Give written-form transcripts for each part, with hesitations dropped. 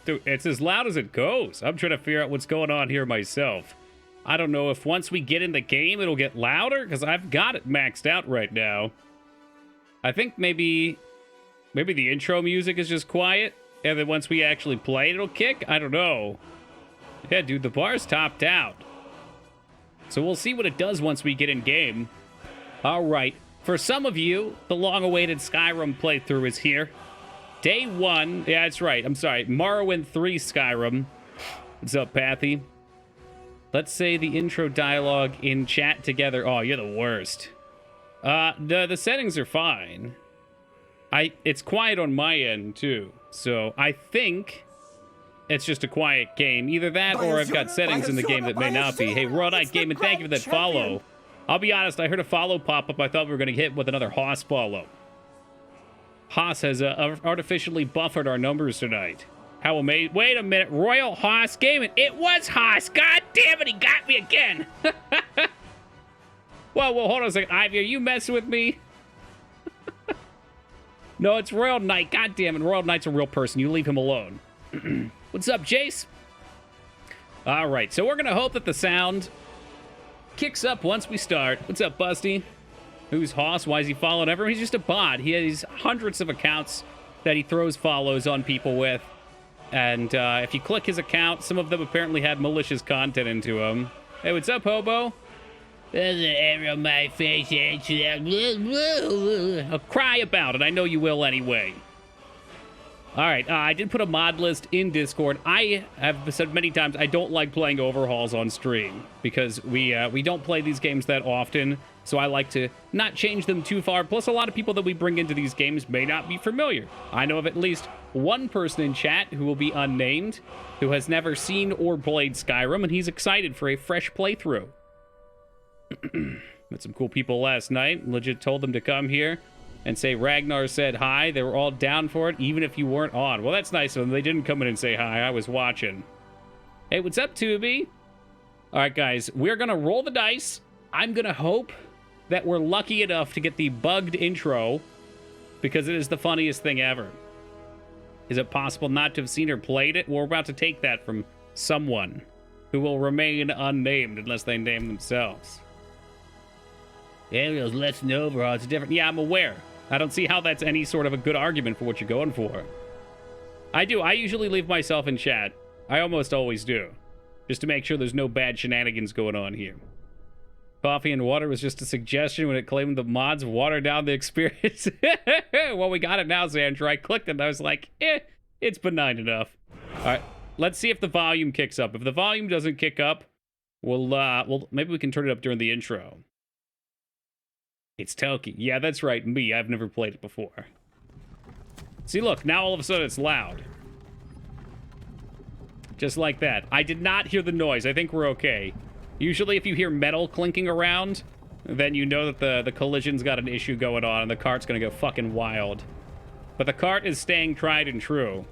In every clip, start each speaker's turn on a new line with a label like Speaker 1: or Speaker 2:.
Speaker 1: Dude, it's as loud as it goes. I'm trying to figure out what's going on here myself. I don't know if once we get in the game, it'll get louder, because I've got it maxed out right now. I think maybe the intro music is just quiet, and then once we actually play it, it'll kick? I don't know. Yeah, dude, the bar's topped out. So we'll see what it does once we get in game. All right. For some of you, the long-awaited Skyrim playthrough is here. Day 1. Yeah, that's right. I'm sorry. Morrowind 3 Skyrim. What's up, Pathy? Let's say the intro dialogue in chat together. Oh, you're the worst. The settings are fine. It's quiet on my end, too. So I think it's just a quiet game. Either that or I've got settings in the game that may not be. Hey, World Night Gaming, thank you for that follow. I'll be honest, I heard a follow pop up. I thought we were going to hit with another Haas follow. Haas has artificially buffered our numbers tonight. How amazing. Wait a minute. Royal Haas Gaming. It was Haas. God damn it. He got me again. Whoa, hold on a second. Ivy, are you messing with me? No, it's Royal Knight. God damn it. Royal Knight's a real person. You leave him alone. What's up, Jace? All right. So we're going to hope that the sound kicks up once we start. What's up, Busty? Who's Haas? Why is he following everyone? He's just a bot. He has hundreds of accounts that he throws follows on people with. And if you click his account, some of them apparently had malicious content into them. Hey, what's up, Hobo? There's an error on my face. I'll cry about it. I know you will anyway. All right, I did put a mod list in Discord. I have said many times I don't like playing overhauls on stream because we don't play these games that often, so I like to not change them too far. Plus, a lot of people that we bring into these games may not be familiar. I know of at least one person in chat who will be unnamed who has never seen or played Skyrim, and he's excited for a fresh playthrough. Met some cool people last night. Legit told them to come here and say Ragnar said hi. They were all down for it, even if you weren't on. Well, that's nice of them. They didn't come in and say hi. I was watching. Hey, what's up, Tubi? All right, guys, we're going to roll the dice. I'm going to hope that we're lucky enough to get the bugged intro because it is the funniest thing ever. Is it possible not to have seen or played it? We're about to take that from someone who will remain unnamed unless they name themselves. Ariel's less than overall. It's different. Yeah, I'm aware. I don't see how that's any sort of a good argument for what you're going for. I do. I usually leave myself in chat. I almost always do. Just to make sure there's no bad shenanigans going on here. Coffee and Water was just a suggestion when it claimed the mods water down the experience. Well, we got it now, Xandra. I clicked it and I was like, it's benign enough. All right, let's see if the volume kicks up. If the volume doesn't kick up, we'll maybe we can turn it up during the intro. It's Toki. Yeah, that's right. Me. I've never played it before. See, look. Now all of a sudden it's loud. Just like that. I did not hear the noise. I think we're okay. Usually if you hear metal clinking around, then you know that the collision's got an issue going on and the cart's going to go fucking wild. But the cart is staying tried and true.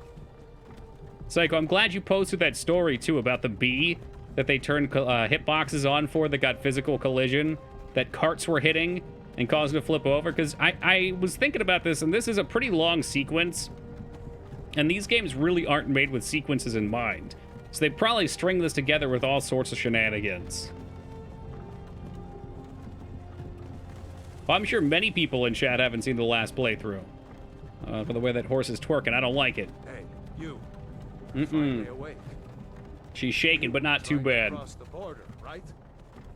Speaker 1: Psycho, I'm glad you posted that story, too, about the bee that they turned hitboxes on for that got physical collision, that carts were hitting and caused it to flip over, because I was thinking about this, and this is a pretty long sequence, and these games really aren't made with sequences in mind, so they probably string this together with all sorts of shenanigans. Well, I'm sure many people in chat haven't seen the last playthrough. For the way that horse is twerking, I don't like it.
Speaker 2: Hey, you.
Speaker 1: Mm-mm. She's shaking, but not too bad.
Speaker 2: Across the border, right?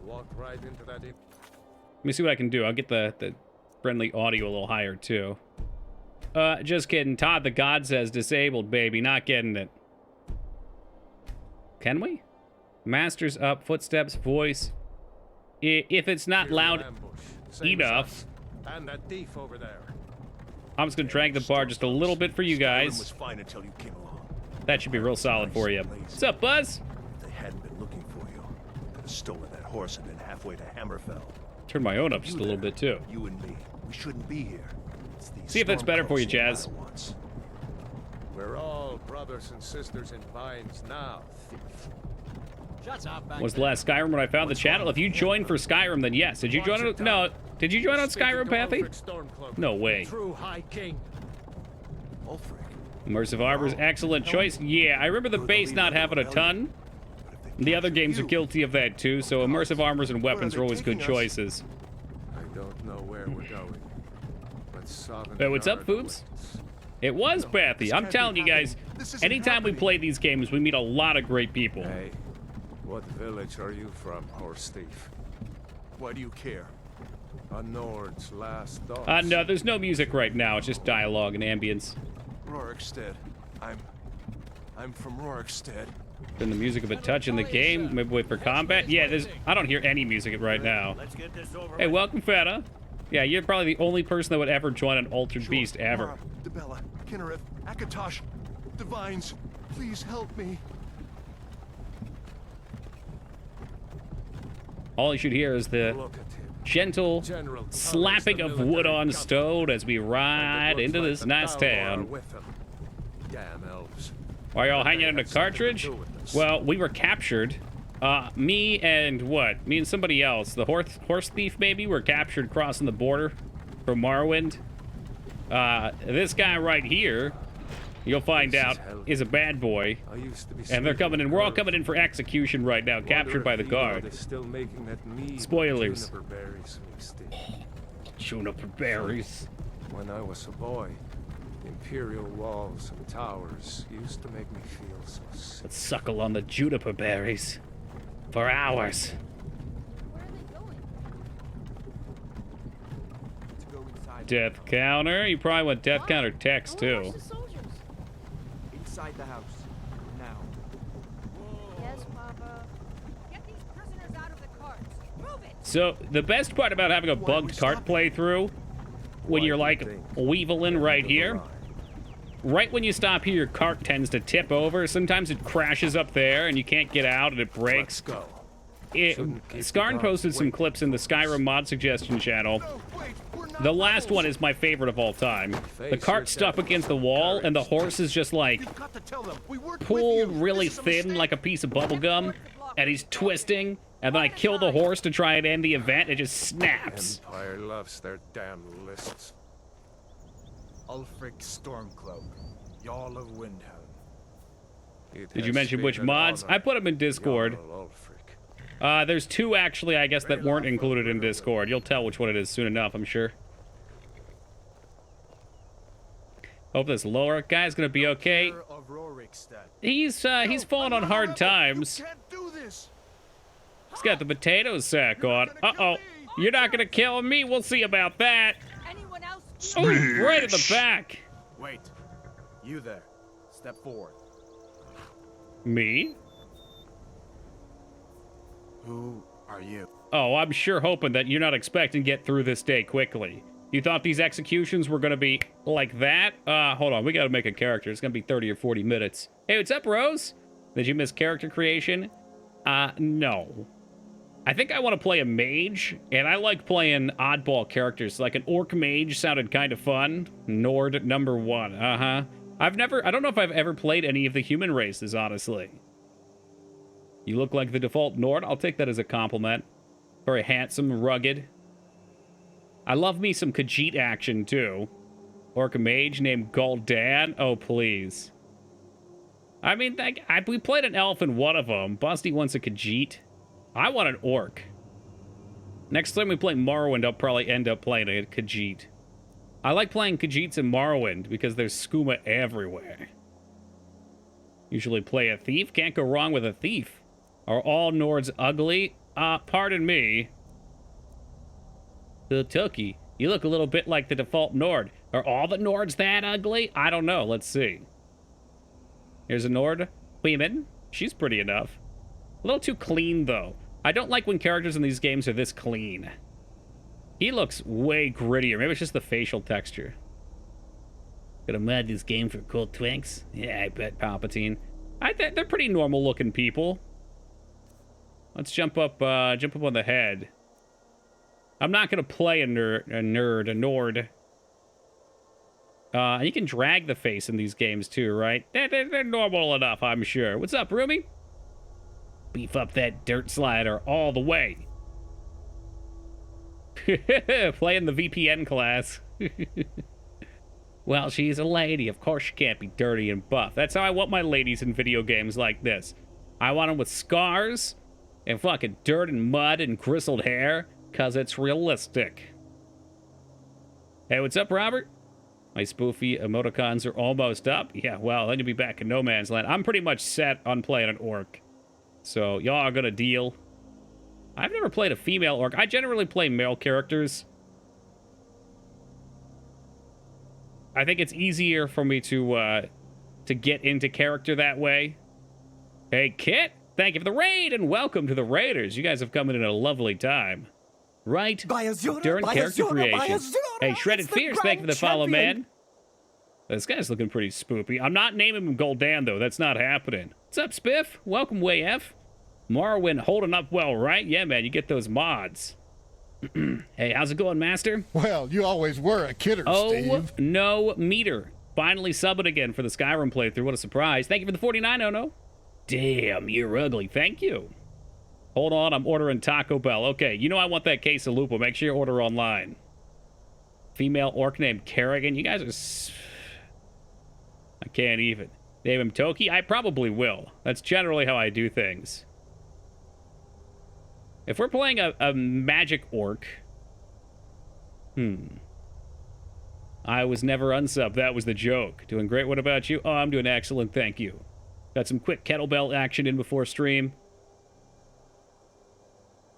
Speaker 2: Walked right into that.
Speaker 1: Let me see what I can do. I'll get the friendly audio a little higher, too. Just kidding. Todd the God says disabled, baby. Not getting it. Can we? Masters up, footsteps, voice. If it's not loud enough,
Speaker 2: and that thief over there.
Speaker 1: I'm just going to drag the bar just a little bit for you guys.
Speaker 2: Was fine until you came along.
Speaker 1: That should be real solid for you. What's up, Buzz?
Speaker 2: If they hadn't been looking for you, could have stolen that horse and been halfway to Hammerfell.
Speaker 1: Turn my own up just a little bit, too.
Speaker 2: You and me, we shouldn't be here.
Speaker 1: See if that's better for you, Jazz.
Speaker 2: We're all brothers and sisters in vines now, thief.
Speaker 3: Shut up.
Speaker 1: Was the last Skyrim when I found the channel? If you joined for Skyrim, then yes. Did you join it? No. Did you join on Skyrim, Pathy? No way.
Speaker 2: True High King. Ulfric,
Speaker 1: Immersive Armors, excellent choice. Yeah, I remember the base not having a ton. The other games are guilty of that too, so Immersive Armors and Weapons are always good choices.
Speaker 2: I don't know where we're going. But
Speaker 1: Hey, what's up, Foobs? It was Bathy. I'm telling you guys, anytime we play these games, we meet a lot of great people.
Speaker 2: Hey, what village are you from, horse thief?
Speaker 4: Why do you care?
Speaker 2: A Nord's last thoughts.
Speaker 1: No, there's no music right now. It's just dialogue and ambience.
Speaker 4: Rorikstead. I'm from Rorikstead.
Speaker 1: Been the music of a touch in the game. Maybe wait for combat. Yeah, I don't hear any music right now.
Speaker 3: Let's get this over
Speaker 1: Hey,
Speaker 3: with.
Speaker 1: welcome, Feta. Yeah, you're probably the only person that would ever join an Altered Beast ever.
Speaker 4: Mara, Debella, Kinnereth, Akatosh, Divines, please help me.
Speaker 1: All you should hear is the
Speaker 2: Look at him.
Speaker 1: gentle
Speaker 2: General Thomas,
Speaker 1: slapping
Speaker 2: the
Speaker 1: of wood on
Speaker 2: military
Speaker 1: stone as we ride
Speaker 2: And it
Speaker 1: into
Speaker 2: looks
Speaker 1: this
Speaker 2: like
Speaker 1: nice
Speaker 2: the Thalmor are
Speaker 1: town.
Speaker 2: with him. Damn elves.
Speaker 1: Are y'all hanging in a
Speaker 2: They had something to
Speaker 1: cartridge?
Speaker 2: do with this.
Speaker 1: Well, we were captured. Me and what? Me and somebody else. The horse thief, maybe, were captured crossing the border from Morrowind. This guy right here, you'll find
Speaker 2: This is
Speaker 1: out,
Speaker 2: hell.
Speaker 1: is a bad boy.
Speaker 2: I used to be
Speaker 1: And they're coming in. We're all coming
Speaker 2: in.
Speaker 1: in for execution right now, captured by the guard.
Speaker 2: Still making that mead
Speaker 1: Spoilers.
Speaker 2: juniper berries mixed in.
Speaker 1: Juniper berries.
Speaker 2: When I was a boy, imperial walls and towers used to make me feel so sick.
Speaker 1: Let's suckle on the juniper berries for hours.
Speaker 5: Where are they going?
Speaker 4: To go inside.
Speaker 1: Death counter. You probably want death counter text
Speaker 5: I wanna
Speaker 1: too.
Speaker 5: watch the soldiers.
Speaker 4: Inside the house. Now.
Speaker 5: Yes, Papa.
Speaker 6: Get these prisoners out of the carts. Move it!
Speaker 1: So the best part about having a
Speaker 4: Why are we
Speaker 1: bugged cart
Speaker 4: stopping?
Speaker 1: playthrough, when
Speaker 2: Why
Speaker 1: you're
Speaker 2: do you
Speaker 1: like
Speaker 2: think?
Speaker 1: weeveling right
Speaker 2: The
Speaker 1: here,
Speaker 2: line.
Speaker 1: right when you stop here, your cart tends to tip over. Sometimes it crashes up there and you can't get out and it
Speaker 2: Let's
Speaker 1: breaks.
Speaker 2: go.
Speaker 1: It,
Speaker 2: Shouldn't keep
Speaker 1: Skarn
Speaker 2: the
Speaker 1: posted
Speaker 2: dogs
Speaker 1: some
Speaker 2: waiting.
Speaker 1: clips in the Skyrim mod suggestion channel.
Speaker 4: No, wait, we're not
Speaker 1: The last
Speaker 4: rebels.
Speaker 1: one is my favorite of all time. The
Speaker 2: Face
Speaker 1: cart's
Speaker 2: your
Speaker 1: stuck
Speaker 2: devils
Speaker 1: against the
Speaker 2: with
Speaker 1: wall and the
Speaker 2: courage.
Speaker 1: horse is just like
Speaker 4: You've got to tell them we weren't with
Speaker 1: pulled
Speaker 4: you.
Speaker 1: really
Speaker 4: This is a
Speaker 1: thin
Speaker 4: mistake.
Speaker 1: like a piece of bubble gum, and he's twisting, and then I kill the horse to try and end the event. It just snaps.
Speaker 2: Empire loves their damn lists.
Speaker 7: Ulfric Stormcloak, Jarl of Windhelm.
Speaker 2: It
Speaker 1: Did you
Speaker 2: has
Speaker 1: mention
Speaker 2: been
Speaker 1: which
Speaker 2: an
Speaker 1: mods?
Speaker 2: honor,
Speaker 1: I put them in Discord.
Speaker 2: Jarl Ulfric.
Speaker 1: There's two actually, I guess, that weren't included in Discord. You'll tell which one it is soon enough, I'm sure. Hope this lower guy's gonna be okay.
Speaker 7: Peter of Rorikstead.
Speaker 1: He's fallen on hard times.
Speaker 4: You can't do this.
Speaker 1: He's got the potato sack on. Uh-oh. You're not gonna kill me. We'll see about that.
Speaker 6: Anyone else?
Speaker 1: Oh, right at the back.
Speaker 7: Wait. You there. Step forward.
Speaker 1: Me?
Speaker 7: Who are you?
Speaker 1: Oh, I'm sure hoping that you're not expecting to get through this day quickly. You thought these executions were gonna be like that? Hold on, we gotta make a character. It's gonna be 30 or 40 minutes. Hey, what's up, Rose? Did you miss character creation? No. I think I want to play a mage, and I like playing oddball characters. Like an orc mage sounded kind of fun. Nord number 1, I don't know if I've ever played any of the human races, honestly. You look like the default Nord. I'll take that as a compliment. Very handsome, rugged. I love me some Khajiit action, too. Orc mage named Gul'dan. Oh, please. I mean, we played an elf in one of them. Busty wants a Khajiit. I want an orc. Next time we play Morrowind, I'll probably end up playing a Khajiit. I like playing Khajiits in Morrowind because there's skooma everywhere. Usually play a thief. Can't go wrong with a thief. Are all Nords ugly? Pardon me. Tuki, you look a little bit like the default Nord. Are all the Nords that ugly? I don't know. Let's see. Here's a Nord. Women. She's pretty enough. A little too clean, though. I don't like when characters in these games are this clean. He looks way grittier. Maybe it's just the facial texture. Gonna mod this game for cool twinks? Yeah, I bet, Palpatine. They're pretty normal-looking people. Let's jump up on the head. I'm not gonna play a Nord. You can drag the face in these games too, right? They're normal enough, I'm sure. What's up, Roomy? Beef up that dirt slider all the way. Playing the VPN class. Well, she's a lady. Of course she can't be dirty and buff. That's how I want my ladies in video games like this. I want them with scars and fucking dirt and mud and grizzled hair, because it's realistic. Hey, what's up, Robert? My spoofy emoticons are almost up. Yeah, well, then you'll be back in no man's land. I'm pretty much set on playing an orc. So, y'all are gonna deal. I've never played a female orc. I generally play male characters. I think it's easier for me to get into character that way. Hey, Kit, thank you for the raid, and welcome to the Raiders. You guys have come in at a lovely time. Right during character creation. Hey, Shredded Fierce, thank you for the follow, man. This guy's looking pretty spoopy. I'm not naming him Goldan, though. That's not happening. What's up, Spiff? Welcome, WayF. Morrowind holding up well, right? Yeah, man, you get those mods. Hey, how's it going, Master?
Speaker 4: Well, you always were a kidder, Steve.
Speaker 1: No meter. Finally subbing again for the Skyrim playthrough. What a surprise. Thank you for the 49, no. Damn, you're ugly. Thank you. Hold on, I'm ordering Taco Bell. Okay, you know I want that case of Lupo. Make sure you order online. Female orc named Kerrigan. You guys are... I can't even. Name him Toki? I probably will. That's generally how I do things. If we're playing a magic orc... I was never unsubbed. That was the joke. Doing great. What about you? Oh, I'm doing excellent. Thank you. Got some quick kettlebell action in before stream.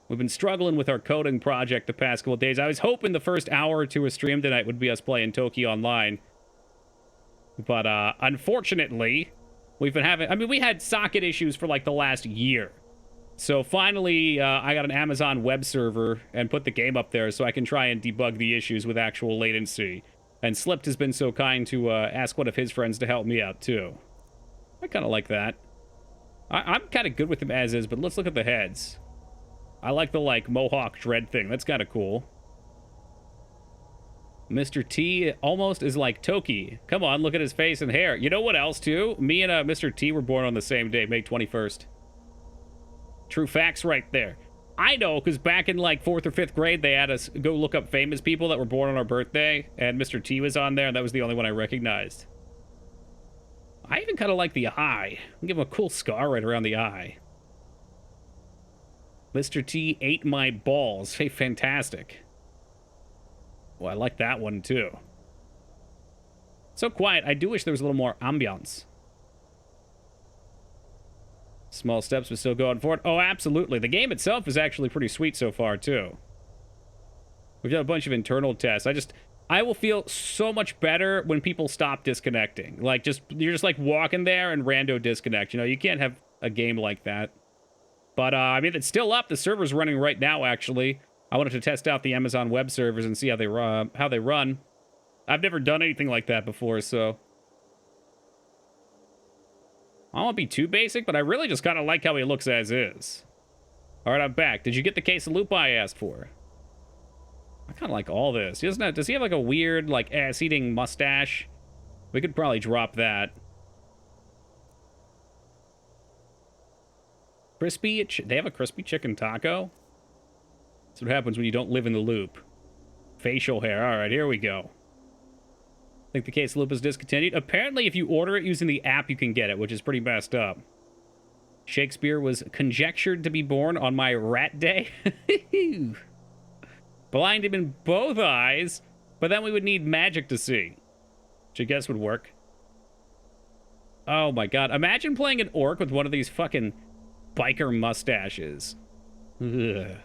Speaker 1: We've been struggling with our coding project the past couple of days. I was hoping the first hour or two of stream tonight would be us playing Toki online. But, unfortunately, we've been having... I mean, we had socket issues for, like, the last year. So, finally, I got an Amazon web server and put the game up there so I can try and debug the issues with actual latency. And Slipped has been so kind to ask one of his friends to help me out, too. I kind of like that. I'm kind of good with him as is, but let's look at the heads. I like the, like, Mohawk dread thing. That's kind of cool. Mr. T almost is like Toki. Come on, look at his face and hair. You know what else, too? Me and Mr. T were born on the same day, May 21st. True facts right there. I know, because back in, like, 4th or 5th grade, they had us go look up famous people that were born on our birthday, and Mr. T was on there, and that was the only one I recognized. I even kind of like the eye. I'll give him a cool scar right around the eye. Mr. T ate my balls. Hey, fantastic. Well, I like that one, too. So quiet. I do wish there was a little more ambiance. Small steps, but still going forward. Oh, absolutely. The game itself is actually pretty sweet so far, too. We've done a bunch of internal tests. I will feel so much better when people stop disconnecting. Like, you're just, like, walking there and rando disconnect. You know, you can't have a game like that. But, I mean, it's still up. The server's running right now, actually. I wanted to test out the Amazon web servers and see how they run. I've never done anything like that before, so... I won't be too basic, but I really just kind of like how he looks as is. Alright, I'm back. Did you get the case of loop I asked for? I kind of like all this. Does he have like a weird, like, ass-eating mustache? We could probably drop that. They have a crispy chicken taco? That's what happens when you don't live in the loop. Facial hair. Alright, here we go. I think the case loop is discontinued. Apparently, if you order it using the app, you can get it, which is pretty messed up. Shakespeare was conjectured to be born on my rat day. Blind him in both eyes, but then we would need magic to see. Which I guess would work. Oh my god. Imagine playing an orc with one of these fucking biker mustaches. Ugh.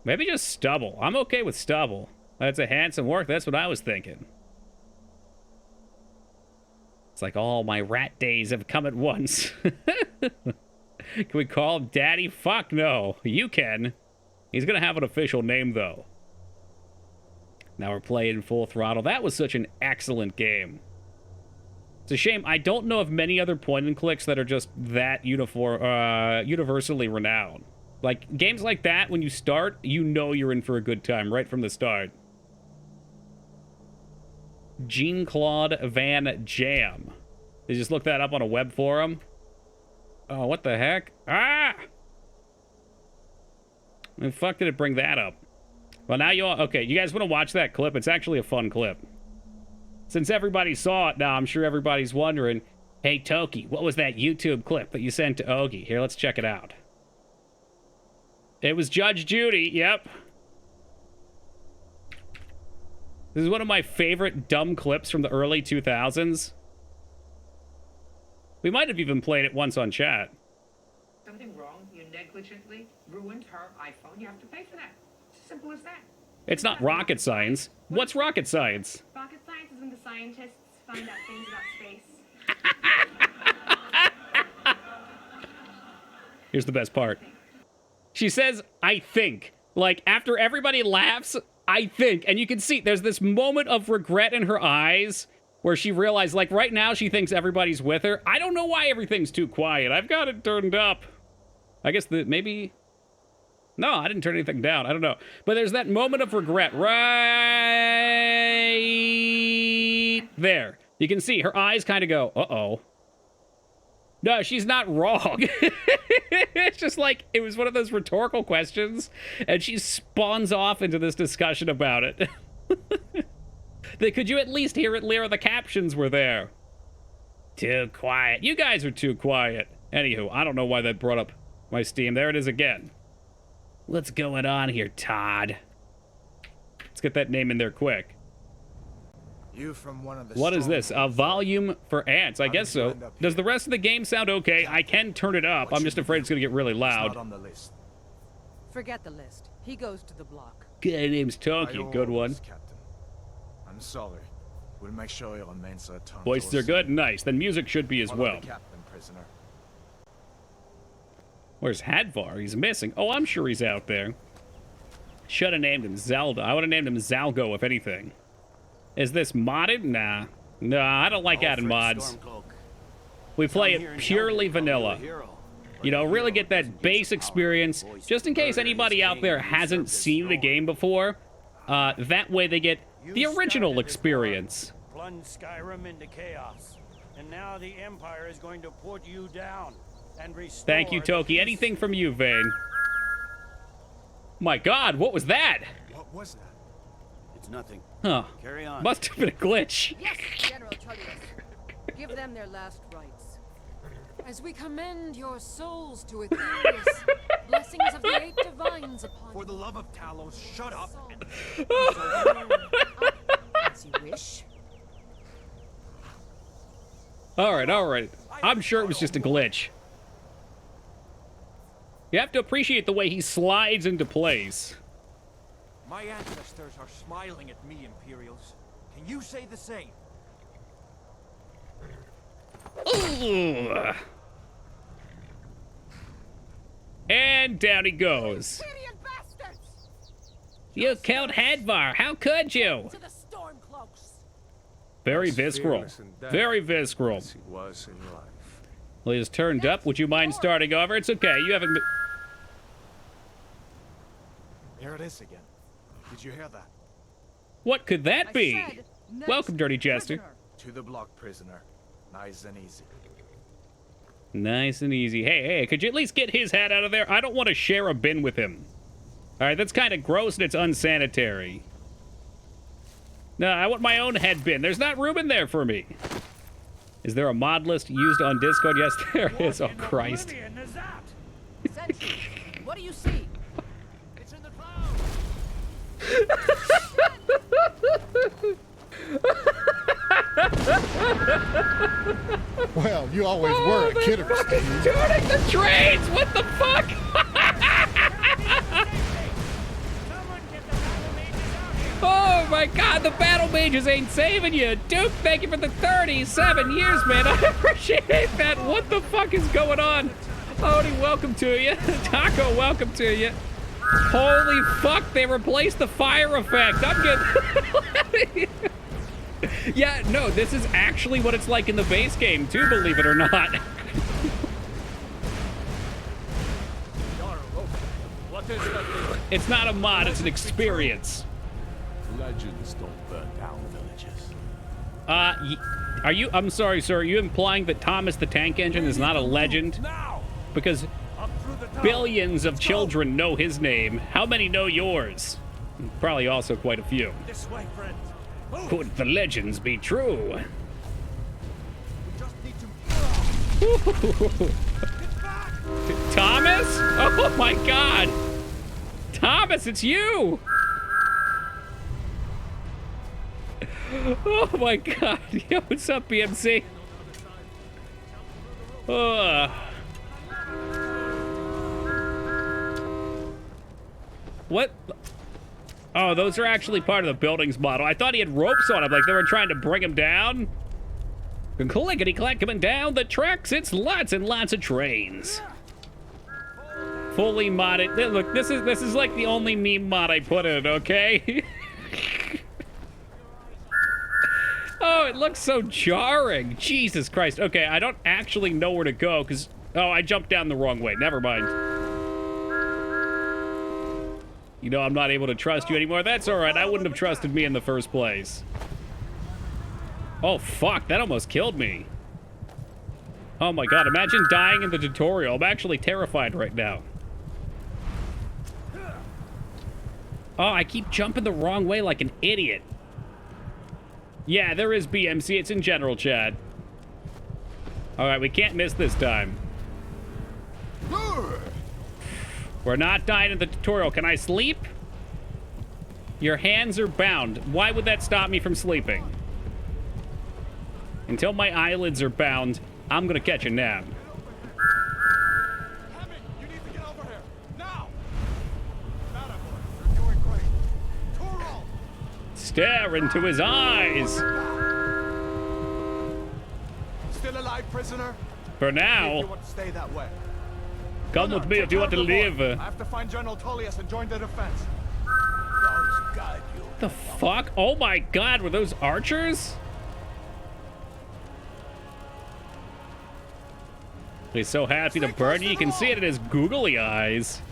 Speaker 1: Maybe just stubble. I'm okay with stubble. That's a handsome orc. That's what I was thinking. It's like all my rat days have come at once. Can we call him Daddy? Fuck no. You can. He's gonna have an official name, though. Now we're playing full throttle. That was such an excellent game. It's a shame. I don't know of many other point-and-clicks that are just that universally renowned. Like, games like that, when you start, you know you're in for a good time right from the start. Jean-Claude Van Jam. Did you just look that up on a web forum? Oh, what the heck? Ah! The fuck did it bring that up? Well, now you all... Okay, you guys want to watch that clip? It's actually a fun clip. Since everybody saw it now, I'm sure everybody's wondering, hey, Toki, what was that YouTube clip that you sent to Ogie? Here, let's check it out. It was Judge Judy, yep. This is one of my favorite dumb clips from the early 2000s. We might have even played it once on chat.
Speaker 8: Something wrong, you negligently ruined her iPhone, you have to pay for that. It's as simple as that.
Speaker 1: It's not rocket science. What's rocket science?
Speaker 9: Rocket science is when the scientists find out things about space.
Speaker 1: Here's the best part. She says, I think. Like, after everybody laughs, I think. And you can see there's this moment of regret in her eyes where she realized, like, right now she thinks everybody's with her. I don't know why everything's too quiet. I've got it turned up. I guess maybe... No, I didn't turn anything down. I don't know. But there's that moment of regret right there. You can see her eyes kind of go, uh-oh. No, she's not wrong. It's just like, it was one of those rhetorical questions, and she spawns off into this discussion about it. Could you at least hear it, Lyra? The captions were there. Too quiet. You guys are too quiet. Anywho, I don't know why that brought up my Steam. There it is again. What's going on here, Todd? Let's get that name in there quick.
Speaker 7: You from one of the
Speaker 1: What is this? A volume for ants? I guess so. Does the rest of the game sound okay? I can turn it up. I'm just afraid it's going to get really loud.
Speaker 7: Not on the list.
Speaker 6: Forget the list. He goes to the block.
Speaker 1: Guy name's Toki. Good one.
Speaker 7: Captain. I'm sorry. We'll make sure your men are turned.
Speaker 1: Voices are good? Nice. Then music should be as
Speaker 7: Follow
Speaker 1: well.
Speaker 7: the captain, prisoner.
Speaker 1: Where's Hadvar? He's missing. Oh, I'm sure he's out there. Should have named him Zelda. I would have named him Zalgo, if anything. Is this modded? Nah. Nah, I don't like adding mods. We play it purely vanilla. You know, really get that base experience, just in case anybody out there hasn't seen the game before. That way they get the original experience.
Speaker 10: Plunged Skyrim into chaos, and now the Empire is going to put you down and restore.
Speaker 1: Thank you, Toki. Anything from you, Vane? My God, what was that?
Speaker 4: What was that?
Speaker 10: It's nothing.
Speaker 1: Huh.
Speaker 10: Carry on.
Speaker 1: Must have been a glitch.
Speaker 6: Yes, General Tullius. Give them their last rites.
Speaker 11: As we commend your souls to Aetherius, blessings of the eight divines upon you.
Speaker 4: For the love of Talos, shut up.
Speaker 6: As you wish.
Speaker 1: All right. I'm sure it was just a glitch. You have to appreciate the way he slides into place.
Speaker 3: My ancestors are smiling at me, Imperials. Can you say the same?
Speaker 1: Ugh. And down he goes. You killed Hadvar. How could you?
Speaker 6: To the Stormcloaks.
Speaker 1: Very
Speaker 2: As
Speaker 1: visceral.
Speaker 2: fearless in death
Speaker 1: Very visceral.
Speaker 2: as he was in life.
Speaker 1: Well, he's turned up. Would you mind starting over? It's okay. You haven't...
Speaker 7: Here it is again. Did you hear that?
Speaker 1: What could that be? Welcome, Dirty Jester.
Speaker 7: To the block, prisoner. Nice and easy.
Speaker 1: Nice and easy. Hey, could you at least get his hat out of there? I don't want to share a bin with him. All right, that's kind of gross and it's unsanitary. No, I want my own head bin. There's not room in there for me. Is there a mod list used on Discord? Yes, there is. Oh, Christ.
Speaker 6: Sentry, what do you see?
Speaker 3: It's in the clouds.
Speaker 4: Well, you always were a kidder, Steve.
Speaker 1: Turning the trains! What the fuck? Oh my God, the battle mages ain't saving you. Duke, thank you for the 37 years, man. I appreciate that. What the fuck is going on? Odie, welcome to you. Taco, welcome to you. Holy fuck, they replaced the fire effect. I'm getting... Yeah, no, this is actually what it's like in the base game, too, believe it or not.
Speaker 3: What is that?
Speaker 1: It's not a mod, it's an experience.
Speaker 12: Legends don't burn down villages.
Speaker 1: Are you, I'm sorry, sir, are you implying that Thomas the Tank Engine is not a legend? Because billions of children know his name. How many know yours? Probably also quite a few.
Speaker 3: This way, friend.
Speaker 1: Could the legends be true?
Speaker 3: We just need to...
Speaker 1: Thomas? Oh my god! Thomas, it's you! Oh my god. Yo, what's up, BMC? What? Oh, those are actually part of the building's model. I thought he had ropes on him, like they were trying to bring him down. Clickety-clack coming down the tracks. It's lots and lots of trains. Fully modded. Look, this is like the only meme mod I put in, okay? Oh, it looks so jarring. Jesus Christ. Okay, I don't actually know where to go because... Oh, I jumped down the wrong way. Never mind. You know, I'm not able to trust you anymore. That's all right. I wouldn't have trusted me in the first place. Oh, fuck. That almost killed me. Oh, my God. Imagine dying in the tutorial. I'm actually terrified right now. Oh, I keep jumping the wrong way like an idiot. Yeah, there is BMC. It's in general chat. All right, we can't miss this time. We're not dying in the tutorial. Can I sleep? Your hands are bound. Why would that stop me from sleeping? Until my eyelids are bound, I'm gonna catch a nap.
Speaker 3: You need to get over here. Now! You're doing great. Toro!
Speaker 1: Stare into his eyes.
Speaker 3: Still alive, prisoner?
Speaker 1: For
Speaker 3: If
Speaker 1: now.
Speaker 3: you want to stay that way.
Speaker 1: Come with me if you want to live.
Speaker 3: I have to find General Tullius and join the defense. God's guide you.
Speaker 1: The fuck? Oh my god, were those archers? He's so happy to burn you. You can see it in his googly eyes.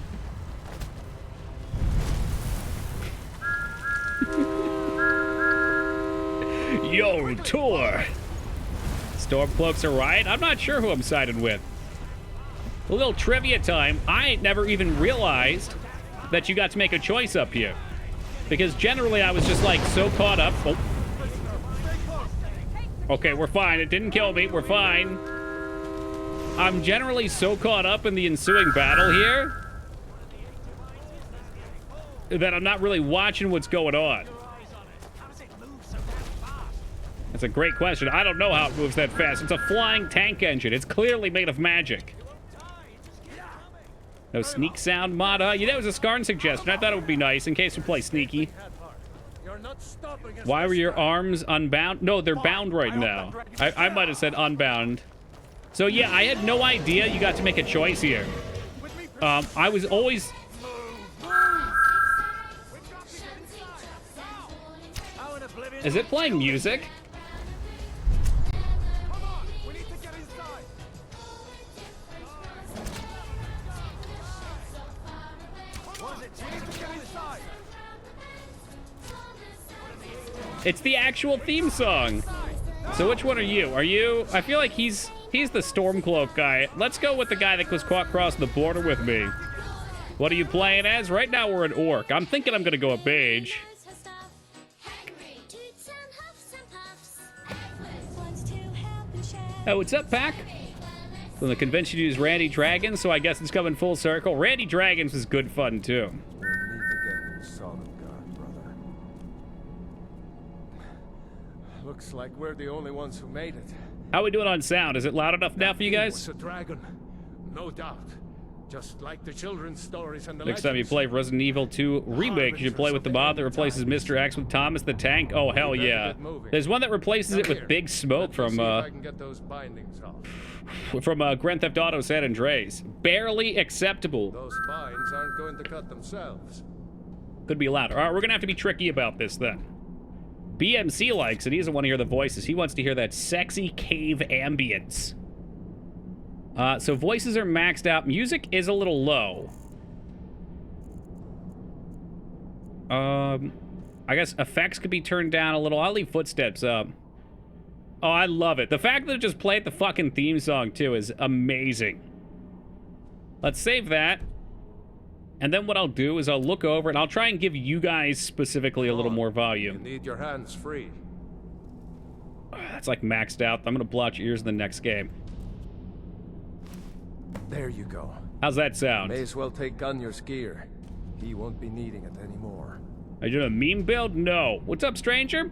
Speaker 1: Yo, Tor. Stormcloaks are right. I'm not sure who I'm siding with. A little trivia time. I never even realized that you got to make a choice up here. Because generally I was just like so caught up. Oh. Okay, we're fine. It didn't kill me. We're fine. I'm generally so caught up in the ensuing battle here that I'm not really watching what's going on. That's a great question. I don't know how it moves that fast. It's a flying tank engine. It's clearly made of magic. No sneak sound mod. Yeah, that was a Skarn suggestion. I thought it would be nice in case we play sneaky. Why were your arms unbound? No, they're bound right now. I might have said unbound. So yeah, I had no idea you got to make a choice here. I was always... Is it playing music? It's the actual theme song. So which one are you? Are you... I feel like he's the Stormcloak guy. Let's go with the guy that was caught crossing the border with me. What are you playing as? Right now we're an orc. I'm thinking I'm gonna go a mage. Oh, what's up, Pack? From the convention used Randy Dragons, so I guess it's coming full circle. Randy Dragons was good fun too.
Speaker 2: Looks like we're the only ones who made it.
Speaker 1: How are we doing on sound? Is it loud enough now for you guys?
Speaker 2: It's a dragon, no doubt. Just like the children's stories and the
Speaker 1: Next time you play Resident Evil 2 Remake, you should play with the mod that replaces Mr. X with Thomas the Tank. Oh, hell yeah. There's one that replaces it with Big Smoke from Grand Theft Auto San Andreas. Barely acceptable.
Speaker 2: Those spines aren't going to cut themselves.
Speaker 1: Could be louder. All right, we're gonna have to be tricky about this then. BMC likes it. He doesn't want to hear the voices. He wants to hear that sexy cave ambience. So voices are maxed out. Music is a little low. I guess effects could be turned down a little. I'll leave footsteps up. Oh, I love it. The fact that it just played the fucking theme song too is amazing. Let's save that. And then what I'll do is I'll look over and I'll try and give you guys specifically a little more
Speaker 2: You
Speaker 1: volume.
Speaker 2: need your hands free.
Speaker 1: That's like maxed out. I'm gonna blotch your ears in the next game.
Speaker 2: There you go.
Speaker 1: How's that sound?
Speaker 2: May as well take Gunjar's gear. He won't be needing it anymore.
Speaker 1: Are you doing a meme build? No. What's up, stranger?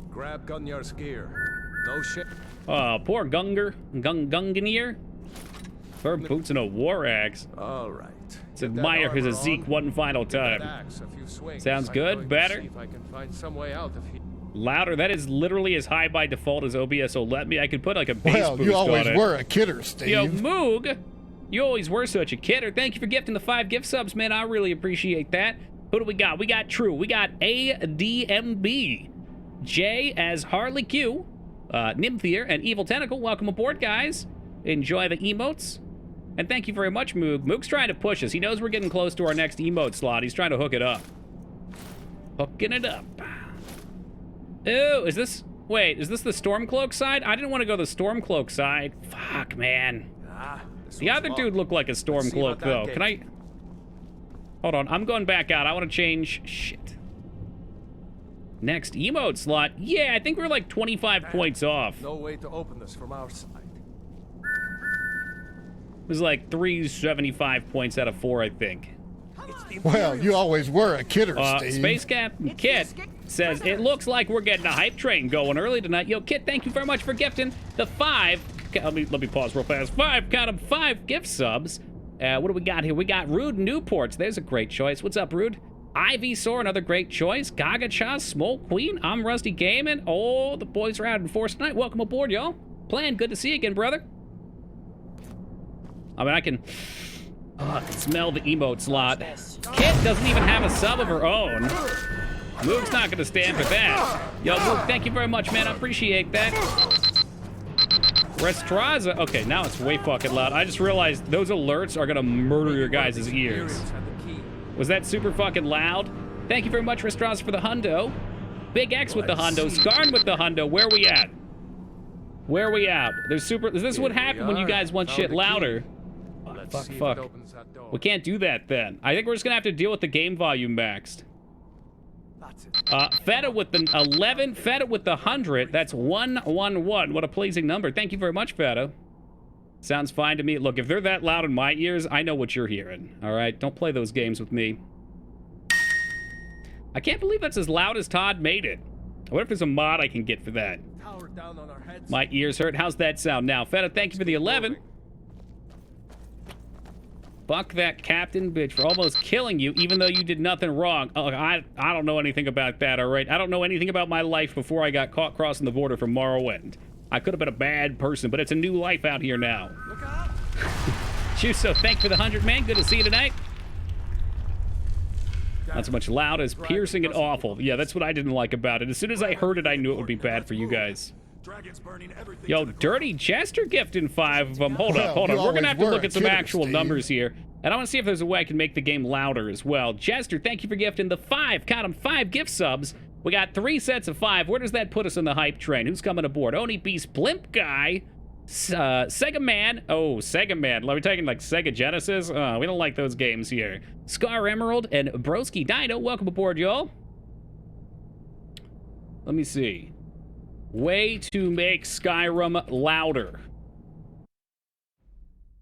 Speaker 2: Grab Gunjar's gear. No shit.
Speaker 1: Oh, poor Gunganir. Fur boots and a war axe.
Speaker 2: All right.
Speaker 1: Let's admire his Zeke one final time. Sounds good? Better?
Speaker 2: See if I can find some way out of here.
Speaker 1: Louder. That is literally as high by default as OBS will let me. I could put like a bass
Speaker 4: Well,
Speaker 1: boost
Speaker 4: you always
Speaker 1: on it.
Speaker 4: were a kidder, Steve.
Speaker 1: Yo, Moog, you always were such a kidder. Thank you for gifting the 5 gift subs, man. I really appreciate that. Who do we got? We got True. We got ADMB. Jay as Harley Q. Nymphier and Evil Tentacle. Welcome aboard, guys. Enjoy the emotes. And thank you very much, Moog. Moog's trying to push us. He knows we're getting close to our next emote slot. He's trying to hook it up. Hooking it up. Oh, is this... Wait, is this the Stormcloak side? I didn't want to go the Stormcloak side. Fuck, man. The other dude looked like a Stormcloak, though. Can I... Hold on, I'm going back out. I want to change... Shit. Next emote slot. Yeah, I think we're like 25 points off.
Speaker 2: No way to open this from our side.
Speaker 1: It was like 375 points out of 4, I think.
Speaker 4: Well, you always were a kidder, Steve.
Speaker 1: Space Captain Kit says, it looks like we're getting a hype train going early tonight. Yo, Kit, thank you very much for gifting the 5. Let me pause real fast. 5 gift subs. What do we got here? We got Rude Newports. There's a great choice. What's up, Rude? Ivy Soar, another great choice. Gaga Cha, Smole Queen. I'm Rusty Gaming. Oh, the boys are out in force tonight. Welcome aboard, y'all. Plan, good to see you again, brother. I mean, I can smell the emote slot. Kit doesn't even have a sub of her own. Moog's not going to stand for that. Yo, Moog, thank you very much, man. I appreciate that. Restraza. Okay, now it's way fucking loud. I just realized those alerts are going to murder your guys' ears. Was that super fucking loud? Thank you very much, Restraza, for the hundo. Big X with the hundo. Skarn with the hundo. Where are we at? Where are we at? There's super... Is this what happened when you guys want shit louder? Fuck. We can't do that then. I think we're just gonna have to deal with the game volume maxed. Feta with the 11, Feta with the 100. That's 111. What a pleasing number. Thank you very much, Feta. Sounds fine to me. Look, if they're that loud in my ears, I know what you're hearing. All right, don't play those games with me. I can't believe that's as loud as Todd made it. What if there's a mod I can get for that? My ears hurt. How's that sound now? Feta, thank you for the 11. Fuck that captain bitch for almost killing you, even though you did nothing wrong. Oh, I don't know anything about that, all right? I don't know anything about my life before I got caught crossing the border from Morrowind. I could have been a bad person, but it's a new life out here now. Look out! Chuso, thank you for the 100, man. Good to see you tonight. Not so much loud as piercing and awful. Yeah, that's what I didn't like about it. As soon as I heard it, I knew it would be bad for you guys. Yo, Dirty Chester gifting 5 of them. Hold up. We're going to have to look at some actual numbers here. And I want to see if there's a way I can make the game louder as well. Chester, thank you for gifting the 5. Count them, 5 gift subs. We got 3 sets of 5. Where does that put us in the hype train? Who's coming aboard? Oni Beast, Blimp Guy, Sega Man. Oh, Sega Man. Are we talking like Sega Genesis? We don't like those games here. Scar Emerald and Broski Dino. Welcome aboard, y'all. Let me see. Way to make Skyrim louder.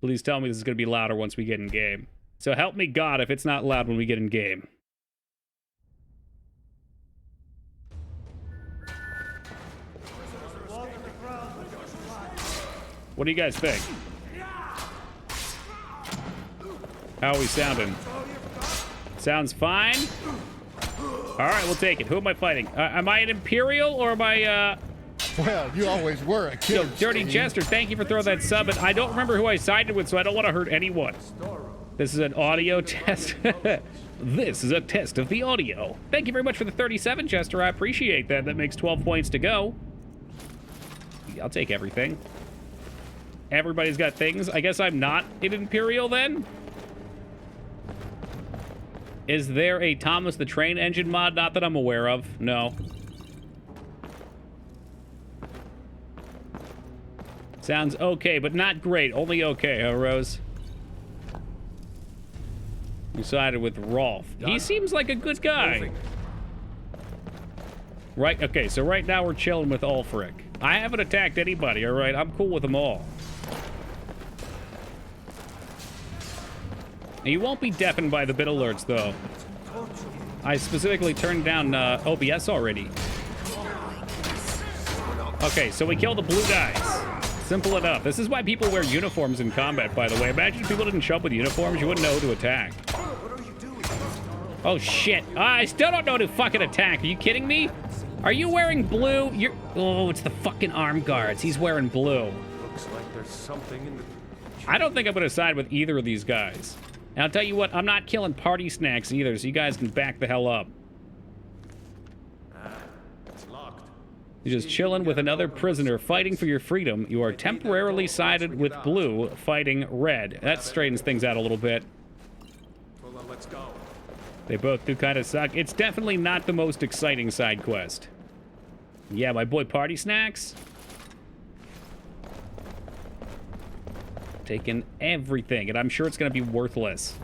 Speaker 1: Please tell me this is going to be louder once we get in game. So help me God if it's not loud when we get in game. What do you guys think? How are we sounding? Sounds fine? Alright, we'll take it. Who am I fighting? Am I an Imperial or am I,
Speaker 4: Well, you always were a kid.
Speaker 1: Yo, Dirty Chester, thank you for throwing that sub. And I don't remember who I sided with, so I don't want to hurt anyone. This is an audio test. This is a test of the audio. Thank you very much for the 37, Chester. I appreciate that. That makes 12 points to go. I'll take everything. Everybody's got things. I guess I'm not an Imperial then? Is there a Thomas the Train Engine mod? Not that I'm aware of. No. Sounds okay, but not great. Only okay, huh, Rose? We sided with Rolf. He seems like a good guy. Right, okay, so right now we're chilling with Ulfric. I haven't attacked anybody, alright? I'm cool with them all. Now, you won't be deafened by the bit alerts, though. I specifically turned down OBS already. Okay, so we kill the blue guys. Simple enough. This is why people wear uniforms in combat, by the way. Imagine if people didn't show up with uniforms, you wouldn't know who to attack. Oh, shit. I still don't know who to fucking attack. Are you kidding me? Are you wearing blue? You're... Oh, it's the fucking armed guards. He's wearing blue.
Speaker 2: Looks like there's something in the...
Speaker 1: I don't think I'm going to side with either of these guys. And I'll tell you what, I'm not killing party snacks either, so you guys can back the hell up.
Speaker 2: It's locked.
Speaker 1: You're just chilling with another prisoner fighting for your freedom. You are temporarily sided with blue, fighting red. That straightens things out a little bit.
Speaker 2: Well, let's go.
Speaker 1: They both do kind of suck. It's definitely not the most exciting side quest. Yeah, my boy Party Snacks. Taking everything, and I'm sure it's going to be worthless.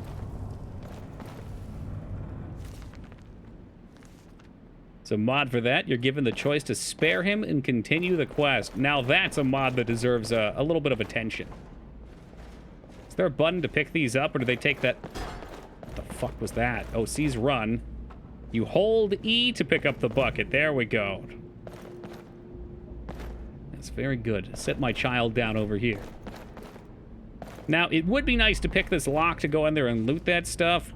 Speaker 1: So mod for that, you're given the choice to spare him and continue the quest. Now that's a mod that deserves a little bit of attention. Is there a button to pick these up, or do they take that... What the fuck was that? Oh, C's run. You hold E to pick up the bucket. There we go. That's very good. Set my child down over here. Now, it would be nice to pick this lock to go in there and loot that stuff.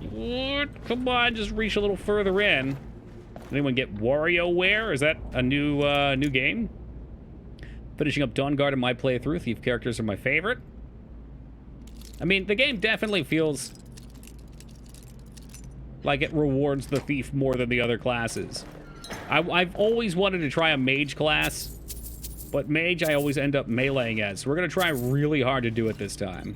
Speaker 1: What? Come on, just reach a little further in. Anyone get WarioWare? Is that a new game? Finishing up Dawn Guard in my playthrough. Thief characters are my favorite. I mean, the game definitely feels like it rewards the thief more than the other classes. I've always wanted to try a mage class, but mage I always end up meleeing as. So we're going to try really hard to do it this time.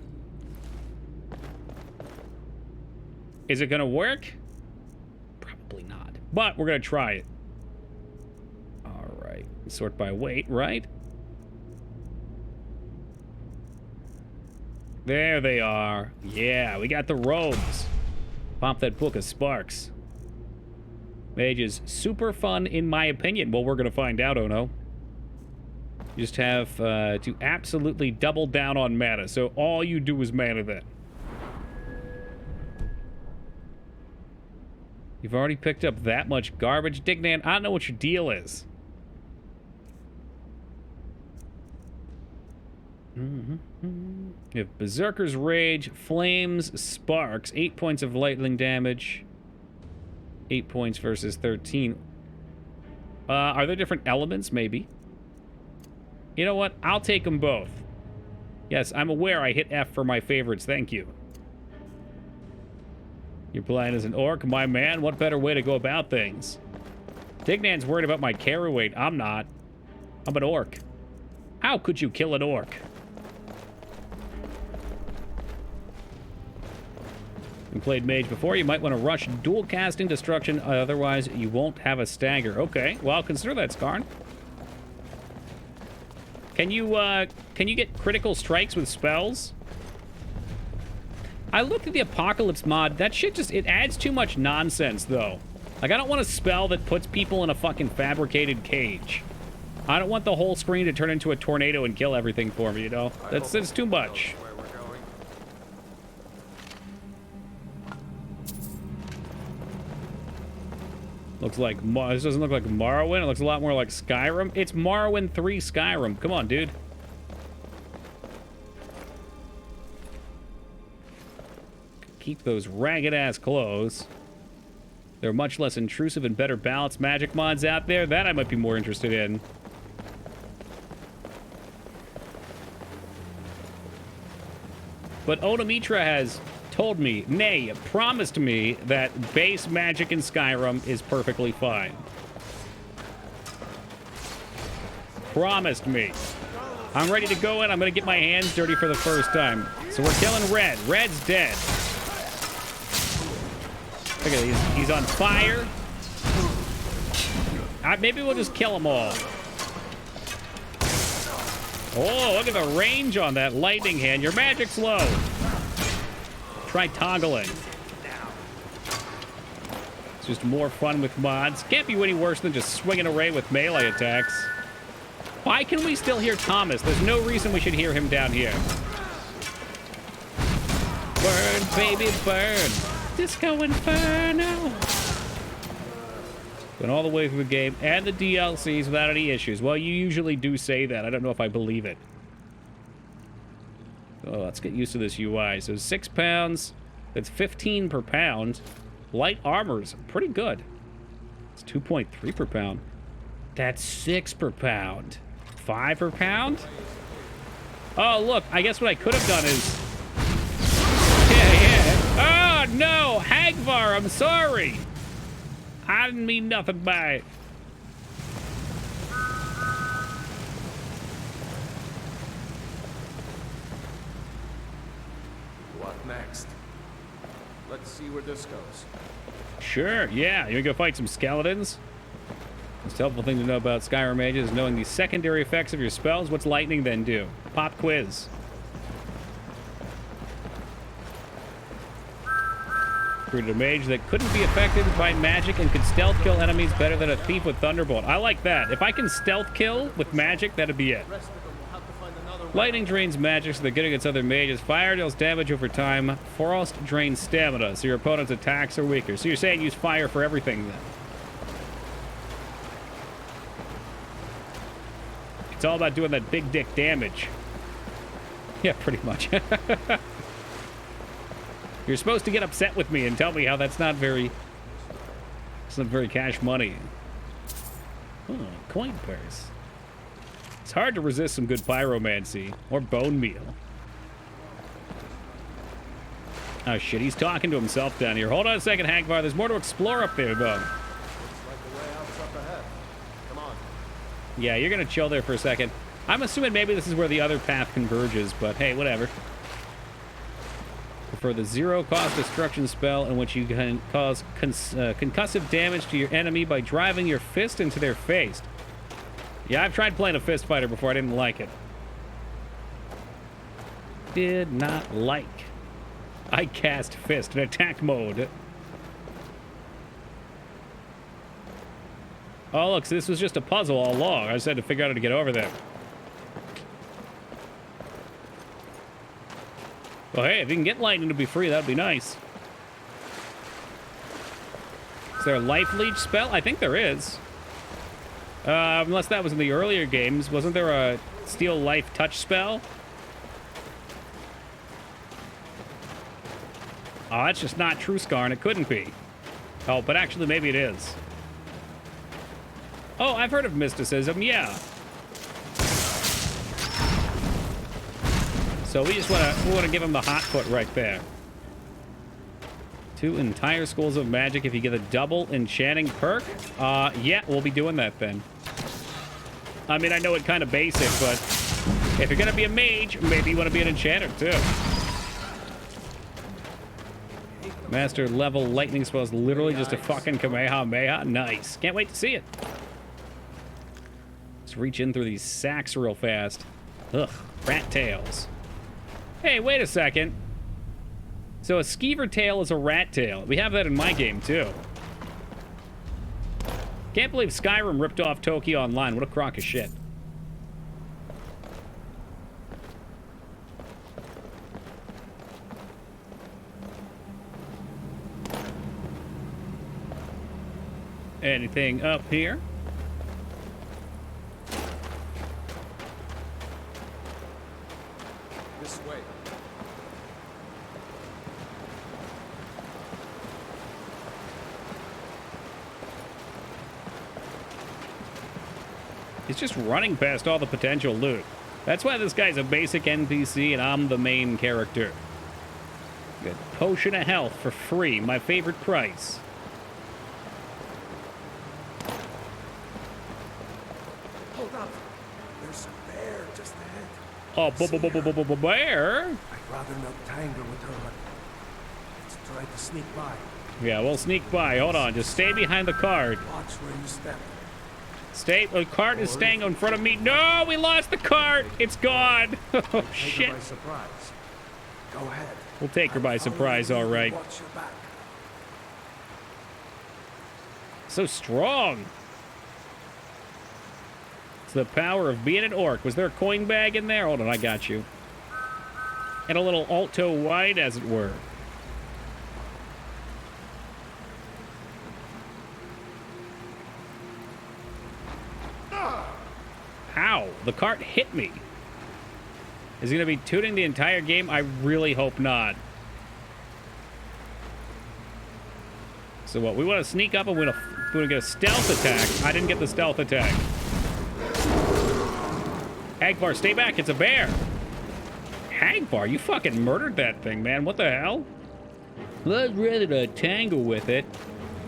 Speaker 1: Is it going to work? Probably not, but we're going to try it. All right. Sort by weight, right? There they are. Yeah, we got the robes. Pop that book of sparks. Mage is super fun, in my opinion. Well, we're going to find out, oh no. You just have to absolutely double down on mana. So all you do is mana then. You've already picked up that much garbage. Dignan, I don't know what your deal is. You have Berserker's Rage, Flames, Sparks, 8 points of lightning damage. 8 points versus 13. Are there different elements? Maybe. You know what? I'll take them both. Yes, I'm aware I hit F for my favorites. Thank you. You're playing as an orc, my man. What better way to go about things? Dignan's worried about my carry weight. I'm not. I'm an orc. How could you kill an orc? You played mage before, you might want to rush dual casting destruction, otherwise you won't have a stagger. Okay, well, consider that, Skarn. Can you get critical strikes with spells? I looked at the Apocalypse mod. That shit just, it adds too much nonsense, though. Like, I don't want a spell that puts people in a fucking fabricated cage. I don't want the whole screen to turn into a tornado and kill everything for me, you know? That's too much. Looks like, this doesn't look like Morrowind. It looks a lot more like Skyrim. It's Morrowind 3 Skyrim. Come on, dude. Keep those ragged-ass clothes. There are much less intrusive and better balanced magic mods out there. That I might be more interested in. But Onamitra has told me, nay, promised me that base magic in Skyrim is perfectly fine. Promised me. I'm ready to go in. I'm going to get my hands dirty for the first time. So we're killing Red. Red's dead. Look at it. He's on fire. Maybe we'll just kill them all. Oh, look at the range on that lightning hand. Your magic's low. try toggling. It's just more fun with mods. Can't be any worse than just swinging away with melee attacks. Why can we still hear Thomas? There's no reason we should hear him down here. Burn, baby, burn. Disco Inferno. Went all the way through the game and the DLCs without any issues. Well, you usually do say that. I don't know if I believe it. Oh, let's get used to this UI. So 6 pounds. That's 15 per pound. Light armor's pretty good. It's 2.3 per pound. That's 6 per pound. 5 per pound? Oh, look. I guess what I could have done is... Yeah. Oh, no. Hagvar, I'm sorry. I didn't mean nothing by it.
Speaker 2: What next? Let's see where this goes.
Speaker 1: Sure, yeah. You wanna go fight some skeletons? Most helpful thing to know about Skyrim mages is knowing the secondary effects of your spells. What's lightning then do? Pop quiz. Created a mage that couldn't be affected by magic and could stealth kill enemies better than a thief with Thunderbolt. I like that. If I can stealth kill with magic, that'd be it. Lightning drains magic so they're good against other mages. Fire deals damage over time. Frost drains stamina, so your opponent's attacks are weaker. So you're saying use fire for everything then? It's all about doing that big dick damage. Yeah, pretty much. You're supposed to get upset with me and tell me how that's not very... It's not very cash money. Oh, coin purse. It's hard to resist some good pyromancy or bone meal. Oh shit, he's talking to himself down here. Hold on a second, Hagvar. There's more to explore up there, though.
Speaker 2: Looks like the way out's up ahead. Come on.
Speaker 1: Yeah, you're gonna chill there for a second. I'm assuming maybe this is where the other path converges, but hey, whatever. For the zero-cost destruction spell in which you can cause concussive damage to your enemy by driving your fist into their face. Yeah, I've tried playing a fist fighter before. I didn't like it. Did not like. I cast fist in attack mode. Oh, look, so this was just a puzzle all along. I just had to figure out how to get over there. Well, hey, if you can get lightning to be free, that'd be nice. Is there a life leech spell? I think there is. Unless that was in the earlier games. Wasn't there a steal life touch spell? Oh, that's just not true, Scar, and it couldn't be. Oh, but actually, maybe it is. Oh, I've heard of mysticism, yeah. So we just want to give him the hot foot right there. 2 entire schools of magic if you get a double enchanting perk. Yeah, we'll be doing that then. I mean, I know it's kind of basic, but if you're gonna be a mage, maybe you want to be an enchanter too. Master level lightning spells, literally just a fucking Kamehameha. Nice. Can't wait to see it. Let's reach in through these sacks real fast. Ugh, rat tails. Hey, wait a second. So a skeever tail is a rat tail. We have that in my game, too. Can't believe Skyrim ripped off Tokyo Online. What a crock of shit. Anything up here?
Speaker 2: This way.
Speaker 1: He's just running past all the potential loot. That's why this guy's a basic NPC and I'm the main character. Good potion of health for free, my favorite price.
Speaker 2: Hold up. There's a bear just ahead.
Speaker 1: Oh, bear?
Speaker 2: I'd rather not tangle with her, but let's try to sneak by.
Speaker 1: Yeah, we'll sneak by. Hold on, just stay behind the cart.
Speaker 2: Watch where you step.
Speaker 1: Stay. The cart is staying in front of me. No, we lost the cart. It's gone. Oh, shit.
Speaker 2: By surprise. Go ahead.
Speaker 1: We'll take her by surprise, all right.
Speaker 2: Watch your back.
Speaker 1: So strong. It's the power of being an orc. Was there a coin bag in there? Hold on, I got you. And a little alto wide, as it were. Ow, the cart hit me. Is he going to be tooting the entire game? I really hope not. So what, we want to sneak up and we want to get a stealth attack. I didn't get the stealth attack. Hagvar, stay back, it's a bear. Hagvar, you fucking murdered that thing, man. What the hell? Well, I'd rather not tangle with it.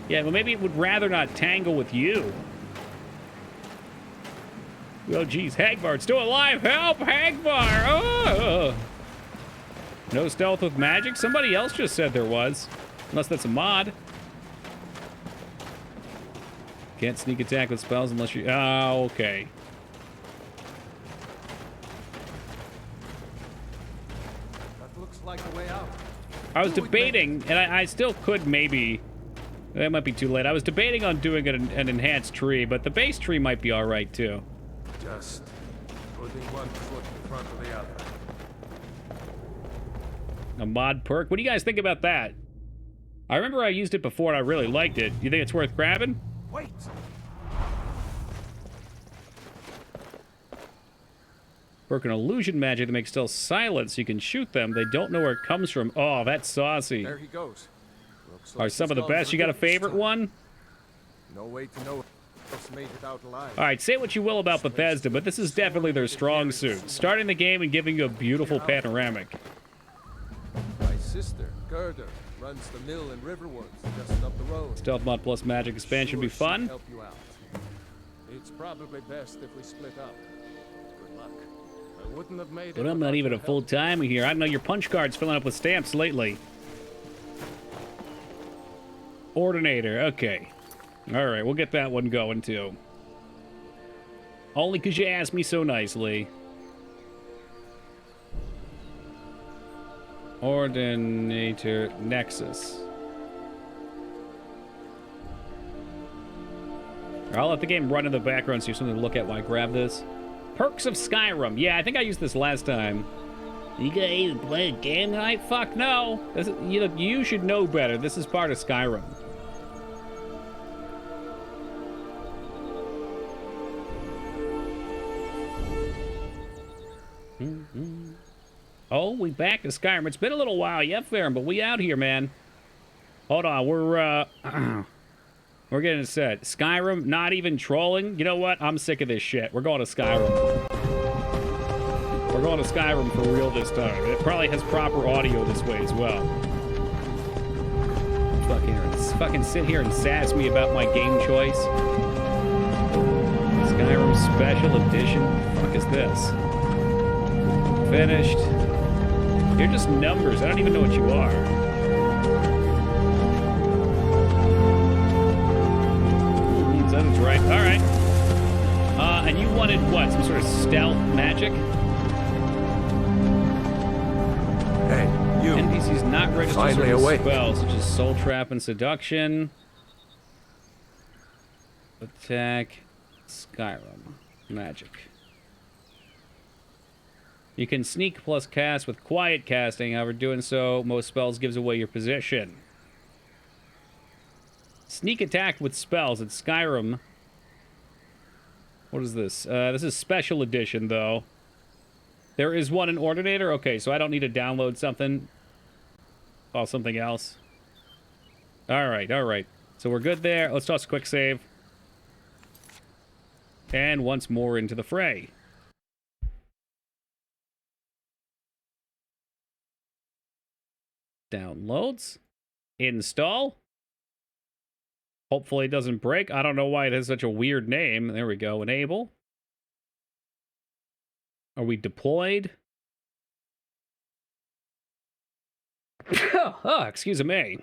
Speaker 1: Yeah, well, maybe it would rather not tangle with you. Oh, geez, Hagvar, it's still alive. Help, Hagvar. Oh. No stealth with magic? Somebody else just said there was. Unless that's a mod. Can't sneak attack with spells unless you... Oh, okay.
Speaker 2: That looks like the way out.
Speaker 1: I was debating, and I still could maybe... That might be too late. I was debating on doing an enhanced tree, but the base tree might be all right, too.
Speaker 2: Just putting one foot in front of the other.
Speaker 1: A mod perk? What do you guys think about that? I remember I used it before and I really liked it. You think it's worth grabbing?
Speaker 2: Wait!
Speaker 1: Perk an illusion magic that makes stealth silent so you can shoot them. They don't know where it comes from. Oh, that's saucy.
Speaker 2: There he goes. Looks
Speaker 1: Are some of the best? You got a favorite one?
Speaker 2: No way to know what's made it out alive.
Speaker 1: All right, say what you will about Bethesda, but this is definitely their strong suit. Starting the game and giving you a beautiful panoramic.
Speaker 2: My sister, Gerda, runs the mill in Riverwoods, just up the road.
Speaker 1: Stealth mod plus magic expansion would be fun.
Speaker 2: Help you out. It's probably best if we split up. Good luck. I wouldn't have made it.
Speaker 1: But I'm not even a full timer here. I know your punch card's filling up with stamps lately. Ordinator, okay. All right, we'll get that one going too. Only because you asked me so nicely. Ordinator Nexus. I'll let the game run in the background so you have something to look at while I grab this. Perks of Skyrim. Yeah, I think I used this last time. You gonna even play a game tonight? Fuck no. This is, you should know better. This is part of Skyrim. Oh, we back to Skyrim. It's been a little while, yeah, fair, but we out here, man. Hold on, we're getting set. Skyrim, not even trolling. You know what? I'm sick of this shit. We're going to Skyrim. We're going to Skyrim for real this time. It probably has proper audio this way as well. Fucking sit here and sass me about my game choice. Skyrim Special Edition. What the fuck is this? Finished. You're just numbers. I don't even know what you are. That's right. All right. And you wanted what? Some sort of stealth magic?
Speaker 2: Hey, you.
Speaker 1: NPCs not registered
Speaker 2: Finally
Speaker 1: certain
Speaker 2: awake.
Speaker 1: spells, such as Soul Trap and Seduction. Attack. Skyrim. Magic. You can sneak plus cast with quiet casting. However, doing so, most spells gives away your position. Sneak attack with spells at Skyrim. What is this? This is special edition, though. There is one in Ordinator? Okay, so I don't need to download something. Oh, something else. Alright, alright. So we're good there. Let's toss a quick save. And once more into the fray. Downloads. Install. Hopefully it doesn't break. I don't know why it has such a weird name. There we go. Enable. Are we deployed? Oh, excuse me.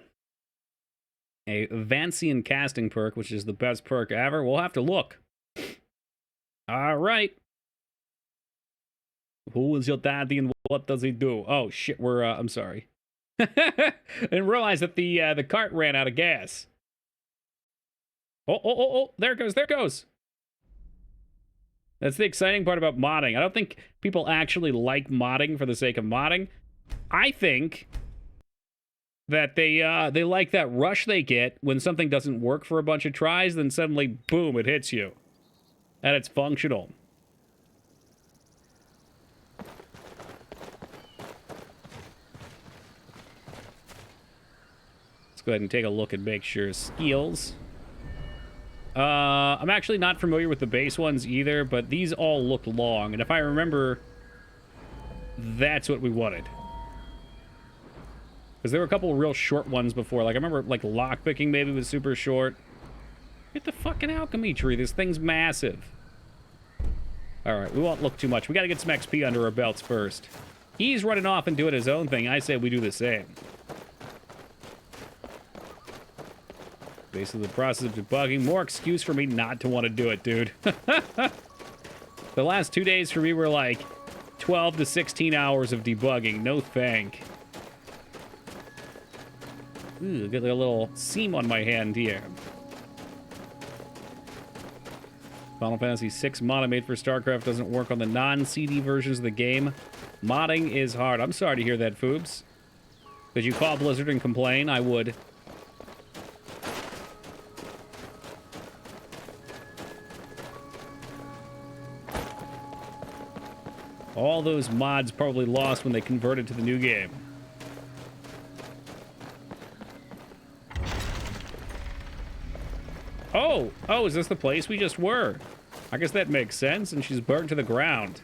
Speaker 1: A Vancian casting perk, which is the best perk ever. We'll have to look. All right. Who is your daddy and what does he do? Oh, shit, I'm sorry. I didn't realize that the cart ran out of gas. Oh, there it goes, there it goes. That's the exciting part about modding. I don't think people actually like modding for the sake of modding. I think that they like that rush they get when something doesn't work for a bunch of tries, then suddenly, boom, it hits you. And it's functional. Let's go ahead and take a look and make sure. Skills. I'm actually not familiar with the base ones either, but these all look long. And if I remember, that's what we wanted. Because there were a couple of real short ones before. Like, I remember, like, lockpicking maybe was super short. Get the fucking alchemy tree. This thing's massive. Alright, we won't look too much. We gotta get some XP under our belts first. He's running off and doing his own thing. I say we do the same. Basically, the process of debugging. More excuse for me not to want to do it, dude. The last 2 days for me were like 12 to 16 hours of debugging. No thank. Ooh, got a little seam on my hand here. Final Fantasy VI modding made for StarCraft doesn't work on the non-CD versions of the game. Modding is hard. I'm sorry to hear that, Foobs. Could you call Blizzard and complain? I would. All those mods probably lost when they converted to the new game. Oh, is this the place we just were? I guess that makes sense, and she's burnt to the ground.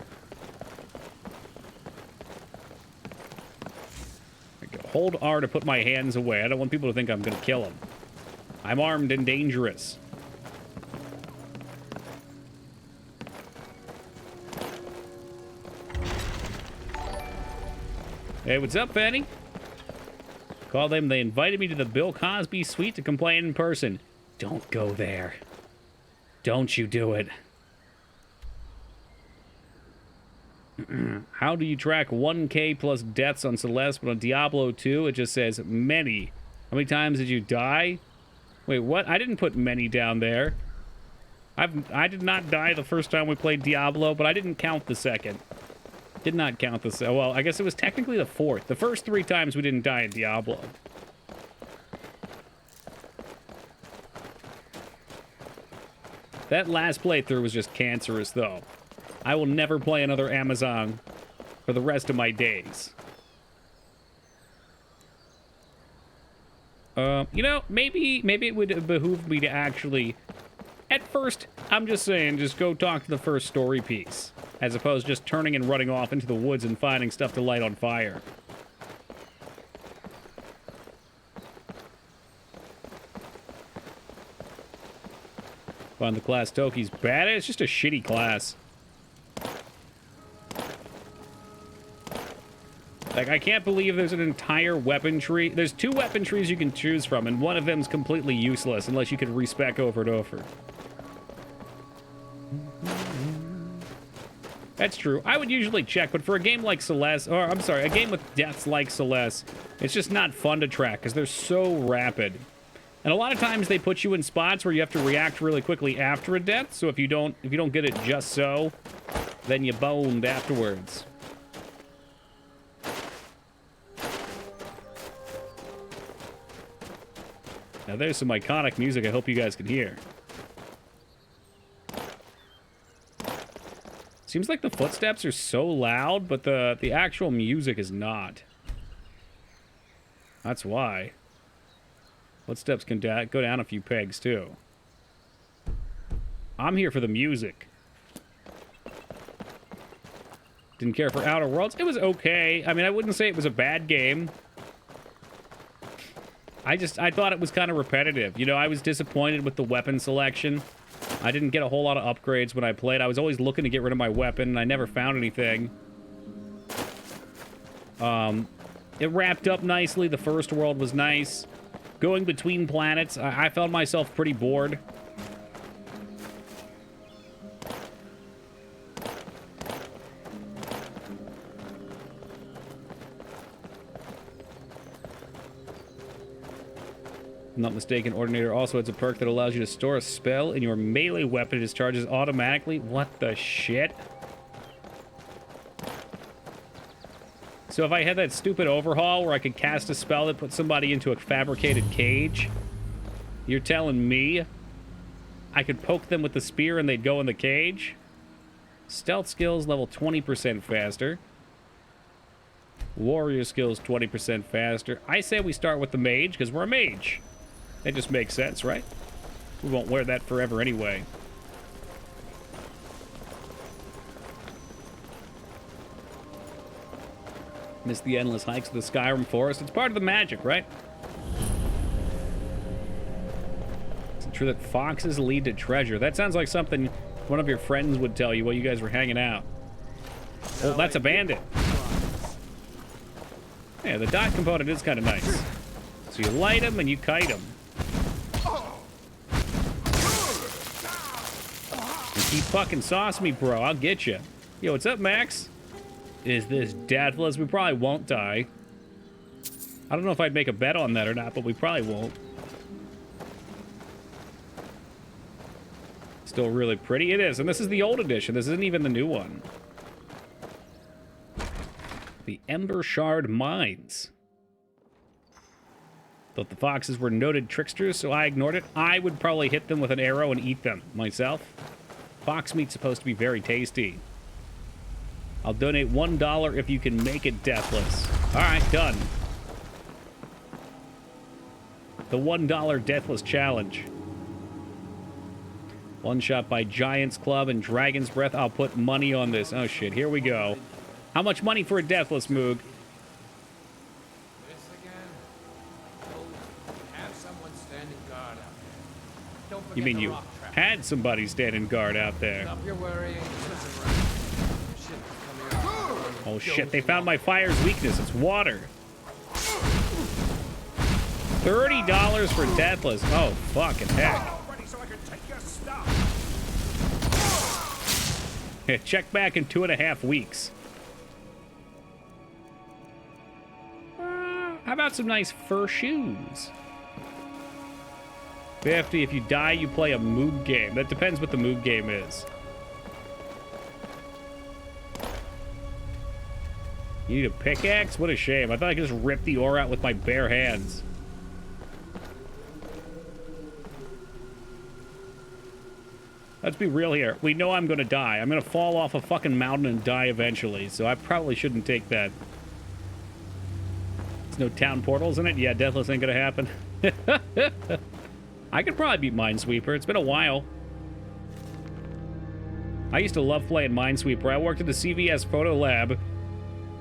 Speaker 1: Hold R to put my hands away. I don't want people to think I'm gonna kill him. I'm armed and dangerous. Hey, what's up, Fanny? Call them. They invited me to the Bill Cosby suite to complain in person. Don't go there. Don't you do it. How do you track 1K plus deaths on Celeste, but on Diablo 2 it just says many? How many times did you die? Wait, what? I didn't put many down there. I did not die the first time we played Diablo, but I didn't count the second. Did not count the second. Well, I guess it was technically the fourth. The first 3 times we didn't die in Diablo. That last playthrough was just cancerous, though. I will never play another Amazon for the rest of my days. You know, maybe it would behoove me to actually... At first, I'm just saying, just go talk to the first story piece. As opposed to just turning and running off into the woods and finding stuff to light on fire. Find the class Toki's bad. It's just a shitty class. Like, I can't believe there's an entire weapon tree. There's 2 weapon trees you can choose from, and one of them's completely useless unless you can respec over and over. That's true. I would usually check, but for a game like Celeste, or I'm sorry, a game with deaths like Celeste, it's just not fun to track because they're so rapid. And a lot of times they put you in spots where you have to react really quickly after a death. So if you don't get it just so, then you boned afterwards. Now there's some iconic music I hope you guys can hear. Seems like the footsteps are so loud, but the actual music is not. That's why. Footsteps can go down a few pegs, too. I'm here for the music. Didn't care for Outer Worlds. It was okay. I mean, I wouldn't say it was a bad game. I thought it was kind of repetitive. You know, I was disappointed with the weapon selection. I didn't get a whole lot of upgrades when I played. I was always looking to get rid of my weapon, and I never found anything. It wrapped up nicely. The first world was nice. Going between planets, I found myself pretty bored. I'm not mistaken, Ordinator also has a perk that allows you to store a spell in your melee weapon. It discharges automatically. What the shit? So if I had that stupid overhaul where I could cast a spell that puts somebody into a fabricated cage, you're telling me I could poke them with the spear and they'd go in the cage? Stealth skills level 20% faster. Warrior skills 20% faster. I say we start with the mage because we're a mage. That just makes sense, right? We won't wear that forever anyway. Miss the endless hikes of the Skyrim forest. It's part of the magic, right? Is it true that foxes lead to treasure? That sounds like something one of your friends would tell you while you guys were hanging out. Well, that's a bandit. Yeah, the dot component is kind of nice. So you light them and you kite them. You keep fucking saucing me, bro. I'll get you. Yo, what's up, Max? Is this deathless? We probably won't die. I don't know if I'd make a bet on that or not, but we probably won't. Still really pretty. It is, and this is the old edition. This isn't even the new one. The Ember Shard Mines. Thought the foxes were noted tricksters, so I ignored it. I would probably hit them with an arrow and eat them myself. Fox meat's supposed to be very tasty. I'll donate $1 if you can make it deathless. All right, done. The $1 deathless challenge. One shot by Giant's Club and Dragon's Breath. I'll put money on this. Oh, shit. Here we go. How much money for a deathless, Moog?
Speaker 2: This again? Have someone standing guard out there. Don't forget
Speaker 1: You mean
Speaker 2: the
Speaker 1: you
Speaker 2: rock trap.
Speaker 1: had somebody standing guard out there?
Speaker 2: Stop your worrying. Listen, right. Shit is coming out.
Speaker 1: Oh, shit. They found my fire's weakness. It's water. $30 for deathless. Oh, fucking heck. Yeah, check back in 2.5 weeks. How about some nice fur shoes? 50. If you die, you play a Moog game. That depends what the Moog game is. You need a pickaxe? What a shame. I thought I could just rip the ore out with my bare hands. Let's be real here. We know I'm gonna die. I'm gonna fall off a fucking mountain and die eventually, so I probably shouldn't take that. There's no town portals in it? Yeah, deathless ain't gonna happen. I could probably beat Minesweeper. It's been a while. I used to love playing Minesweeper. I worked at the CVS Photo Lab,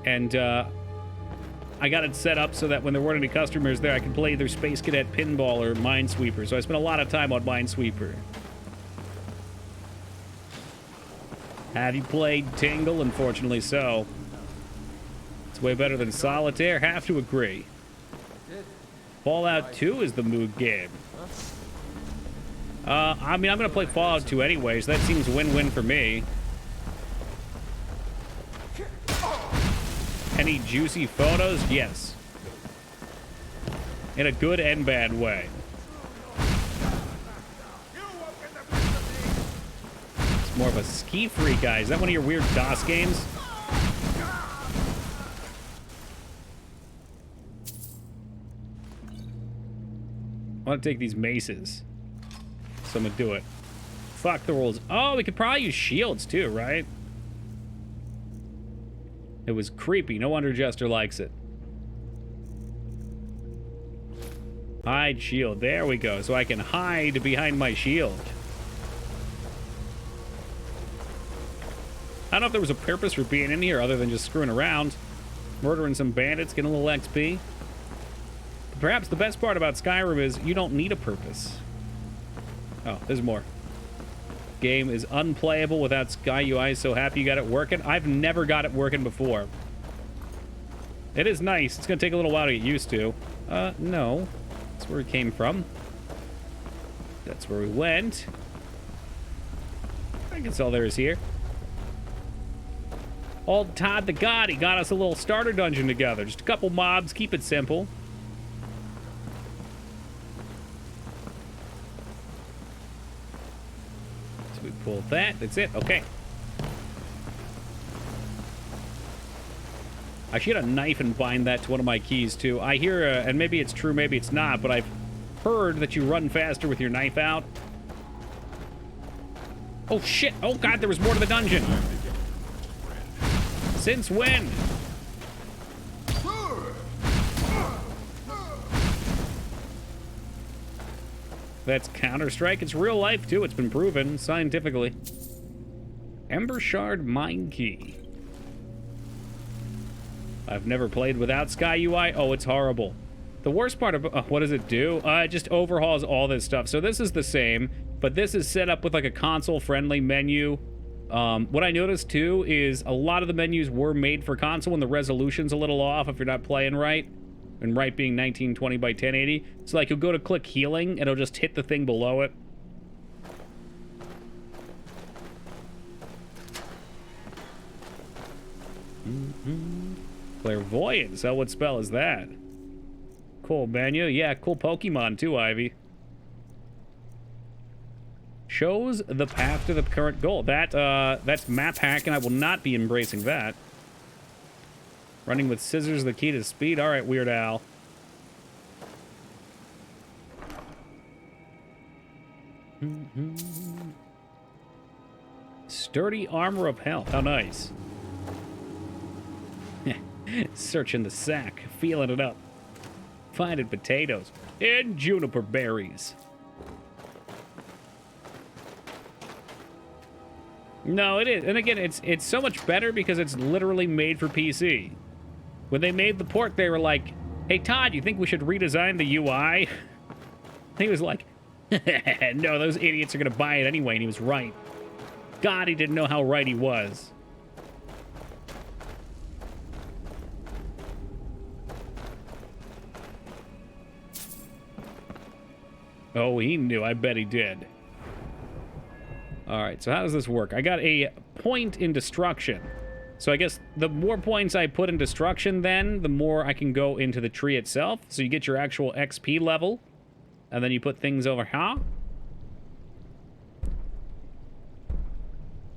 Speaker 1: and I got it set up so that when there weren't any customers there, I could play either Space Cadet Pinball or Minesweeper. So I spent a lot of time on Minesweeper. Have you played Tingle? Unfortunately so. It's way better than Solitaire. Have to agree. Fallout 2 is the Moog game. I mean, I'm going to play Fallout 2 anyways. That seems win-win for me. Any juicy photos? Yes. In a good and bad way. It's more of a ski freak guy. Is that one of your weird DOS games? I want to take these maces. So I'm going to do it. Fuck the rules. Oh, we could probably use shields too, right? It was creepy. No wonder Jester likes it. Hide shield. There we go. So I can hide behind my shield. I don't know if there was a purpose for being in here other than just screwing around. Murdering some bandits, getting a little XP. But perhaps the best part about Skyrim is you don't need a purpose. Oh, there's more. Game is unplayable without Sky UI. So happy you got it working. I've never got it working before. It is nice. It's going to take a little while to get used to. No. That's where we came from. That's where we went. I guess all there is here. Old Todd the God, he got us a little starter dungeon together. Just a couple mobs, keep it simple. Pull that. That's it. Okay. I should get a knife and bind that to one of my keys, too. I hear, and maybe it's true, maybe it's not, but I've heard that you run faster with your knife out. Oh, shit. Oh, God, there was more to the dungeon. Since when? That's Counter-Strike. It's real life, too. It's been proven scientifically. Ember Shard Mine Key. I've never played without Sky UI. Oh, it's horrible. The worst part of... what does it do? It just overhauls all this stuff. So this is the same, but this is set up with like a console-friendly menu. What I noticed, too, is a lot of the menus were made for console and the resolution's a little off if you're not playing right. And right being 1920 by 1080. So, like, you'll go to click healing, and it'll just hit the thing below it. Clairvoyance. Oh, what spell is that? Cool menu. Yeah, cool Pokemon, too, Ivy. Shows the path to the current goal. That's map hack, and I will not be embracing that. Running with scissors, the key to speed. All right, Weird Al. Sturdy armor of health. How nice. Searching the sack, feeling it up. Finding potatoes and juniper berries. No, it is. And again, it's so much better because it's literally made for PC. When they made the port, they were like, hey, Todd, you think we should redesign the UI? He was like, no, those idiots are going to buy it anyway. And he was right. God, he didn't know how right he was. Oh, he knew. I bet he did. All right, so how does this work? I got a point in destruction. So I guess the more points I put in destruction then, the more I can go into the tree itself. So you get your actual XP level. And then you put things over here.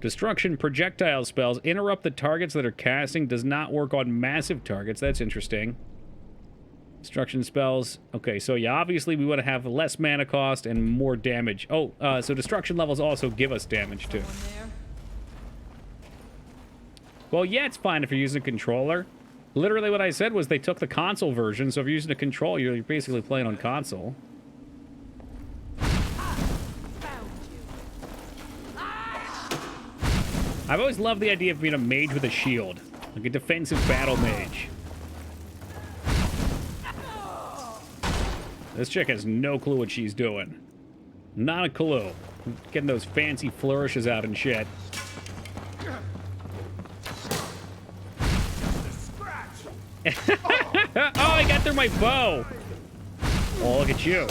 Speaker 1: Destruction projectile spells interrupt the targets that are casting. Does not work on massive targets. That's interesting. Destruction spells. Okay, so yeah, obviously we want to have less mana cost and more damage. Oh, so destruction levels also give us damage too. Well, yeah, it's fine if you're using a controller. Literally what I said was they took the console version, so if you're using a controller, you're basically playing on console. I've always loved the idea of being a mage with a shield. Like a defensive battle mage. This chick has no clue what she's doing. Not a clue. Getting those fancy flourishes out and shit. Oh, I got through my bow. Oh, look at you.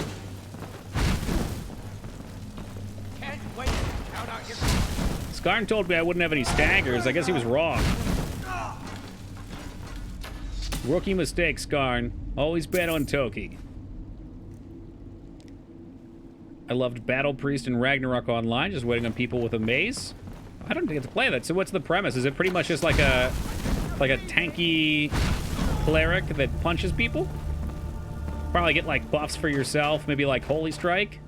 Speaker 3: Can't wait to count out your...
Speaker 1: Skarn told me I wouldn't have any staggers. I guess he was wrong. Rookie mistake, Skarn. Always bet on Toki. I loved Battle Priest and Ragnarok Online, just waiting on people with a mace. I don't get to play that. So what's the premise? Is it pretty much just like a tanky cleric that punches people? Probably get like buffs for yourself, maybe like Holy Strike.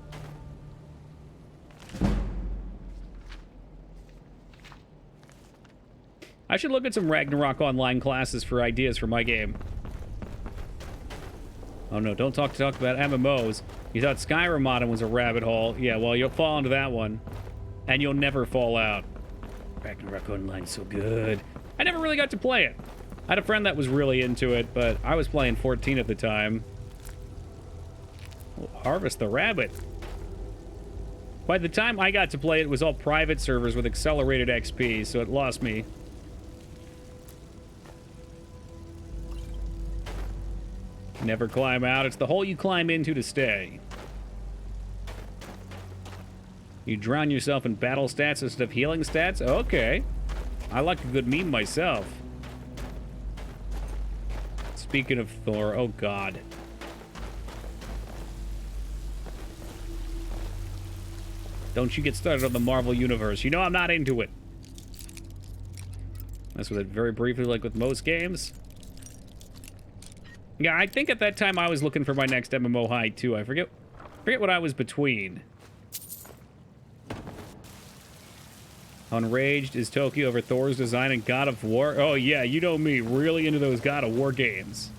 Speaker 1: I should look at some Ragnarok Online classes for ideas for my game. Oh no, don't talk about MMOs. You thought Skyrim modding was a rabbit hole. Yeah, well, you'll fall into that one. And you'll never fall out. Ragnarok Online's so good. I never really got to play it. I had a friend that was really into it, but I was playing 14 at the time. Oh, harvest the rabbit. By the time I got to play it, it was all private servers with accelerated XP, so it lost me. Never climb out. It's the hole you climb into to stay. You drown yourself in battle stats instead of healing stats? Okay. I like a good meme myself. Speaking of Thor, oh god. Don't you get started on the Marvel Universe. You know I'm not into it. Mess with it very briefly, like with most games. Yeah, I think at that time I was looking for my next MMO high, too. I forget what I was between. Enraged is Toki over Thor's design in God of War. Oh, yeah, you know me. Really into those God of War games.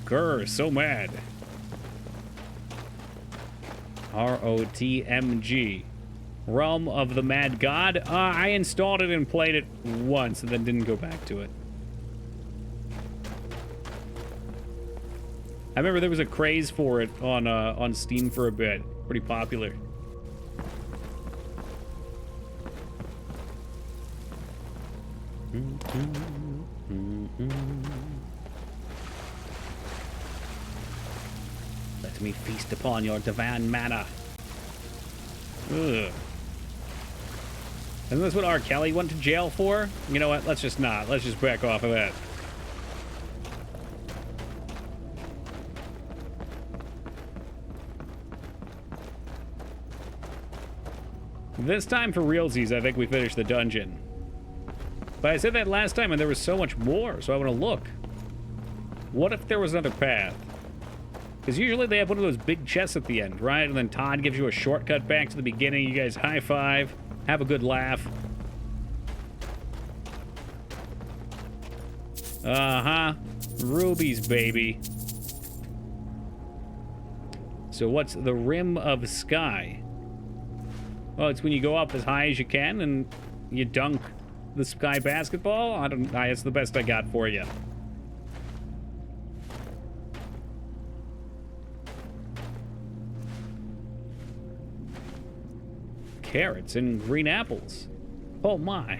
Speaker 1: Grr, so mad. ROTMG. Realm of the Mad God. I installed it and played it once and then didn't go back to it. I remember there was a craze for it on Steam for a bit. Pretty popular. Let me feast upon your divine manna. Ugh. Isn't this what R. Kelly went to jail for? You know what? Let's just not. Let's just back off of that. This time for realsies, I think we finished the dungeon. But I said that last time and there was so much more, so I want to look. What if there was another path? Because usually they have one of those big chests at the end, right? And then Todd gives you a shortcut back to the beginning. You guys high five, have a good laugh. Uh-huh. Rubies, baby. So what's the rim of sky? Well, it's when you go up as high as you can and you dunk the sky basketball. It's the best I got for you. Carrots and green apples. Oh my.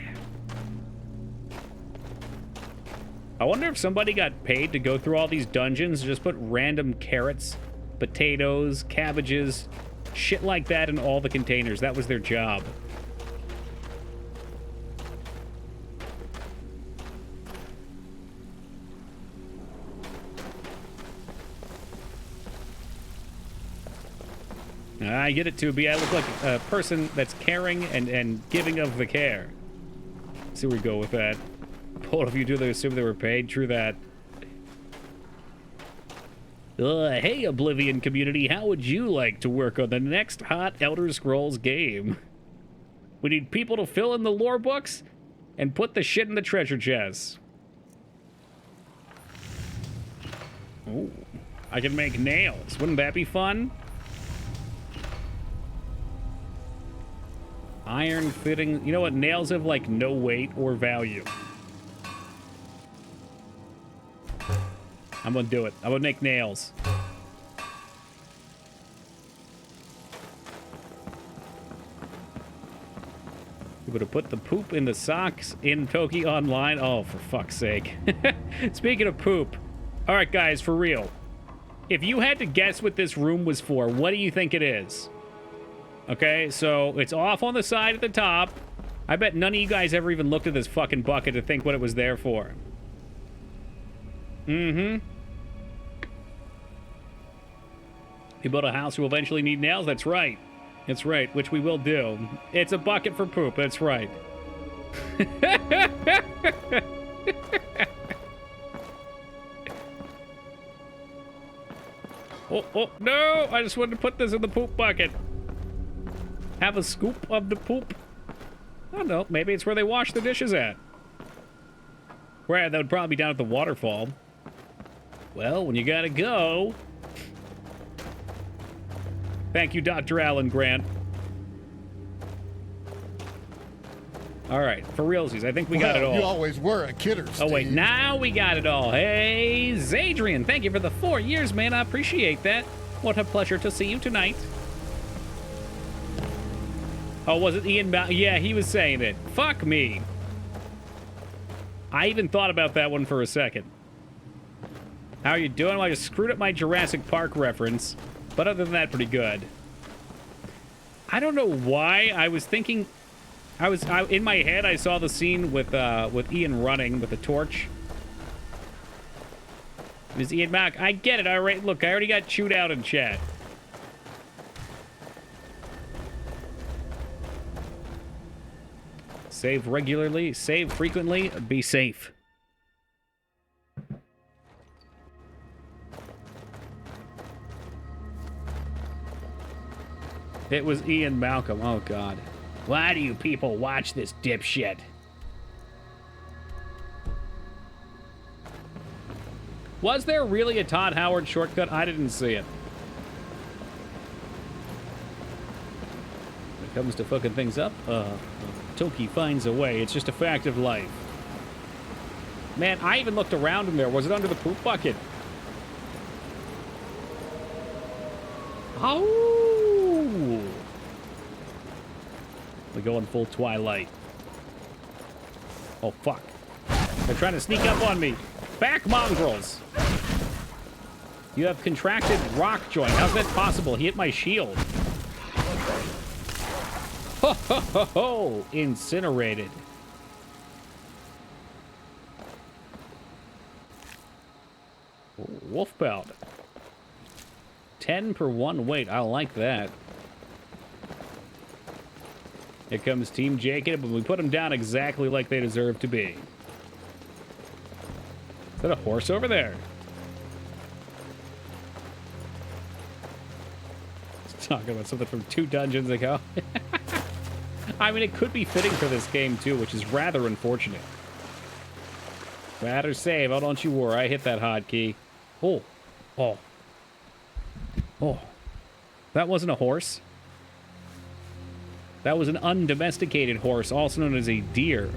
Speaker 1: I wonder if somebody got paid to go through all these dungeons and just put random carrots, potatoes, cabbages, shit like that in all the containers. That was their job. I get it, 2B. I look like a person that's caring and giving of the care. Let's see where we go with that. Both of you do they assume they were paid? True that. Hey, Oblivion community, how would you like to work on the next hot Elder Scrolls game? We need people to fill in the lore books and put the shit in the treasure chests. Ooh, I can make nails. Wouldn't that be fun? Iron fitting. You know what? Nails have, like, no weight or value. I'm gonna do it. I'm gonna make nails. We're gonna put the poop in the socks in Toki Online. Oh, for fuck's sake. Speaking of poop. All right, guys, for real. If you had to guess what this room was for, what do you think it is? Okay, so it's off on the side at the top. I bet none of you guys ever even looked at this fucking bucket to think what it was there for. Mm-hmm. You build a house, you will eventually need nails. That's right. That's right, which we will do. It's a bucket for poop. That's right. Oh, no! I just wanted to put this in the poop bucket. Have a scoop of the poop. I don't know. Maybe it's where they wash the dishes at. Where that would probably be down at the waterfall. Well, when you gotta go. Thank you, Dr. Alan Grant. All right, for realsies, I think we got it all.
Speaker 4: You always were a kidder, Steve.
Speaker 1: Oh, wait, now we got it all. Hey, Zadrian, thank you for the 4 years, man. I appreciate that. What a pleasure to see you tonight. Oh, was it Ian? Yeah, he was saying it. Fuck me. I even thought about that one for a second. How are you doing? Well, I just screwed up my Jurassic Park reference. But other than that, pretty good. I don't know why. I was thinking... in my head, I saw the scene with Ian running with the torch. It was Ian Mack. I get it. All right, look, I already got chewed out in chat. Save regularly, save frequently, be safe. It was Ian Malcolm. Oh, God. Why do you people watch this dipshit? Was there really a Todd Howard shortcut? I didn't see it. When it comes to fucking things up, Toki finds a way. It's just a fact of life. Man, I even looked around in there. Was it under the poop bucket? Oh! We go in full Twilight. Oh, fuck. They're trying to sneak up on me. Back, mongrels! You have contracted rock joint. How's that possible? He hit my shield. Ho, ho, ho, ho! Incinerated. Wolf belt. 10 per 1 weight. I like that. Here comes Team Jacob, and we put them down exactly like they deserve to be. Is that a horse over there? It's talking about something from 2 dungeons ago. I mean, it could be fitting for this game, too, which is rather unfortunate. Rather save. Oh, don't you worry. I hit that hotkey. Oh. Oh. Oh. That wasn't a horse. That was an undomesticated horse, also known as a deer.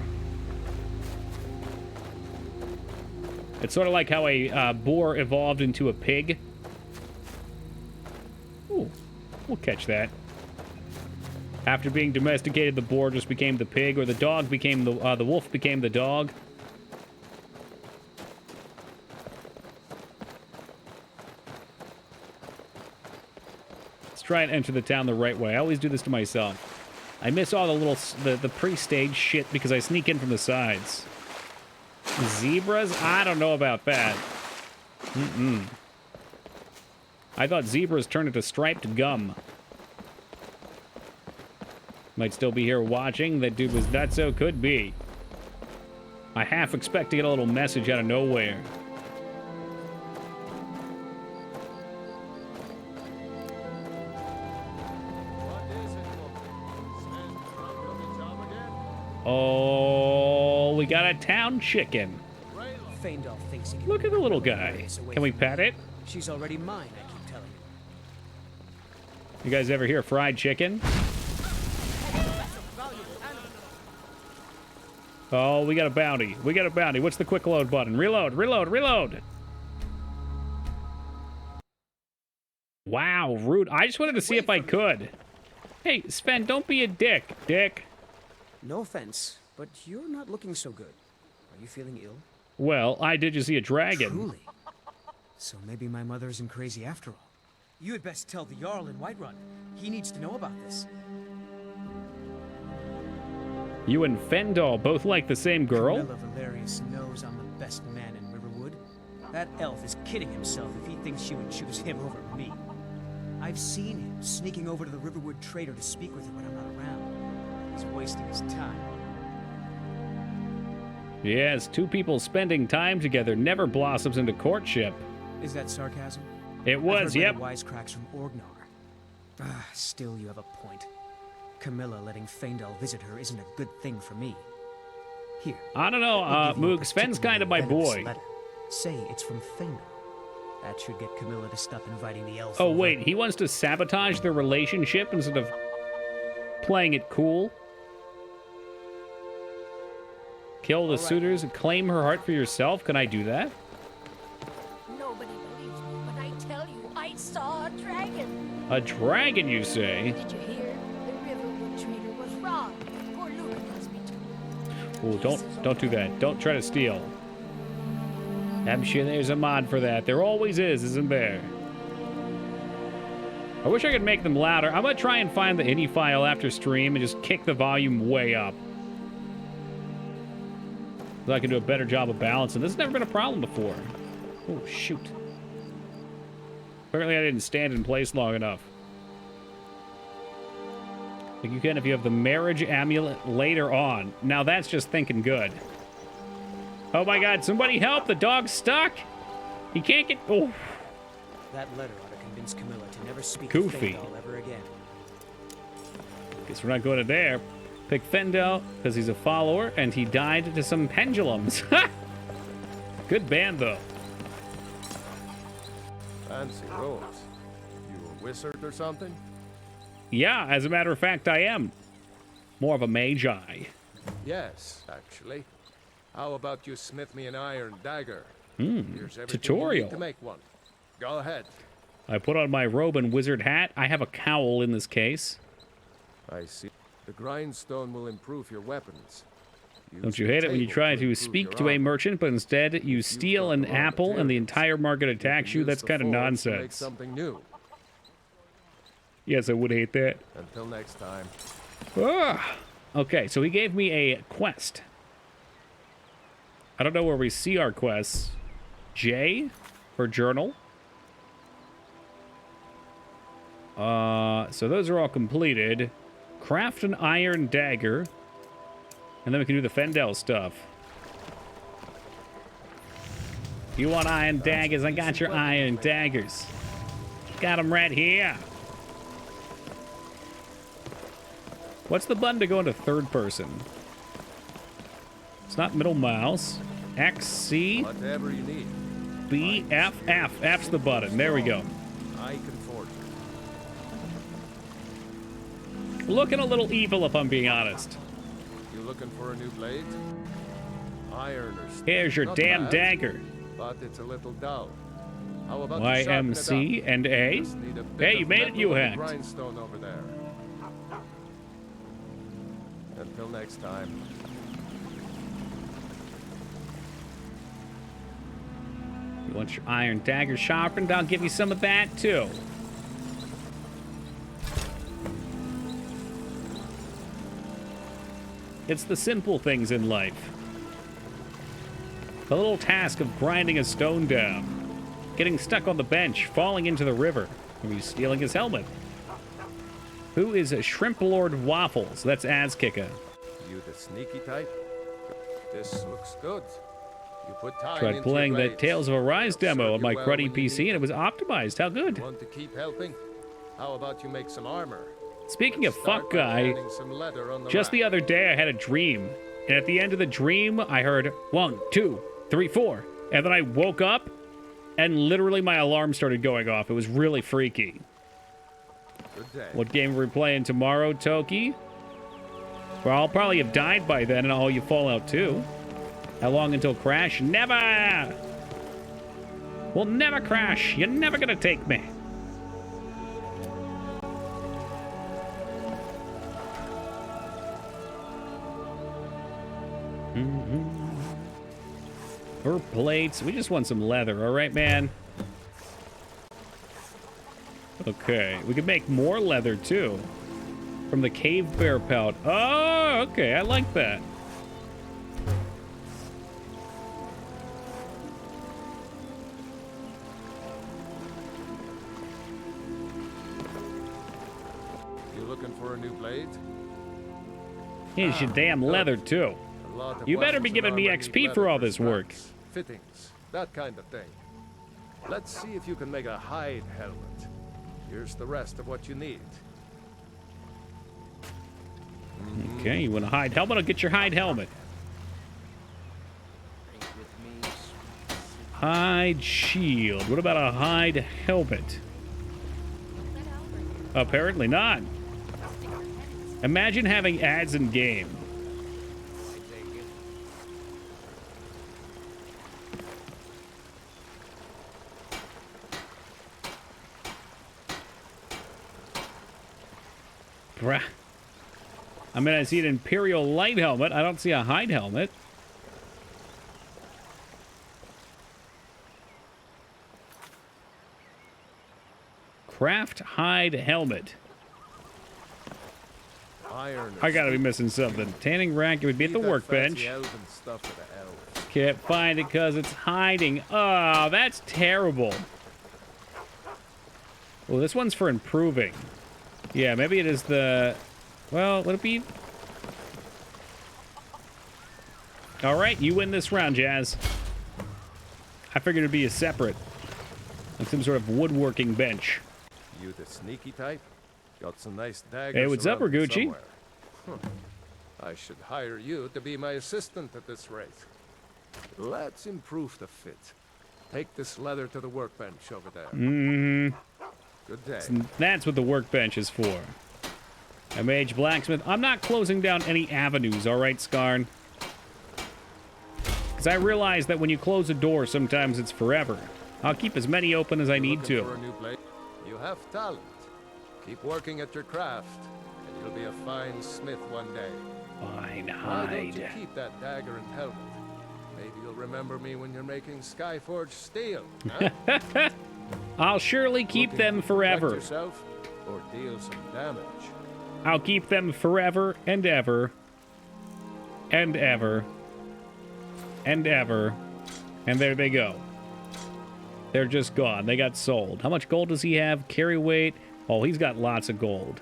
Speaker 1: It's sort of like how a boar evolved into a pig. Ooh, we'll catch that. After being domesticated, the boar just became the pig, or the dog became the wolf became the dog. Let's try and enter the town the right way. I always do this to myself. I miss all the little the pre-stage shit because I sneak in from the sides. Zebras? I don't know about that. I thought zebras turned into striped gum. Might still be here watching. That dude was nutso. Could be. I half expect to get a little message out of nowhere. Oh, we got a town chicken.
Speaker 13: Faendal thinks he can.
Speaker 1: Look at the little guy. Can we pet it?
Speaker 13: She's already mine, I keep telling you.
Speaker 1: You guys ever hear fried chicken? Oh, we got a bounty. We got a bounty. What's the quick load button? Reload, reload, reload. Wow, rude. I just wanted to see if I could. Hey, Sven, don't be a dick, dick.
Speaker 13: No offense, but you're not looking so good. Are you feeling ill?
Speaker 1: Well, I did just see a dragon.
Speaker 13: Truly? So maybe my mother isn't crazy after all. You had best tell the Jarl in Whiterun. He needs to know about this.
Speaker 1: You and Fendal both like the same girl?
Speaker 13: Camilla Valerius knows I'm the best man in Riverwood. That elf is kidding himself if he thinks she would choose him over me. I've seen him sneaking over to the Riverwood trader to speak with her when I'm not around. He's wasting his time.
Speaker 1: Yes, 2 people spending time together never blossoms into courtship.
Speaker 13: Is that sarcasm?
Speaker 1: It was, yep.
Speaker 13: Wisecracks from Orgnar. Still, you have a point. Camilla letting Faendal visit her isn't a good thing for me. Here.
Speaker 1: I don't know, Moog, Sven's kind of my boy.
Speaker 13: Letter. Say it's from Faendal. That should get Camilla to stop inviting the elf.
Speaker 1: Oh, wait, he wants to sabotage their relationship instead of playing it cool? Kill the suitors and claim her heart for yourself? Can I do that?
Speaker 5: Nobody believes me, but I tell you, I saw a dragon.
Speaker 1: A dragon, you say?
Speaker 5: Did you hear? The Riverwood trader was wrong. Poor Luca must be too.
Speaker 1: Oh, don't do that. Don't try to steal. I'm sure there's a mod for that. There always is, isn't there? I wish I could make them louder. I'm gonna try and find the INI file after stream and just kick the volume way up. So I can do a better job of balancing. This has never been a problem before. Oh, shoot. Apparently I didn't stand in place long enough. Like you can if you have the marriage amulet later on. Now that's just thinking good. Oh my god, somebody help! The dog's stuck! He can't get... Oh.
Speaker 13: That letter ought to convince Camilla to never speak
Speaker 1: Goofy.
Speaker 13: to Fendel ever again.
Speaker 1: Guess we're not going to there. Pick Fendel, because he's a follower, and he died to some pendulums. Good band, though.
Speaker 2: Fancy robes. You a wizard or something?
Speaker 1: Yeah, as a matter of fact, I am. More of a magi.
Speaker 2: Yes, actually. How about you smith me an iron dagger? Here's everything
Speaker 1: Tutorial.
Speaker 2: you need to make one. Go ahead.
Speaker 1: I put on my robe and wizard hat. I have a cowl in this case.
Speaker 2: I see. The grindstone will improve your weapons.
Speaker 1: Don't you hate it when you try to speak to a merchant, but instead you steal an apple and the entire market attacks you? That's kind of nonsense.
Speaker 2: Make something new.
Speaker 1: Yes, I would hate that.
Speaker 2: Until next time.
Speaker 1: Ah! Okay, so he gave me a quest. I don't know where we see our quests. J for journal. So those are all completed. Craft an iron dagger. And then we can do the Fendel stuff. You want iron daggers? I got your iron daggers. Got them right here. What's the button to go into third person? It's not middle mouse. X, C,
Speaker 2: Whatever you need.
Speaker 1: B, F, F. F's the button. There we go.
Speaker 2: I can forge it.
Speaker 1: Looking a little evil, if I'm being honest.
Speaker 2: You looking for a new blade? Iron or steel?
Speaker 1: Here's your
Speaker 2: Not
Speaker 1: damn
Speaker 2: bad,
Speaker 1: dagger.
Speaker 2: but it's a little dull. How about
Speaker 1: Y,
Speaker 2: you sharpen
Speaker 1: M,
Speaker 2: it
Speaker 1: C,
Speaker 2: up?
Speaker 1: and A.
Speaker 2: Just need a bit
Speaker 1: Hey, you
Speaker 2: of
Speaker 1: made it,
Speaker 2: metal
Speaker 1: you
Speaker 2: and a
Speaker 1: hacked.
Speaker 2: grindstone over there. Until next time.
Speaker 1: You want your iron dagger sharpened? I'll give you some of that, too. It's the simple things in life. The little task of grinding a stone down. Getting stuck on the bench, falling into the river. Or he's stealing his helmet. Who is a Shrimp Lord Waffles? That's Azkika.
Speaker 2: You the sneaky type? This looks good. You put time
Speaker 1: Tried
Speaker 2: into
Speaker 1: playing
Speaker 2: your
Speaker 1: that
Speaker 2: blades.
Speaker 1: Tales of Arise
Speaker 2: They'll
Speaker 1: demo
Speaker 2: serve
Speaker 1: on
Speaker 2: you
Speaker 1: my
Speaker 2: well
Speaker 1: cruddy
Speaker 2: when you
Speaker 1: PC,
Speaker 2: need
Speaker 1: and it was optimized. How good.
Speaker 2: Want to keep helping? How about you make some armor?
Speaker 1: Speaking of
Speaker 2: Start
Speaker 1: fuck
Speaker 2: by
Speaker 1: guy,
Speaker 2: adding some leather on the
Speaker 1: just the
Speaker 2: rack.
Speaker 1: other day I had a dream. And at the end of the dream, I heard 1, 2, 3, 4. And then I woke up, and literally my alarm started going off. It was really freaky.
Speaker 2: Good day.
Speaker 1: What game are we playing tomorrow, Toki? Well, I'll probably have died by then, and all you Fallout 2. How long until crash? Never! We'll never crash. You're never gonna take me. Her plates. We just want some leather, all right, man? Okay, we could make more leather, too. From the cave bear pelt. Oh, okay, I like that.
Speaker 2: You looking for a new blade?
Speaker 1: Here's your damn leather, too.
Speaker 2: A lot of
Speaker 1: You better be
Speaker 2: weapons
Speaker 1: giving
Speaker 2: and
Speaker 1: me
Speaker 2: armor
Speaker 1: XP
Speaker 2: need
Speaker 1: for all
Speaker 2: leather
Speaker 1: this work.
Speaker 2: straps, fittings, that kind of thing. Let's see if you can make a hide helmet. Here's the rest of what you need.
Speaker 1: Okay, you want a hide helmet? I'll get your hide helmet. Hide shield. What about a hide helmet? Apparently not. Imagine having ads in game. Bruh. I mean, I see an Imperial light helmet. I don't see a hide helmet. Craft hide helmet.
Speaker 2: Iron.
Speaker 1: I gotta be missing something. Tanning rack, it would be at the workbench. Can't find it because it's hiding. Oh, that's terrible. Well, this one's for improving. Yeah, maybe it is the Well, would it be... All right, you win this round, Jazz. I figured it'd be a separate, like some sort of woodworking bench.
Speaker 2: You the sneaky type? Got some nice daggers.
Speaker 1: Hey, what's up,
Speaker 2: around
Speaker 1: Ragucci?
Speaker 2: somewhere. I should hire you to be my assistant at this rate. Let's improve the fit. Take this leather to the workbench over there. Good day.
Speaker 1: That's what the workbench is for. A mage blacksmith. I'm not closing down any avenues, all right, Skarn? Because I realize that when you close a door, sometimes it's forever. I'll keep as many open as I need to.
Speaker 2: For a new blade? You have talent. Keep working at your craft, and you'll be a fine smith one day.
Speaker 1: Fine
Speaker 2: Why don't you
Speaker 1: hide.
Speaker 2: keep that dagger and helmet? Maybe you'll remember me when you're making Skyforged steel. Huh?
Speaker 1: I'll surely keep
Speaker 2: Looking
Speaker 1: them
Speaker 2: to protect
Speaker 1: forever.
Speaker 2: yourself or deal some damage.
Speaker 1: I'll keep them forever and ever. And ever. And ever. And there they go. They're just gone. They got sold. How much gold does he have? Carry weight. Oh, he's got lots of gold.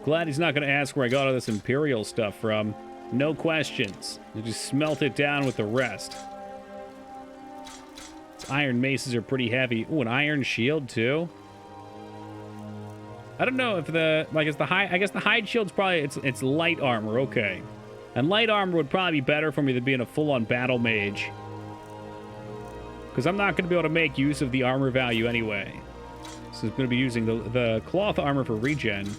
Speaker 1: Glad he's not going to ask where I got all this Imperial stuff from. No questions. You just smelt it down with the rest. These iron maces are pretty heavy. Ooh, an iron shield too. I don't know if the I guess the hide shield's probably it's light armor. Okay, and light armor would probably be better for me than being a full-on battle mage. Because I'm not going to be able to make use of the armor value anyway. So I'm going to be using the cloth armor for regen.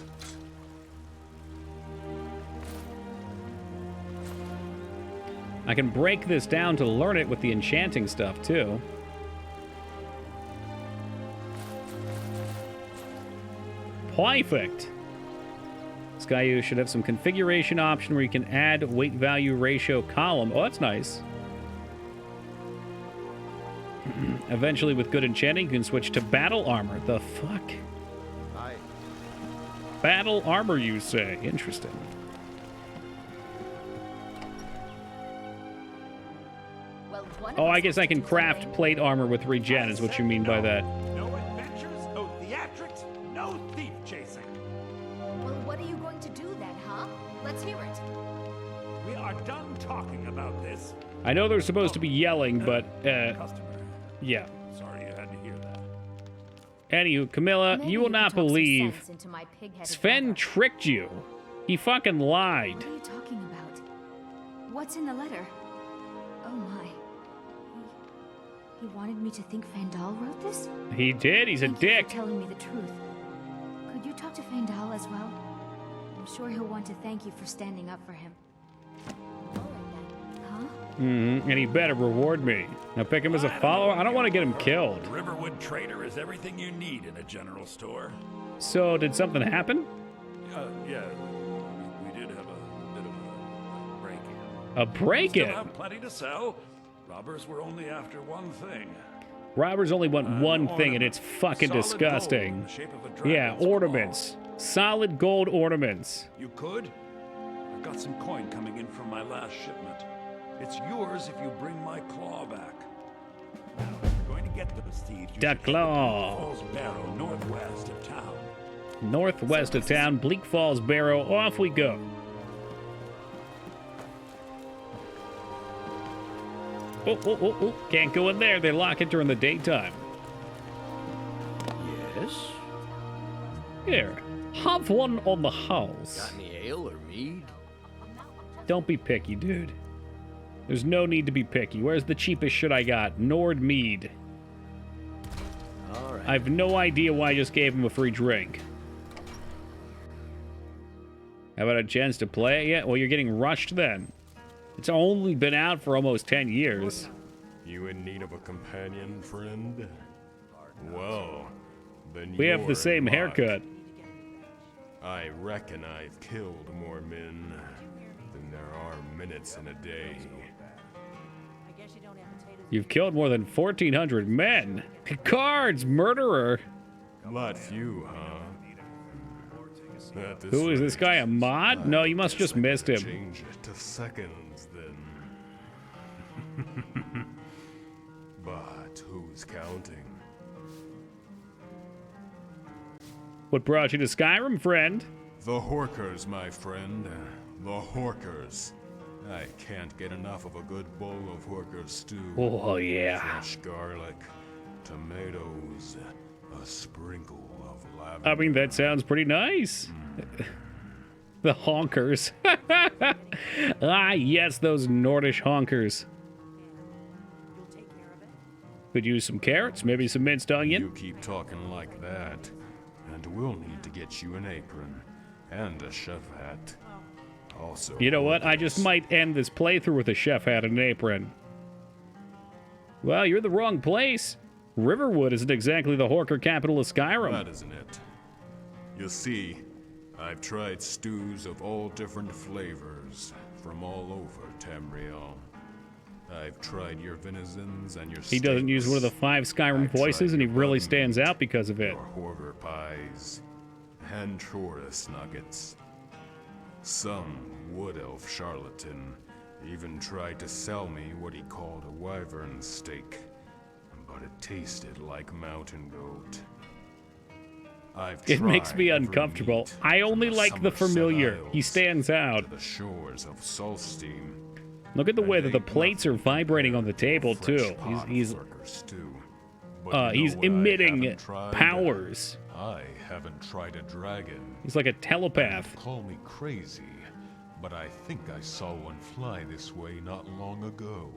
Speaker 1: I can break this down to learn it with the enchanting stuff, too. Perfect. Skyu should have some configuration option where you can add weight value ratio column. Oh, that's nice. Eventually, with good enchanting, you can switch to battle armor. The fuck?
Speaker 2: Aye.
Speaker 1: Battle armor, you say? Interesting. Oh, I guess I can craft plate armor with regen, is what you mean by that.
Speaker 3: No adventures, no theatrics, no thief chasing.
Speaker 5: Well, what are you going to do then, huh? Let's hear it.
Speaker 3: We are done talking about this.
Speaker 1: I know they're supposed to be yelling, but,
Speaker 3: Customer.
Speaker 1: yeah.
Speaker 3: Sorry you had to hear that.
Speaker 1: Anywho, Camilla,
Speaker 5: Maybe
Speaker 1: you will
Speaker 5: can
Speaker 1: not
Speaker 5: talk some
Speaker 1: believe
Speaker 5: sense into my pig-headed
Speaker 1: Sven
Speaker 5: brother.
Speaker 1: tricked you. He fucking lied.
Speaker 5: What are you talking about? What's in the letter? Oh my. He wanted me to think Fandal wrote this?
Speaker 1: He did. He's a
Speaker 5: Thank you
Speaker 1: dick.
Speaker 5: for telling me the truth. Could you talk to Fandal as well? I'm sure he'll want to thank you for standing up for him. Huh?
Speaker 1: And he better reward me. Now pick him as a follower. I don't want to get him killed.
Speaker 3: Riverwood Trader is everything you need in a general store.
Speaker 1: So, did something happen?
Speaker 3: Yeah, we did have a bit of a break-in.
Speaker 1: A break-in?
Speaker 3: Still have plenty to sell. Robbers were only after one thing.
Speaker 1: Robbers only want one thing, and it's fucking
Speaker 3: Solid
Speaker 1: disgusting.
Speaker 3: gold in the shape of a dragon's
Speaker 1: Yeah, ornaments. Solid gold ornaments.
Speaker 3: You could? I've got some coin coming in from my last shipment. It's yours if you bring my claw back. Now, if you're going to get those thieves, you
Speaker 1: Da
Speaker 3: should hit the
Speaker 1: claw.
Speaker 3: Bleak Falls Barrow northwest of town.
Speaker 1: Northwest of town, Bleak Falls Barrow. Off we go. Oh. Can't go in there. They lock it during the daytime.
Speaker 12: Yes?
Speaker 1: Here, have one on the house.
Speaker 12: Got any ale or mead?
Speaker 1: Don't be picky, dude. There's no need to be picky. Where's the cheapest shit I got? Nord Mead.
Speaker 12: All right.
Speaker 1: I have no idea why I just gave him a free drink. How about a chance to play it yet? Well, you're getting rushed then. It's only been out for almost 10 years.
Speaker 14: You in need of a companion, friend? Well, then
Speaker 1: We have the
Speaker 14: you're
Speaker 1: same
Speaker 14: in luck.
Speaker 1: haircut.
Speaker 14: I reckon I've killed more men than there are minutes in a day.
Speaker 1: You've killed more than 1,400 men. Cards, murderer.
Speaker 14: Lot few, huh? At
Speaker 1: Who is
Speaker 14: rate,
Speaker 1: this guy, a mod? No, you must just missed him.
Speaker 14: Change it to seconds, then. But who's counting?
Speaker 1: What brought you to Skyrim, friend?
Speaker 14: The Horkers, my friend. The Horkers. I can't get enough of a good bowl of Horker stew.
Speaker 1: Oh, yeah.
Speaker 14: Fresh garlic, tomatoes, a sprinkle of lavender.
Speaker 1: I mean, that sounds pretty nice. The honkers. Ah, yes, those Nordish honkers. Could use some carrots, maybe some minced onion.
Speaker 14: You keep talking like that, and we'll need to get you an apron and a chef hat. Also,
Speaker 1: You know what? I just might end this playthrough with a chef hat and an apron. Well, you're in the wrong place. Riverwood isn't exactly the Horker capital of Skyrim.
Speaker 14: That isn't it. You see, I've tried stews of all different flavors from all over Tamriel. I've tried your venizons and your
Speaker 1: He doesn't use one of the 5 Skyrim voices, and he really stands out because of it.
Speaker 14: Your Horker pies and Taurus nuggets. Some wood elf charlatan even tried to sell me what he called a wyvern steak, but it tasted like mountain goat.
Speaker 1: It makes me uncomfortable. I only like the familiar. He stands out.
Speaker 14: The shores of Solstein.
Speaker 1: Look at the way that the plates are vibrating on the table, too. He's emitting powers.
Speaker 14: I haven't tried a dragon.
Speaker 1: He's like a telepath.
Speaker 14: Call me crazy, but I think I saw one fly this way not long ago.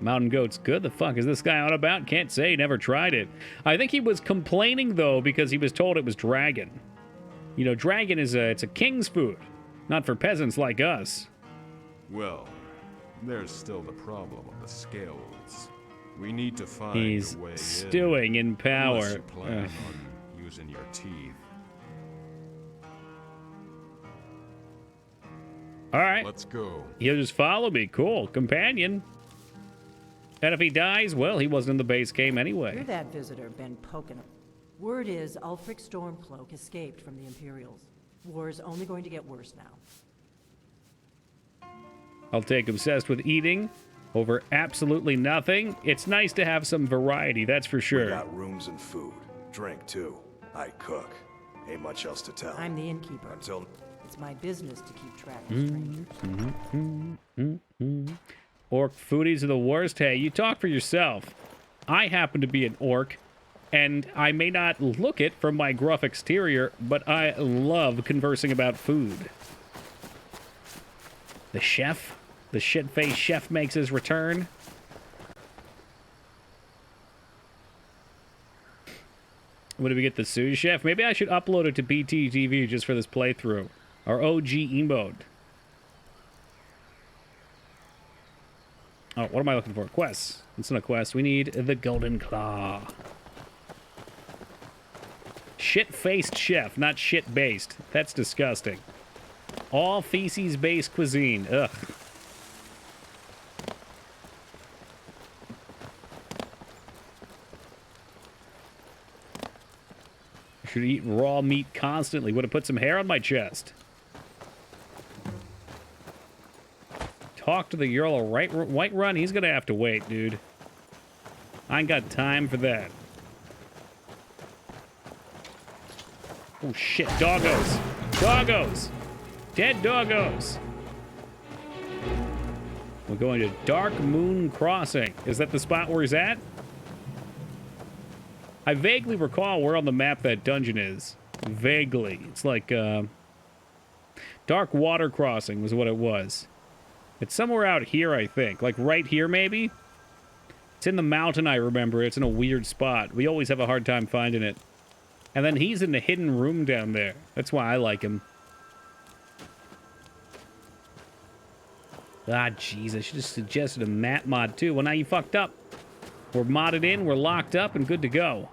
Speaker 1: Mountain goat's good. The fuck is this guy on about? Can't say. Never tried it. I think he was complaining, though, because he was told it was dragon. You know, dragon is it's a king's food, not for peasants like us.
Speaker 14: Well, there's still the problem of the scales. We need to find
Speaker 1: He's
Speaker 14: a way
Speaker 1: stewing in power.
Speaker 14: Unless you plan on using your teeth.
Speaker 1: All right.
Speaker 14: Let's go.
Speaker 1: He'll just follow me. Cool. Companion. And if he dies, well, he wasn't in the base game anyway.
Speaker 15: You're that visitor been poking him. Word is Ulfric Stormcloak escaped from the Imperials. War's only going to get worse now.
Speaker 1: I'll take obsessed with eating over absolutely nothing. It's nice to have some variety, that's for sure.
Speaker 4: We got rooms and food. Drink, too. I cook. Ain't much else to tell.
Speaker 15: I'm the innkeeper.
Speaker 4: Until...
Speaker 15: It's my business to keep track of strangers.
Speaker 1: Orc foodies are the worst. Hey, you talk for yourself. I happen to be an orc, and I may not look it from my gruff exterior, but I love conversing about food. The chef? The shit-faced chef makes his return. What did we get? The sous chef? Maybe I should upload it to BTTV just for this playthrough. Our OG emote. Oh, what am I looking for? Quests. It's not a quest. We need the Golden Claw. Shit-faced chef, not shit-based. That's disgusting. All feces-based cuisine. Ugh. I should eat raw meat constantly. Would have put some hair on my chest. Talk to the Earl of Whiterun. He's gonna have to wait, dude. I ain't got time for that. Oh shit, doggos. Doggos. Dead doggos. We're going to Dark Moon Crossing. Is that the spot where he's at? I vaguely recall where on the map that dungeon is. Vaguely. It's like, Dark Water Crossing was what it was. It's somewhere out here, I think. Like right here, maybe? It's in the mountain, I remember. It's in a weird spot. We always have a hard time finding it. And then he's in the hidden room down there. That's why I like him. Ah, jeez. I should have suggested a map mod, too. Well, now you fucked up. We're modded in, we're locked up, and good to go.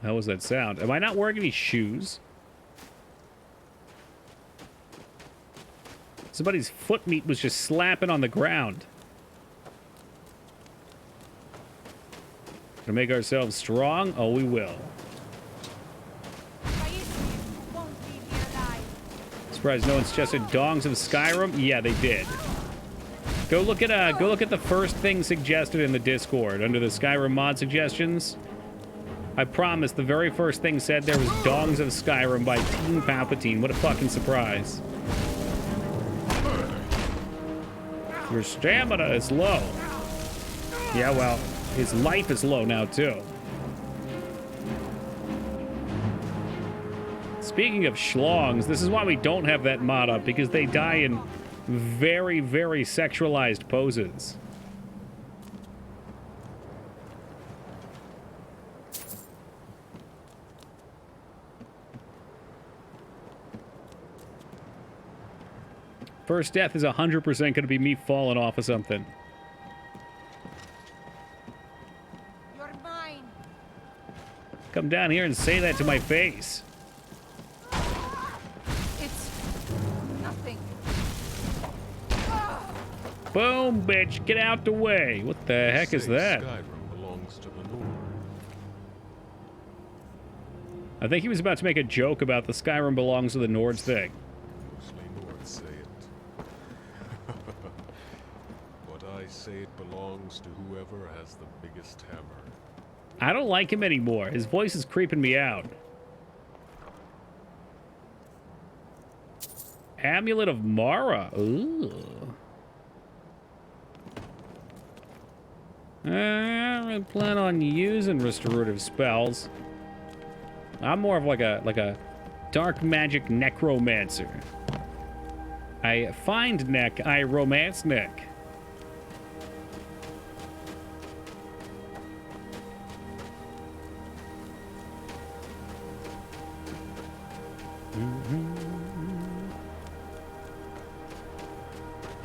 Speaker 1: How was that sound? Am I not wearing any shoes? Somebody's foot meat was just slapping on the ground. Gonna make ourselves strong? Oh, we will. Surprised no one suggested Dongs of Skyrim. Yeah, they did. Go look at the first thing suggested in the Discord under the Skyrim mod suggestions. I promise the very first thing said there was Dongs of Skyrim by Team Palpatine. What a fucking surprise. Your stamina is low. Yeah, well, his life is low now, too. Speaking of schlongs, this is why we don't have that mod up, because they die in very, very sexualized poses. First death is 100% going to be me falling off of something.
Speaker 6: You're mine.
Speaker 1: Come down here and say that to my face.
Speaker 6: It's nothing.
Speaker 1: Boom, bitch. Get out the way. What the heck is that?
Speaker 14: Skyrim belongs to the North.
Speaker 1: I think he was about to make a joke about the Skyrim belongs to the Nords thing.
Speaker 14: Mostly North say it. But I say it belongs to whoever has the biggest hammer.
Speaker 1: I don't like him anymore. His voice is creeping me out. Amulet of Mara. Ooh. I don't really plan on using restorative spells. I'm more of like a dark magic necromancer. I find neck, I romance neck.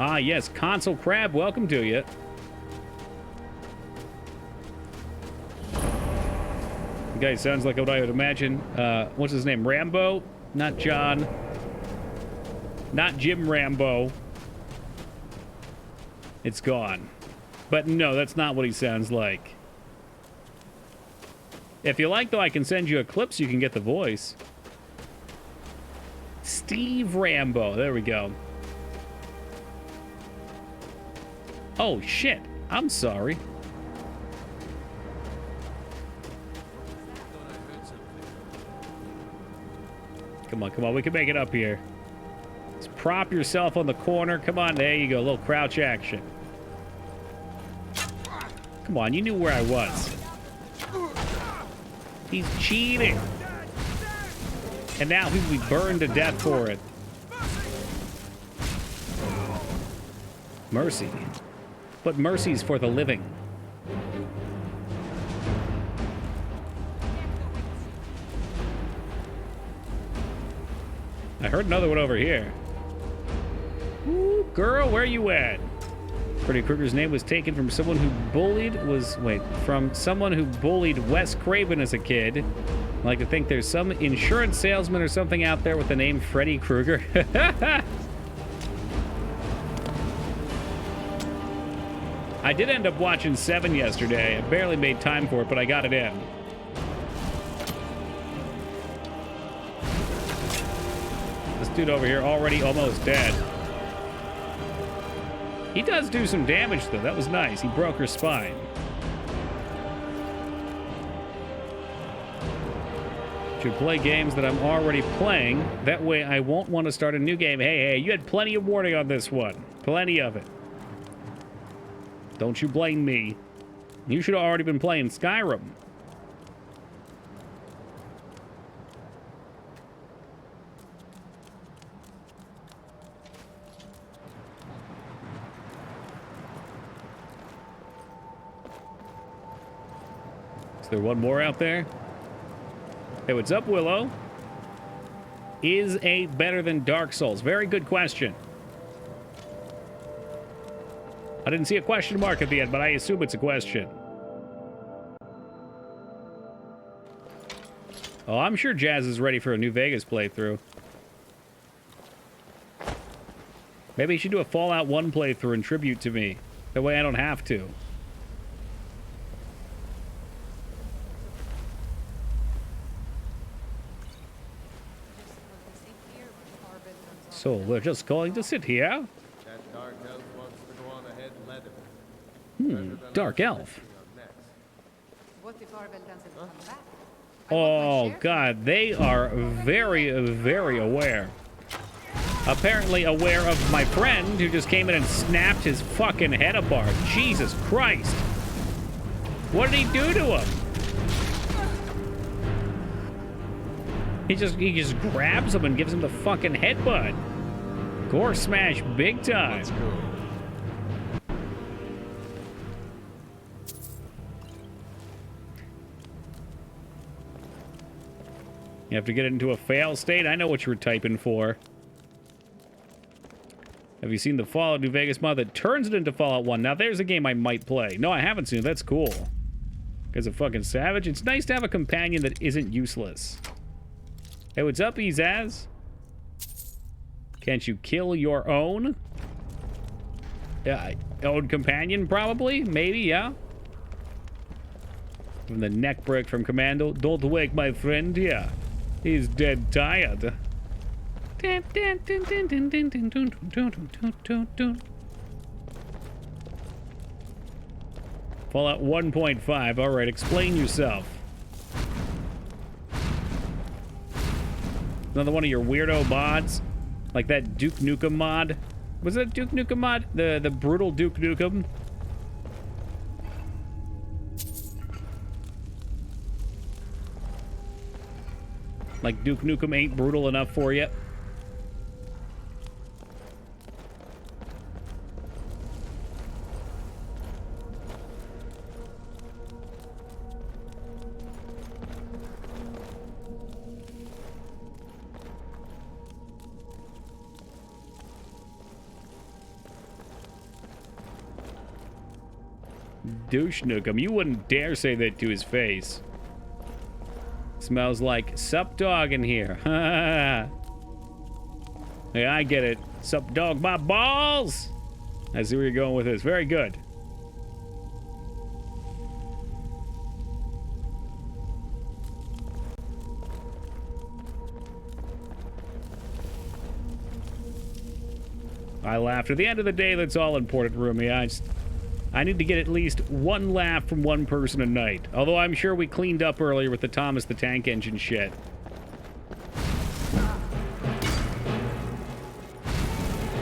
Speaker 1: Ah, yes, Console Crab, welcome to you. The guy sounds like what I would imagine. What's his name? Rambo? Not John. Not Jim Rambo. It's gone. But no, that's not what he sounds like. If you like, though, I can send you a clip so you can get the voice. Steve Rambo. There we go. Oh, shit. I'm sorry. Come on, come on. We can make it up here. Just prop yourself on the corner. Come on. There you go. A little crouch action. Come on. You knew where I was. He's cheating. And now he will be burned to death for it. Mercy. But mercy's for the living. I heard another one over here. Ooh, girl, where you at? Freddy Krueger's name was taken from someone who bullied someone who bullied Wes Craven as a kid. I like to think there's some insurance salesman or something out there with the name Freddy Krueger. I did end up watching 7 yesterday. I barely made time for it, but I got it in. This dude over here already almost dead. He does do some damage, though. That was nice. He broke her spine. Should play games that I'm already playing. That way I won't want to start a new game. Hey, you had plenty of warning on this one. Plenty of it. Don't you blame me. You should have already been playing Skyrim. Is there one more out there? Hey, what's up, Willow? Is 8 better than Dark Souls? Very good question. I didn't see a question mark at the end, but I assume it's a question. Oh, I'm sure Jazz is ready for a New Vegas playthrough. Maybe you should do a Fallout 1 playthrough in tribute to me. That way I don't have to. So we're just going to sit here?
Speaker 2: That dark elf wants to go on ahead and let him.
Speaker 1: Dark elf.
Speaker 6: What if Arvel doesn't come back?
Speaker 1: Oh, God, they are very, very aware. Apparently aware of my friend who just came in and snapped his fucking head apart. Jesus Christ. What did he do to him? He just grabs him and gives him the fucking headbutt. Gore smash big time.
Speaker 14: Let's go.
Speaker 1: You have to get it into a fail state? I know what you were typing for. Have you seen the Fallout New Vegas mod that turns it into Fallout 1? Now, there's a game I might play. No, I haven't seen it. That's cool. Because of fucking Savage. It's nice to have a companion that isn't useless. Hey, what's up, Ezaz? Can't you kill your own? Own companion, probably? Maybe, yeah? From the neck break from Commando. Don't wake my friend, yeah. He's dead tired. Fallout 1.5. All right, explain yourself. Another one of your weirdo mods, like that Duke Nukem mod. Was that Duke Nukem mod? The brutal Duke Nukem. Like Duke Nukem ain't brutal enough for you. Douche Nukem. You wouldn't dare say that to his face. Smells like sup dog in here. Hey, I get it. Sup dog my balls. I see where you're going with this. Very good. I laughed. At the end of the day, that's all important, Rumi. I need to get at least one laugh from one person a night. Although I'm sure we cleaned up earlier with the Thomas the Tank Engine shit.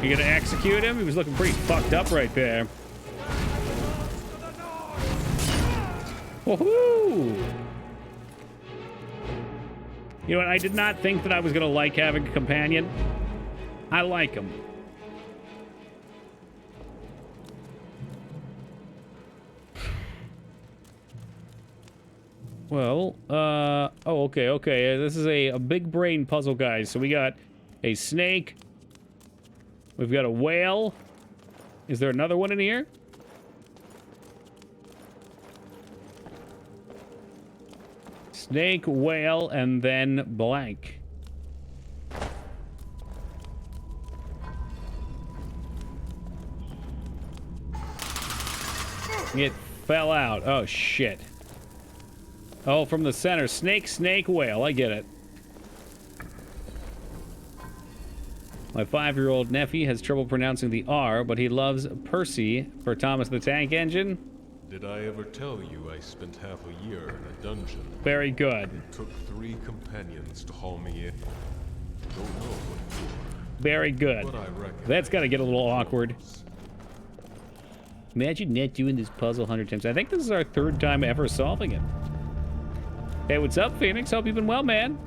Speaker 1: You gonna execute him? He was looking pretty fucked up right there. Woohoo! You know what? I did not think that I was gonna like having a companion. I like him. Well, oh, okay. This is a big brain puzzle, guys. So we got a snake. We've got a whale. Is there another one in here? Snake, whale, and then blank. It fell out. Oh, shit. Oh, from the center. Snake, snake, whale. I get it. My 5-year-old nephew has trouble pronouncing the R, but he loves Percy for Thomas the Tank Engine.
Speaker 14: Did I ever tell you I spent half a year in a dungeon?
Speaker 1: Very good.
Speaker 14: It took 3 companions to haul me in. Don't know what for.
Speaker 1: Very good.
Speaker 14: But I reckon
Speaker 1: that's got to get a little awkward. Imagine not doing this puzzle 100 times. I think this is our 3rd time ever solving it. Hey, what's up, Phoenix? Hope you've been well, man.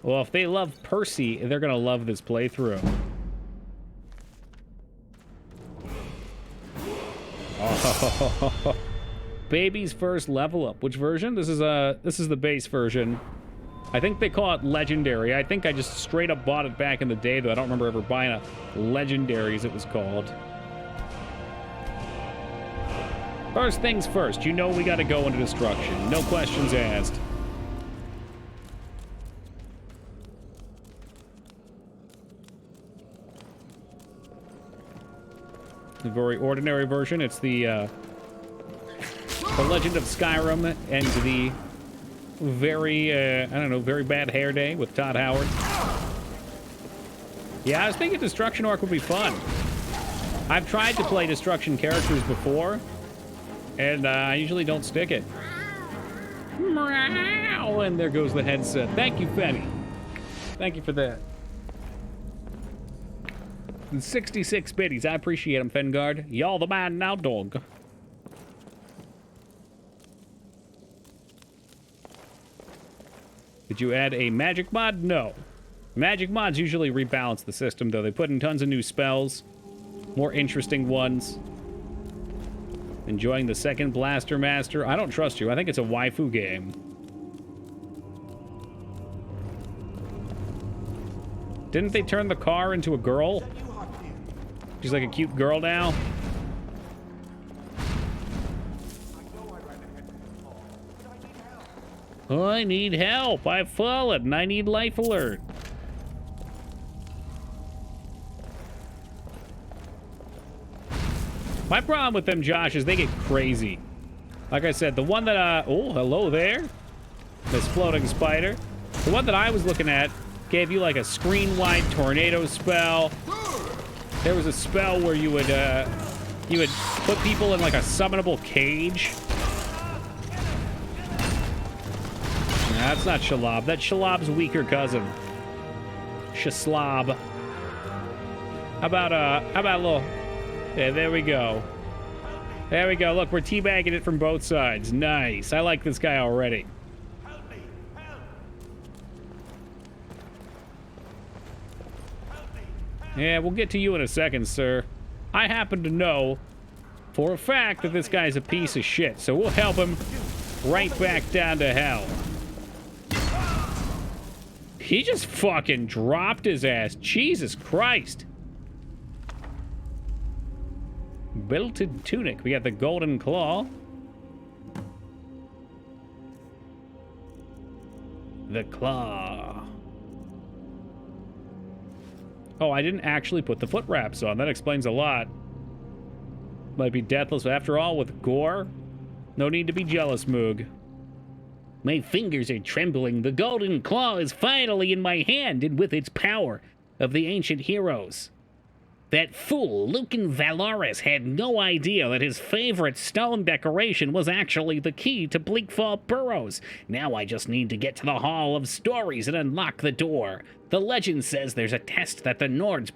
Speaker 1: Well, if they love Percy, they're gonna love this playthrough. Oh. Baby's first level up. Which version? This is the base version. I think they call it legendary. I think I just straight up bought it back in the day, though I don't remember ever buying a legendary, as it was called. First things first, you know we gotta go into destruction. No questions asked. The very ordinary version. It's the Legend of Skyrim and the very, I don't know, very bad hair day with Todd Howard. Yeah, I was thinking Destruction Orc would be fun. I've tried to play Destruction characters before, and I usually don't stick it. And there goes the headset. Thank you, Fenny. Thank you for that. And 66 biddies. I appreciate them, Fengard. Y'all the man now, dog. Did you add a magic mod? No. Magic mods usually rebalance the system, though. They put in tons of new spells. More interesting ones. Enjoying the second Blaster Master. I don't trust you. I think it's a waifu game. Didn't they turn the car into a girl? She's like a cute girl now. I need help. I've fallen. I need life alert. My problem with them, Josh, is they get crazy. Like I said, the one that, oh, hello there. This floating spider. The one that I was looking at gave you like a screen-wide tornado spell. There was a spell where you would put people in like a summonable cage. Nah, that's not Shalab. That's Shalab's weaker cousin. Shaslab. How about a little... Yeah, there we go. There we go. Look, we're teabagging it from both sides. Nice. I like this guy already. Yeah, we'll get to you in a second, sir. I happen to know for a fact that this guy's a piece of shit, so we'll help him right back down to hell. He just fucking dropped his ass. Jesus Christ. Belted tunic. We got the golden claw. The claw. Oh, I didn't actually put the foot wraps on. That explains a lot. Might be deathless after all with gore. No need to be jealous, Moog. My fingers are trembling. The golden claw is finally in my hand, and with its power of the ancient heroes. That fool, Lucan Valaris, had no idea that his favorite stone decoration was actually the key to Bleakfall Burrows. Now I just need to get to the Hall of Stories and unlock the door. The legend says there's a test that the Nords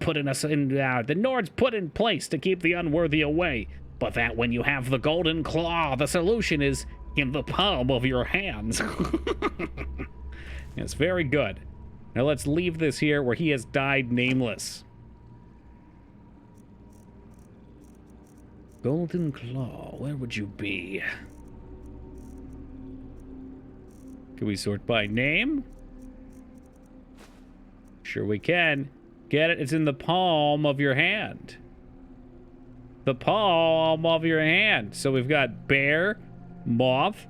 Speaker 1: put in place to keep the unworthy away. But that when you have the golden claw, the solution is in the palm of your hands. Yes, very good. Now let's leave this here where he has died nameless. Golden Claw, where would you be? Can we sort by name? Sure we can. Get it? It's in the palm of your hand. The palm of your hand. So we've got bear, moth,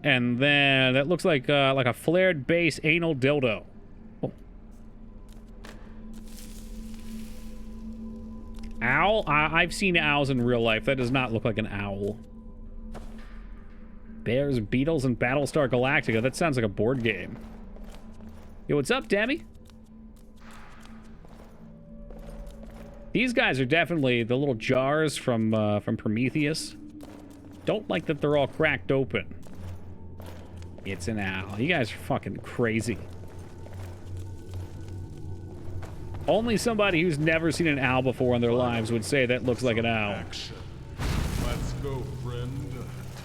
Speaker 1: and then that looks like a flared base anal dildo. Owl? I've seen owls in real life. That does not look like an owl. Bears, Beetles, and Battlestar Galactica. That sounds like a board game. Yo, what's up, Debbie? These guys are definitely the little jars from Prometheus. Don't like that they're all cracked open. It's an owl. You guys are fucking crazy. Only somebody who's never seen an owl before in their lives would say that looks like an owl.
Speaker 14: Action. Let's go, friend.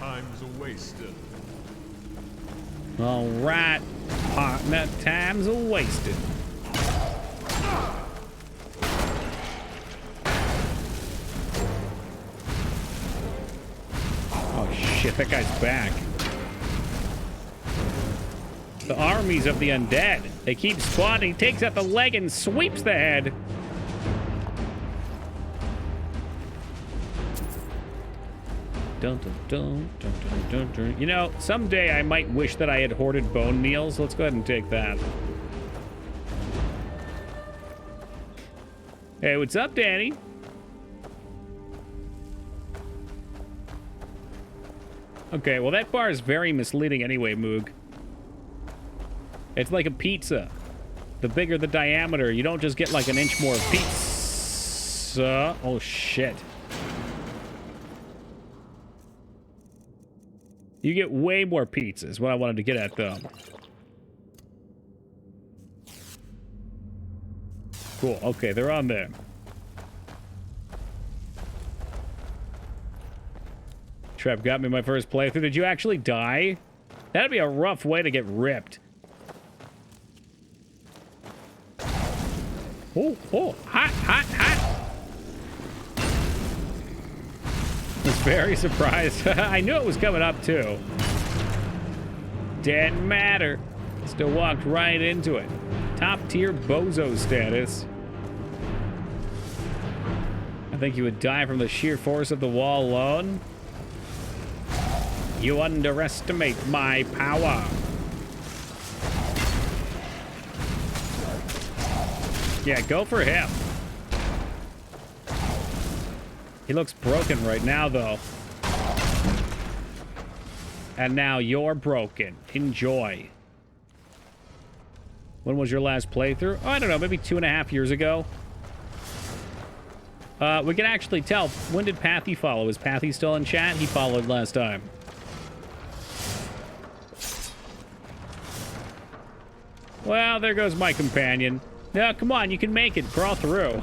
Speaker 14: Time's a-wasted.
Speaker 1: All right, partner. Time's a-wasted. Oh shit, that guy's back. The armies of the undead. They keep spawning. He takes out the leg and sweeps the head. Dun, dun, dun, dun, dun, dun, dun. You know, someday I might wish that I had hoarded bone meals. Let's go ahead and take that. Hey, what's up, Danny? Okay, well, that bar is very misleading anyway, Moog. It's like a pizza. The bigger the diameter, you don't just get like an inch more of pizza. Oh, shit. You get way more pizzas, what I wanted to get at, though. Cool, okay, they're on there. Trev got me my first playthrough. Did you actually die? That'd be a rough way to get ripped. Oh, oh, hot, hot, hot. I was very surprised. I knew it was coming up, too. Didn't matter. Still walked right into it. Top tier bozo status. I think you would die from the sheer force of the wall alone. You underestimate my power. Yeah, go for him. He looks broken right now, though. And now you're broken. Enjoy. When was your last playthrough? Oh, I don't know, maybe 2.5 years ago. We can actually tell. When did Pathy follow? Is Pathy still in chat? He followed last time. Well, there goes my companion. No, come on, you can make it. Crawl through.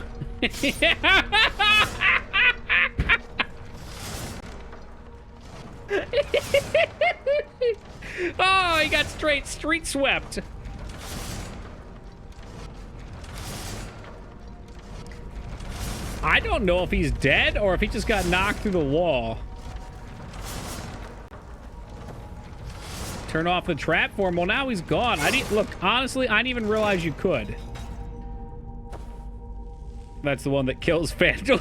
Speaker 1: Oh, he got street swept. I don't know if he's dead or if he just got knocked through the wall. Turn off the trap for him. Well, now he's gone. Look, honestly, I didn't even realize you could. That's the one that kills Vandal.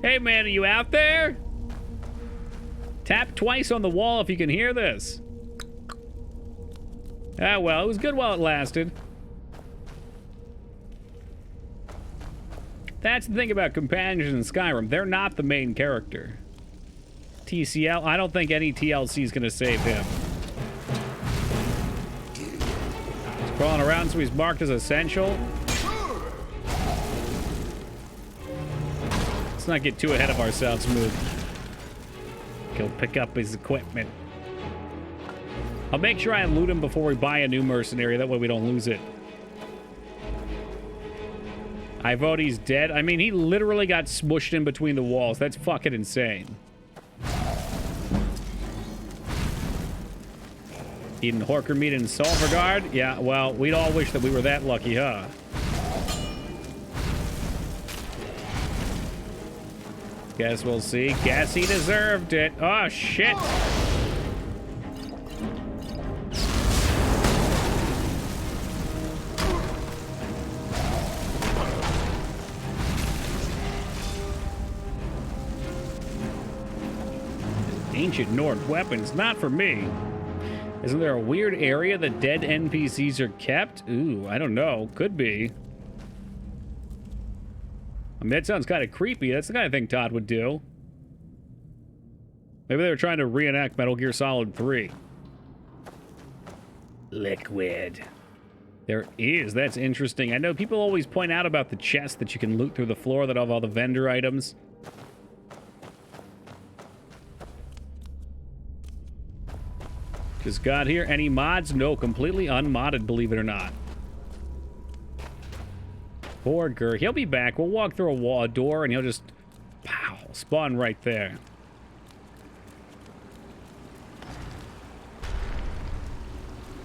Speaker 1: Hey, man, are you out there? Tap twice on the wall if you can hear this. Ah, well, it was good while it lasted. That's the thing about companions in Skyrim. They're not the main character. TCL, I don't think any TLC is going to save him. He's crawling around, so he's marked as essential. Let's not get too ahead of ourselves, Moog. He'll pick up his equipment. I'll make sure I loot him before we buy a new mercenary. That way we don't lose it. I vote he's dead. I mean, he literally got smushed in between the walls. That's fucking insane. Eating Horker meat in Solvergard? Yeah, well, we'd all wish that we were that lucky, huh? Guess we'll see. Guess he deserved it. Oh, shit. Ancient Nord weapons, not for me. Isn't there a weird area that dead NPCs are kept? Ooh, I don't know. Could be. I mean, that sounds kind of creepy. That's the kind of thing Todd would do. Maybe they were trying to reenact Metal Gear Solid 3. Liquid. There is. That's interesting. I know people always point out about the chest that you can loot through the floor that have all the vendor items. Just got here. Any mods? No, completely unmodded, believe it or not. Poor Gur. He'll be back. We'll walk through a door, and he'll just, pow, spawn right there.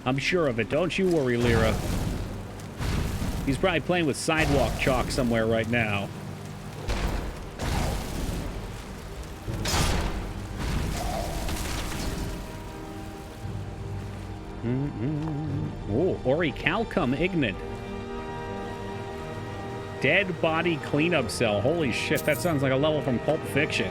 Speaker 1: I'm sure of it. Don't you worry, Lyra. He's probably playing with sidewalk chalk somewhere right now. Oh, Orichalcum Ignite. Dead body cleanup cell. Holy shit, that sounds like a level from Pulp Fiction.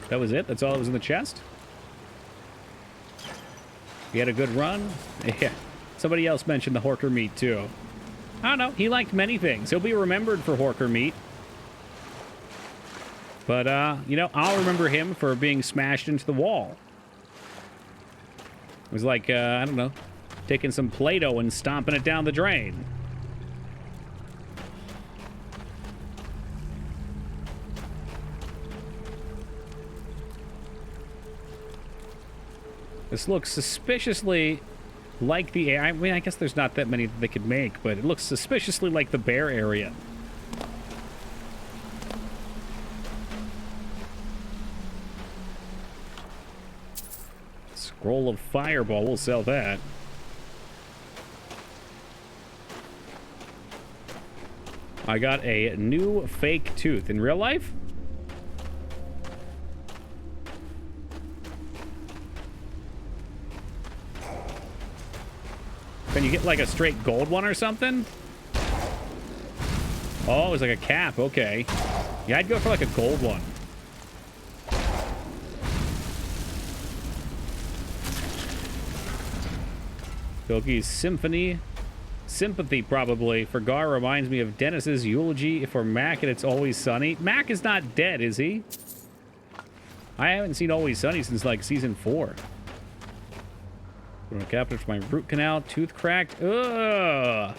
Speaker 1: That was it? That's all that was in the chest? You had a good run? Yeah. Somebody else mentioned the Horker meat, too. I don't know. He liked many things. He'll be remembered for Horker meat. But, you know, I'll remember him for being smashed into the wall. It was like, I don't know, taking some Play-Doh and stomping it down the drain. This looks suspiciously like the... I mean, I guess there's not that many that they could make, but it looks suspiciously like the bear area. Scroll of Fireball, we'll sell that. I got a new fake tooth. In real life? Can you get like a straight gold one or something? Oh, it was like a cap, okay. Yeah, I'd go for like a gold one. Bilky's Sympathy, probably. For Gar reminds me of Dennis's eulogy for Mac and It's Always Sunny. Mac is not dead, is he? I haven't seen Always Sunny since, like, season 4. Capital for my root canal. Tooth cracked. Ugh.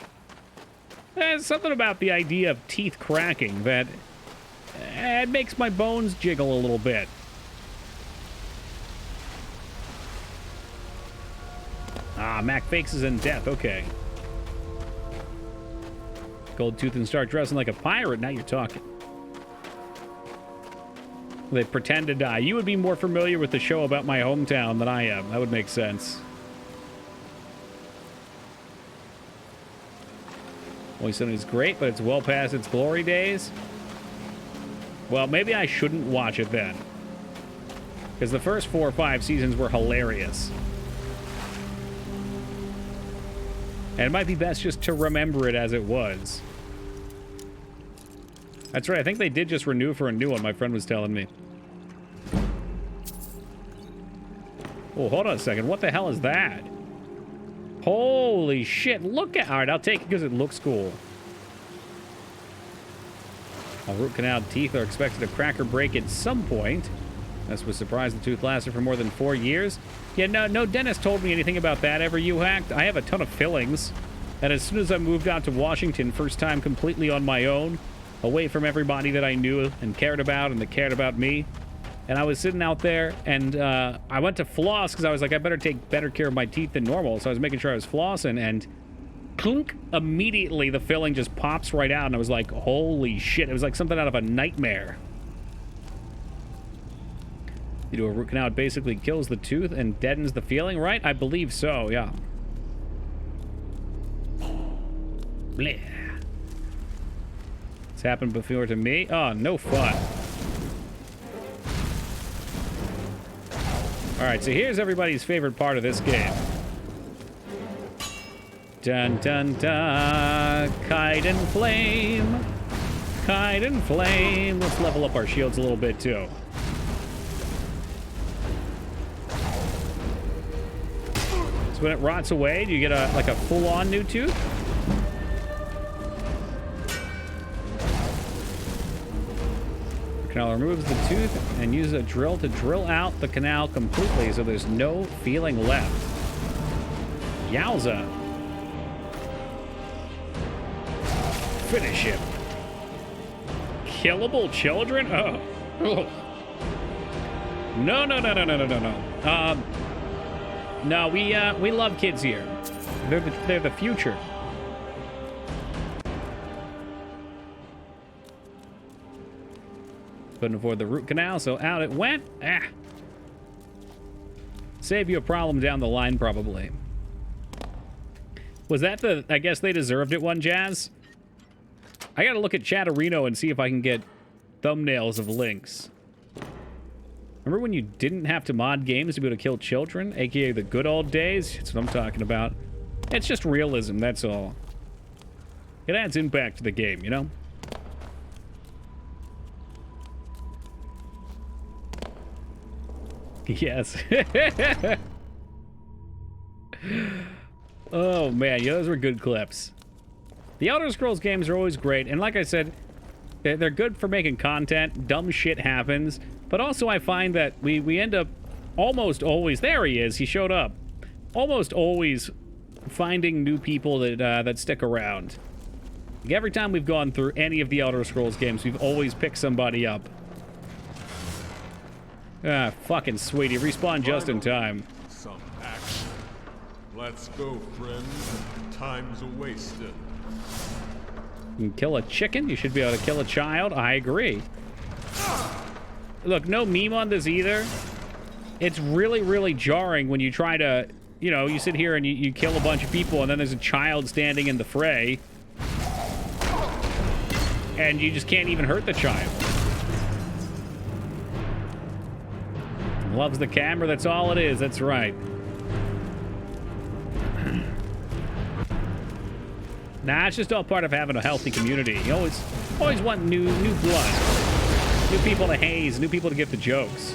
Speaker 1: There's something about the idea of teeth cracking that... it makes my bones jiggle a little bit. Ah, Mac fakes his in death. Okay. Gold tooth and start dressing like a pirate. Now you're talking. They pretend to die. You would be more familiar with the show about my hometown than I am. That would make sense. Always Sunny is great, but it's well past its glory days. Well, maybe I shouldn't watch it then. Because the first 4 or 5 seasons were hilarious. And it might be best just to remember it as it was. That's right, I think they did just renew for a new one, my friend was telling me. Oh, hold on a second. What the hell is that? Holy shit, look at... Alright, I'll take it because it looks cool. All root canal teeth are expected to crack or break at some point. This was surprised the tooth lasted for more than 4 years. Yeah, no dentist told me anything about that ever, you hacked. I have a ton of fillings. And as soon as I moved out to Washington, first time completely on my own, away from everybody that I knew and cared about and that cared about me, and I was sitting out there, and I went to floss because I was like, I better take better care of my teeth than normal. So I was making sure I was flossing, and clunk, immediately the filling just pops right out, and I was like, holy shit. It was like something out of a nightmare. You do a root canal, it basically kills the tooth and deadens the feeling, right? I believe so, yeah. Blech. It's happened before to me. Oh, no fun. Alright, so here's everybody's favorite part of this game. Dun dun dun. Kite and flame. Kite and flame. Let's level up our shields a little bit too. So when it rots away, do you get a like a full-on new tooth? The canal removes the tooth and uses a drill to drill out the canal completely so there's no feeling left. Yowza. Finish him. Killable children? Oh. No. No, we love kids here. They're the future. Couldn't afford the root canal, so out it went. Ah. Save you a problem down the line, probably. Was that the... I guess they deserved it one, Jazz? I gotta look at Chatterino and see if I can get thumbnails of links. Remember when you didn't have to mod games to be able to kill children? AKA the good old days? That's what I'm talking about. It's just realism, that's all. It adds impact to the game, you know? Yes. Oh, man. Yeah, those were good clips. The Elder Scrolls games are always great, and like I said, they're good for making content. Dumb shit happens, but also I find that we end up almost always... There he is. He showed up. Almost always finding new people that stick around. Like every time we've gone through any of the Elder Scrolls games, we've always picked somebody up. Ah, fucking sweetie. Respawn just in time.
Speaker 14: Some action. Let's go, friends. Time's wasted.
Speaker 1: You can kill a chicken. You should be able to kill a child. I agree. Look, no meme on this either. It's really, really jarring when you try to, you know, you sit here and you kill a bunch of people and then there's a child standing in the fray. And you just can't even hurt the child. Loves the camera, that's all it is, that's right. Nah, it's just all part of having a healthy community. You always want new blood. New people to haze, new people to get the jokes.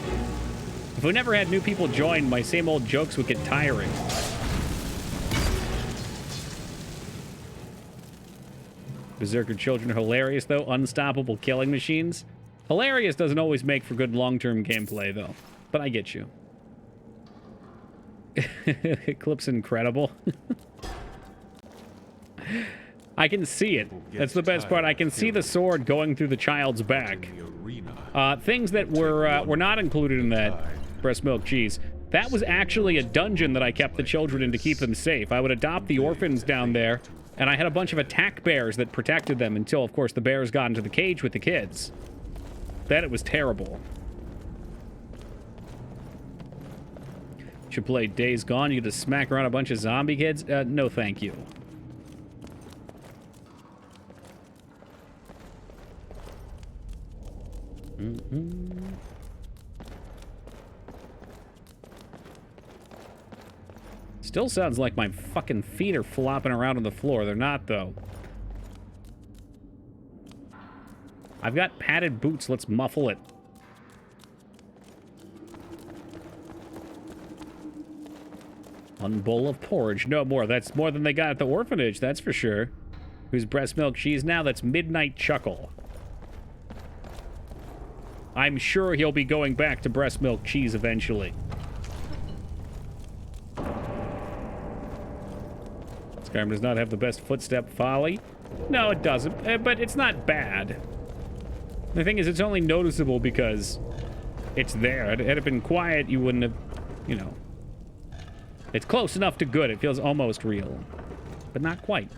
Speaker 1: If we never had new people join, my same old jokes would get tiring. Berserker children are hilarious, though. Unstoppable killing machines. Hilarious doesn't always make for good long-term gameplay, though. But I get you. Eclipse incredible. I can see it. That's the best part. I can see the sword going through the child's back. Things that were not included in that breast milk cheese. That was actually a dungeon that I kept the children in to keep them safe. I would adopt the orphans down there, and I had a bunch of attack bears that protected them until, of course, the bears got into the cage with the kids. Then it was terrible. Should play Days Gone. You get to smack around a bunch of zombie kids? No, thank you. Still sounds like my fucking feet are flopping around on the floor. They're not, though. I've got padded boots. Let's muffle it. One bowl of porridge. No more. That's more than they got at the orphanage, that's for sure. Who's breast milk cheese now? That's Midnight Chuckle. I'm sure he'll be going back to breast milk cheese eventually. Skyrim does not have the best footstep folly. No, it doesn't, but it's not bad. The thing is, it's only noticeable because it's there. Had it been quiet, you wouldn't have, you know. It's close enough to good. It feels almost real, but not quite.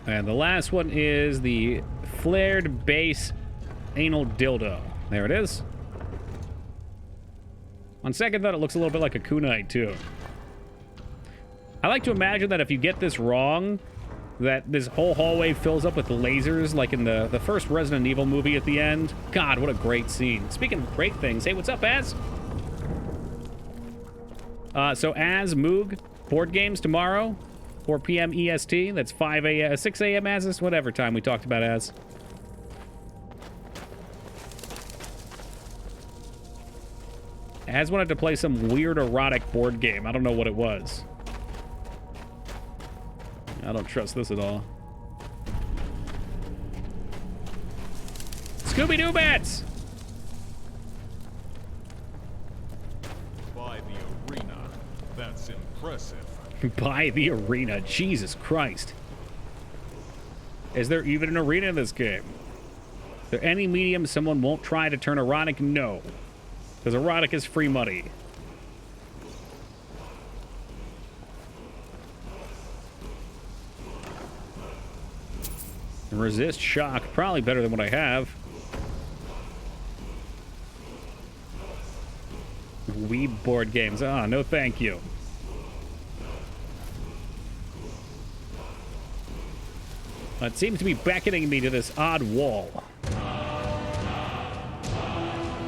Speaker 1: And the last one is the flared base anal dildo. There it is. On second thought, it looks a little bit like a kunite, too. I like to imagine that if you get this wrong, that this whole hallway fills up with lasers, like in the first Resident Evil movie at the end. God, what a great scene. Speaking of great things, hey, what's up, Az? So Az, Moog, board games tomorrow, 4 p.m. EST. That's 6 a.m. Az, whatever time we talked about Az. Az wanted to play some weird erotic board game. I don't know what it was. I don't trust this at all. Scooby-Doo bats!
Speaker 14: By the arena. That's impressive.
Speaker 1: By the arena. Jesus Christ. Is there even an arena in this game? Is there any medium someone won't try to turn erotic? No. Because erotic is free money. Resist shock. Probably better than what I have. Weeb board games. Ah, no thank you. It seems to be beckoning me to this odd wall.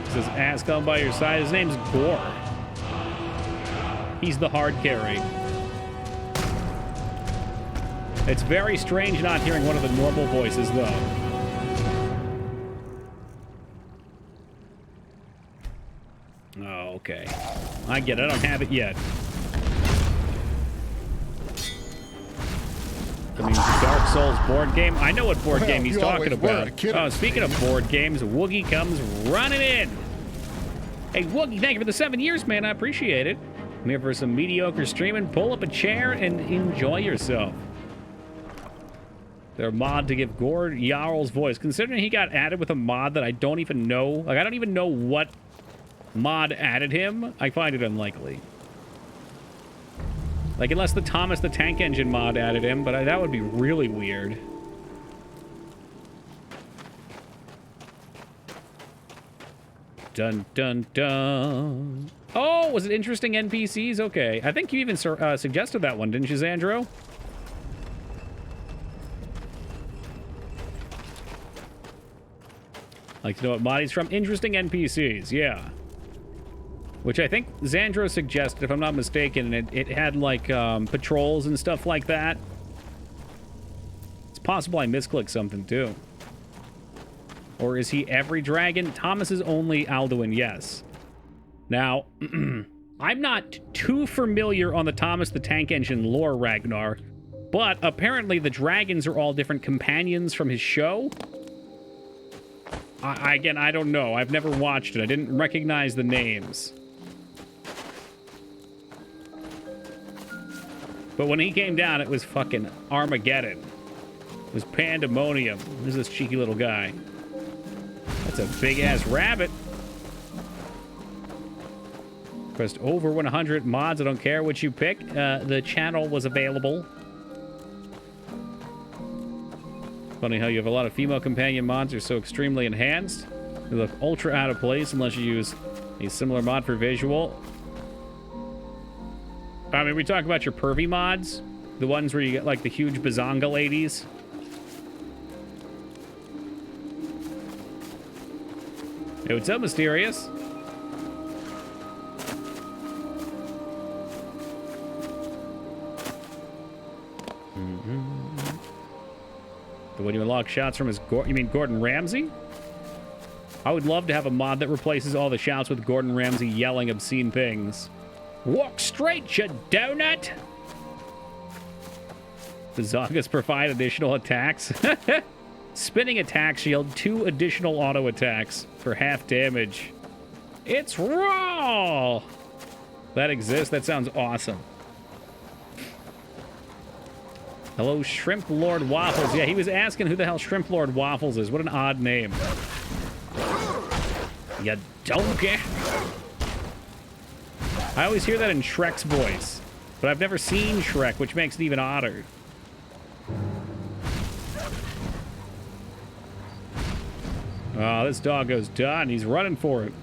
Speaker 1: Says Askin by your side. His name's Gore. He's the hard carry. It's very strange not hearing one of the normal voices, though. Oh, Oh, okay. I get it. I don't have it yet. I mean, Dark Souls board game? I know what board game he's talking about. Oh, speaking of board games, Woogie comes running in. Hey, Woogie, thank you for the 7 years, man. I appreciate it. I'm here for some mediocre streaming. Pull up a chair and enjoy yourself. Their mod to give Gord Jarl's voice. Considering he got added with a mod that I don't even know. Like, I don't even know what mod added him. I find it unlikely. Like, unless the Thomas the Tank Engine mod added him, but that would be really weird. Dun, dun, dun. Oh, was it interesting NPCs? Okay. I think you even suggested that one, didn't you, Xandro? Like to know what mod he's from? Interesting NPCs, yeah. Which I think Xandro suggested, if I'm not mistaken, it had, like, patrols and stuff like that. It's possible I misclicked something, too. Or is he every dragon? Thomas is only Alduin, yes. Now, I'm not too familiar on the Thomas the Tank Engine lore, Ragnar, but apparently the dragons are all different companions from his show. Again, I don't know. I've never watched it. I didn't recognize the names. But when he came down, it was fucking Armageddon. It was pandemonium. Who's this cheeky little guy? That's a big-ass rabbit. Pressed over 100 mods. I don't care what you pick. The channel was available. Funny how you have a lot of female companion mods that are so extremely enhanced. They look ultra out of place unless you use a similar mod for visual. I mean, we talk about your pervy mods. The ones where you get, like, the huge bazonga ladies. Hey, what's up, Mysterious? The one you unlock shots from is you mean Gordon Ramsay? I would love to have a mod that replaces all the shouts with Gordon Ramsay yelling obscene things. Walk straight, you donut! Bazongas provide additional attacks. Spinning attack shield, 2 additional auto attacks for half damage. It's raw! That exists? That sounds awesome. Hello, Shrimp Lord Waffles. Yeah, he was asking who the hell Shrimp Lord Waffles is. What an odd name. You donkey. I always hear that in Shrek's voice, but I've never seen Shrek, which makes it even odder. Oh, this doggo's done. He's running for it.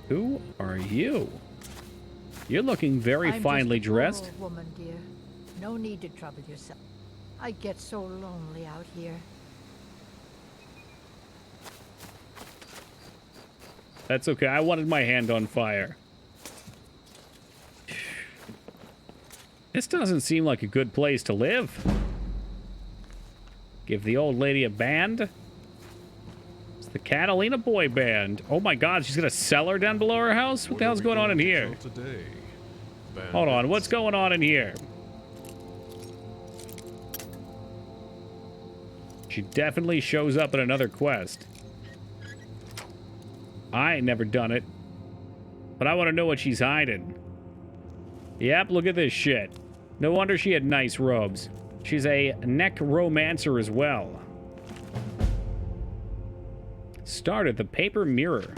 Speaker 1: Who are you? You're looking very finely dressed.
Speaker 16: I'm just a poor old woman, dear. No need to trouble yourself. I get so lonely out here.
Speaker 1: That's okay. I wanted my hand on fire. This doesn't seem like a good place to live. Give the old lady a band. It's the Catalina Boy Band. Oh my god, she's got a cellar down below her house? What the hell's going on in here? Hold on, what's going on in here? She definitely shows up in another quest. I ain't never done it. But I want to know what she's hiding. Yep, look at this shit. No wonder she had nice robes. She's a necromancer as well. Start at the paper mirror.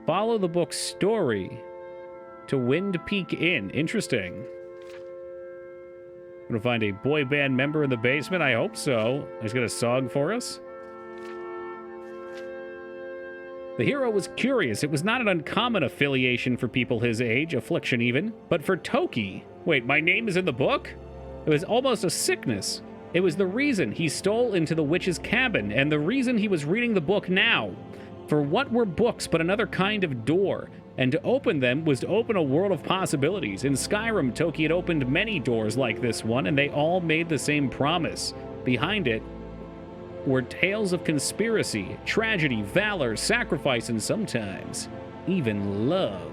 Speaker 1: Follow the book's story to Wind Peak Inn. Interesting. Gonna find a boy band member in the basement? I hope so. He's got a song for us. The hero was curious. It was not an uncommon affiliation for people his age, affliction even. But for Toki, wait, my name is in the book? It was almost a sickness. It was the reason he stole into the witch's cabin, and the reason he was reading the book now. For what were books but another kind of door? And to open them was to open a world of possibilities. In Skyrim, Toki had opened many doors like this one, and they all made the same promise. Behind it were tales of conspiracy, tragedy, valor, sacrifice, and sometimes even love.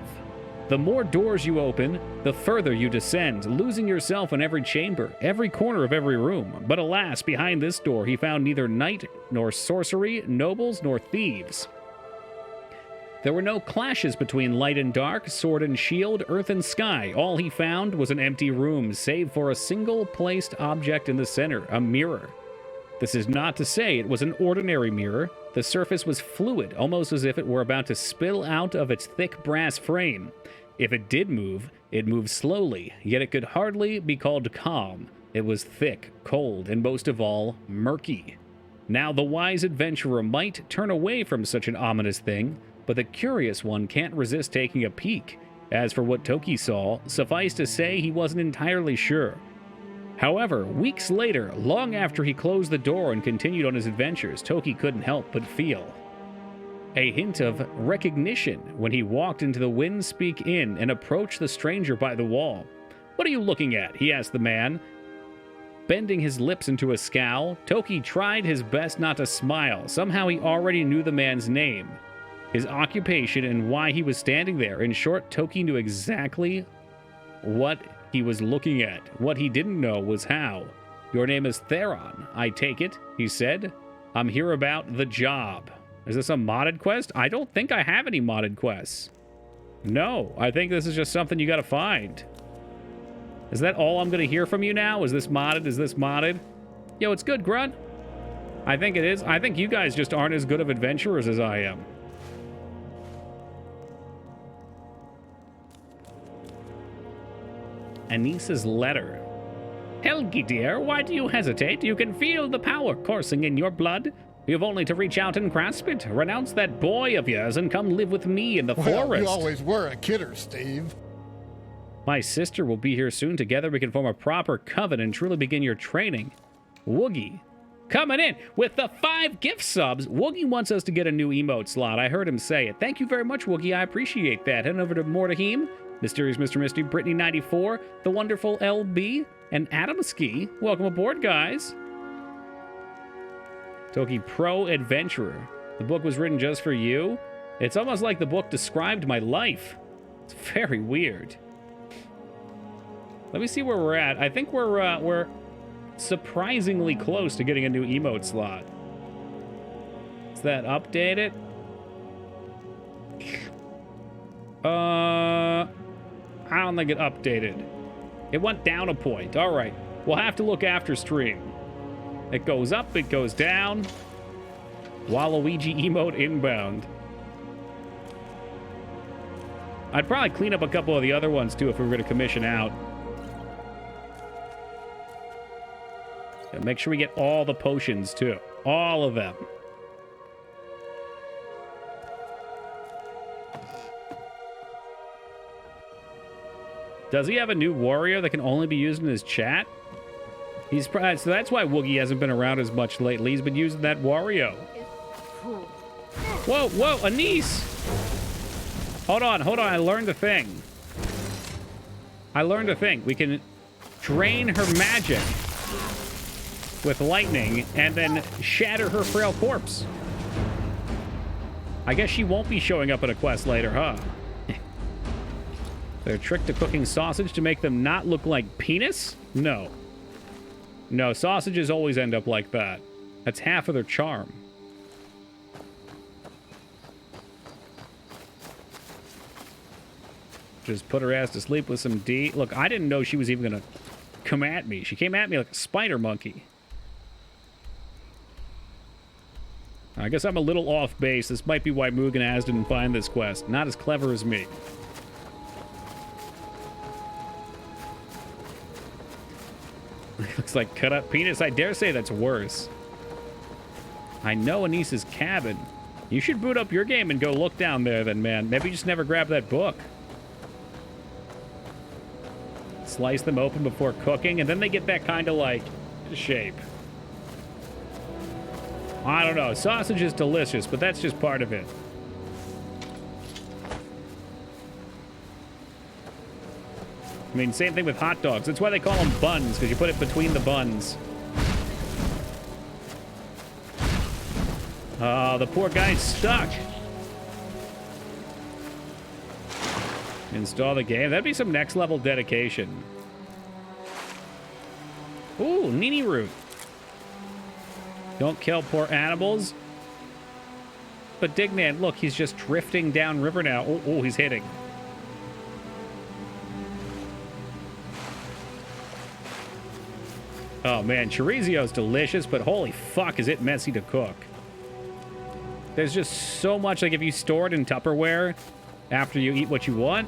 Speaker 1: The more doors you open, the further you descend, losing yourself in every chamber, every corner of every room. But alas, behind this door he found neither knight nor sorcery, nobles nor thieves. There were no clashes between light and dark, sword and shield, earth and sky. All he found was an empty room, save for a single placed object in the center, a mirror. This is not to say it was an ordinary mirror. The surface was fluid, almost as if it were about to spill out of its thick brass frame. If it did move, it moved slowly, yet it could hardly be called calm. It was thick, cold, and most of all, murky. Now the wise adventurer might turn away from such an ominous thing, but the curious one can't resist taking a peek. As for what Toki saw, suffice to say he wasn't entirely sure. However, weeks later, long after he closed the door and continued on his adventures, Toki couldn't help but feel a hint of recognition when he walked into the Windspeak Inn and approached the stranger by the wall. "What are you looking at?" he asked the man. Bending his lips into a scowl, Toki tried his best not to smile. Somehow he already knew the man's name, his occupation, and why he was standing there. In short, Toki knew exactly what he was looking at. What he didn't know was how. "Your name is Theron, I take it," he said. "I'm here about the job." Is this a modded quest? I don't think I have any modded quests. No, I think this is just something you gotta find. Is that all I'm gonna hear from you now? Is this modded? Is this modded? Yo, it's good, Grunt. I think it is. I think you guys just aren't as good of adventurers as I am. Anissa's letter. "Helgi, dear, why do you hesitate? You can feel the power coursing in your blood. You've only to reach out and grasp it. Renounce that boy of yours and come live with me in the forest."
Speaker 17: You always were a kidder, Steve.
Speaker 1: "My sister will be here soon. Together we can form a proper coven and truly begin your training." Woogie coming in with the 5 gift subs. Woogie wants us to get a new emote slot. I heard him say it. Thank you very much, Woogie. I appreciate that. Head over to Mortahim, Mysterious Mr. Misty, Brittany94, the wonderful LB, and Adam Ski. Welcome aboard, guys. Toki Pro Adventurer. The book was written just for you? It's almost like the book described my life. It's very weird. Let me see where we're at. I think we're surprisingly close to getting a new emote slot. Is that updated? I don't think it updated. It went down a point. All right. We'll have to look after stream. It goes up, it goes down. Waluigi emote inbound. I'd probably clean up a couple of the other ones too if we were going to commission out. And make sure we get all the potions too. All of them. Does he have a new warrior that can only be used in his chat? He's so that's why Woogie hasn't been around as much lately. He's been using that Wario. Whoa, whoa, Anise! Hold on. I learned a thing. We can drain her magic with lightning and then shatter her frail corpse. I guess she won't be showing up in a quest later, huh? They're tricked to cooking sausage to make them not look like penis? No. No, sausages always end up like that. That's half of their charm. Just put her ass to sleep with some D. Look, I didn't know she was even gonna come at me. She came at me like a spider monkey. I guess I'm a little off base. This might be why Mugen Az didn't find this quest. Not as clever as me. Looks like cut up penis. I dare say that's worse. I know Anissa's cabin. You should boot up your game and go look down there then, man. Maybe you just never grab that book. Slice them open before cooking, and then they get that kind of like shape. I don't know. Sausage is delicious, but that's just part of it. I mean, same thing with hot dogs. That's why they call them buns, because you put it between the buns. Oh, the poor guy's stuck. Install the game. That'd be some next level dedication. Ooh, Nini root. Don't kill poor animals. But Dignan, look, he's just drifting down river now. Oh, he's hitting. Oh man, chorizo's delicious, but holy fuck, is it messy to cook. There's just so much, like if you store it in Tupperware after you eat what you want,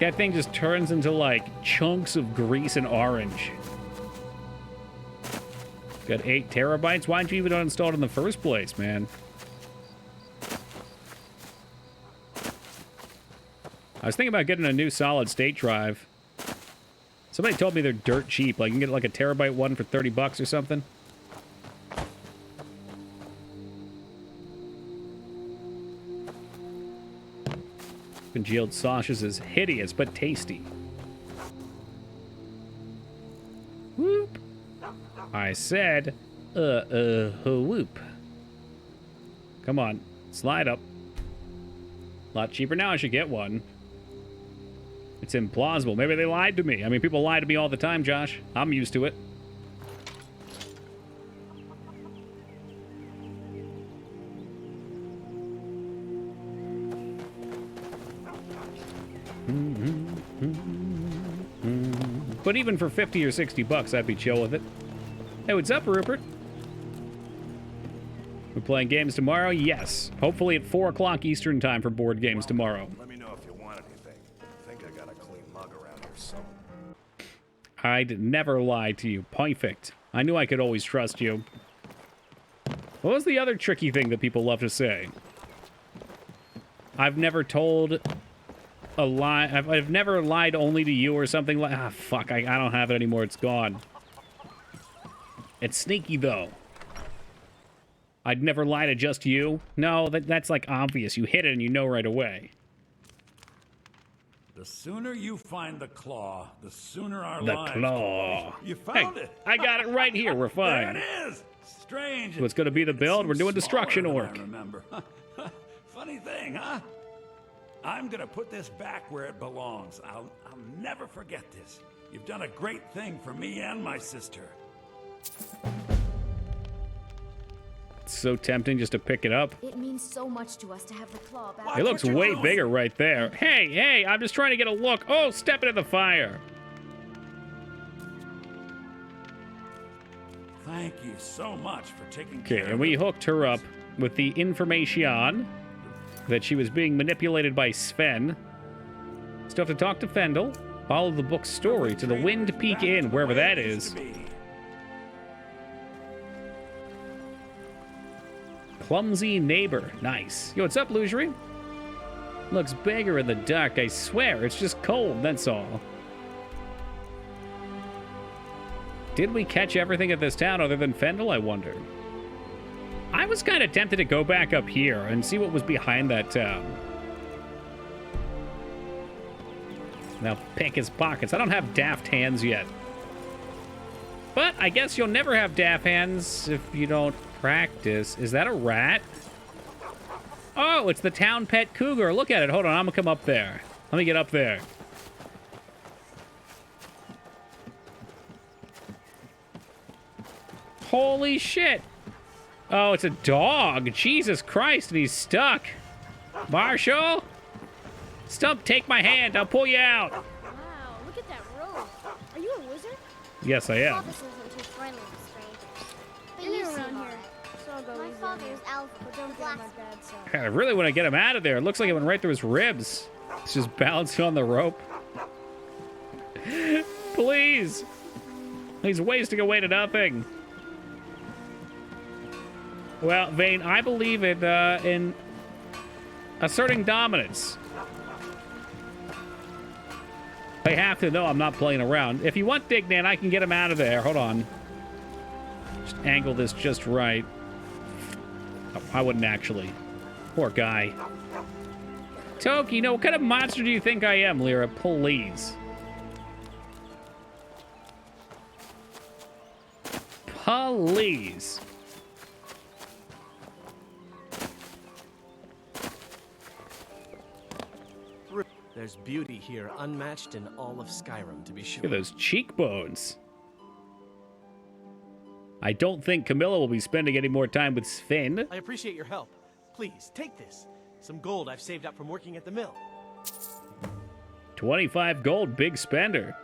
Speaker 1: that thing just turns into like chunks of grease and orange. Got 8 terabytes? Why'd you even uninstall it in the first place, man? I was thinking about getting a new solid state drive. Somebody told me they're dirt cheap. Like, you can get like a terabyte one for 30 bucks or something. Congealed sausages is hideous, but tasty. Whoop. I said, whoop. Come on, slide up. A lot cheaper now, I should get one. It's implausible. Maybe they lied to me. I mean, people lie to me all the time, Josh. I'm used to it. But even for 50 or 60 bucks, I'd be chill with it. Hey, what's up, Rupert? We're playing games tomorrow? Yes. Hopefully at 4 o'clock Eastern time for board games tomorrow.
Speaker 4: Let me know if you want anything. I think I got a clean mug around here somewhere.
Speaker 1: I'd never lie to you. Perfect. I knew I could always trust you. What was the other tricky thing that people love to say? I've never told a lie. I've never lied only to you or something like... Ah, fuck. I don't have it anymore. It's gone. It's sneaky, though. I'd never lie to just you. No, that's like obvious. You hit it and you know right away.
Speaker 3: The sooner you find the claw, the sooner our
Speaker 1: The
Speaker 3: lives
Speaker 1: claw.
Speaker 3: go. You found
Speaker 1: Hey,
Speaker 3: it.
Speaker 1: I got it right here. We're fine.
Speaker 3: There it is. Strange.
Speaker 1: So it's going to be the build. We're doing destruction
Speaker 3: Smaller
Speaker 1: orc.
Speaker 3: than I remember. Funny thing, huh? I'm gonna put this back where it belongs. I'll never forget this. You've done a great thing for me and my sister.
Speaker 1: It's so tempting just to pick it up.
Speaker 5: It means so much to us to have the claw back.
Speaker 1: It looks way bigger right there. Hey, I'm just trying to get a look. Oh, step into the fire.
Speaker 3: Thank you so much for taking care
Speaker 1: Okay,
Speaker 3: of
Speaker 1: and we
Speaker 3: it.
Speaker 1: hooked her up with the information that she was being manipulated by Sven. Still have to talk to Fendel. Follow the book's story to the Wind Peak Inn, wherever that is. Clumsy neighbor. Nice. Yo, what's up, Lugery? Looks bigger in the dark, I swear. It's just cold, that's all. Did we catch everything at this town other than Fendel, I wonder? I was kind of tempted to go back up here and see what was behind that town. Now pick his pockets. I don't have daft hands yet. But I guess you'll never have daft hands if you don't practice. Is that a rat? Oh, it's the town pet cougar. Look at it. Hold on, I'm gonna come up there. Let me get up there. Holy shit. Oh, it's a dog. Jesus Christ, and he's stuck. Marshall? Stump, take my hand. I'll pull you out.
Speaker 9: Wow, look at that robe. Are you a wizard?
Speaker 1: Yes, I am.
Speaker 9: Office isn't too friendly with strangers. But you around here, so I'll go. My father's elf, but don't blast my dad's son.
Speaker 1: I really want to get him out of there. It looks like it went right through his ribs. It's just balancing on the rope. Please. He's wasting away to nothing. Well, Vane, I believe in asserting dominance. They have to know I'm not playing around. If you want Dignan, I can get him out of there. Hold on. Just angle this just right. Oh, I wouldn't actually. Poor guy. Toki, what kind of monster do you think I am, Lyra? Please. Please.
Speaker 7: There's beauty here unmatched in all of Skyrim, to be sure.
Speaker 1: Look at those cheekbones. I don't think Camilla will be spending any more time with Sven.
Speaker 7: I appreciate your help. Please, take this. Some gold I've saved up from working at the mill.
Speaker 1: 25 gold, big spender.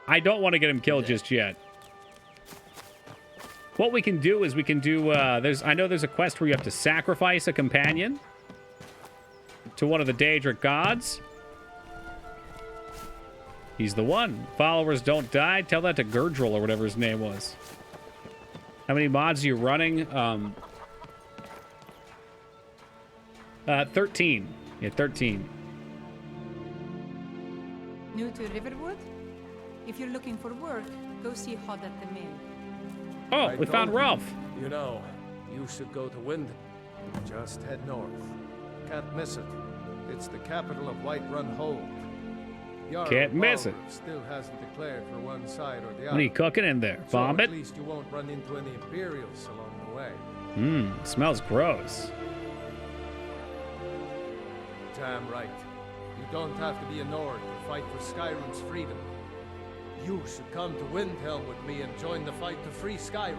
Speaker 1: I don't want to get him killed just yet. What we can do is we can do, I know there's a quest where you have to sacrifice a companion to one of the Daedric gods. He's the one. Followers don't die. Tell that to Gurdril or whatever his name was. How many mods are you running? 13. Yeah, 13.
Speaker 6: New to Riverwood? If you're looking for work, go see Hod at the mill.
Speaker 1: Oh, we found Ralph.
Speaker 2: You know, you should go to Wind. Just head north. Can't miss it. It's the capital of Whiterun Hold.
Speaker 1: Can't miss it.
Speaker 2: Still hasn't declared for one side or the other.
Speaker 1: What are you cooking in there? Vomit?
Speaker 2: At least you won't run into any Imperials along the way.
Speaker 1: Smells gross.
Speaker 2: Damn right. You don't have to be a Nord to fight for Skyrim's freedom. You should come to Windhelm with me and join the fight to free Skyrim.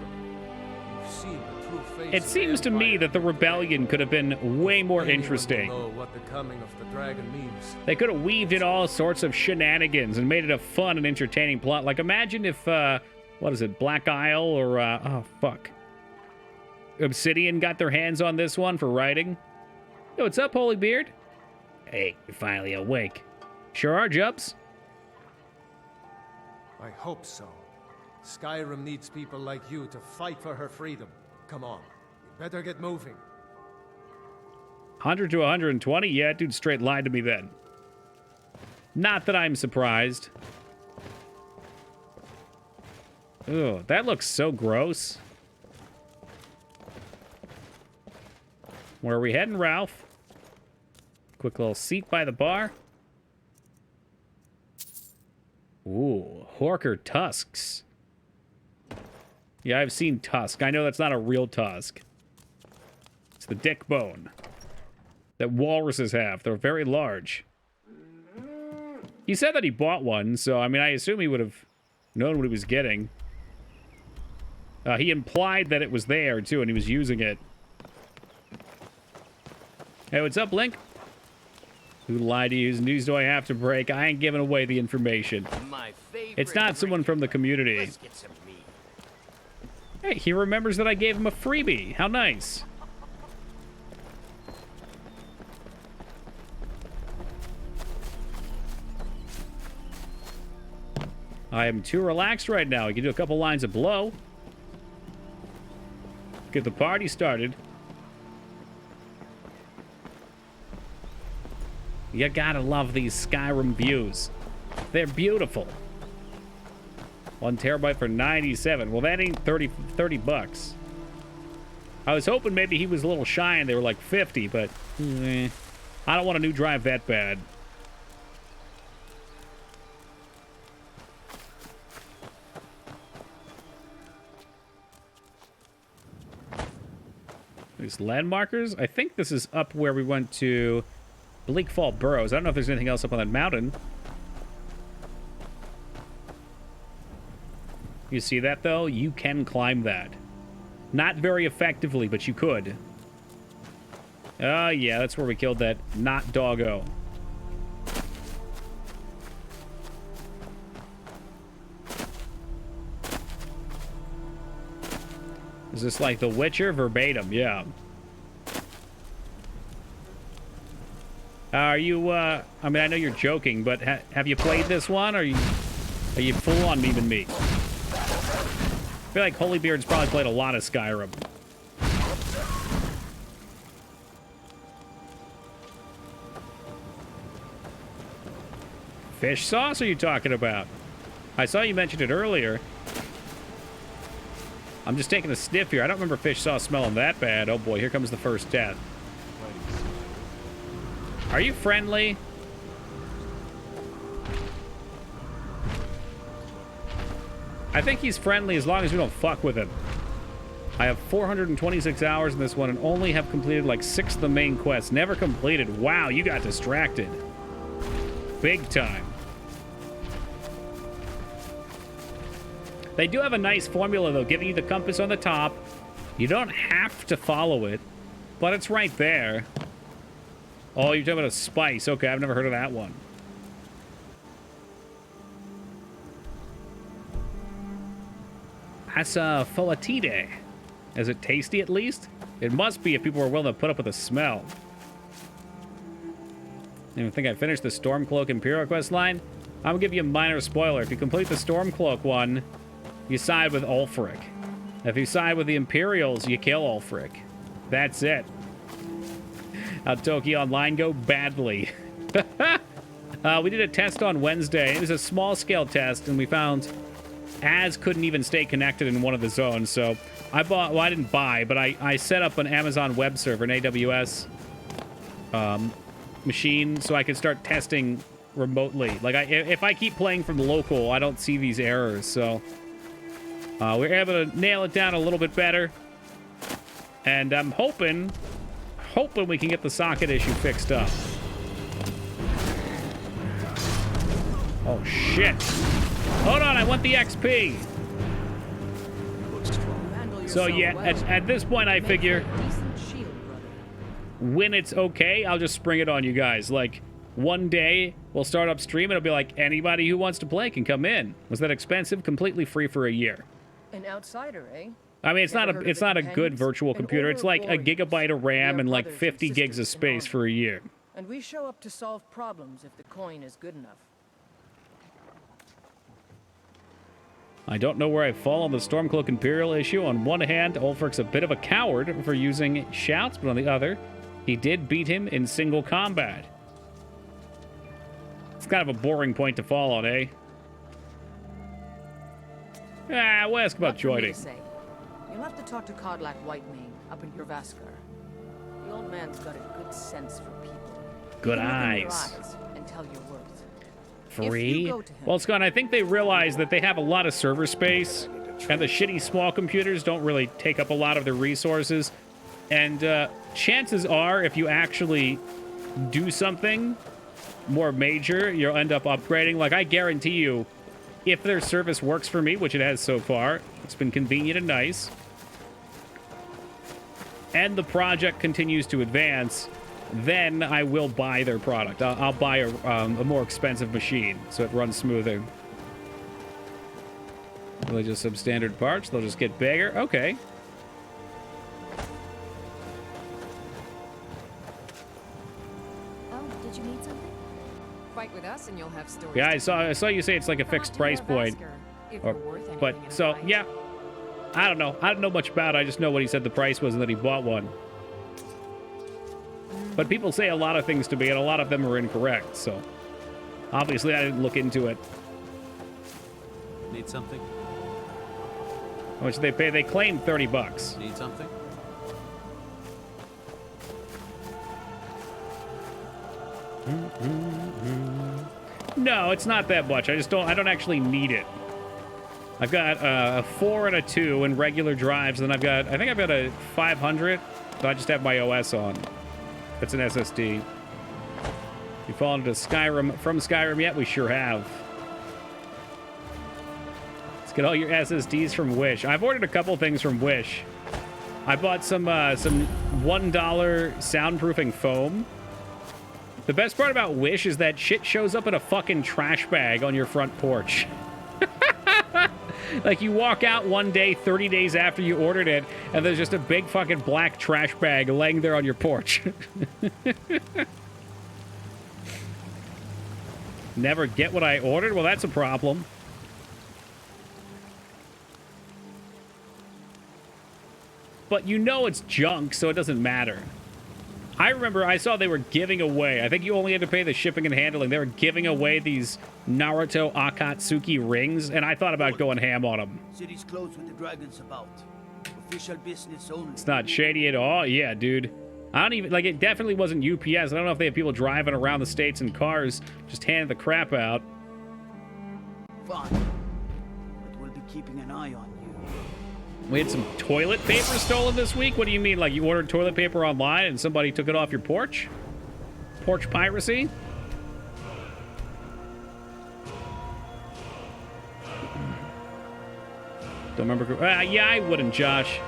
Speaker 2: You've seen the true face.
Speaker 1: It seems to me that the rebellion could have been way more interesting.
Speaker 2: Know what the coming of the dragon means.
Speaker 1: They could have weaved in all sorts of shenanigans and made it a fun and entertaining plot. Like, imagine if, what is it, Black Isle or, Obsidian got their hands on this one for writing. Yo, what's up, Holybeard? Hey, you're finally awake. Sure are, Jubs.
Speaker 2: I hope so. Skyrim needs people like you to fight for her freedom. Come on, you better get moving.
Speaker 1: 100 to 120? Yeah, dude straight lied to me then. Not that I'm surprised. Ugh, that looks so gross. Where are we heading, Ralph? Quick little seat by the bar. Ooh, Horker tusks. Yeah, I've seen tusk. I know that's not a real tusk. It's the dick bone that walruses have. They're very large. He said that he bought one, so, I mean, I assume he would have known what he was getting. He implied that it was there, too, and he was using it. Hey, what's up, Link? Who lied to you? Whose news do I have to break? I ain't giving away the information. It's not someone from the community.
Speaker 10: Let's get some meat.
Speaker 1: Hey, he remembers that I gave him a freebie. How nice. I am too relaxed right now. I can do a couple lines of blow. Get the party started. You gotta love these Skyrim views. They're beautiful. 1 terabyte for 97. Well, that ain't 30 bucks. I was hoping maybe he was a little shy and they were like 50, but I don't want a new drive that bad. These landmarkers? I think this is up where we went to Bleakfall Burrows. I don't know if there's anything else up on that mountain. You see that, though? You can climb that. Not very effectively, but you could. Oh, yeah, that's where we killed that not doggo. Is this like The Witcher? Verbatim, yeah. Are you, I mean, I know you're joking, but have you played this one? Or are you full on memeing me? I feel like Holybeard's probably played a lot of Skyrim. Fish sauce are you talking about? I saw you mentioned it earlier. I'm just taking a sniff here. I don't remember fish sauce smelling that bad. Oh boy, here comes the first death. Are you friendly? I think he's friendly as long as we don't fuck with him. I have 426 hours in this one and only have completed like 6 of the main quests. Never completed. Wow, you got distracted. Big time. They do have a nice formula, though, giving you the compass on the top. You don't have to follow it, but it's right there. Oh, you're talking about a spice. Okay, I've never heard of that one. Assafoetide. Is it tasty at least? It must be if people are willing to put up with the smell. I don't think I finished the Stormcloak Imperial quest line. I'm gonna give you a minor spoiler. If you complete the Stormcloak one, you side with Ulfric. If you side with the Imperials, you kill Ulfric. That's it. How'd Toki Online go? Badly. We did a test on Wednesday. It was a small-scale test, and we found Az couldn't even stay connected in one of the zones. So I bought, well, I didn't buy, but I set up an Amazon web server, an AWS machine, so I could start testing remotely. Like, if I keep playing from local, I don't see these errors. So we're able to nail it down a little bit better. And I'm hoping we can get the socket issue fixed up. Oh, shit. Hold on, I want the XP. So, yeah, at this point, I figure when it's okay, I'll just spring it on you guys. Like, one day, we'll start up stream, and it'll be like, anybody who wants to play can come in. Was that expensive? Completely free for a year.
Speaker 18: An outsider, eh?
Speaker 1: I mean, it's not a good virtual computer. It's like a gigabyte of RAM and like 50 gigs of space for a year.
Speaker 18: And we show up to solve problems if the coin is good enough.
Speaker 1: I don't know where I fall on the Stormcloak Imperial issue. On one hand, Ulfric's a bit of a coward for using shouts, but on the other, he did beat him in single combat. It's kind of a boring point to fall on, eh? Ah, we'll ask about joining.
Speaker 18: You'll have to talk to Kodlak Whitemane up in Jorvaskar. The old man's got a good sense for people.
Speaker 1: Good eyes.
Speaker 18: And tell your worth.
Speaker 1: Free? Well, Scott, I think they realize that they have a lot of server space, and the shitty small computers don't really take up a lot of their resources. And chances are, if you actually do something more major, you'll end up upgrading. Like, I guarantee you, if their service works for me, which it has so far, it's been convenient and nice, and the project continues to advance, then I will buy their product. I'll buy a more expensive machine so it runs smoother. Will they just substandard parts? They'll just get bigger? Okay.
Speaker 5: Oh, did you need something?
Speaker 11: Fight with us and you'll have stories.
Speaker 1: Yeah, I saw you say it's like a fixed price point. But, so, yeah. I don't know. I don't know much about it. I just know what he said the price was and that he bought one. But people say a lot of things to me, and a lot of them are incorrect, so obviously I didn't look into it.
Speaker 12: Need something?
Speaker 1: How much did they pay? They claimed $30.
Speaker 12: Need something?
Speaker 1: No, it's not that much. I don't actually need it. I've got a 4 and a 2 in regular drives, and then I think I've got a 500, so I just have my OS on. It's an SSD. You fallen into Skyrim from Skyrim yet? We sure have. Let's get all your SSDs from Wish. I've ordered a couple things from Wish. I bought some $1 soundproofing foam. The best part about Wish is that shit shows up in a fucking trash bag on your front porch. Like, you walk out one day, 30 days after you ordered it, and there's just a big fucking black trash bag laying there on your porch. Never get what I ordered? Well, that's a problem. But you know it's junk, so it doesn't matter. I remember I saw they were giving away, I think you only had to pay the shipping and handling. They were giving away these Naruto Akatsuki rings, and I thought about going ham on them.
Speaker 19: City's closed with the dragons about. Official business only.
Speaker 1: It's not shady at all. Yeah, dude. I don't even, like, it definitely wasn't UPS. I don't know if they have people driving around the states in cars just handing the crap out.
Speaker 19: Fine. It will be keeping an eye on you.
Speaker 1: We had some toilet paper stolen this week? What do you mean? Like you ordered toilet paper online and somebody took it off your porch? Porch piracy? Don't remember. Yeah, I wouldn't, Josh.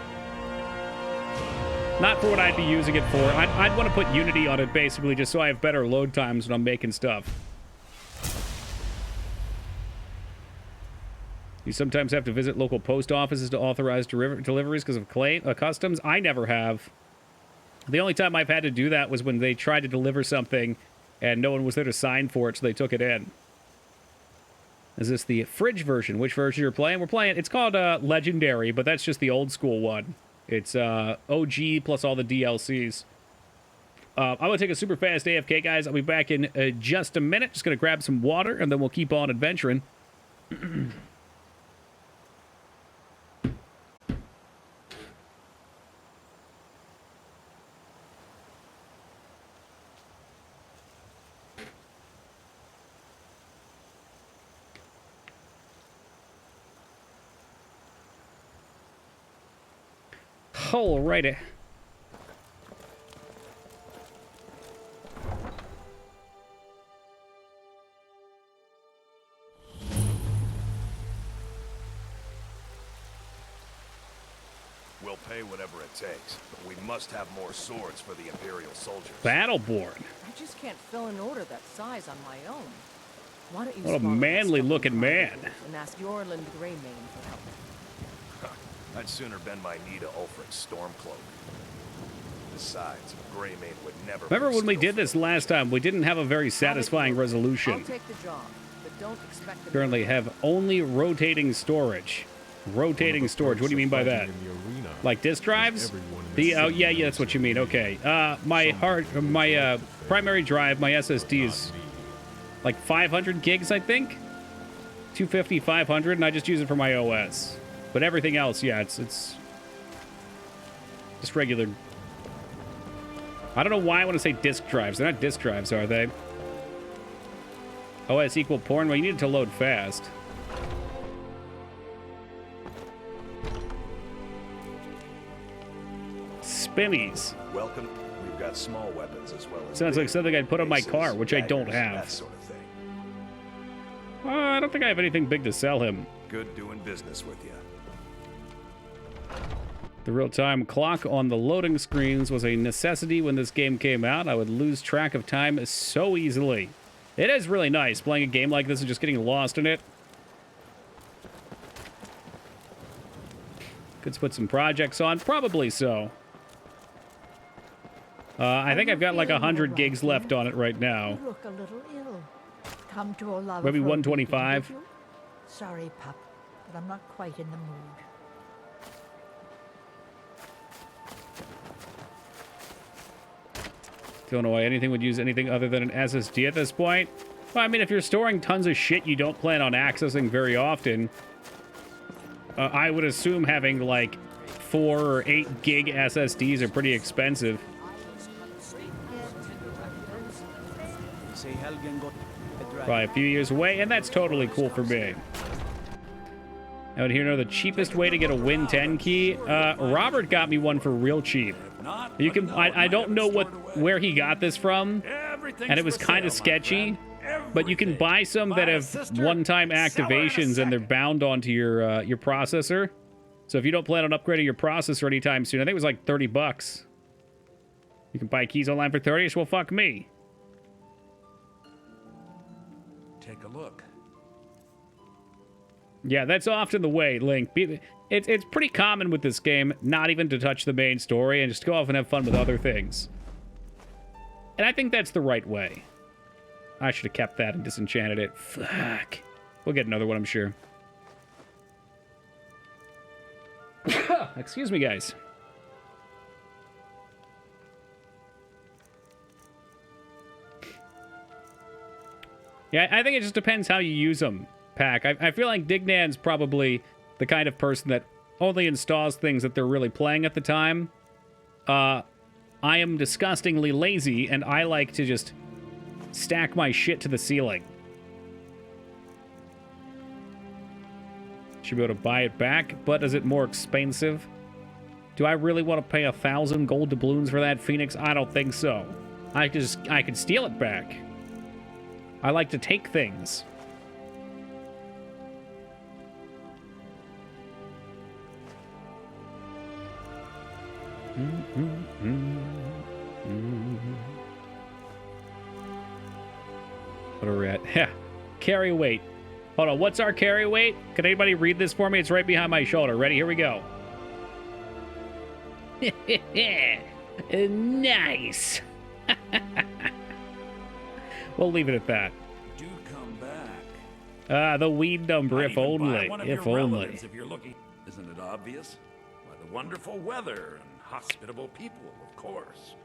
Speaker 1: Not for what I'd be using it for. I'd want to put Unity on it, basically, just so I have better load times when I'm making stuff. You sometimes have to visit local post offices to authorize deliveries because of customs. I never have. The only time I've had to do that was when they tried to deliver something and no one was there to sign for it, so they took it in. Is this the fridge version? Which version you're playing? We're playing, it's called Legendary, but that's just the old school one. It's OG plus all the DLCs. I'm going to take a super fast AFK, guys. I'll be back in just a minute. Just going to grab some water, and then we'll keep on adventuring. Alrighty.
Speaker 20: We'll pay whatever it takes, but we must have more swords for the Imperial soldiers.
Speaker 1: Battleborn.
Speaker 18: I just can't fill an order that size on my own. Why don't you
Speaker 1: What a manly-looking man.
Speaker 18: And ask Yorland Greymane for help?
Speaker 20: I'd sooner bend my knee to Ulfric's Stormcloak. Besides, Greymane would never...
Speaker 1: Remember when we did this last time? We didn't have a very satisfying resolution.
Speaker 18: I'll take the job, but don't expect the
Speaker 1: Currently have only rotating storage. Rotating storage. What do you mean by that? Like disk drives? Oh yeah, that's what you mean. Okay. My primary drive, my SSD is like 500 gigs, I think. 250, 500, and I just use it for my OS. But everything else, yeah, it's just regular. I don't know why I want to say disk drives. They're not disk drives, are they? OS equal porn. Well, you need it to load fast. Spinnies.
Speaker 20: Welcome. We've got small weapons as well as...
Speaker 1: Sounds like something I'd put on my car, which I don't have.
Speaker 20: That sort of thing.
Speaker 1: I don't think I have anything big to sell him.
Speaker 20: Good doing business with you.
Speaker 1: The real-time clock on the loading screens was a necessity when this game came out. I would lose track of time so easily. It is really nice playing a game like this and just getting lost in it. Could put some projects on. Probably so. I think I've got like 100 gigs left on it right now.
Speaker 16: You look a little ill. Come to Olava.
Speaker 1: Maybe 125.
Speaker 16: Sorry, pup, but I'm not quite in the mood.
Speaker 1: Don't know why anything would use anything other than an SSD at this point. Well, I mean, if you're storing tons of shit you don't plan on accessing very often, I would assume having like 4 or 8 gig SSDs are pretty expensive. Probably a few years away, and that's totally cool for me. I would here know the cheapest way to get a Win 10 key. Robert got me one for real cheap. You can. I don't know where he got this from, and it was kind of sketchy. But you can buy some that have one-time activations, and they're bound onto your processor. So if you don't plan on upgrading your processor anytime soon, I think it was like $30. You can buy keys online for 30. Well, fuck me.
Speaker 3: Take a look.
Speaker 1: Yeah, that's often the way, Link. It's pretty common with this game not even to touch the main story and just go off and have fun with other things. And I think that's the right way. I should have kept that and disenchanted it. Fuck. We'll get another one, I'm sure. Excuse me, guys. Yeah, I think it just depends how you use them, Pack. I feel like Dignan's probably the kind of person that only installs things that they're really playing at the time. I am disgustingly lazy, and I like to just stack my shit to the ceiling. Should be able to buy it back, but is it more expensive? Do I really want to pay 1,000 gold doubloons for that Phoenix? I don't think so. I could steal it back. I like to take things. What are we at? Yeah. Carry weight. Hold on, what's our carry weight? Can anybody read this for me? It's right behind my shoulder. Ready? Here we go. Nice. We'll leave it at that.
Speaker 3: Do come back.
Speaker 1: Ah, the weed number, if only. If only.
Speaker 3: If you're looking, isn't it obvious? Why, the wonderful weather and hospitable people, of course.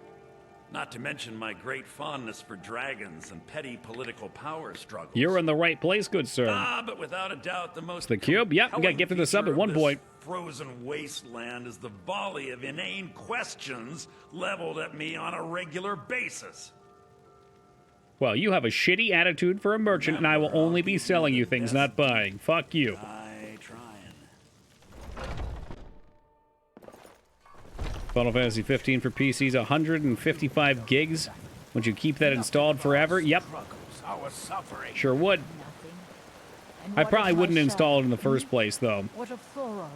Speaker 3: Not to mention my great fondness for dragons and petty political power struggles.
Speaker 1: You're in the right place, good sir.
Speaker 3: Ah, but without a doubt, the most
Speaker 1: the cube. Yep, we got gifted the sub at one point.
Speaker 3: Frozen wasteland is the volley of inane questions leveled at me on a regular basis.
Speaker 1: Well, you have a shitty attitude for a merchant, and I will only be selling you things, not buying. Fuck you. Final Fantasy 15 for PCs, 155 gigs. Would you keep that installed forever? Yep. Sure would. I probably wouldn't install it in the first place, though.
Speaker 16: What of Thorold?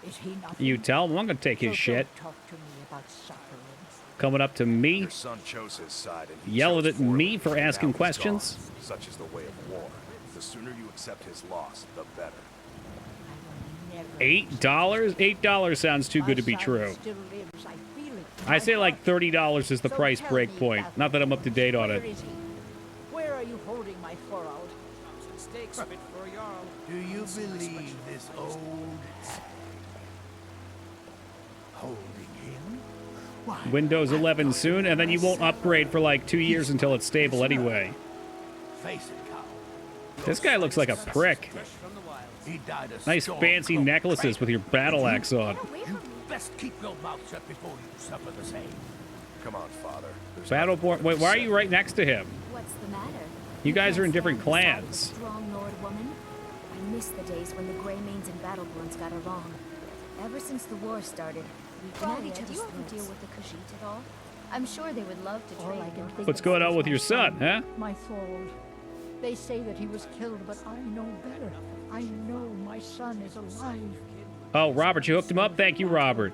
Speaker 16: Is he nothing?
Speaker 1: You tell him. I'm going to take his shit.
Speaker 16: Talk to me about sufferings.
Speaker 1: Coming up to me,
Speaker 20: Your son chose his side and he
Speaker 1: yelling
Speaker 20: chose
Speaker 1: at me for
Speaker 20: now
Speaker 1: asking
Speaker 20: he's
Speaker 1: questions.
Speaker 20: gone. Such is the way of war. The sooner you accept his loss, the better.
Speaker 1: $8? $8 sounds too good to be true. I say like $30 is the price break point. Not that I'm up to date on it.
Speaker 16: Where are you holding my Thorold?
Speaker 19: Stakes fit for a Jarl. Do you believe this old holding him? Why?
Speaker 1: Windows 11 soon, and then you won't upgrade for like 2 years until it's stable anyway.
Speaker 19: Face it, Carl.
Speaker 1: This guy looks like a prick.
Speaker 19: He died a
Speaker 1: Nice
Speaker 19: storm
Speaker 1: fancy
Speaker 19: cloak.
Speaker 1: necklaces with your battle axe on.
Speaker 19: You best keep your mouth shut before you suffer the same.
Speaker 20: Come on, father.
Speaker 1: Battleborn. Wait, why are you right next to him?
Speaker 5: What's the matter?
Speaker 1: You guys are in different clans.
Speaker 5: Strong Lord woman. I miss the days when the Greymanes and Battleborns got along. Ever since the war started, we've been at each other's throats. Do you ever deal with the Khajiit at all? I'm sure they would love to trade.
Speaker 1: What's going on with your son, huh?
Speaker 16: My Thorold. They say that he was killed, but I know better. I know my son is alive.
Speaker 1: Oh, Robert, you hooked him up? Thank you, Robert.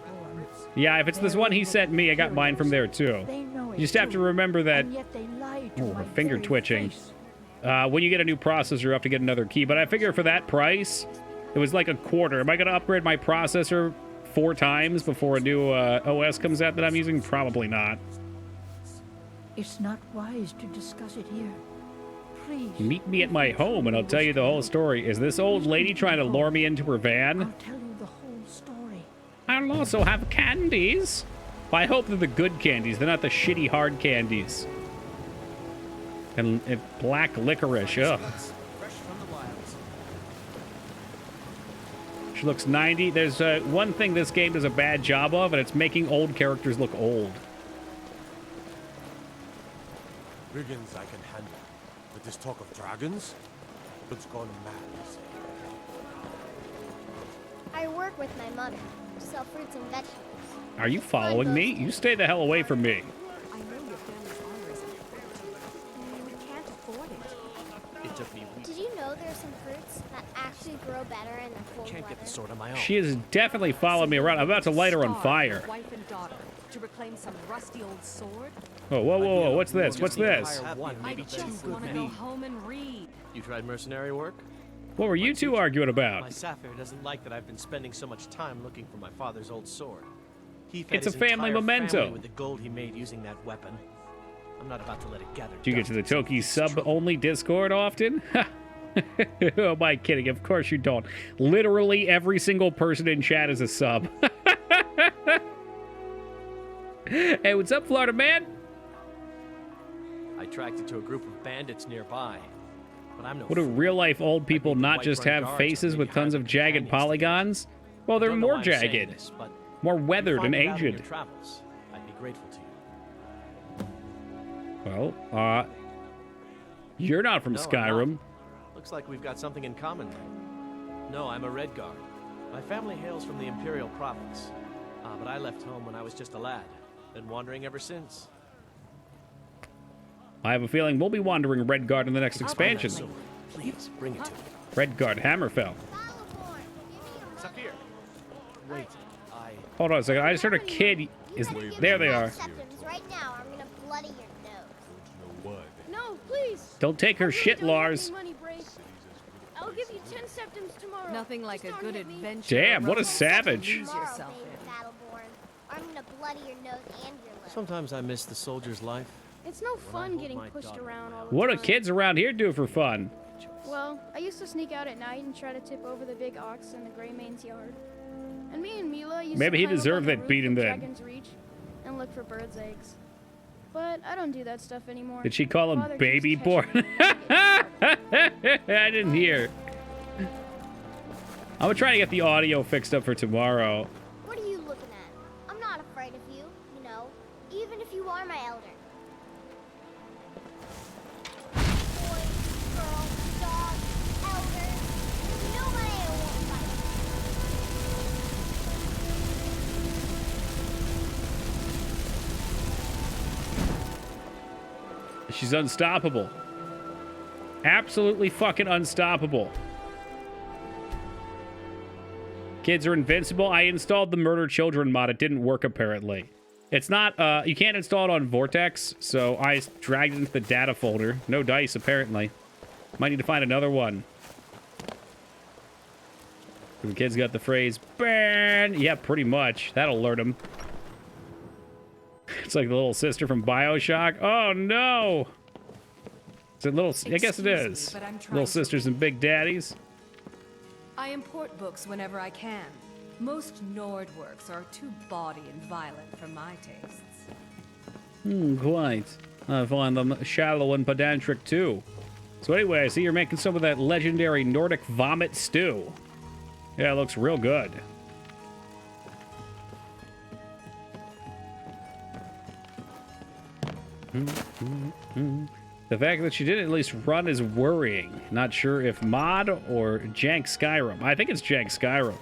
Speaker 1: Yeah, if it's this one he sent me, I got mine from there, too. You just have to remember that... Oh, my finger twitching. When you get a new processor, you have to get another key. But I figure for that price, it was like a quarter. Am I going to upgrade my processor 4 times before a new OS comes out that I'm using? Probably not.
Speaker 16: It's not wise to discuss it here. Please.
Speaker 1: Meet me at my home and I'll tell you the whole story. Is this old lady trying to lure me into her van?
Speaker 16: I'll tell you the whole story.
Speaker 1: I'll also have candies. Well, I hope they're the good candies. They're not the shitty hard candies. And black licorice, ugh. She looks 90. There's one thing this game does a bad job of, and it's making old characters look old.
Speaker 21: Brigands I can handle. But this talk of dragons? It's gone mad, you say.
Speaker 9: I work with my mother. Sell fruits and vegetables.
Speaker 1: Are you following me? You stay the hell away from me.
Speaker 9: I know your family's honor is important. We can't afford it.
Speaker 7: It took me weeks.
Speaker 9: Did you know there's some fruits that actually grow better in the cold
Speaker 7: Can't
Speaker 9: weather?
Speaker 7: get the sword on my own.
Speaker 1: She is definitely following me around. I'm about to light her on fire.
Speaker 11: Wife and daughter to reclaim some rusty old sword.
Speaker 1: Oh, whoa, whoa, whoa. What's this? What's this?
Speaker 11: I just want to go home and read.
Speaker 7: You tried mercenary work?
Speaker 1: What were you two arguing about?
Speaker 7: My Sapphire doesn't like that I've been spending so much time looking for my father's old sword. He
Speaker 1: It's a family memento.
Speaker 7: With the gold he made using that weapon. I'm not about to let it gather.
Speaker 1: Do you get to the Toki sub-only Discord often? Oh, am I kidding? Of course you don't. Literally every single person in chat is a sub. Hey, what's up, Florida man?
Speaker 7: I tracked it to a group of bandits nearby. But I'm no
Speaker 1: What do real-life old people not just have faces with tons of jagged polygons? Well, they're more jagged, more weathered and aged.
Speaker 7: I'd be grateful to you.
Speaker 1: Well, you're not from
Speaker 7: No, I'm
Speaker 1: Skyrim.
Speaker 7: not. Looks like we've got something in common. No, I'm a Red Guard. My family hails from the Imperial Province. But I left home when I was just a lad. Been wandering ever since.
Speaker 1: I have a feeling we'll be wandering Red Guard in the next expansion.
Speaker 7: Please, bring it to me.
Speaker 1: Red Guard Hammerfell.
Speaker 7: It's up here. Wait,
Speaker 1: Hold on a second. I just heard a kid. There they are.
Speaker 9: Right now, I'm gonna bloody your nose.
Speaker 4: No, please.
Speaker 1: Don't take her shit, Lars.
Speaker 9: I'll give you 10 septims tomorrow.
Speaker 11: Nothing like a good adventure.
Speaker 1: Damn, what a savage.
Speaker 9: Lose yourself Battleborn. I'm gonna bloody your nose and your lips.
Speaker 7: Sometimes I miss the soldier's life.
Speaker 8: It's no fun getting pushed around all the
Speaker 1: What do
Speaker 8: time.
Speaker 1: kids around here do for fun?
Speaker 8: Well, I used to sneak out at night and try to tip over the big ox in the Grey Main's yard. And me and Mila used
Speaker 1: Maybe
Speaker 8: to
Speaker 1: he
Speaker 8: climb up
Speaker 1: deserved
Speaker 8: on the
Speaker 1: that
Speaker 8: roof
Speaker 1: beating
Speaker 8: of
Speaker 1: then.
Speaker 8: Dragon's Reach and look for birds' eggs. But I don't do that stuff anymore.
Speaker 1: Did she call him
Speaker 8: Father keeps
Speaker 1: baby
Speaker 8: catching
Speaker 1: born?
Speaker 8: me
Speaker 1: I didn't hear. I'm gonna try to get the audio fixed up for tomorrow.
Speaker 9: What are you looking at? I'm not afraid of you, you know, even if you are my elder. Boy, girl, dog, elder, nobody I won't fight.
Speaker 1: She's unstoppable. Absolutely fucking unstoppable. Kids are invincible. I installed the Murder Children mod. It didn't work, apparently. It's not, you can't install it on Vortex, so I dragged it into the data folder. No dice, apparently. Might need to find another one. The kid's got the phrase, burn! Yeah, pretty much. That'll alert him. It's like the little sister from BioShock. Oh, no! Is it little... I guess it is.
Speaker 22: but I'm trying
Speaker 1: Little
Speaker 22: to
Speaker 1: sisters and big daddies.
Speaker 22: I import books whenever I can. Most Nord works are too bawdy and violent for my tastes.
Speaker 1: Quite. I find them shallow and pedantic, too. So anyway, I see you're making some of that legendary Nordic vomit stew. Yeah, it looks real good. The fact that she did at least run is worrying. Not sure if mod or jank Skyrim. I think it's jank Skyrim.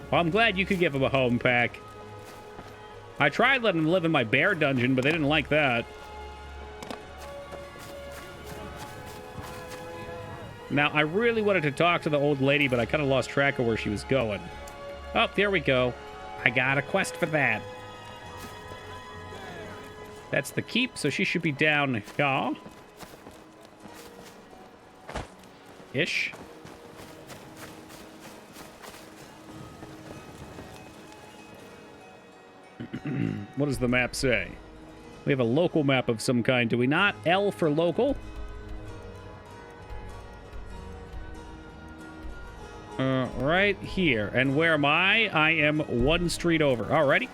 Speaker 1: Well, I'm glad you could give him a home pack. I tried letting him live in my bear dungeon, but they didn't like that. Now, I really wanted to talk to the old lady, but I kind of lost track of where she was going. Oh, there we go. I got a quest for that. That's the keep, so she should be down here. Ish. What does the map say? We have a local map of some kind, do we not? L for local? Right here. And where am I? I am one street over. Alrighty.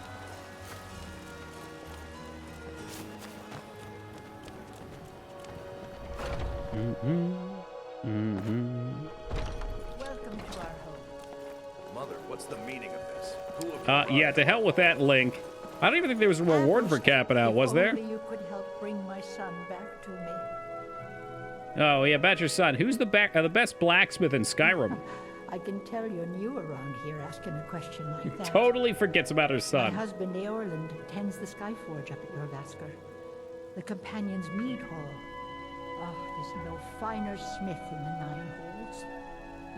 Speaker 16: Welcome to our home.
Speaker 20: Mother, what's the meaning of this? Who have
Speaker 1: Yeah, to hell with that, Link. I don't even think there was a reward for capping out, was there?
Speaker 16: Only you could help bring my son back to me.
Speaker 1: Oh, yeah, about your son. Who's the best blacksmith in Skyrim?
Speaker 16: I can tell you're new around here asking a question like that.
Speaker 1: Totally forgets about her
Speaker 16: My
Speaker 1: son.
Speaker 16: husband, Eorland, tends the Skyforge up at Jorvaskr. The Companion's Mead Hall. Oh, there's no finer smith in the Nine Holds.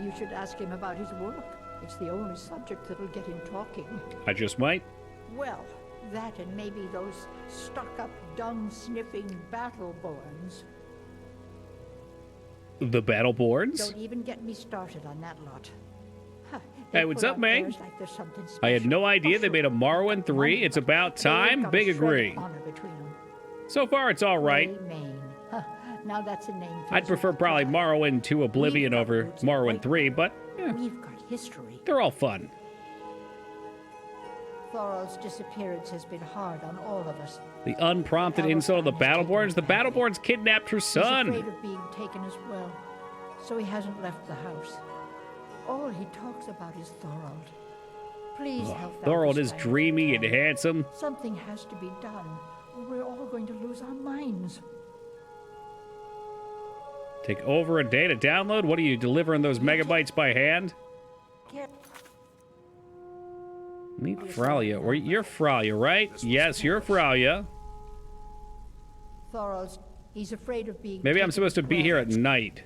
Speaker 16: You should ask him about his work. It's the only subject that'll get him talking.
Speaker 1: I just might.
Speaker 16: Well, that and maybe those stuck-up, dung-sniffing Battleborns.
Speaker 1: The Battleborns?
Speaker 16: Don't even get me started on that lot. Huh,
Speaker 1: Hey,
Speaker 16: they
Speaker 1: what's
Speaker 16: put
Speaker 1: up,
Speaker 16: on
Speaker 1: man?
Speaker 16: airs like there's something
Speaker 1: I had
Speaker 16: special.
Speaker 1: no idea they made a Morrowind 3. It's about time. Big agree.
Speaker 16: Honor between them.
Speaker 1: So far, it's all right.
Speaker 16: Maine. Huh, now that's a name.
Speaker 1: I'd prefer probably Morrowind to Oblivion over Morrowind 3, but yeah,
Speaker 16: We've got history.
Speaker 1: they're all fun.
Speaker 16: Thorald's disappearance has been hard on all of us.
Speaker 1: The unprompted insult of the Battleborns. The Battleborns kidnapped her
Speaker 16: He's
Speaker 1: son.
Speaker 16: afraid of being taken as well, so he hasn't left the house. All he talks about is Thorald. Please help that
Speaker 1: Thorald is
Speaker 16: Skyrim.
Speaker 1: dreamy and handsome.
Speaker 16: Something has to be done, or we're all going to lose our minds.
Speaker 1: Take over a day to download? What are you delivering those megabytes by hand? Meet Fralia. Or you're Fralia, right? Yes, you're Fralia.
Speaker 16: Thorol's, he's afraid of being...
Speaker 1: Maybe I'm supposed to be here at night.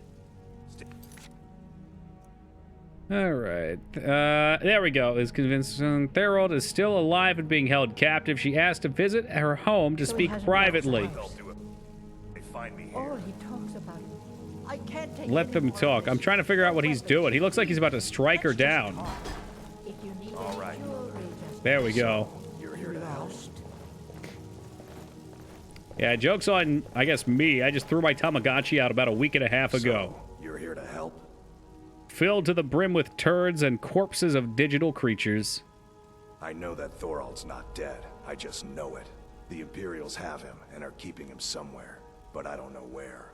Speaker 1: Alright. There we go. Is convinced Thorold is still alive and being held captive. She asked to visit her home to speak privately.
Speaker 16: Oh, he talks about it. I can't take
Speaker 1: Let them talk. I'm trying to figure out what he's doing. He looks like he's about to strike her down.
Speaker 20: All right.
Speaker 1: There we go.
Speaker 20: You're here to help.
Speaker 1: Yeah, joke's on, I guess, me. I just threw my Tamagotchi out about a week and a half ago.
Speaker 20: You're here to help?
Speaker 1: Filled to the brim with turds and corpses of digital creatures.
Speaker 20: I know that Thorald's not dead. I just know it. The Imperials have him and are keeping him somewhere, but I don't know where.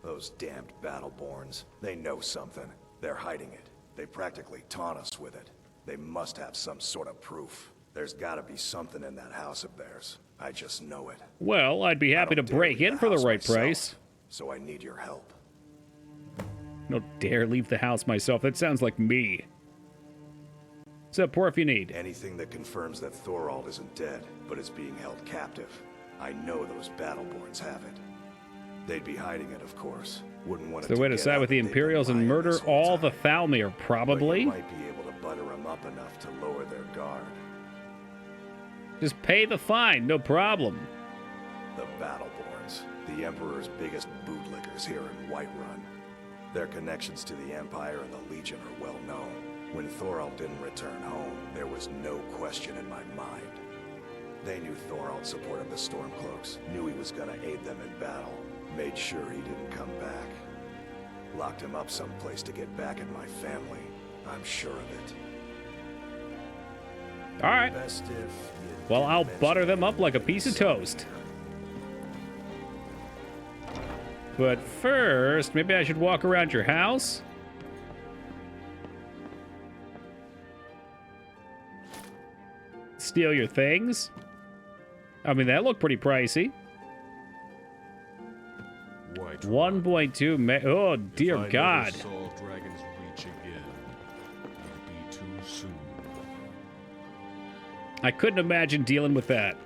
Speaker 20: Those damned Battleborns, they know something. They're hiding it. They practically taunt us with it. They must have some sort of proof. There's gotta be something in that house of theirs. I just know it.
Speaker 1: Well, I'd be happy to break in for the right price.
Speaker 20: So I need your help.
Speaker 1: Don't dare leave the house myself. That sounds like me. Support if you need.
Speaker 20: Anything that confirms that Thorald isn't dead, but is being held captive. I know those Battleborns have it. They'd be hiding it, of course. Wouldn't want
Speaker 1: It's the way to side with the Imperials and murder all the Thalmir, probably.
Speaker 20: But you might be able to butter them up enough to lower their guard.
Speaker 1: Just pay the fine, no problem.
Speaker 20: The Battleborns, the Emperor's biggest bootlickers here in Whiterun. Their connections to the Empire and the Legion are well known. When Thorald didn't return home, there was no question in my mind. They knew Thorald supported the Stormcloaks, knew he was gonna aid them in battle, made sure he didn't come back. Locked him up someplace to get back at my family. I'm sure of it.
Speaker 1: All right. Well, I'll butter them up like a piece of toast. But first, maybe I should walk around your house? Steal your things? I mean, that looked pretty pricey. 1.2 me- oh, dear God.
Speaker 14: Dragon's reach again. It'll be too soon.
Speaker 1: I couldn't imagine dealing with that.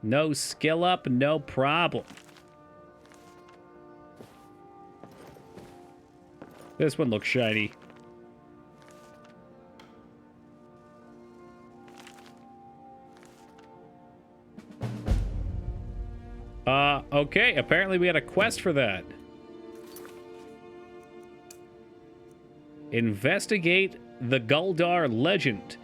Speaker 1: No skill up, no problem. This one looks shiny. Okay, apparently we had a quest for that. Investigate the Guldar legend.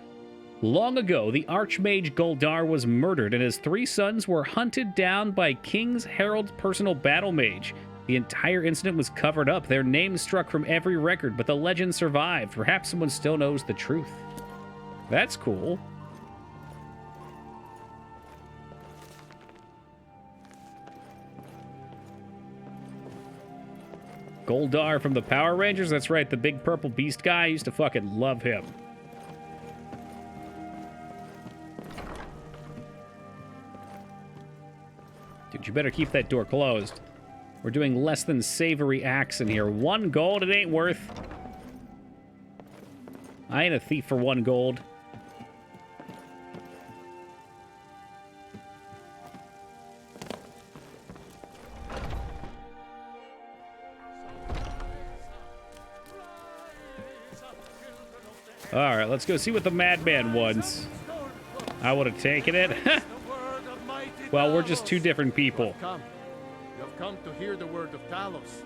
Speaker 1: Long ago, the Archmage Guldar was murdered and his 3 sons were hunted down by King's Herald's personal battle mage. The entire incident was covered up, their names struck from every record, but the legend survived. Perhaps someone still knows the truth. That's cool. Guldar from the Power Rangers? That's right, the big purple beast guy. I used to fucking love him. Dude, you better keep that door closed. We're doing less than savory acts in here. 1 gold, it ain't worth. I ain't a thief for 1 gold. All right, let's go see what the madman wants. I would have taken it. Well, we're just 2 different people.
Speaker 2: You've come to hear the word of Talos.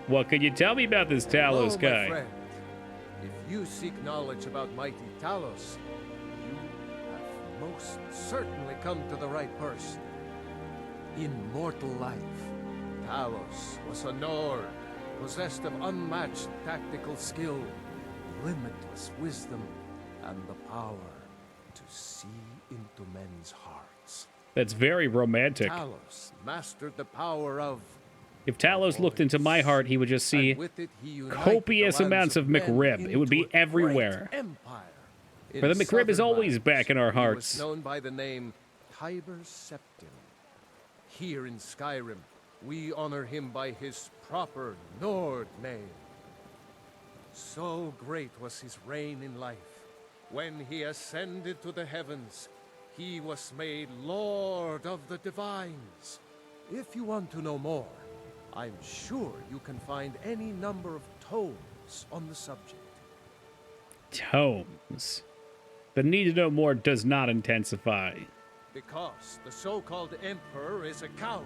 Speaker 1: What can you tell me about this Talos
Speaker 2: Hello,
Speaker 1: guy?
Speaker 2: my friend. If you seek knowledge about mighty Talos, you have most certainly come to the right person. In mortal life, Talos was a Nord, possessed of unmatched tactical skill, limitless wisdom, and the power to see into men's hearts.
Speaker 1: That's very romantic.
Speaker 2: Talos mastered the power of...
Speaker 1: If Talos looked into my heart, he would just see copious amounts of McRib. It would be everywhere. For the McRib is always back in our hearts.
Speaker 2: He was known by the name Tiber Septim, Here in Skyrim, we honor him by his proper Nord name. So great was his reign in life. When he ascended to the heavens, he was made Lord of the Divines. If you want to know more, I'm sure you can find any number of tomes on the subject.
Speaker 1: Tomes. The need to know more does not intensify.
Speaker 2: Because the so-called Emperor is a coward.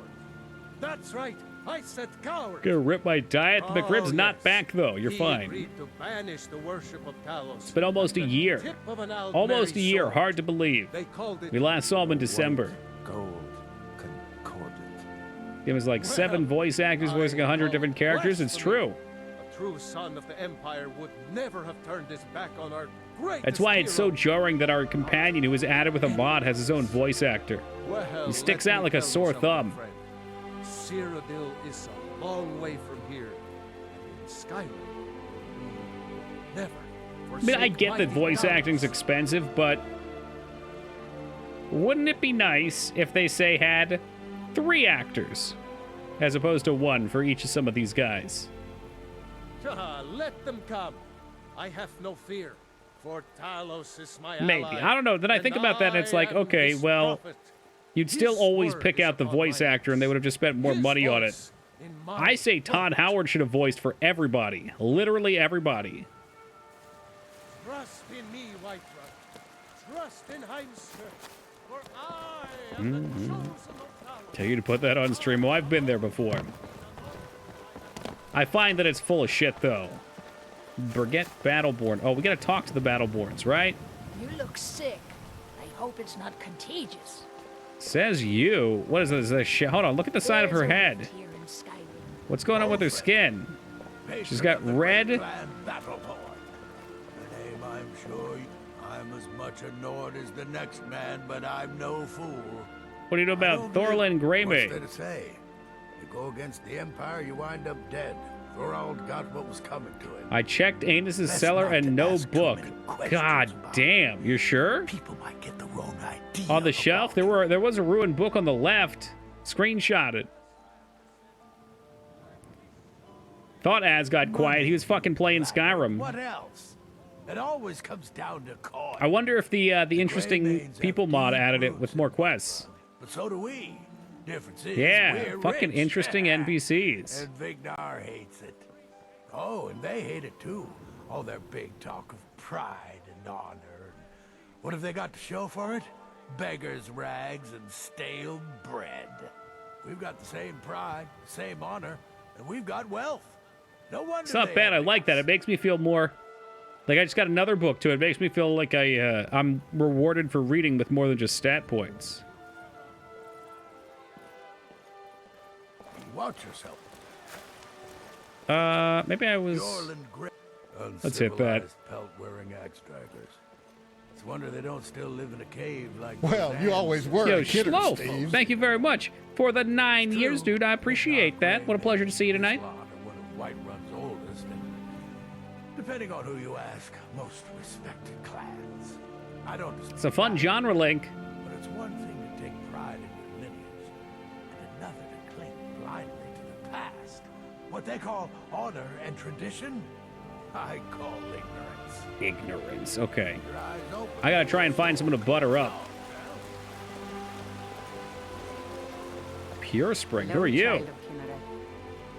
Speaker 2: That's right, I said coward.
Speaker 1: Gonna rip my diet. The McRib's not back, though. You're
Speaker 2: He
Speaker 1: fine.
Speaker 2: agreed to banish the worship of Talos.
Speaker 1: It's been almost a year.
Speaker 2: Tip of an
Speaker 1: Almost a year. Hard to believe.
Speaker 2: They called it
Speaker 1: We last saw him in December.
Speaker 2: Gold Concordant.
Speaker 1: It was like 7 voice actors voicing 100 different characters. It's true.
Speaker 2: A true son of the Empire would never have turned his back on our greatest
Speaker 1: That's why it's so
Speaker 2: hero.
Speaker 1: jarring that our companion, who was added with a mod, has his own voice actor.
Speaker 2: Well,
Speaker 1: He sticks
Speaker 2: let
Speaker 1: out
Speaker 2: me
Speaker 1: like a
Speaker 2: tell you
Speaker 1: sore
Speaker 2: something,
Speaker 1: thumb.
Speaker 2: friend. Cyrodiil is a long way from here. And in Skyrim, we never
Speaker 1: I mean, I
Speaker 2: forsake
Speaker 1: get that
Speaker 2: mighty
Speaker 1: voice
Speaker 2: Talos.
Speaker 1: acting's expensive, but wouldn't it be nice if they, say, had 3 actors as opposed to 1 for each of some of these guys?
Speaker 2: Let them come. I have no fear, for Talos is my
Speaker 1: Maybe.
Speaker 2: ally.
Speaker 1: I don't know. Then I think about that, and it's like, okay, well, you'd still always pick out the voice actor, and they would have just spent more money on it. I say Todd Howard should have voiced for everybody. Literally everybody.
Speaker 2: Trust in me, Whiterun. Trust in Heimskir, for I am
Speaker 1: Mm-hmm.
Speaker 2: the chosen of Talos.
Speaker 1: Tell you to put that on stream. Oh, I've been there before. I find that it's full of shit, though. Forget Battleborn. Oh, we gotta talk to the Battleborns, right?
Speaker 16: You look sick. I hope it's not contagious.
Speaker 1: Says you. What is this? Shit? Hold on. Look at the side of her head. What's going on with her skin? She's got red.
Speaker 19: Battleborn. The name, I'm sure. I'm as much a Nord as the next man, but I'm no fool.
Speaker 1: What do you know about Thorlin
Speaker 19: What's there
Speaker 1: Greymane?
Speaker 19: to say? You go against the Empire, you wind up dead. Thorald got what was coming to him.
Speaker 1: I checked Anus's cellar and no book. God damn. You sure?
Speaker 19: People might get the wrong idea.
Speaker 1: On the shelf, there was a ruined book on the left. Screenshot it. Thought Az got quiet. He was fucking playing Skyrim.
Speaker 19: What else? It always comes down to coin.
Speaker 1: I wonder if the interesting people mod added it with more quests.
Speaker 19: But so do we. Difference is
Speaker 1: Yeah,
Speaker 19: we're
Speaker 1: fucking
Speaker 19: rich.
Speaker 1: interesting NPCs.
Speaker 19: And Vignar hates it. Oh, and they hate it too. All their big talk of pride and honor. What have they got to show for it? Beggars' rags and stale bread. We've got the same pride, same honor, and we've got wealth. No wonder
Speaker 1: It's not
Speaker 19: they
Speaker 1: bad. I like that. It makes me feel more like I just got another book to it. It makes me feel like I'm rewarded for reading with more than just stat points.
Speaker 19: Watch yourself.
Speaker 1: Maybe I was. Let's hit that.
Speaker 19: Pelt-wearing axe draggers. It's a wonder they don't still live in a cave like.
Speaker 17: Well, you always were
Speaker 1: Yo,
Speaker 17: a kidder,
Speaker 1: Schlof,
Speaker 17: Steve.
Speaker 1: thank you very much for the 9 years, dude. I appreciate that. What a pleasure to see you tonight.
Speaker 19: One of Whiterun's oldest, and depending on who you ask, most respected clans. I don't.
Speaker 1: It's a fun genre link.
Speaker 19: But it's one thing to take pride in your lineage, and another to cling blindly to the past. What they call honor and tradition, I call ignorance.
Speaker 1: Ignorance. Okay.
Speaker 19: Your eyes open.
Speaker 1: I gotta try and find someone to butter up. Pure Spring. Who are you?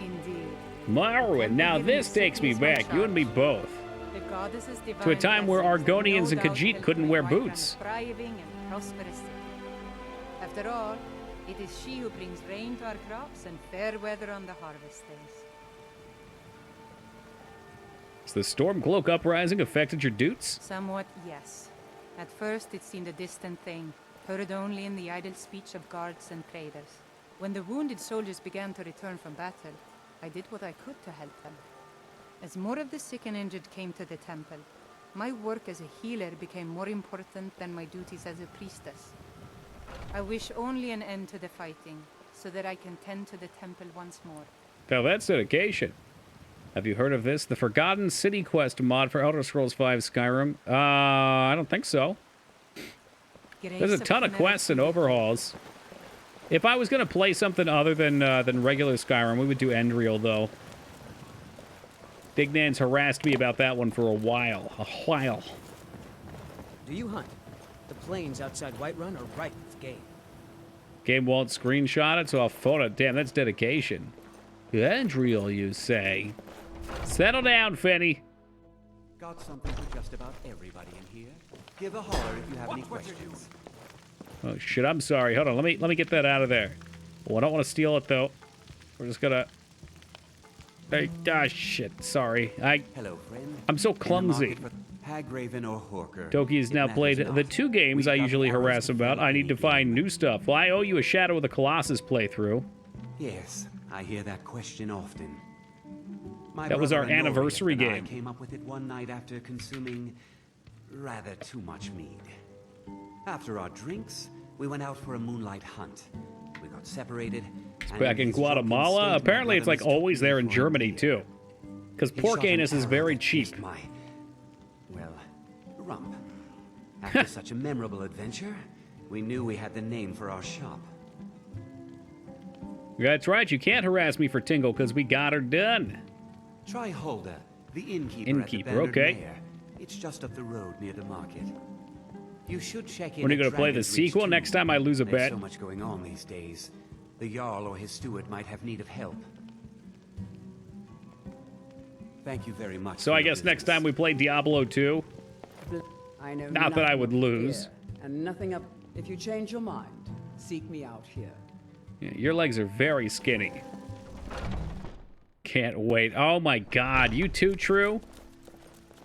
Speaker 6: Indeed.
Speaker 1: Marwyn. Now this takes me back. You and me both.
Speaker 6: The goddess's divine
Speaker 1: To a time where
Speaker 6: blessings
Speaker 1: Argonians
Speaker 6: no
Speaker 1: and
Speaker 6: doubt
Speaker 1: Khajiit
Speaker 6: helped
Speaker 1: couldn't
Speaker 6: my
Speaker 1: wear
Speaker 6: white run a
Speaker 1: boots.
Speaker 6: thriving and prosperous city. After all, it is she who brings rain to our crops and fair weather on the harvest days.
Speaker 1: Has the Stormcloak uprising affected your dutes?
Speaker 6: Somewhat, yes. At first it seemed a distant thing, heard only in the idle speech of guards and traders. When the wounded soldiers began to return from battle, I did what I could to help them. As more of the sick and injured came to the temple, my work as a healer became more important than my duties as a priestess. I wish only an end to the fighting, so that I can tend to the temple once more.
Speaker 1: Now that's dedication. Have you heard of this? The Forgotten City Quest mod for Elder Scrolls V Skyrim? I don't think so. There's a ton of quests and overhauls. If I was going to play something other than regular Skyrim, we would do Endreal, though. Dignan's harassed me about that one for a while.
Speaker 13: Do you hunt? The plains outside Whiterun are ripe with game.
Speaker 1: Game won't screenshot it, so I'll photo it. Damn, that's dedication. Endreal, you say? Settle down, Fenny.
Speaker 15: Got something for just about everybody in here. Give a holler if you have any questions.
Speaker 1: Oh shit, I'm sorry. Hold on, let me get that out of there. Oh, I don't want to steal it though. We're just gonna. Hey, shit. Sorry.
Speaker 15: Hello, friend.
Speaker 1: I'm so clumsy.
Speaker 15: Hagraven or Horker.
Speaker 1: Toki has now played the 2 games I usually harass about. I need to find new stuff. Well, I owe you a Shadow of the Colossus playthrough.
Speaker 15: Yes, I hear that question often.
Speaker 1: That was our anniversary game.
Speaker 15: I came up with it one night after consuming rather too much mead. After our drinks, we went out for a moonlight hunt. We got separated.
Speaker 1: It's back in Guatemala. Apparently, it's like always there in Germany too, because pork anus is very cheap.
Speaker 15: Well, rump. After such a memorable adventure, we knew we had the name for our shop.
Speaker 1: That's right. You can't harass me for Tingle because we got her done.
Speaker 15: Try Hulda, the innkeeper.
Speaker 1: Innkeeper,
Speaker 15: at the
Speaker 1: okay.
Speaker 15: Mare. It's just up the road near the market. You should check in.
Speaker 1: When are you going to play the
Speaker 15: Dragon's Reach
Speaker 1: sequel?
Speaker 15: too.
Speaker 1: Next time I lose a
Speaker 15: There's
Speaker 1: bet.
Speaker 15: so much going on these days. The Jarl or his steward might have need of help. Thank you very much.
Speaker 1: So I guess next time we play Diablo 2.
Speaker 23: I know
Speaker 1: Not that I would lose.
Speaker 23: here, and nothing up. If you change your mind, seek me out here.
Speaker 1: Yeah, your legs are very skinny. Can't wait. Oh my god, you too, True?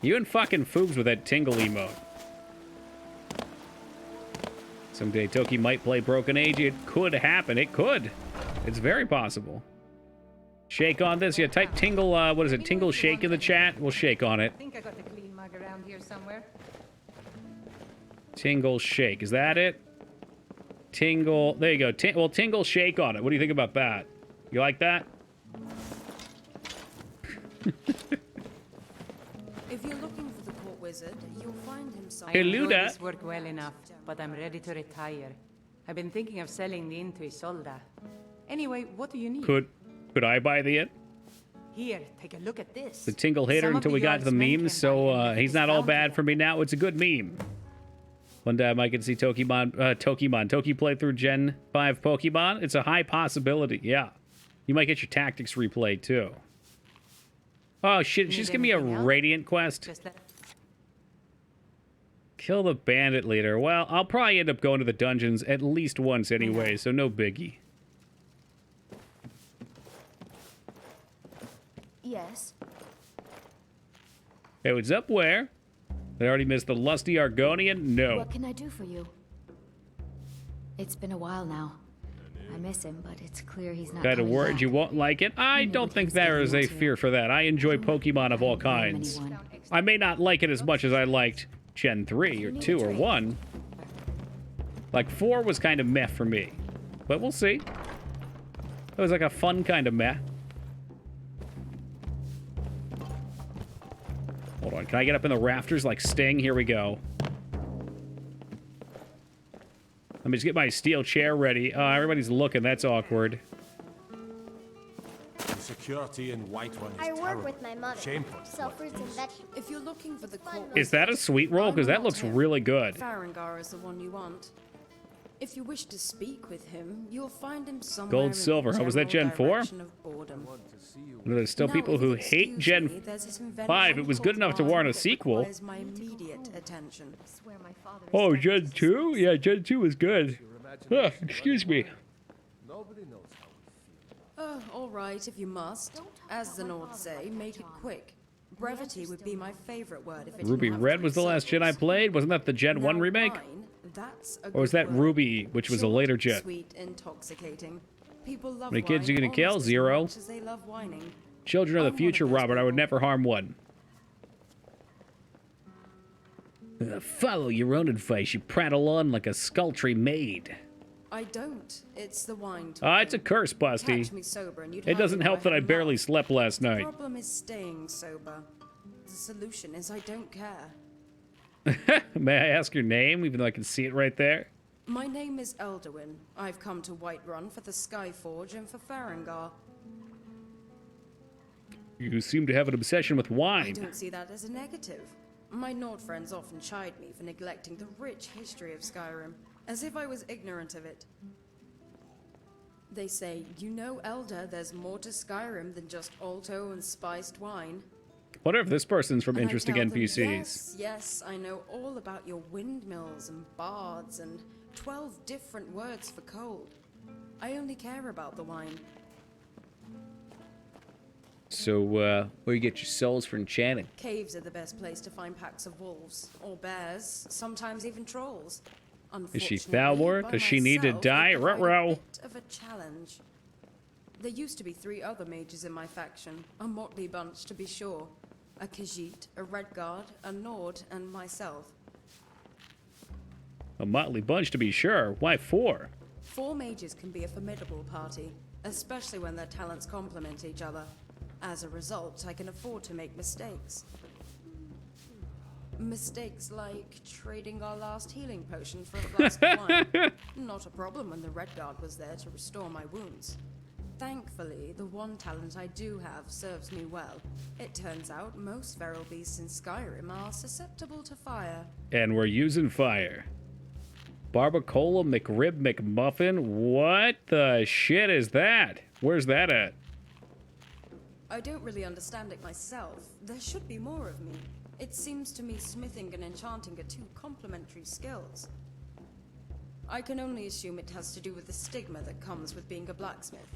Speaker 1: You and fucking Foogs with that tingle emote. Someday Toki might play Broken Age. It could happen. It could. It's very possible. Shake on this. Yeah, type tingle, what is it? Tingle shake in the chat. We'll shake on it.
Speaker 6: I think I got the clean mug around here somewhere.
Speaker 1: Tingle shake. Is that it? Tingle. There you go. Well, tingle shake on it. What do you think about that? You like that?
Speaker 22: If you're looking for the court wizard, you'll find him somewhere.
Speaker 1: Hey,
Speaker 6: I enjoy
Speaker 1: Luda.
Speaker 6: this work well enough, but I'm ready to retire. I've been thinking of selling the inn to Isolda. Anyway, what do you need?
Speaker 1: Could I buy the it?
Speaker 6: Here, take a look at this.
Speaker 1: The tingle hater until we got to the memes, so he's not all bad for me now. It's a good meme. One day I might get to see Toki play through Gen 5 Pokemon. It's a high possibility, yeah. You might get your tactics replayed, too. Oh, shit, just give me a Radiant quest. Kill the bandit leader. Well, I'll probably end up going to the dungeons at least once anyway, so no biggie.
Speaker 5: Yes.
Speaker 1: Hey, what's up, where? I already missed the lusty Argonian? No.
Speaker 5: What can I do for you? It's been a while now. I miss him, but it's clear he's not
Speaker 1: Kind of
Speaker 5: coming
Speaker 1: worried
Speaker 5: back.
Speaker 1: you won't like it? I don't think there is a fear for that. I enjoy Pokemon of all kinds. I may not like it as much as I liked Gen 3 or 2 or 1. Like 4 was kind of meh for me. But we'll see. It was like a fun kind of meh. Hold on, can I get up in the rafters like Sting? Here we go. Let me just get my steel chair ready. Everybody's looking, that's awkward.
Speaker 21: The security in Whiterun is
Speaker 9: I work
Speaker 21: terrible.
Speaker 9: with my mother.
Speaker 21: Shameful.
Speaker 9: Sell fruits and vegetables.
Speaker 22: If you're looking for the court
Speaker 1: Is that a sweet roll? Because that looks really good.
Speaker 22: Farengar is the one you want. If you wish to speak with him, you'll find him somewhere
Speaker 1: Gold,
Speaker 22: in the
Speaker 1: silver. Oh, was that Gen 4?
Speaker 22: direction of boredom.
Speaker 1: There's still
Speaker 22: Now,
Speaker 1: people
Speaker 22: if
Speaker 1: who
Speaker 22: you'll
Speaker 1: hate
Speaker 22: excuse
Speaker 1: Gen
Speaker 22: me, there's this invention
Speaker 1: 5. It was good
Speaker 22: called
Speaker 1: enough to warrant a
Speaker 22: that
Speaker 1: sequel.
Speaker 22: requires my immediate attention.
Speaker 1: Oh, Gen 2? Yeah, Gen 2 was good. Excuse me.
Speaker 2: Nobody knows how we feel.
Speaker 22: All right, if you must. As the Nords say, make it quick. Brevity would be my favorite word if it
Speaker 1: Ruby
Speaker 22: didn't have
Speaker 1: Red was the
Speaker 22: three
Speaker 1: last gen I played. Wasn't that the Gen 1 remake?
Speaker 22: wine, that's a
Speaker 1: Or was
Speaker 22: good
Speaker 1: that
Speaker 22: word.
Speaker 1: Ruby, which was a
Speaker 22: Short,
Speaker 1: later gen?
Speaker 22: Sweet, intoxicating. People love
Speaker 1: How many kids
Speaker 22: wine
Speaker 1: you gonna kill?
Speaker 22: almost as
Speaker 1: 0.
Speaker 22: much as they love whining.
Speaker 1: Children of the future, Robert. I would never harm one. Follow your own advice. You prattle on like a sultry maid.
Speaker 22: I don't. It's the wine.
Speaker 1: It's a curse, Busty.
Speaker 22: Catch me sober and you'd
Speaker 1: It doesn't
Speaker 22: hardly
Speaker 1: help that I
Speaker 22: know
Speaker 1: barely slept last
Speaker 22: The
Speaker 1: night.
Speaker 22: problem is staying sober. The solution is I don't care.
Speaker 1: May I ask your name, even though I can see it right there?
Speaker 10: My name is Elderwin. I've come to Whiterun for the Skyforge and for Farengar.
Speaker 1: You seem to have an obsession with
Speaker 10: I
Speaker 1: wine.
Speaker 10: don't see that as a negative. My Nord friends often chide me for neglecting the rich history of Skyrim, as if I was ignorant of it. They say, you know, Elder, there's more to Skyrim than just alto and spiced wine.
Speaker 1: Wonder if this person's from
Speaker 10: And I
Speaker 1: interesting
Speaker 10: tell them,
Speaker 1: NPCs.
Speaker 10: yes, I know all about your windmills and bards and 12 different words for cold. I only care about the wine.
Speaker 1: So, where you get your souls for enchanting?
Speaker 10: Caves are the best place to find packs of wolves, or bears, sometimes even trolls.
Speaker 1: Is she Thalwar? Does she need to die? Ruh-roh.
Speaker 10: Bit of a challenge. There used to be 3 other mages in my faction, a motley bunch to be sure. A Khajiit, a Redguard, a Nord, and myself.
Speaker 1: A motley bunch to be sure. Why 4?
Speaker 10: 4 mages can be a formidable party, especially when their talents complement each other. As a result, I can afford to make mistakes. Mistakes like trading our last healing potion for a flask of wine. Not a problem when the Redguard was there to restore my wounds. Thankfully, the one talent I do have serves me well. It turns out most feral beasts in Skyrim are susceptible to fire.
Speaker 1: And we're using fire. Barbacoa McRib McMuffin? What the shit is that? Where's that at?
Speaker 10: I don't really understand it myself. There should be more of me. It seems to me smithing and enchanting are 2 complementary skills. I can only assume it has to do with the stigma that comes with being a blacksmith.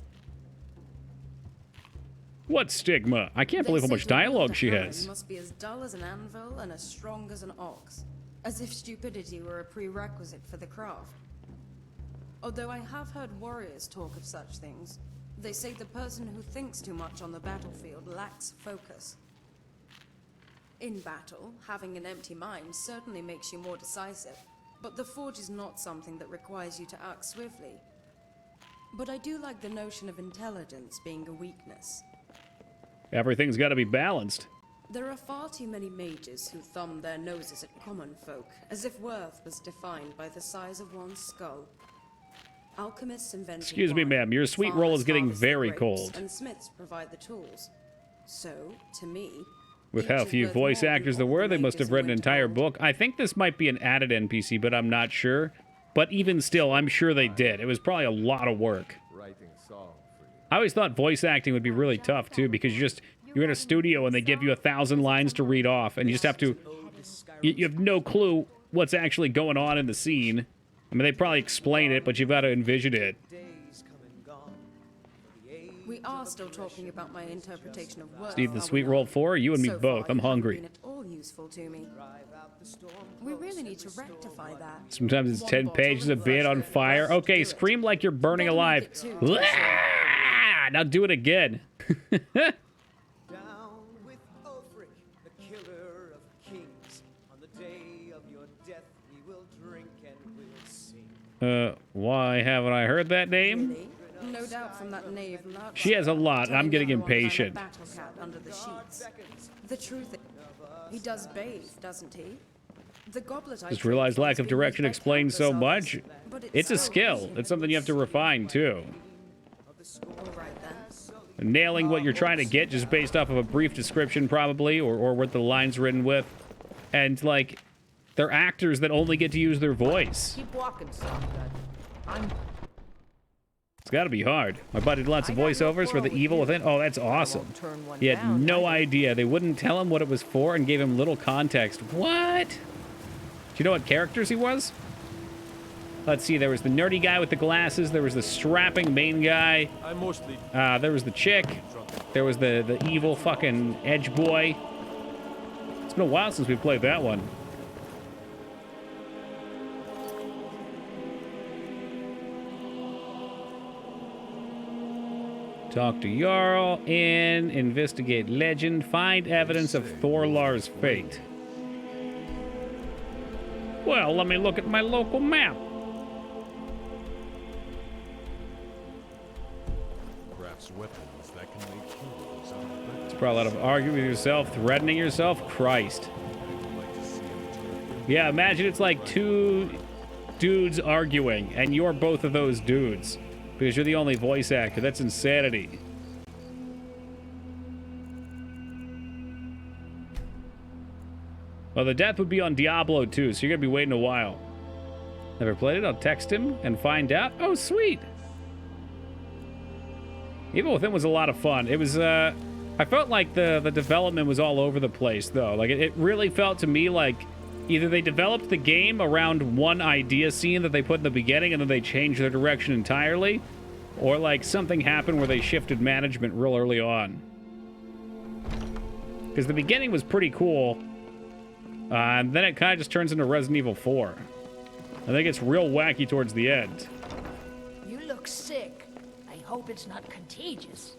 Speaker 1: What stigma? I can't believe how much dialogue she has.
Speaker 10: Must be as dull as an anvil and as strong as an ox. As if stupidity were a prerequisite for the craft. Although I have heard warriors talk of such things, they say the person who thinks too much on the battlefield lacks focus. In battle, having an empty mind certainly makes you more decisive, but the forge is not something that requires you to act swiftly. But I do like the notion of intelligence being a weakness.
Speaker 1: Everything's got to be balanced.
Speaker 10: There are far too many mages who thumb their noses at common folk, as if worth was defined by the size of one's skull. Alchemists invented
Speaker 1: Excuse me, ma'am. Your sweet roll is getting very cold.
Speaker 10: And smiths provide the tools. So, to me,
Speaker 1: With how few voice actors there were, they must have read an entire book. I think this might be an added NPC, but I'm not sure. But even still, I'm sure they did. It was probably a lot of work. I always thought voice acting would be really tough, too, because you're in a studio and they give you 1,000 lines to read off, and you just have to... You have no clue what's actually going on in the scene. I mean, they probably explain it, but you've got to envision it.
Speaker 10: We are still talking about my interpretation of words.
Speaker 1: Steve, the sweet roll 4? You and me both. I'm hungry.
Speaker 10: Been at all useful to me. We really need to rectify that.
Speaker 1: Sometimes it's 10 pages a bit on fire. Okay, scream like you're burning alive. Now do it again. Why haven't I heard that name?
Speaker 10: Really? No doubt from that knave loud.
Speaker 1: She has a lot, and I'm getting impatient.
Speaker 10: Battle cat under the sheets. The truth is, he does bathe, doesn't he? The goblet I
Speaker 1: Just realized lack of direction explains so much. It's a skill. It's something you have to refine, too. Nailing what you're trying to get just based off of a brief description, probably, or what the line's written with. And, like, they're actors that only get to use their voice.
Speaker 16: Keep walking, son.
Speaker 1: It's got to be hard. My buddy did lots of voiceovers for the evil within. Oh, that's awesome. He had no idea. They wouldn't tell him what it was for and gave him little context. What? Do you know what characters he was? Let's see. There was the nerdy guy with the glasses. There was the strapping main guy. There was the chick. There was the evil fucking edge boy. It's been a while since we played that one. Talk to Jarl, investigate legend, find evidence of Thorlar's fate. Well, let me look at my local map.
Speaker 21: Crafts weapons that can make heroes out of them.
Speaker 1: It's probably a lot of arguing with yourself, threatening yourself. Christ. Yeah, imagine it's like two dudes arguing, and you're both of those dudes. Because you're the only voice actor. That's insanity. Well, the death would be on Diablo 2, so you're going to be waiting a while. Never played it? I'll text him and find out. Oh, sweet. Evil Within was a lot of fun. It was, I felt like the development was all over the place, though. Like, it really felt to me like either they developed the game around one idea scene that they put in the beginning and then they changed their direction entirely, or like something happened where they shifted management real early on. Because the beginning was pretty cool, and then it kind of just turns into Resident Evil 4. I think it's real wacky towards the end.
Speaker 16: You look sick. I hope it's not contagious.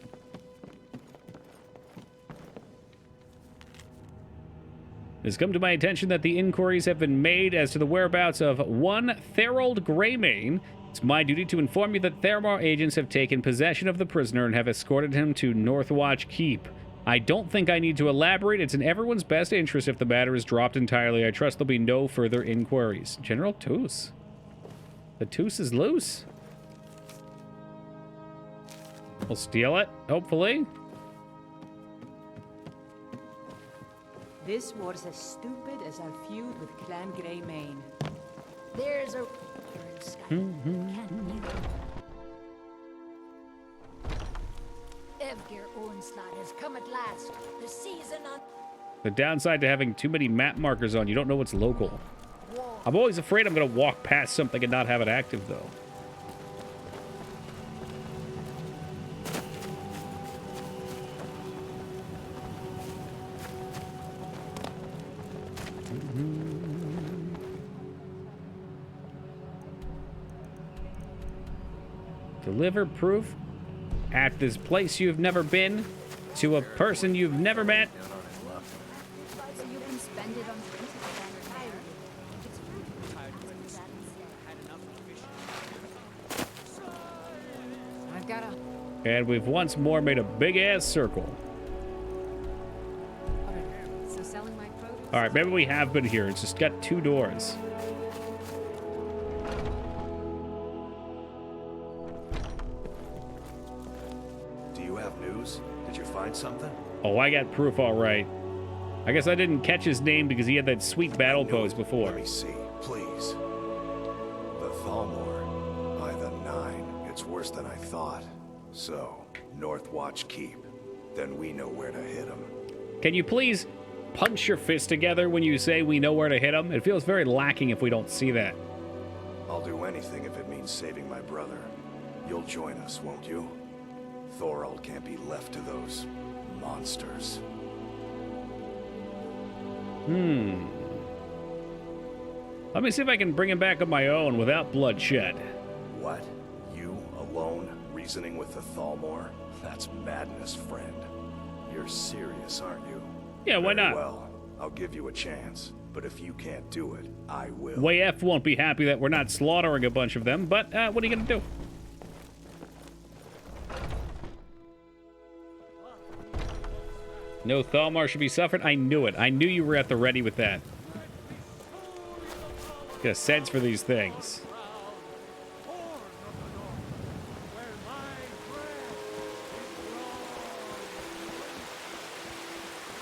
Speaker 1: It's come to my attention that the inquiries have been made as to the whereabouts of one Thorold Greymane. It's my duty to inform you that Theramar agents have taken possession of the prisoner and have escorted him to Northwatch Keep. I don't think I need to elaborate. It's in everyone's best interest if the matter is dropped entirely. I trust there'll be no further inquiries. General Toos. The Toos is loose. We'll steal it, hopefully.
Speaker 13: This was as stupid as our feud with Clan Greymane.
Speaker 16: There's a... Evgir Onslaught has come at last. The season on...
Speaker 1: The downside to having too many map markers on, you don't know what's local. I'm always afraid I'm going to walk past something and not have it active, though. Deliver proof at this place you've never been to a person you've never met.
Speaker 5: So you can spend it on drinks
Speaker 11: I've got a...
Speaker 1: And we've once more made a big-ass circle.
Speaker 22: So selling my produce?
Speaker 1: All right, maybe we have been here. It's just got 2 doors.
Speaker 20: Did you find something?
Speaker 1: Oh, I got proof all right. I guess I didn't catch his name because he had that sweet battle pose before.
Speaker 20: Let me see, please. The Thalmor. By the 9. It's worse than I thought. So, Northwatch Keep. Then we know where to hit him.
Speaker 1: Can you please punch your fist together when you say we know where to hit him? It feels very lacking if we don't see that.
Speaker 20: I'll do anything if it means saving my brother. You'll join us, won't you? Thorold can't be left to those monsters.
Speaker 1: Let me see if I can bring him back on my own without bloodshed.
Speaker 20: What? You, alone, reasoning with the Thalmor? That's madness, friend. You're serious, aren't you?
Speaker 1: Yeah, why not?
Speaker 20: Well, I'll give you a chance. But if you can't do it, I will.
Speaker 1: WayF won't be happy that we're not slaughtering a bunch of them, but what are you gonna do? No Thalmor should be suffered. I knew it. I knew you were at the ready with that. Got a sense for these things.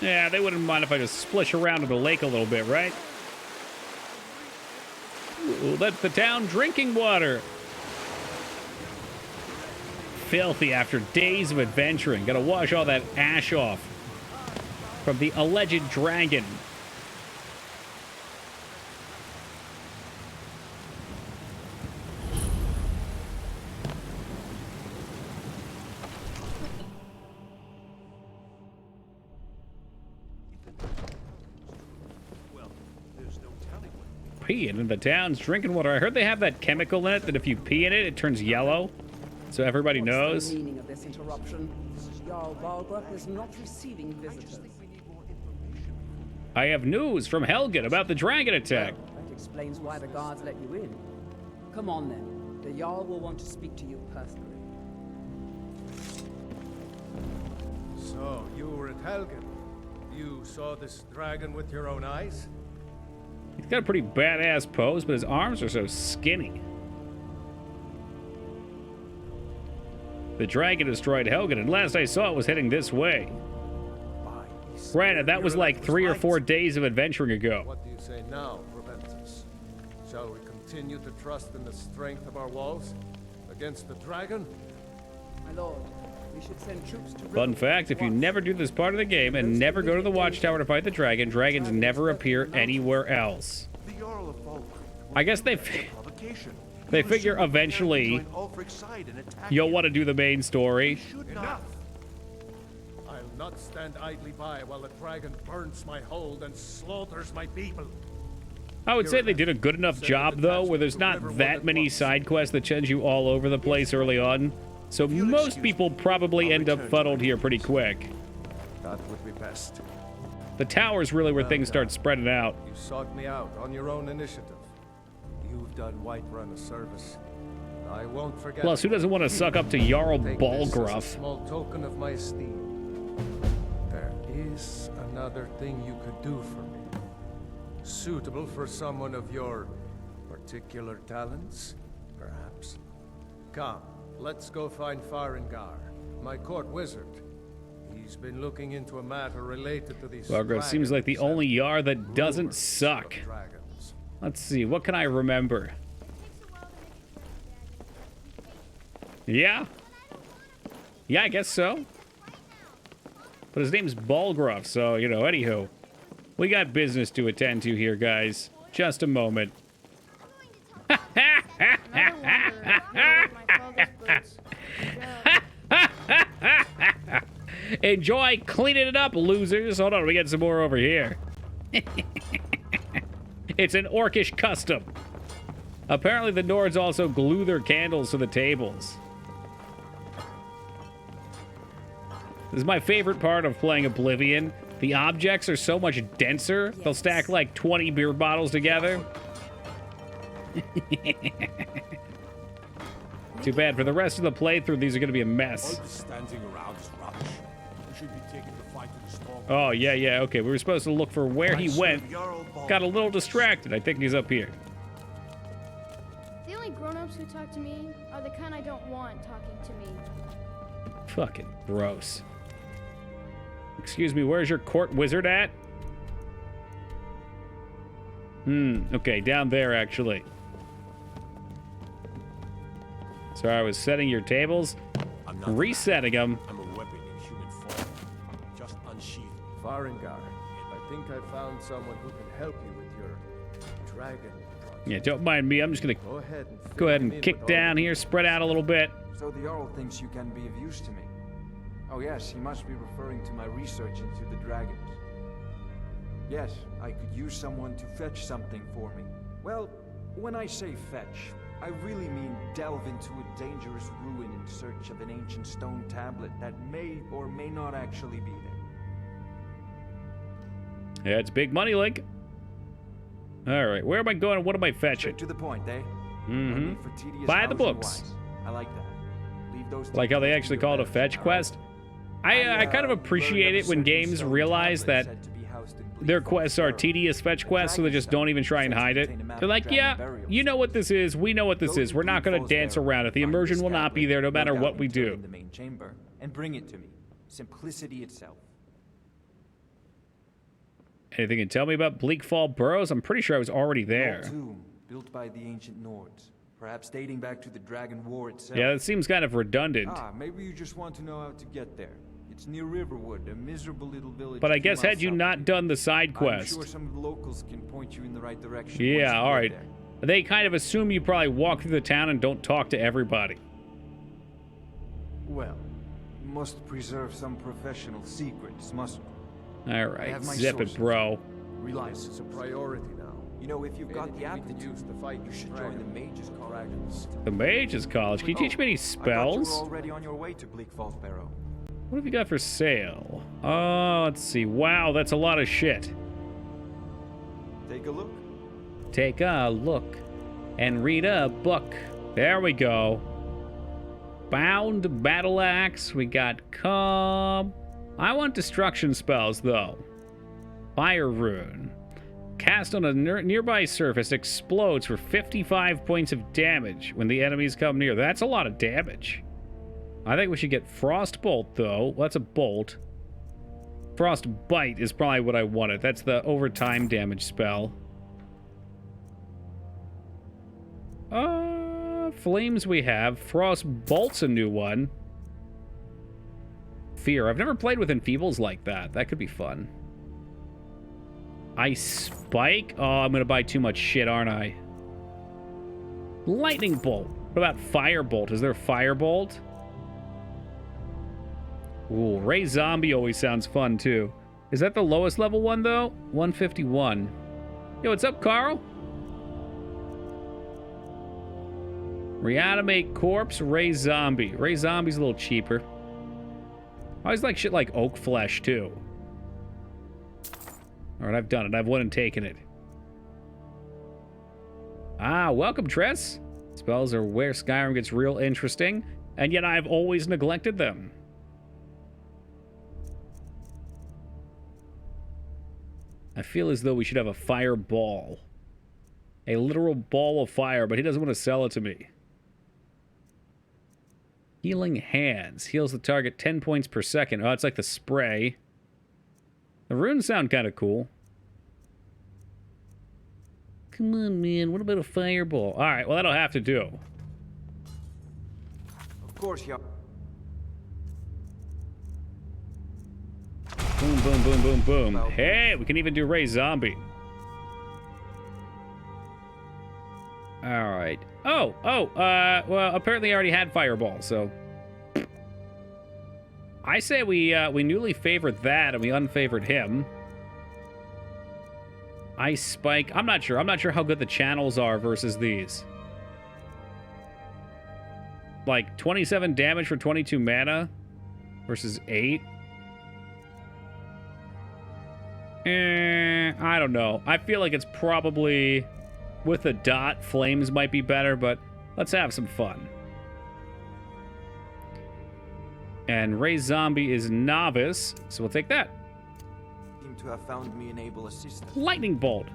Speaker 1: Yeah, they wouldn't mind if I just splish around in the lake a little bit, right? Ooh, that's the town drinking water. Filthy after days of adventuring. Gotta wash all that ash off from the alleged dragon. Peeing in the town's drinking water. I heard they have that chemical in it that if you pee in it, it turns yellow. So everybody knows.
Speaker 23: What's the meaning of this interruption? Jarl Balgruuf is not receiving visitors.
Speaker 1: I have news from Helgen about the dragon attack.
Speaker 23: Well, that explains why the guards let you in. Come on then. The Jarl will want to speak to you personally.
Speaker 2: So, you were at Helgen. You saw this dragon with your own eyes?
Speaker 1: He's got a pretty badass pose, but his arms are so skinny. The dragon destroyed Helgen, and last I saw it was heading this way. Granted, that was like 3 or 4 days of adventuring ago.
Speaker 2: What do you say now, Proventus? Shall we continue to trust in the strength of our walls against the dragon?
Speaker 23: My lord, we should send troops to
Speaker 1: Fun fact, if you never do this part of the game and never go to the watchtower to fight the dragon, dragons never appear anywhere else. I guess they figure eventually you'll want to do the main story.
Speaker 2: Enough! I'll not stand idly by while the dragon burns my hold and slaughters my people.
Speaker 1: I would say they did a good enough job, though, where there's not that many side quests that send you all over the place early on. So most people probably end up funneled here pretty quick.
Speaker 2: That would be best.
Speaker 1: The tower's really where things start spreading out.
Speaker 2: You sought me out on your own initiative. You've done Whiterun a service. I won't forget.
Speaker 1: Plus, who doesn't want to suck up to Jarl
Speaker 2: Take this as a
Speaker 1: Balgruff?
Speaker 2: small token of my esteem. There is another thing you could do for me. Suitable for someone of your particular talents, perhaps. Come, let's go find Farengar, my court wizard. He's been looking into a matter related to these
Speaker 1: Balgruff seems like the only Jarl that doesn't suck. Let's see, what can I remember? Yeah? Yeah, I guess so. But his name's Balgruff, so, you know, anywho. We got business to attend to here, guys. Just a moment. Enjoy cleaning it up, losers. Hold on, we got some more over here. It's an orcish custom. Apparently the Nords also glue their candles to the tables. This is my favorite part of playing Oblivion. The objects are so much denser, they'll stack like 20 beer bottles together. Too bad. For the rest of the playthrough, these are going to be a mess.
Speaker 21: Standing around is rubbish. We should be taking the fight to the storm.
Speaker 1: Oh, yeah, okay. We were supposed to look for where he went. Got a little distracted. I think he's up here.
Speaker 8: The only grown-ups who talk to me are the kind I don't want talking to me.
Speaker 1: Fucking gross. Excuse me, where's your court wizard at? Okay, down there, actually. So I was setting your tables, resetting them.
Speaker 21: I'm a weapon in human form. Just unsheathed.
Speaker 2: Farengar, I think I found someone who can help you with your dragon project.
Speaker 1: Yeah, don't mind me. I'm just gonna go ahead and kick down here, spread out a little bit.
Speaker 3: So the Jarl thinks you can be of use to me. Oh yes, he must be referring to my research into the dragons. Yes, I could use someone to fetch something for me. Well, when I say fetch, I really mean delve into a dangerous ruin in search of an ancient stone tablet that may or may not actually be there.
Speaker 1: Yeah, it's big money, Link. All right, where am I going? What am I fetching?
Speaker 3: Straight to the point, eh?
Speaker 1: Buy the books.
Speaker 3: I like that. Leave those
Speaker 1: like how they actually call it a fetch quest. I kind of appreciate it when games realize that their quests are tedious fetch quests, so they just don't even try and hide it. They're like, yeah, you know what this is. We know what this is. We're not going to dance around it. The immersion will not be there no matter what we do.
Speaker 3: The main chamber and bring it to me. Simplicity itself.
Speaker 1: Anything you can tell me about Bleakfall Burrows? I'm pretty sure I was already there.
Speaker 3: Tomb built by the ancient Nords, perhaps dating back to the Dragon War itself.
Speaker 1: Yeah, that seems kind of redundant.
Speaker 3: Maybe you just want to know how to get there. It's near Riverwood, a miserable little village.
Speaker 1: But I guess had you not done the side quest.
Speaker 3: I'm sure some of the locals can point you in the right direction.
Speaker 1: Yeah, all right. They kind of assume you probably walk through the town and don't talk to everybody.
Speaker 3: Well, must preserve some professional secrets, mustn't we?
Speaker 1: All right, zip it, bro.
Speaker 2: Realize it's a priority now.
Speaker 3: You know, if you've got the aptitude, you should join the Mages College.
Speaker 1: The Mages College? Can you teach me any spells?
Speaker 3: I thought you were already on your way to Bleak Falls Barrow.
Speaker 1: What have you got for sale? Oh, let's see. Wow, that's a lot of shit.
Speaker 3: Take a look.
Speaker 1: Take a look and read a book. There we go. Bound Battle Axe. We got I want destruction spells, though. Fire Rune. Cast on a nearby surface explodes for 55 points of damage when the enemies come near. That's a lot of damage. I think we should get Frostbolt, though. Well, that's a bolt. Frostbite is probably what I wanted. That's the overtime damage spell. Flames we have. Frostbolt's a new one. Fear. I've never played with Enfeebles like that. That could be fun. Ice Spike? Oh, I'm going to buy too much shit, aren't I? Lightning Bolt. What about Firebolt? Is there a Firebolt? Ooh, Ray Zombie always sounds fun, too. Is that the lowest level one, though? 151. Yo, what's up, Carl? Reanimate Corpse, Ray Zombie. Ray Zombie's a little cheaper. I always like shit like Oak Flesh, too. Alright, I've done it. I've won and taken it. Ah, welcome, Tress. Spells are where Skyrim gets real interesting, and yet I've always neglected them. I feel as though we should have a fireball. A literal ball of fire, but he doesn't want to sell it to me. Healing Hands. Heals the target 10 points per second. Oh, it's like the spray. The runes sound kind of cool. Come on, man. What about a fireball? All right, well, that'll have to do.
Speaker 3: Of course, yeah.
Speaker 1: Boom, boom, boom, boom, boom. Hey, we can even do Ray Zombie. All right. Well, apparently I already had Fireball, so... I say we newly favored that and we unfavored him. Ice Spike. I'm not sure. I'm not sure how good the channels are versus these. Like, 27 damage for 22 mana versus 8. I don't know. I feel like it's probably... With a dot, Flames might be better, but let's have some fun. And Ray Zombie is Novice, so we'll take that.
Speaker 3: Seem to have found me an able assistant.
Speaker 1: Lightning Bolt.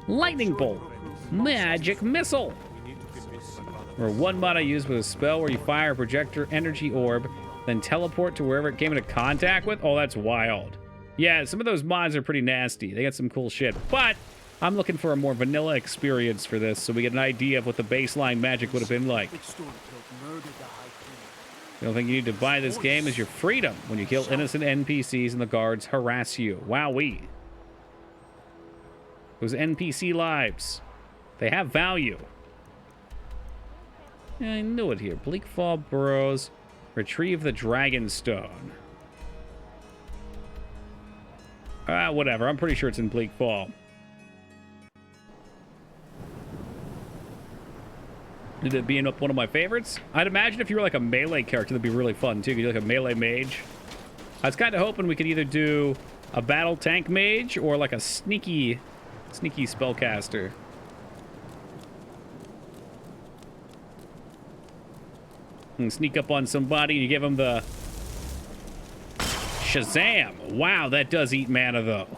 Speaker 1: Lightning Bolt. Magic Missile. Or one mod I use with a spell where you fire a projector energy orb, then teleport to wherever it came into contact with. Oh, that's wild. Yeah, some of those mods are pretty nasty. They got some cool shit. But I'm looking for a more vanilla experience for this so we get an idea of what the baseline magic would have been like. The only thing you need to buy this game is your freedom when you kill innocent NPCs and the guards harass you. Wowee. Those NPC lives. They have value. Yeah, I knew it here. Bleakfall Burrows. Retrieve the Dragonstone. Whatever. I'm pretty sure it's in Bleakfall. Did it be one of my favorites? I'd imagine if you were like a melee character, that'd be really fun too. You'd like a melee mage. I was kind of hoping we could either do a battle tank mage or like a sneaky spellcaster. And sneak up on somebody and you give them the Shazam. Wow, that does eat mana though.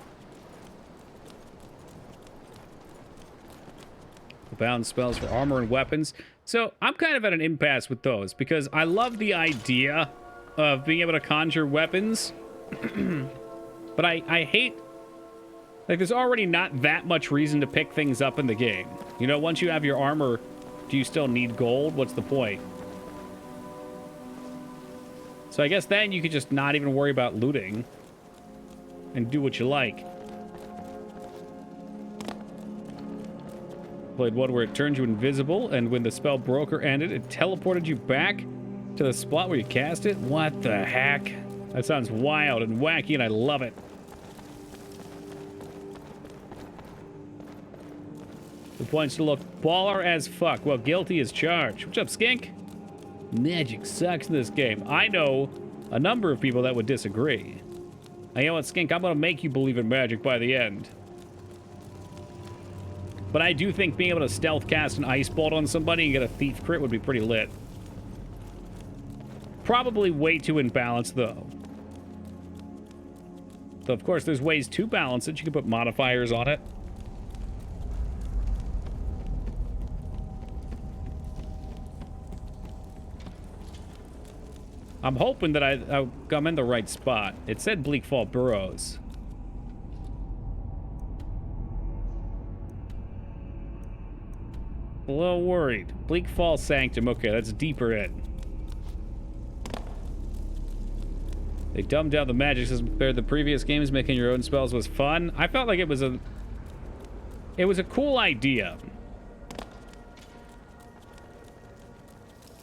Speaker 1: Bound spells for armor and weapons. So I'm kind of at an impasse with those because I love the idea of being able to conjure weapons. But I hate, like, there's already not that much reason to pick things up in the game. You know, once you have your armor, do you still need gold? What's the point? So I guess then you could just not even worry about looting and do what you like. Played one where it turned you invisible, and when the spell broke or ended, it teleported you back to the spot where you cast it? What the heck? That sounds wild and wacky, and I love it. The points to look baller as fuck. Well, guilty as charged. What's up, Skink? Magic sucks in this game. I know a number of people that would disagree. And you know what, Skink? I'm gonna make you believe in magic by the end. But I do think being able to stealth cast an ice bolt on somebody and get a thief crit would be pretty lit. Probably way too imbalanced, though. So, of course, there's ways to balance it. You can put modifiers on it. I'm hoping that I'm in the right spot. It said Bleakfall Burrows. A little worried. Bleakfall Sanctum. Okay, that's deeper in. They dumbed down the magic system compared to the previous games. Making your own spells was fun. I felt like it was a cool idea.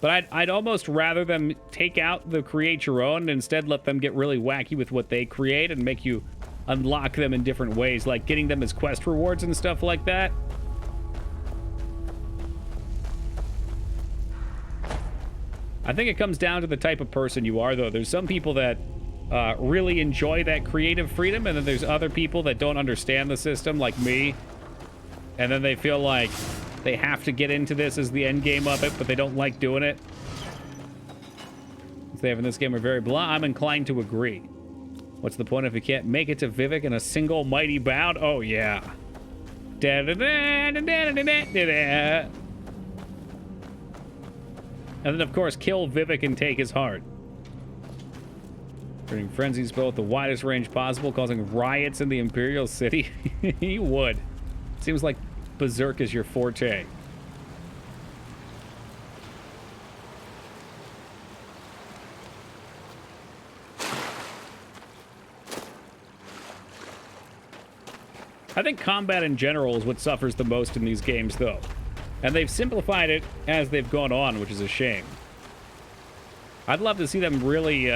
Speaker 1: But I'd almost rather them take out the create your own and instead let them get really wacky with what they create and make you unlock them in different ways, like getting them as quest rewards and stuff like that. I think it comes down to the type of person you are, though. There's some people that really enjoy that creative freedom, and then there's other people that don't understand the system, like me. And then they feel like they have to get into this as the end game of it, but they don't like doing it. They have in this game are very blah. I'm inclined to agree. What's the point if you can't make it to Vivek in a single mighty bound? Oh, yeah. And then, of course, kill Vivek and take his heart. Turning Frenzy's spell at the widest range possible, causing riots in the Imperial City. He would. Seems like Berserk is your forte. I think combat in general is what suffers the most in these games, though. And they've simplified it as they've gone on, which is a shame. I'd love to see them really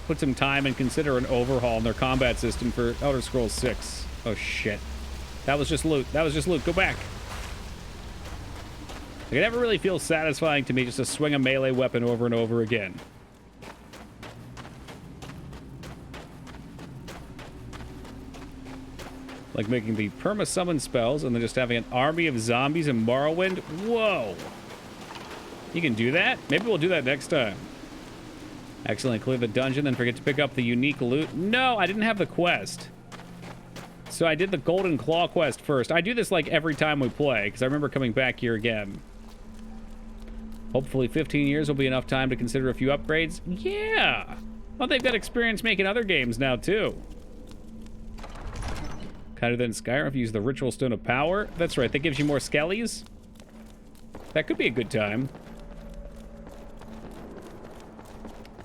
Speaker 1: put some time and consider an overhaul in their combat system for Elder Scrolls 6. Oh, shit. That was just loot. That was just loot. Go back. Like, it never really feels satisfying to me just to swing a melee weapon over and over again. Like making the perma-summon spells and then just having an army of zombies in Morrowind. Whoa. You can do that? Maybe we'll do that next time. Excellent. Clear the dungeon, then forget to pick up the unique loot. No, I didn't have the quest. So I did the Golden Claw quest first. I do this like every time we play, because I remember coming back here again. Hopefully 15 years will be enough time to consider a few upgrades. Yeah! Well, they've got experience making other games now, too. Kinder than Skyrim if you use the Ritual Stone of Power. That's right, that gives you more skellies. That could be a good time.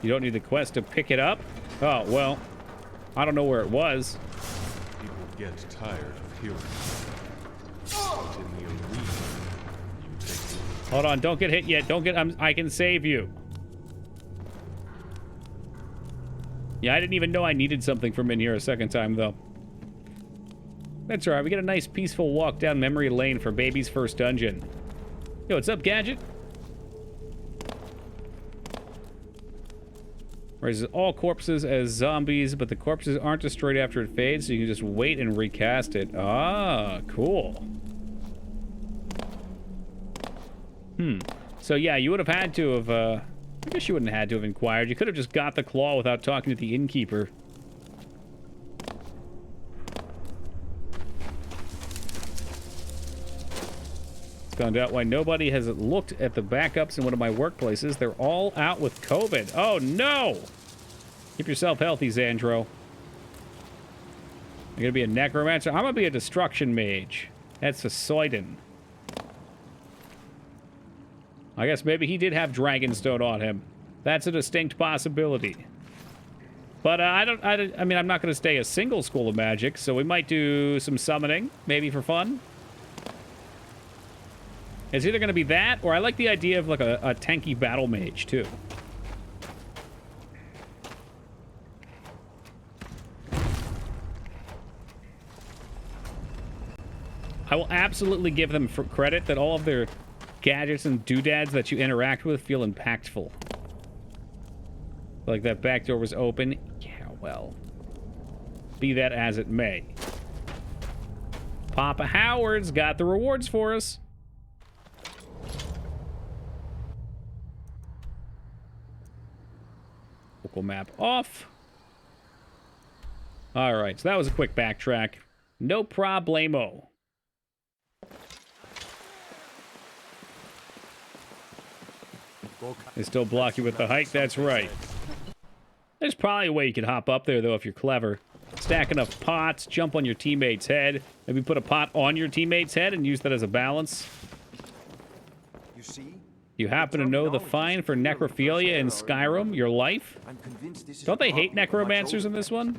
Speaker 1: You don't need the quest to pick it up? Oh, well, I don't know where it was.
Speaker 14: People get tired of hearing. But in the arena, you take...
Speaker 1: Hold on, don't get hit yet. Don't get... I can save you. Yeah, I didn't even know I needed something from in here a second time, though. That's all right. We get a nice peaceful walk down memory lane for Baby's first dungeon. Yo, what's up, Gadget? Raises all corpses as zombies, but the corpses aren't destroyed after it fades, so you can just wait and recast it. Ah, cool. So yeah, you would have had to have, I guess you wouldn't have had to have inquired. You could have just got the claw without talking to the innkeeper. Found out why nobody has looked at the backups in one of my workplaces. They're all out with COVID. Oh, no! Keep yourself healthy, Xandro. You're gonna be a necromancer? I'm gonna be a destruction mage. That's a Soiden. I guess maybe he did have Dragonstone on him. That's a distinct possibility. But I mean, I'm not gonna stay a single school of magic, so we might do some summoning, maybe for fun. It's either going to be that, or I like the idea of like a tanky battle mage, too. I will absolutely give them credit that all of their gadgets and doodads that you interact with feel impactful. Like that back door was open. Yeah, well. Be that as it may. Papa Howard's got the rewards for us. Local map off. All right, so that was a quick backtrack. No problemo. They still block you with the hike, that's right. probably a way you could hop up there, though, if you're clever. Stack enough pots, jump on your teammate's head, maybe put a pot on your teammate's head and use that as a balance.
Speaker 3: You see?
Speaker 1: You happen to know the fine for necrophilia in Skyrim, your life? Don't they hate necromancers in this one?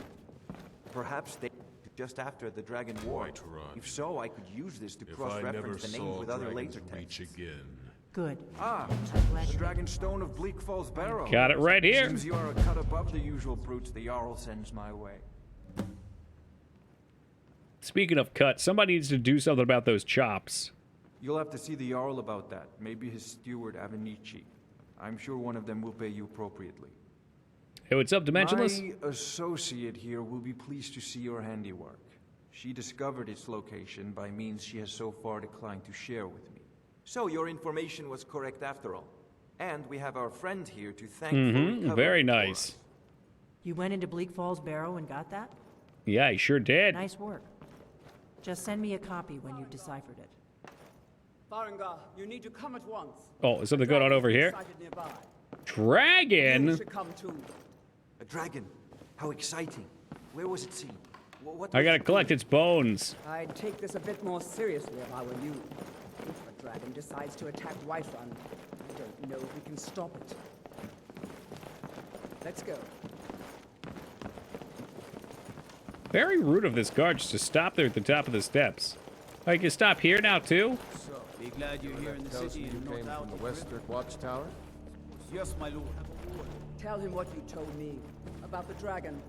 Speaker 3: Perhaps they just after the Dragon War. If so, I could use this to cross-reference the names with other later texts.
Speaker 16: Good.
Speaker 3: Ah, the Dragon Stone of Bleak Falls Barrow.
Speaker 1: Got it right here.
Speaker 3: Seems you are a cut above the usual brutes the Jarl sends my way.
Speaker 1: Speaking of cut, somebody needs to do something about those chops.
Speaker 3: You'll have to see the Jarl about that. Maybe his steward, Avenici. I'm sure one of them will pay you appropriately.
Speaker 1: Hey, what's up, Dimensionless?
Speaker 3: My associate here will be pleased to see your handiwork. She discovered its location by means she has so far declined to share with me. So your information was correct after all. And we have our friend here to thank for recovering
Speaker 1: Very
Speaker 3: it for
Speaker 1: nice.
Speaker 3: us.
Speaker 16: You went into Bleak Falls Barrow and got that?
Speaker 1: Yeah, he sure did.
Speaker 16: Nice work. Just send me a copy when you've deciphered it.
Speaker 13: Farengar, you need to come at once.
Speaker 1: Oh, is something going on over here? Dragon?
Speaker 13: You should come too.
Speaker 3: A dragon? How exciting. Where was it seen? What
Speaker 1: I gotta collect its bones.
Speaker 13: I'd take this a bit more seriously if I were you. If a dragon decides to attack Whiterun, I don't know if we can stop it. Let's go.
Speaker 1: Very rude of this guard just to stop there at the top of the steps. I can stop here now, too?
Speaker 2: So, be glad you're here in the city and not out from the Western Watchtower?
Speaker 13: Yes, my lord. Tell him what you told me about the dragon.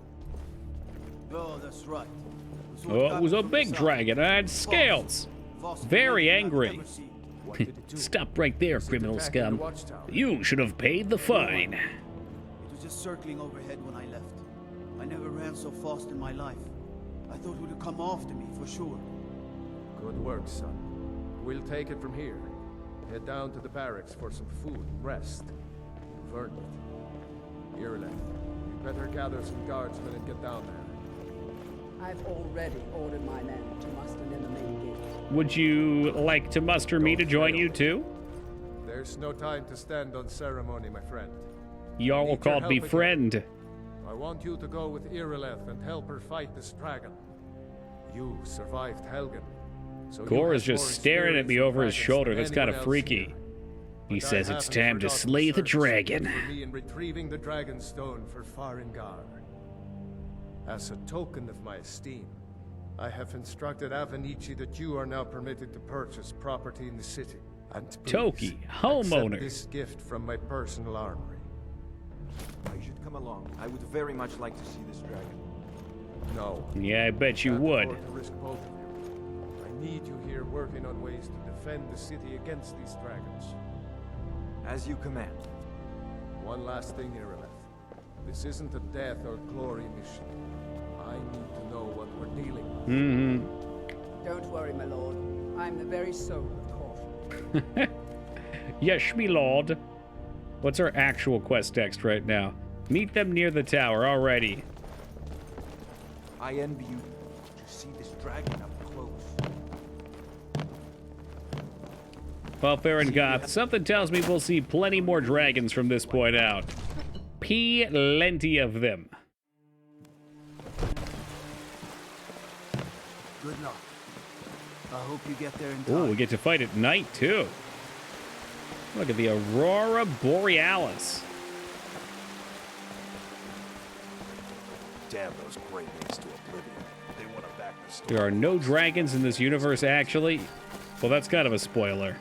Speaker 4: Oh, that's right.
Speaker 1: Oh, it was a big dragon. It had scales. Very angry. Stop right there, criminal scum. You should have paid the fine.
Speaker 4: It was just circling overhead when I left. I never ran so fast in my life. I thought it would come after me, for sure.
Speaker 2: Good work, son. We'll take it from here. Head down to the barracks for some food, rest. You've earned it. Ireland, you better gather some guardsmen and get down there.
Speaker 13: I've already ordered my men to muster in the main gate.
Speaker 1: Would you like to muster me to join you, too?
Speaker 2: There's no time to stand on ceremony, my friend.
Speaker 1: Y'all called me friend.
Speaker 2: I want you to go with Irileth and help her fight this dragon. You survived Helgen. So
Speaker 1: Gore is just staring at me over his shoulder. That's kind of freaky. He says it's time to slay the dragon.
Speaker 2: For me in retrieving the dragon stone for Farengar. As a token of my esteem, I have instructed Avenici that you are now permitted to purchase property in the city. And
Speaker 1: Toki, homeowner.
Speaker 2: Accept this gift from my personal armory.
Speaker 3: You should come along. I would very much like to see this dragon.
Speaker 2: No.
Speaker 1: Yeah, I bet you would.
Speaker 2: To risk both of you. I need you here working on ways to defend the city against these dragons.
Speaker 3: As you command.
Speaker 2: One last thing, Irileth. This isn't a death or glory mission. I need to know what we're dealing with.
Speaker 13: Don't worry, my lord. I'm the very soul of caution.
Speaker 1: Yes, me lord. What's our actual quest text right now? Meet them near the tower. Alrighty.
Speaker 3: I envy you to see this dragon up close.
Speaker 1: Well, Farengoth, something tells me we'll see plenty more dragons from this point out. Plenty of them.
Speaker 4: Good luck. I hope you get there in time.
Speaker 1: Oh, we get to fight at night, too. Look at the Aurora Borealis.
Speaker 20: Damn those great mates to oblivion. They want to back the story.
Speaker 1: There are no dragons in this universe, actually. Well, that's kind of a spoiler.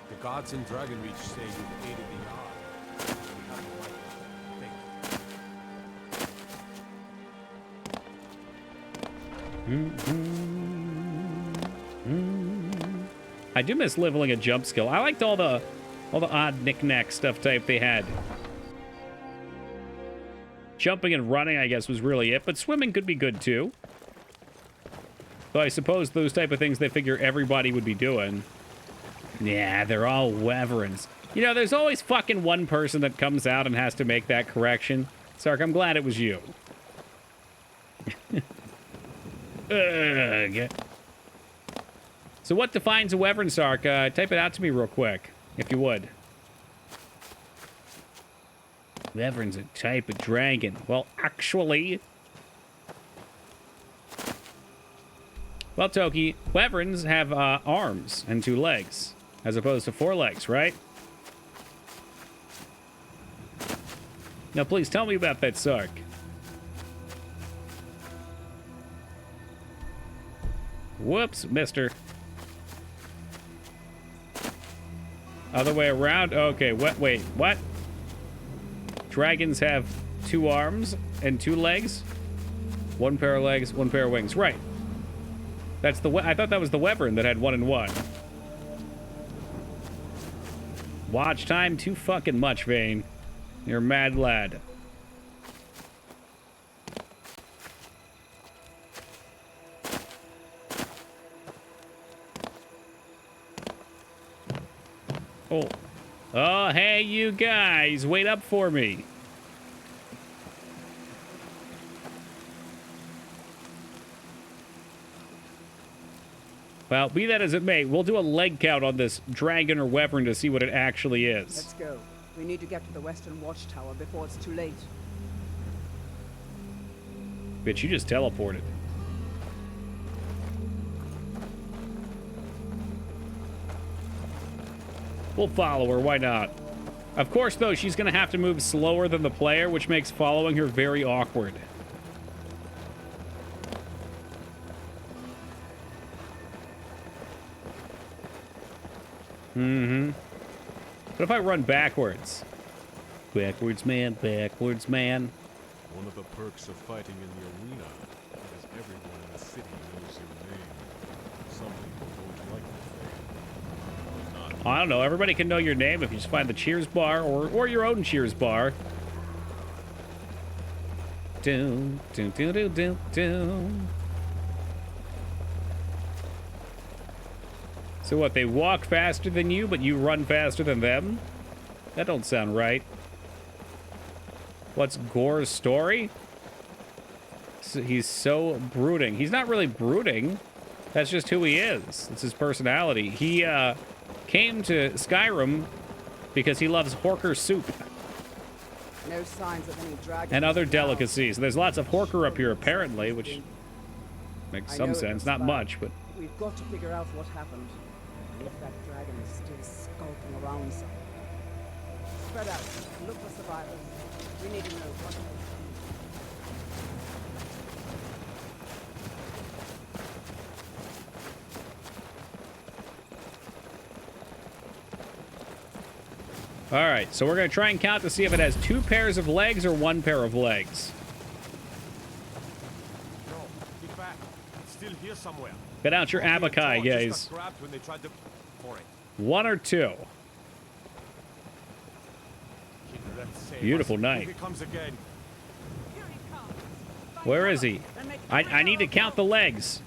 Speaker 21: The gods in Dragon Reach say you've aided the Jarl. We have the right
Speaker 1: I do miss leveling a jump skill. I liked all the odd knick-knack stuff type they had. Jumping and running, I guess, was really it, but swimming could be good too. So I suppose those type of things they figure everybody would be doing. Yeah, they're all wyverns. You know, there's always fucking one person that comes out and has to make that correction. Sark, I'm glad it was you. Ugh. So what defines a wyvern, Sark? Type it out to me real quick, if you would. Wyvern's a type of dragon. Well, actually... Well, Toki, Wyverns have arms and 2 legs, as opposed to 4 legs, right? Now, please tell me about that, Sark. Whoops, mister. Other way around? Okay, wait, what? Dragons have 2 arms and 2 legs? 1 pair of legs, 1 pair of wings. Right. That's the... I thought that was the Wyvern that had 1 and 1. Watch time too fucking much, Vane. You're a mad lad. Oh. Oh, hey, you guys. Wait up for me. Well, be that as it may, we'll do a leg count on this dragon or wyvern to see what it actually is.
Speaker 13: Let's go. We need to get to the western watchtower before it's too late.
Speaker 1: Bitch, you just teleported. We'll follow her, why not? Of course, though, she's going to have to move slower than the player, which makes following her very awkward. Mm-hmm. What if I run backwards? Backwards, man. Backwards, man.
Speaker 14: One of the perks of fighting in the arena is everyone in the city knows your name. Some people don't like the fame.
Speaker 1: I don't know. Everybody can know your name if you just find the cheers bar or your own cheers bar. Doom, doom, doom, doom, doom, doom. So what, they walk faster than you, but you run faster than them? That don't sound right. What's Gore's story? So he's so brooding. He's not really brooding. That's just who he is. It's his personality. He came to Skyrim because he loves Horker soup.
Speaker 13: No signs of any dragons.
Speaker 1: And other delicacies. There's lots of Horker up here, apparently, which makes some sense. Not much, but...
Speaker 13: We've got to figure out what happened. And if that dragon is still skulking around somewhere. Spread out. Look for survivors. We need to know what...
Speaker 1: All right, so we're going to try and count to see if it has 2 pairs of legs or 1 pair of legs.
Speaker 21: No, get back. It's still here somewhere.
Speaker 1: Get out your abakai, guys. 1 or 2. Beautiful night. Where is he? I need to count the legs.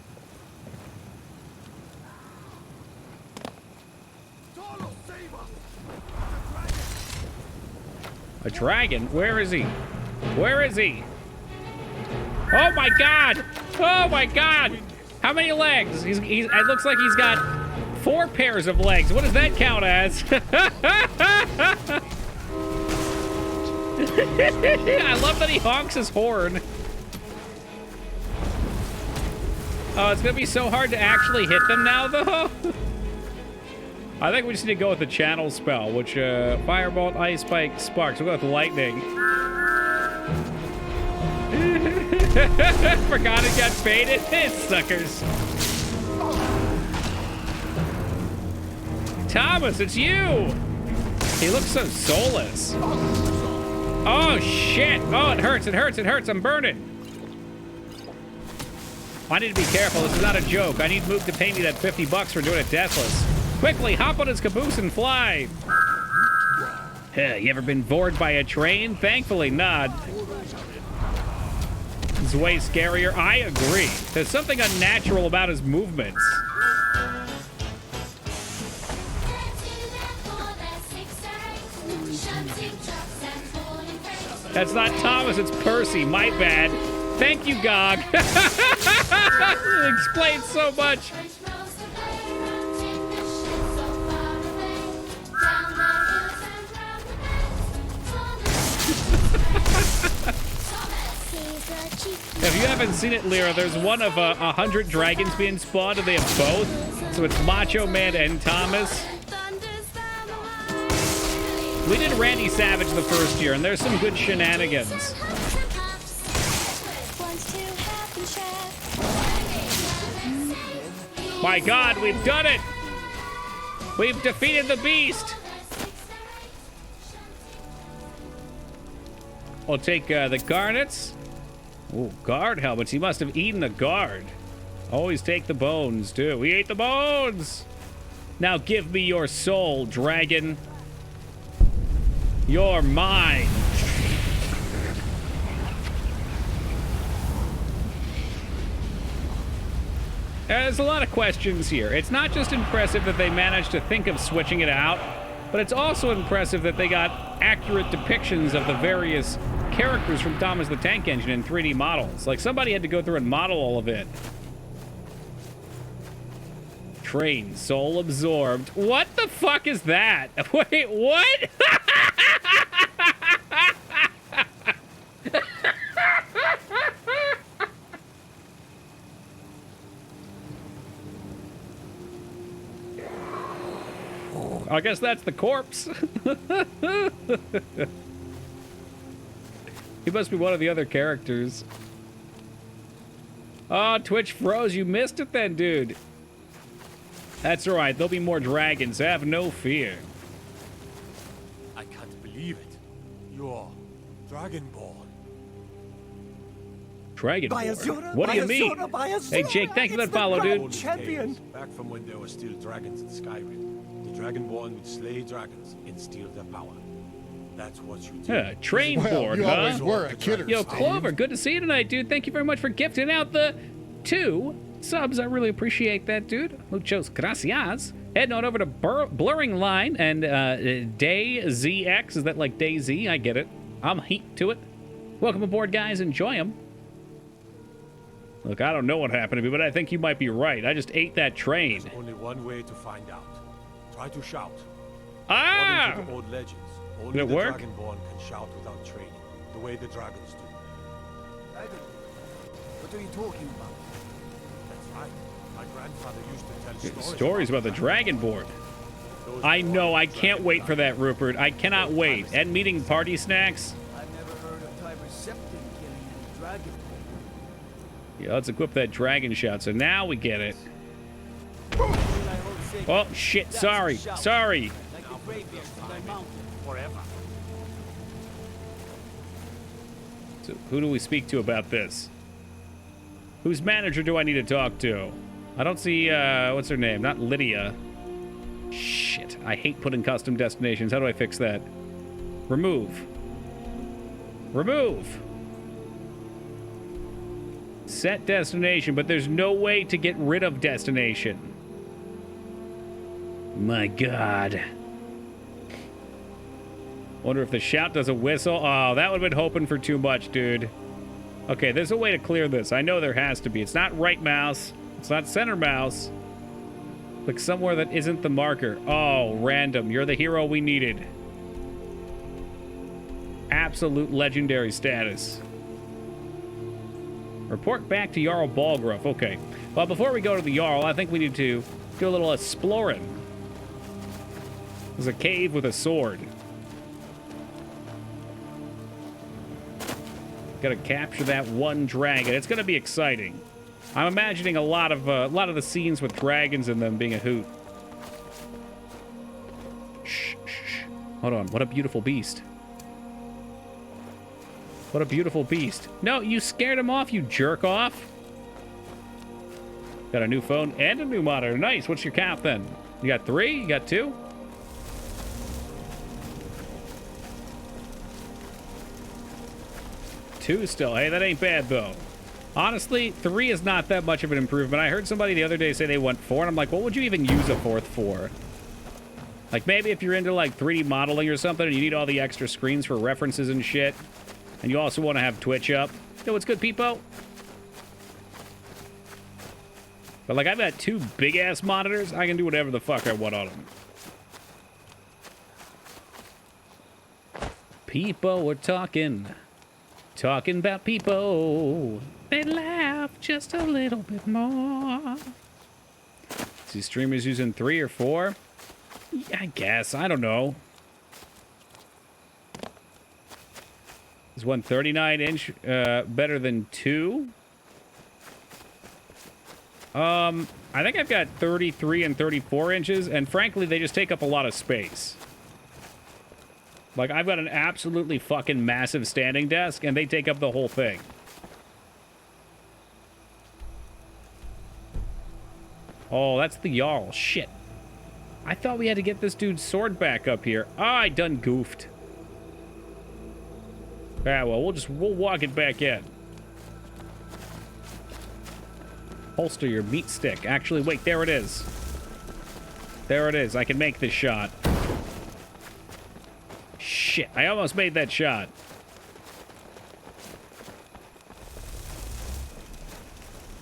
Speaker 1: A dragon? Where is he? Where is he? Oh my god! Oh my god! How many legs? It looks like he's got 4 pairs of legs. What does that count as? I love that he honks his horn. Oh, it's gonna be so hard to actually hit them now, though. I think we just need to go with the channel spell, which, Firebolt, Ice Spike, Sparks. We'll go with Lightning. Forgot it got faded. Suckers. Thomas, it's you! He looks so soulless. Oh, shit! Oh, it hurts, it hurts, it hurts. I'm burning. I need to be careful. This is not a joke. I need Mook to pay me that $50 for doing it deathless. Quickly, hop on his caboose and fly. You ever been bored by a train? Thankfully not. It's way scarier. I agree. There's something unnatural about his movements. That's not Thomas, it's Percy. My bad. Thank you, Gog. It explains so much. If you haven't seen it, Lyra, there's one of 100 dragons being spawned, and they have both. So it's Macho Man and Thomas. We did Randy Savage the first year, and there's some good shenanigans. My God, we've done it! We've defeated the beast! We'll take the garnets. Ooh, guard helmets. He must have eaten a guard. Always take the bones, too. We ate the bones! Now give me your soul, dragon. You're mine. There's a lot of questions here. It's not just impressive that they managed to think of switching it out, but it's also impressive that they got accurate depictions of the various characters from Thomas the Tank Engine in 3D models. Like, somebody had to go through and model all of it. Train, soul absorbed. What the fuck is that? Wait, what? I guess that's the corpse. He must be one of the other characters. Oh, Twitch froze. You missed it then, dude. That's all right. There'll be more dragons. Have no fear.
Speaker 21: I can't believe it. You're Dragonborn.
Speaker 1: Dragonborn? What do you mean? Hey, Jake, thank you for that follow, dude.
Speaker 21: Champion. Back from when there were still dragons in Skyrim. The Dragonborn would slay dragons and steal their power. That's what you do.
Speaker 1: Yeah, train board,
Speaker 17: you
Speaker 1: huh?
Speaker 17: always were a kidder,
Speaker 1: Yo,
Speaker 17: Steve.
Speaker 1: Clover, good to see you tonight, dude. Thank you very much for gifting out the 2 subs. I really appreciate that, dude. Muchos gracias. Heading on over to Blurring Line and Day ZX. Is that like Day Z? I get it. I'm heat to it. Welcome aboard, guys. Enjoy them. Look, I don't know what happened to me, but I think you might be right. I just ate that train.
Speaker 21: There's only one way to find out. Try to shout.
Speaker 1: Ah!
Speaker 21: According to the old legends, only
Speaker 1: Did it
Speaker 21: the
Speaker 1: work?
Speaker 21: Dragonborn can shout without training, the way the dragons do.
Speaker 4: What are you talking about?
Speaker 21: That's right. My grandfather used to tell
Speaker 1: Stories about the Dragonborn. I know. I can't wait for that, Rupert. I cannot wait. And meeting party snacks.
Speaker 4: I've never heard of Tiber Septim killing any dragon.
Speaker 1: Yeah, let's equip that dragon shout. So now we get it. Oh, shit. Sorry. Sorry. So who do we speak to about this? Whose manager do I need to talk to? I don't see, what's her name? Not Lydia. Shit. I hate putting custom destinations. How do I fix that? Remove. Remove. Set destination, but there's no way to get rid of destination. My God. Wonder if the shout does a whistle. Oh, that would have been hoping for too much, dude. Okay, there's a way to clear this. I know there has to be. It's not right mouse. It's not center mouse. Click somewhere that isn't the marker. Oh, random. You're the hero we needed. Absolute legendary status. Report back to Jarl Balgruuf. Okay. Well, before we go to the Jarl, I think we need to do a little exploring. There's a cave with a sword. Gotta capture that one dragon. It's gonna be exciting. I'm imagining a lot of the scenes with dragons in them being a hoot. Shh, shh, shh. Hold on. What a beautiful beast. What a beautiful beast. No, you scared him off, you jerk off. Got a new phone and a new monitor. Nice. What's your count then? You got 3? You got 2? Two still. Hey, that ain't bad, though. Honestly, 3 is not that much of an improvement. I heard somebody the other day say they want 4, and I'm like, what would you even use a 4th for? Like, maybe if you're into, like, 3D modeling or something, and you need all the extra screens for references and shit, and you also want to have Twitch up. Yo, what's good, Peepo? But, like, I've got 2 big-ass monitors. I can do whatever the fuck I want on them. Peepo, we're talking. Talking about Peepo. they laugh just a little bit more. See, streamers using 3 or 4? Yeah, I guess. I don't know. Is 139-inch better than 2? I think I've got 33 and 34 inches, and frankly, they just take up a lot of space. Like, I've got an absolutely fucking massive standing desk, and they take up the whole thing. Oh, that's the Jarl. Shit. I thought we had to get this dude's sword back up here. Oh, I done goofed. Ah, well, we'll walk it back in. Holster your meat stick. Actually, wait, there it is. There it is. I can make this shot. Shit, I almost made that shot.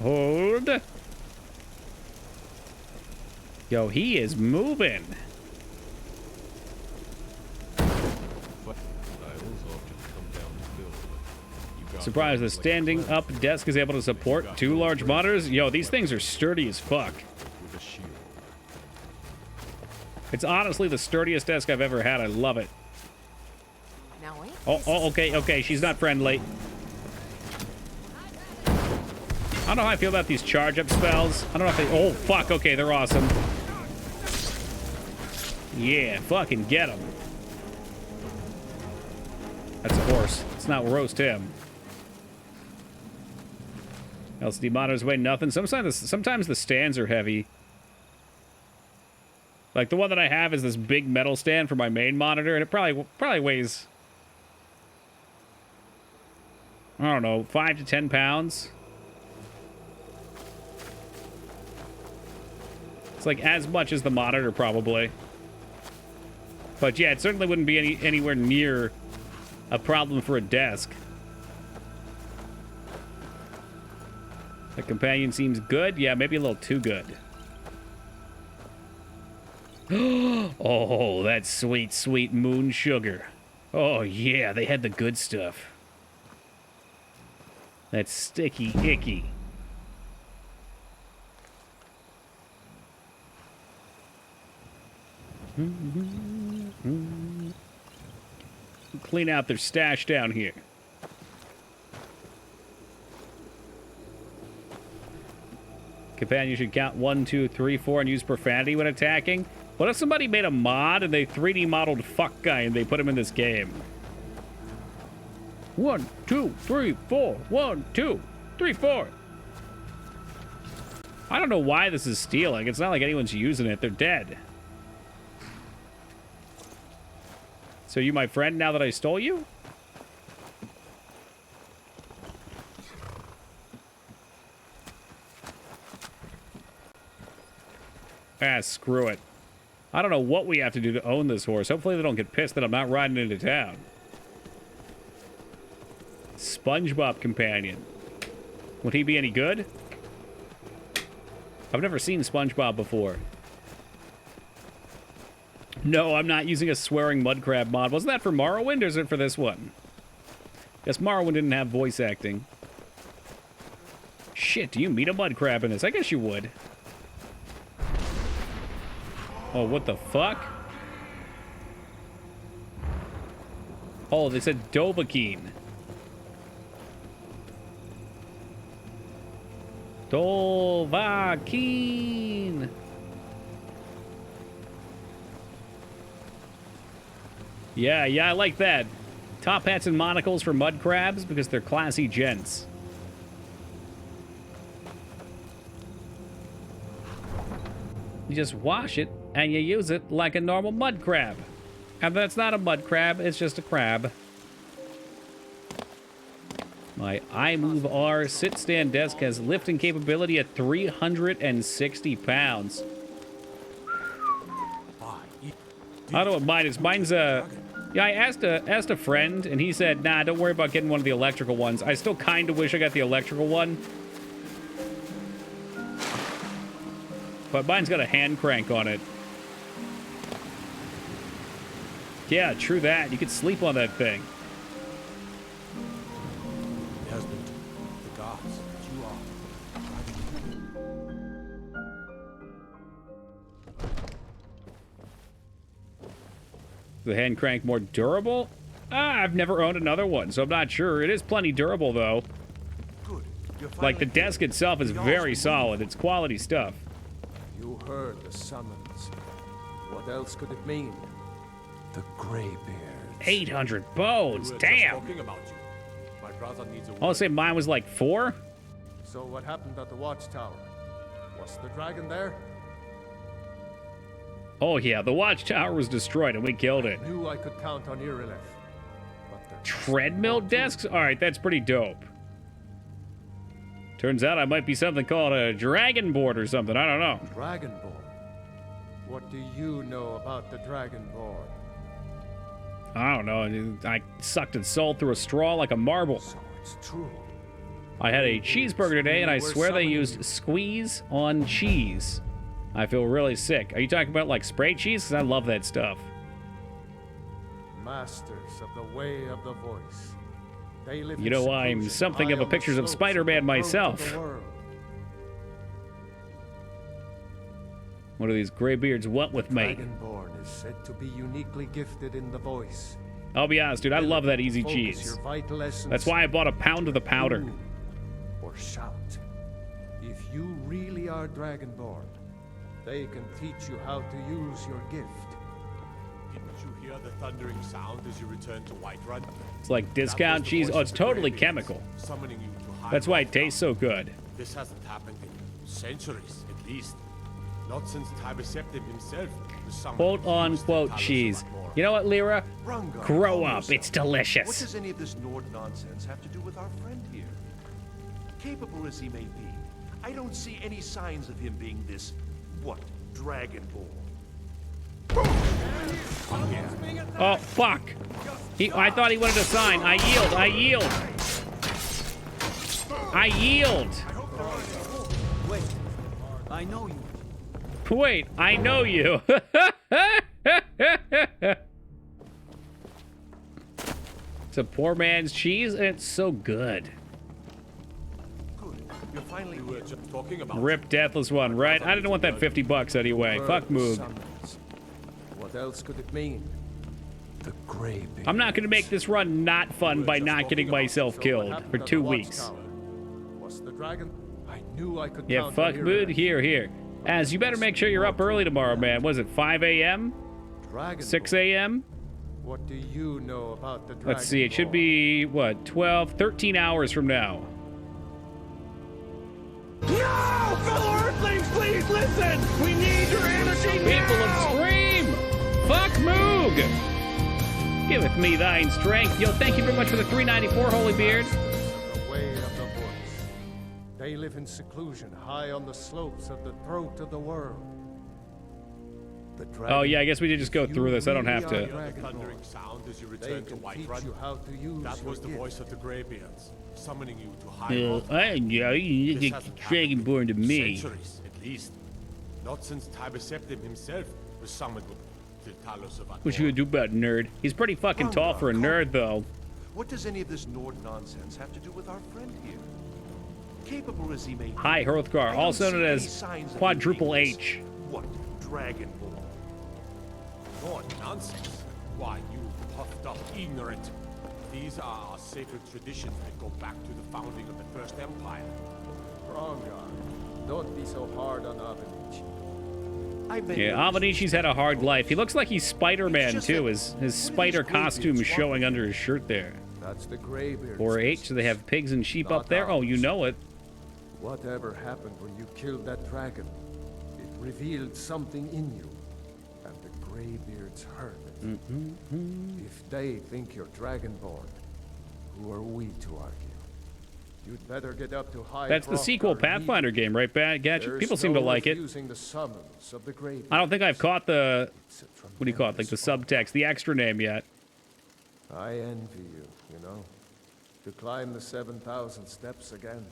Speaker 1: Hold. Yo, he is moving. Surprised the standing up desk is able to support 2 large monitors. Yo, these things are sturdy as fuck. It's honestly the sturdiest desk I've ever had. I love it. Oh, okay, she's not friendly. I don't know how I feel about these charge-up spells. I don't know if they... Oh, fuck, okay, they're awesome. Yeah, fucking get them. That's a horse. Let's not roast him. LCD monitors weigh nothing. Sometimes the stands are heavy. Like, the one that I have is this big metal stand for my main monitor, and it probably weighs... I don't know, 5 to 10 pounds. It's like as much as the monitor, probably. But yeah, it certainly wouldn't be anywhere near a problem for a desk. The companion seems good. Yeah, maybe a little too good. Oh, that sweet, sweet moon sugar. Oh yeah, they had the good stuff. That's sticky, icky. Clean out their stash down here. Companion should count 1, 2, 3, 4 and use profanity when attacking. What if somebody made a mod and they 3D modeled fuck guy and they put him in this game? 1, 2, 3, 4. 1, 2, 3, 4. I don't know why this is stealing. It's not like anyone's using it. They're dead. So you my friend now that I stole you? Ah, screw it. I don't know what we have to do to own this horse. Hopefully they don't get pissed that I'm not riding into town. SpongeBob companion. Would he be any good? I've never seen SpongeBob before. No, I'm not using a swearing mud crab mod. Wasn't that for Morrowind or is it for this one? Guess Morrowind didn't have voice acting. Shit, do you meet a mud crab in this? I guess you would. Oh, what the fuck? Oh, they said Dovahkiin. Dovahkiin. Yeah, I like that. Top hats and monocles for mud crabs because they're classy gents. You just wash it and you use it like a normal mud crab. And that's not a mud crab, it's just a crab. My iMove R sit-stand desk has lifting capability at 360 pounds. I don't know what mine is. Mine's yeah, I asked a friend, and he said, nah, don't worry about getting one of the electrical ones. I still kind of wish I got the electrical one. But mine's got a hand crank on it. Yeah, true that. You could sleep on that thing.
Speaker 21: The husband, the gods.
Speaker 1: the hand crank more durable? I've never owned another one, so I'm not sure. It is plenty durable, though. Like, the desk itself is very solid. It's quality stuff.
Speaker 2: You heard the summons. What else could it mean? The Greybeards.
Speaker 1: 800 bones, damn! I'll say mine was like 4?
Speaker 2: So what happened at the watchtower? Was the dragon there?
Speaker 1: Oh yeah, the watchtower was destroyed and we killed it.
Speaker 2: I knew I could count on Irileth.
Speaker 1: Treadmill desks? Alright, that's pretty dope. Turns out I might be something called a dragonborn or something, I don't know.
Speaker 2: Dragonborn? What do you know about the Dragonborn?
Speaker 1: I don't know, I sucked its soul through a straw like a marble.
Speaker 2: So it's true.
Speaker 1: I had a cheeseburger today and I swear they used squeeze on cheese. I feel really sick. Are you talking about like spray cheese? Because I love that stuff.
Speaker 2: Masters of the way of the voice. They live
Speaker 1: You know, I'm something of a pictures of Spider-Man myself. What do these graybeards want with me?
Speaker 2: Dragonborn is said to be uniquely gifted in the voice.
Speaker 1: I'll be honest, dude, I love that easy cheese. That's why I bought a pound of the powder.
Speaker 2: Or shout. If you really are Dragonborn, they can teach you how to use your gift.
Speaker 21: Didn't you hear the thundering sound as you return to Whiterun?
Speaker 1: It's like discount cheese. Oh, it's totally chemical.
Speaker 21: Summoning you to high
Speaker 1: That's why it tastes so good.
Speaker 21: This hasn't happened in centuries, at least. Not since Tibeseptim himself was summoned.
Speaker 1: Quote unquote cheese. You know what, Lyra? Grow up. It's delicious.
Speaker 7: What does any of this Nord nonsense have to do with our friend here? Capable as he may be, I don't see any signs of him being this, what, Dragonborn.
Speaker 1: Oh, fuck. I thought he wanted a sign. I yield. I yield. I yield.
Speaker 4: Wait, I know you.
Speaker 1: Wait, I know you. It's a poor man's cheese, and it's so good.
Speaker 7: You're finally
Speaker 21: we were just talking about
Speaker 1: Rip Deathless One, right? I didn't want that $50 anyway. Fuck Moog.
Speaker 2: What else could it mean? The Greybeards.
Speaker 1: I'm not going to make this run not fun by not getting myself killed for 2 weeks.
Speaker 2: Was the dragon? I knew I could.
Speaker 1: Yeah, fuck Mood. Here. Az, you better make sure you're up early tomorrow, man. Was it 5 a.m.? 6 a.m.?
Speaker 2: What do you know about the dragon?
Speaker 1: Let's see, it should be, what, 13 hours from now.
Speaker 12: No! Fellow Earthlings, please listen! We need your energy
Speaker 1: People of Scream! Fuck Moog! Giveth me thine strength. Yo, thank you very much for the 394, Holy Beard.
Speaker 2: The way of the voice. They live in seclusion, high on the slopes of the throat of the world. The dragon,
Speaker 1: oh, yeah, I guess we did just go through this. I don't have to.
Speaker 21: The thundering sound as you return to Whiterun. That was the voice of the Greybeards, summoning you to high
Speaker 1: you're Dragonborn to me.
Speaker 21: Centuries, at least. Not since Tibeseptim himself was summoned to Talos of
Speaker 1: What you gonna do about nerd? He's pretty fucking tall for a nerd, though.
Speaker 7: What does any of this Nord nonsense have to do with our friend here? Capable as he may be.
Speaker 1: Hi, Hrothgar, also known as Quadruple H.
Speaker 7: What, Dragonborn?
Speaker 21: Nord nonsense? Why, you puffed up ignorant. These are our sacred traditions that go back to the founding of the First Empire.
Speaker 2: Rongar, don't be so hard on Avenici.
Speaker 1: Yeah, Avenici's had a hard life. He looks like he's Spider-Man, too. His spider costume is showing under his shirt there.
Speaker 2: That's the Greybeards.
Speaker 1: Or H, so they have pigs and sheep up there? Oh, you know it.
Speaker 2: Whatever happened when you killed that dragon, it revealed something in you. And the Greybeards heard it. If they think you're Dragonborn, who are we to argue? You'd better get up to high.
Speaker 1: That's the sequel Pathfinder game, right, Gadget? People seem to like it.
Speaker 2: The summons of the
Speaker 1: I don't think I've caught the... What do you call it? Like the subtext, the extra name yet.
Speaker 2: I envy you, know. To climb the 7,000 steps again.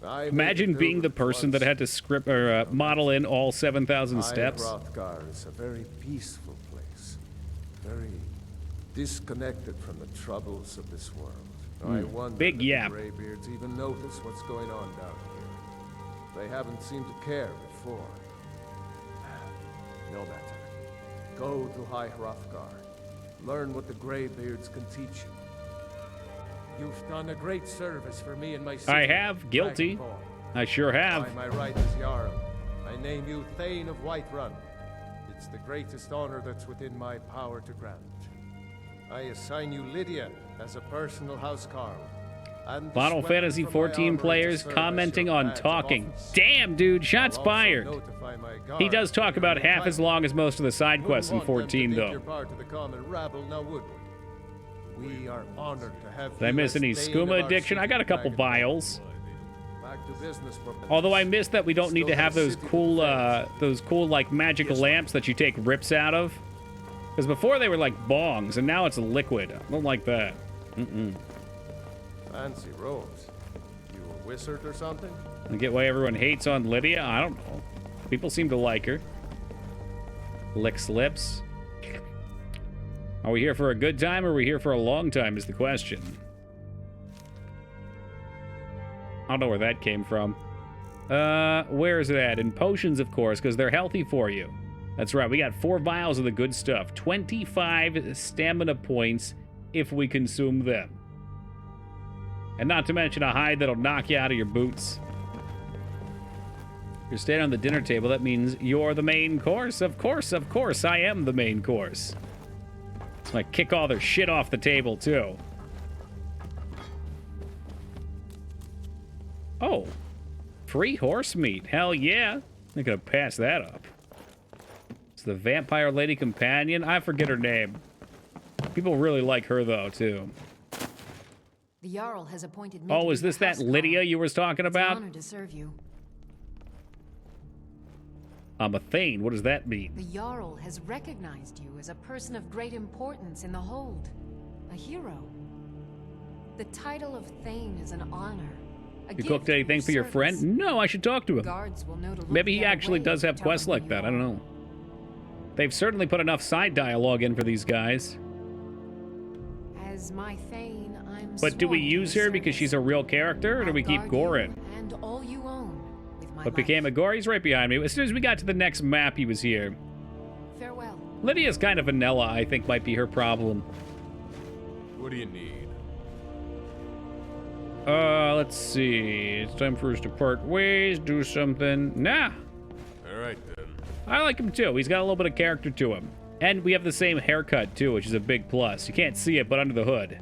Speaker 1: Imagine being the person that had to script or model in all 7,000 steps.
Speaker 2: Hrothgar is a very peaceful place. Very disconnected from the troubles of this world. I wonder
Speaker 1: Big yap.
Speaker 2: if the Greybeards even notice what's going on down here. They haven't seemed to care before. No matter. Go to High Hrothgar. Learn what the Greybeards can teach you. You've done a great service for me and my city.
Speaker 1: I have. Guilty.
Speaker 2: Dragonborn.
Speaker 1: I sure have.
Speaker 2: By my right as Jarl, I name you Thane of Whiterun. It's the greatest honor that's within my power to grant. I assign you Lydia as a personal housecarl. And
Speaker 1: Final Fantasy 14 players commenting on talking. Damn, dude, shots fired. He does talk about half as long as most of the side quests in 14, though.
Speaker 2: We are honored to have
Speaker 1: Did I miss any skooma addiction? I got a couple vials.
Speaker 2: Back to business.
Speaker 1: Although I missed that we don't need to have those cool like magical lamps that you take rips out of. Because before they were like bongs, and now it's a liquid. I don't like that.
Speaker 2: Fancy robes. You a wizard or something?
Speaker 1: I get why everyone hates on Lydia. I don't know. People seem to like her. Licks lips. Are we here for a good time or are we here for a long time is the question. I don't know where that came from. Where is it at? In potions, of course, because they're healthy for you. That's right, we got 4 vials of the good stuff. 25 stamina points if we consume them. And not to mention a hide that'll knock you out of your boots. You're staying on the dinner table, that means you're the main course. Of course, I am the main course. So I kick all their shit off the table, too. Oh. Free horse meat. Hell yeah. I'm gonna pass that up. It's the vampire lady companion. I forget her name. People really like her, though, too.
Speaker 11: The Jarl has appointed me.
Speaker 1: Oh, is this that Lydia you was talking about?
Speaker 11: It's an honor to serve you.
Speaker 1: I'm a Thane. What does that mean?
Speaker 11: The Jarl has recognized you as a person of great importance in the Hold. A hero. The title of Thane is an honor.
Speaker 1: You cooked anything for your friend? No, I should talk to him.
Speaker 11: Guards will know to look
Speaker 1: Maybe he
Speaker 11: the other
Speaker 1: actually
Speaker 11: way
Speaker 1: does
Speaker 11: to
Speaker 1: have
Speaker 11: tell
Speaker 1: quests
Speaker 11: them who
Speaker 1: like that.
Speaker 11: you
Speaker 1: I don't
Speaker 11: are.
Speaker 1: know. They've certainly put enough side dialogue in for these guys.
Speaker 11: As my Thane, I'm
Speaker 1: But do we
Speaker 11: sworn to
Speaker 1: use
Speaker 11: your
Speaker 1: her because she's a real character, or do we keep
Speaker 11: guard
Speaker 1: Gorin?
Speaker 11: you and all you own with my
Speaker 1: What became of Gore? He's right behind me. As soon as we got to the next map, he was here.
Speaker 11: Farewell.
Speaker 1: Lydia's kind of vanilla, I think might be her problem.
Speaker 21: What do you need?
Speaker 1: Let's see. It's time for us to part ways, do something. Nah.
Speaker 21: All right, then.
Speaker 1: I like him, too. He's got a little bit of character to him. And we have the same haircut, too, which is a big plus. You can't see it, but under the hood.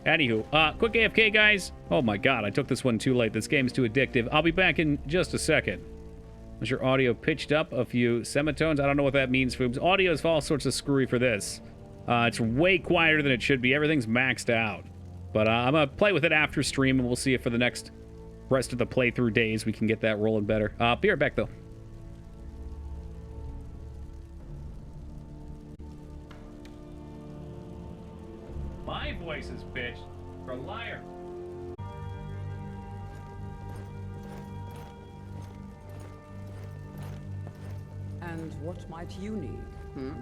Speaker 1: Anywho, quick AFK, guys. Oh, my God. I took this one too late. This game's too addictive. I'll be back in just a second. Was your audio pitched up a few semitones? I don't know what that means, Foobs. Audio is all sorts of screwy for this. It's way quieter than it should be. Everything's maxed out. But I'm going to play with it after stream, and we'll see if for the next rest of the playthrough days we can get that rolling better. Be right back, though. My voice is bitched. For a liar.
Speaker 13: And what might you need, hmm?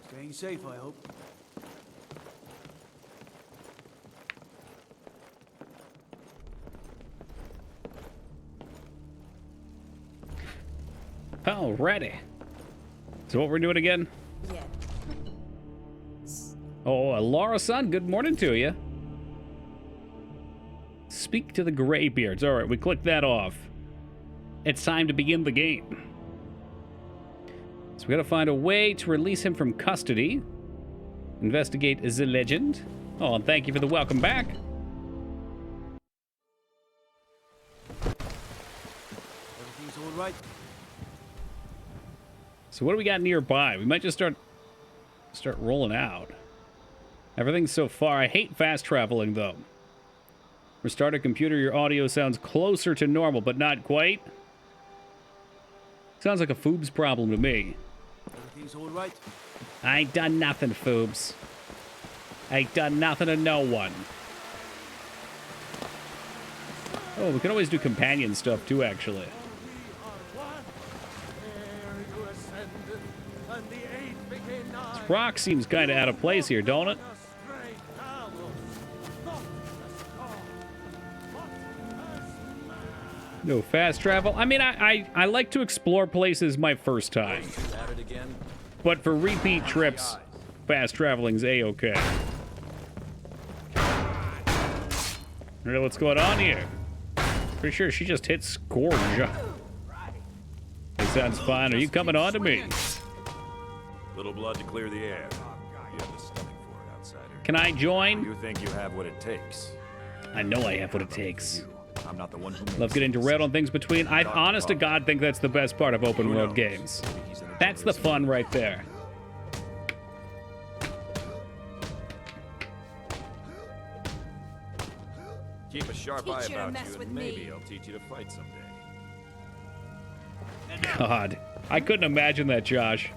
Speaker 4: Staying safe, I hope.
Speaker 1: Alrighty. So what we're doing again?
Speaker 10: Yeah.
Speaker 1: Oh, Laura-san, good morning to you. Speak to the Greybeards. All right, we clicked that off. It's time to begin the game. So we gotta find a way to release him from custody. Investigate the legend. Oh, and thank you for the welcome back.
Speaker 4: Everything's all right.
Speaker 1: So what do we got nearby? We might just start rolling out. Everything so far. I hate fast traveling, though. Restart a computer. Your audio sounds closer to normal, but not quite. Sounds like a Foobs problem to me.
Speaker 4: Everything's all right.
Speaker 1: I ain't done nothing, Foobs. I ain't done nothing to no one. Oh, we can always do companion stuff, too, actually.
Speaker 2: And the 8 became 9.
Speaker 1: This rock seems kind of out of place here, don't it? No fast travel. I mean, I like to explore places my first time. But for repeat trips, fast traveling's a-okay. Alright, what's going on here? Pretty sure she just hit Scourge. It sounds fine. Are you coming on to me?
Speaker 15: Little blood to clear the air. You have the stomach for it, outsider.
Speaker 1: Can I join?
Speaker 15: You think you have what it takes?
Speaker 1: I know I have what it takes.
Speaker 15: I'm not the one who
Speaker 1: Love getting derailed on things between. I honest to God think that's the best part of open world games. That's the fun right there.
Speaker 15: Keep a sharp eye about you, and maybe I'll teach you to fight someday.
Speaker 1: God, I couldn't imagine that, Josh.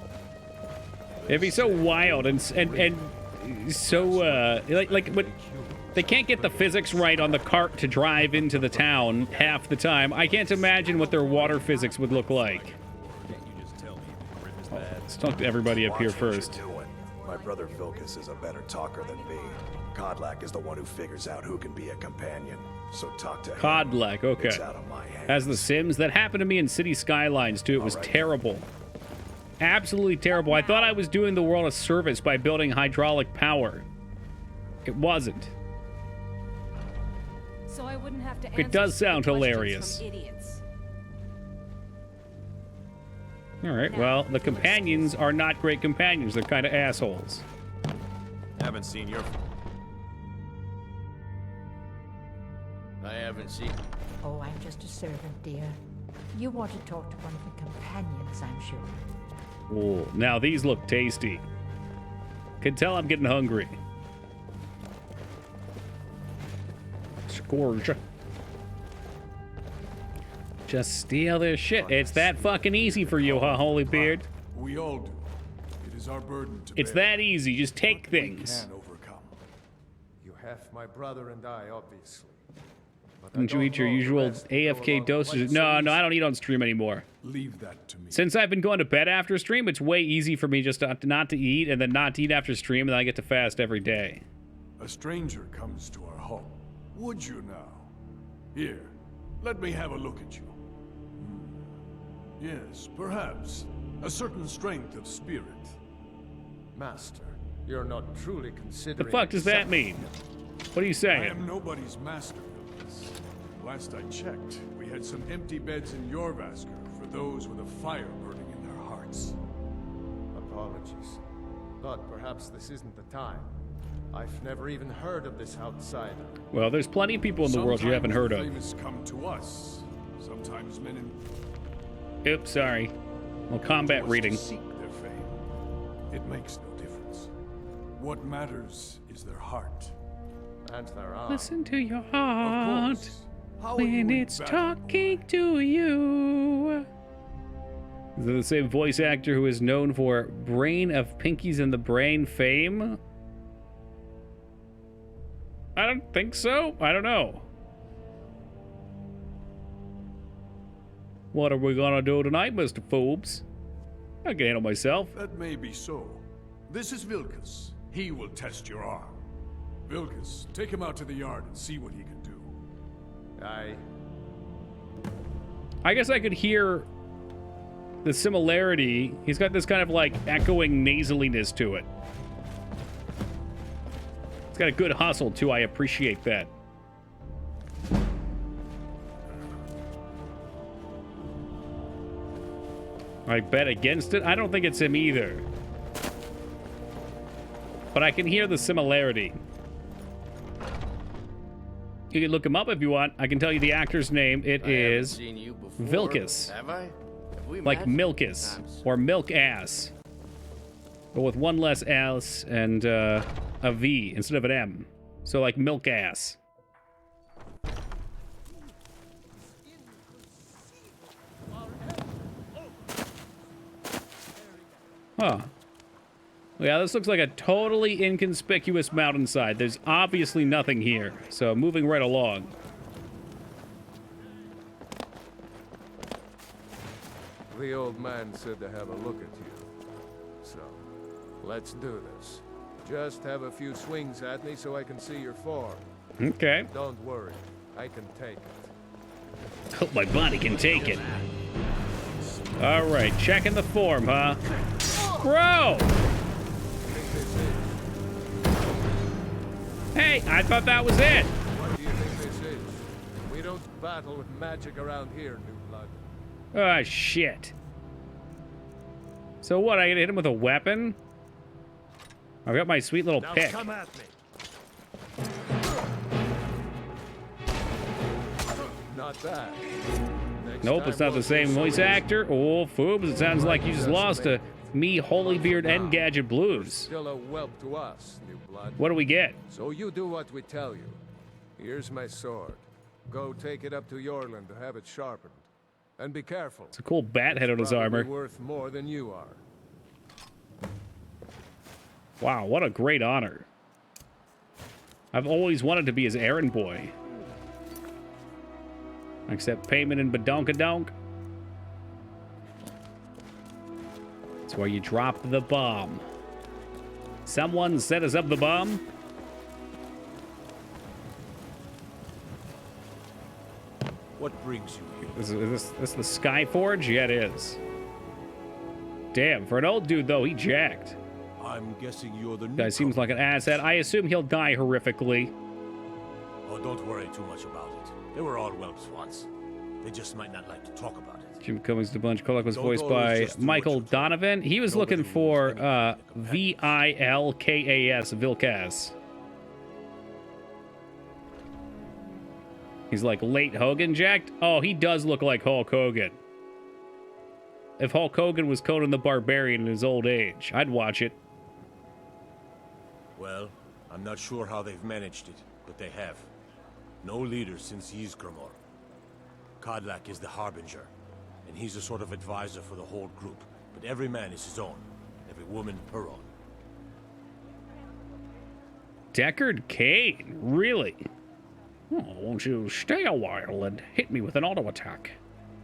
Speaker 1: It'd be so wild and so like when they can't get the physics right on the cart to drive into the town half the time. I can't imagine what their water physics would look like. Oh, let's talk to everybody up here first.
Speaker 20: My brother Vilcus is a better talker than me. Kodlak is the one who figures out who can be a companion. So talk to him.
Speaker 1: Kodlak, okay.
Speaker 20: It's out of my hands.
Speaker 1: As The Sims, that happened to me in City Skylines too. It was terrible. Absolutely terrible. I thought I was doing the world a service by building hydraulic power. It wasn't.
Speaker 22: So I wouldn't have to
Speaker 1: It does sound hilarious. Alright, well, the companions are not great companions. They're kind of assholes.
Speaker 15: Haven't seen your...
Speaker 18: I haven't seen...
Speaker 16: Oh, I'm just a servant, dear. You want to talk to one of the companions, I'm sure.
Speaker 1: Ooh, now these look tasty. Can tell I'm getting hungry. Scourge. Just steal their shit. It's that fucking easy for you, huh, Holybeard?
Speaker 14: We all do. It is our burden to
Speaker 1: It's
Speaker 14: bear.
Speaker 1: that easy. Just take things.
Speaker 14: Can overcome.
Speaker 2: You have my brother and I, obviously.
Speaker 1: Don't you eat your usual AFK dosage? No, I don't eat on stream anymore.
Speaker 14: Leave that to me.
Speaker 1: Since I've been going to bed after stream, it's way easy for me just not to eat and then not to eat after stream, and then I get to fast every day.
Speaker 14: A stranger comes to our home. Would you now? Here, let me have a look at you. Yes, perhaps. A certain strength of spirit.
Speaker 2: Master, you're not truly considering...
Speaker 1: The fuck does that mean? What are you saying?
Speaker 14: I am nobody's master, Vilcus. Last I checked, we had some empty beds in Jorvaskr for those with a fire burning in their hearts.
Speaker 2: Apologies. But perhaps this isn't the time. I've never even heard of this outsider.
Speaker 1: Well, there's plenty of people in the world you haven't heard of.
Speaker 14: Sometimes the famous come to us. Sometimes men in...
Speaker 1: Oops, sorry. Well, combat reading.
Speaker 14: Seek their fame. It makes no difference. What matters is their heart.
Speaker 2: And their arm.
Speaker 1: Listen to your heart
Speaker 14: How
Speaker 1: when it's talking to you. Is it the same voice actor who is known for Brain of Pinkies in the Brain fame? I don't think so. I don't know. What are we gonna do tonight, Mr. Foobs? I can handle myself.
Speaker 14: That may be so. This is Vilcus. He will test your arm. Vilcus, take him out to the yard and see what he can do.
Speaker 1: I guess I could hear the similarity. He's got this kind of like echoing nasaliness to it. It's got a good hustle too. I appreciate that. I bet against it. I don't think it's him either. But I can hear the similarity. You can look him up if you want. I can tell you the actor's name. It is Vilcus.
Speaker 18: Have I? Have we
Speaker 1: Like
Speaker 18: met?
Speaker 1: Milkus or Milk Ass. But with one less S and a V instead of an M. So like Milk Ass. Huh. Yeah, this looks like a totally inconspicuous mountainside. There's obviously nothing here. So moving right along.
Speaker 2: The old man said to have a look at you. So, Let's do this. Just have a few swings at me so I can see your form.
Speaker 1: Okay.
Speaker 2: Don't worry, I can take it.
Speaker 1: Hope my body can take it. All right, checking the form, huh? Bro! Hey, I thought that was it.
Speaker 2: What do you think this is? We don't battle with magic around here, new blood.
Speaker 1: Oh, shit. So what, I gotta hit him with a weapon? I've got my sweet little pick.
Speaker 2: Come at me. Not bad.
Speaker 1: Nope, it's not the same voice actor. Oh, Foobs, it sounds like you just lost to me, Holybeard, and Gadget Blues.
Speaker 2: Still a whelp to us, new blood.
Speaker 1: What do we get?
Speaker 2: So you do what we tell you. Here's my sword. Go take it up to Yorland to have it sharpened. And be careful.
Speaker 1: It's a cool bat head on his armor.
Speaker 2: Worth more than you are.
Speaker 1: Wow, what a great honor. I've always wanted to be his errand boy. Accept payment in badonkadonk. That's where you drop the bomb. Someone set us up the bomb?
Speaker 7: What brings you here?
Speaker 1: Is this the Skyforge? Yeah, it is. Damn, for an old dude, though, he jacked.
Speaker 7: I'm guessing you're the new
Speaker 1: Guy seems like an asshat. I assume he'll die horrifically.
Speaker 15: Oh, don't worry too much about it. They were all whelps once. They just might not like to talk about it.
Speaker 1: Jim Cummings, the Bunch Kolak was voiced by Michael Donovan. He was looking for Vilkas, Vilkas. He's like late Hogan jacked. Oh, he does look like Hulk Hogan. If Hulk Hogan was Conan the Barbarian in his old age, I'd watch it.
Speaker 7: Well, I'm not sure how they've managed it, but they have. No leader since Ysgramor. Kodlak is the Harbinger, and he's a sort of advisor for the whole group. But every man is his own, every woman her own.
Speaker 1: Deckard Cain? Really? Oh, won't you stay a while and hit me with an auto attack?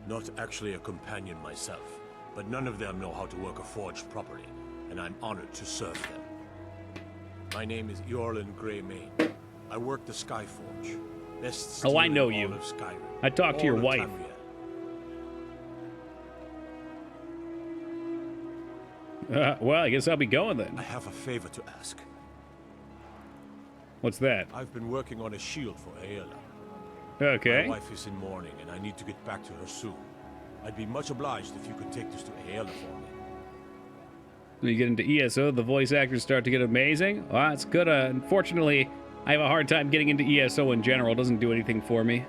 Speaker 7: Not actually a companion myself, but none of them know how to work a forge properly, and I'm honored to serve them. My name is Eorlin Greymane. I work the Skyforge. Best
Speaker 1: I know
Speaker 7: in
Speaker 1: you.
Speaker 7: all of Skyrim.
Speaker 1: I talked to your
Speaker 7: All of
Speaker 1: wife.
Speaker 7: Tamriel.
Speaker 1: Well, I guess I'll be going then.
Speaker 7: I have a favor to ask.
Speaker 1: What's that?
Speaker 7: I've been working on a shield for Aela.
Speaker 1: Okay.
Speaker 7: My wife is in mourning, and I need to get back to her soon. I'd be much obliged if you could take this to Aela for me.
Speaker 1: When you get into ESO, the voice actors start to get amazing. Well, that's good. Unfortunately, I have a hard time getting into ESO in general. It doesn't do anything for me.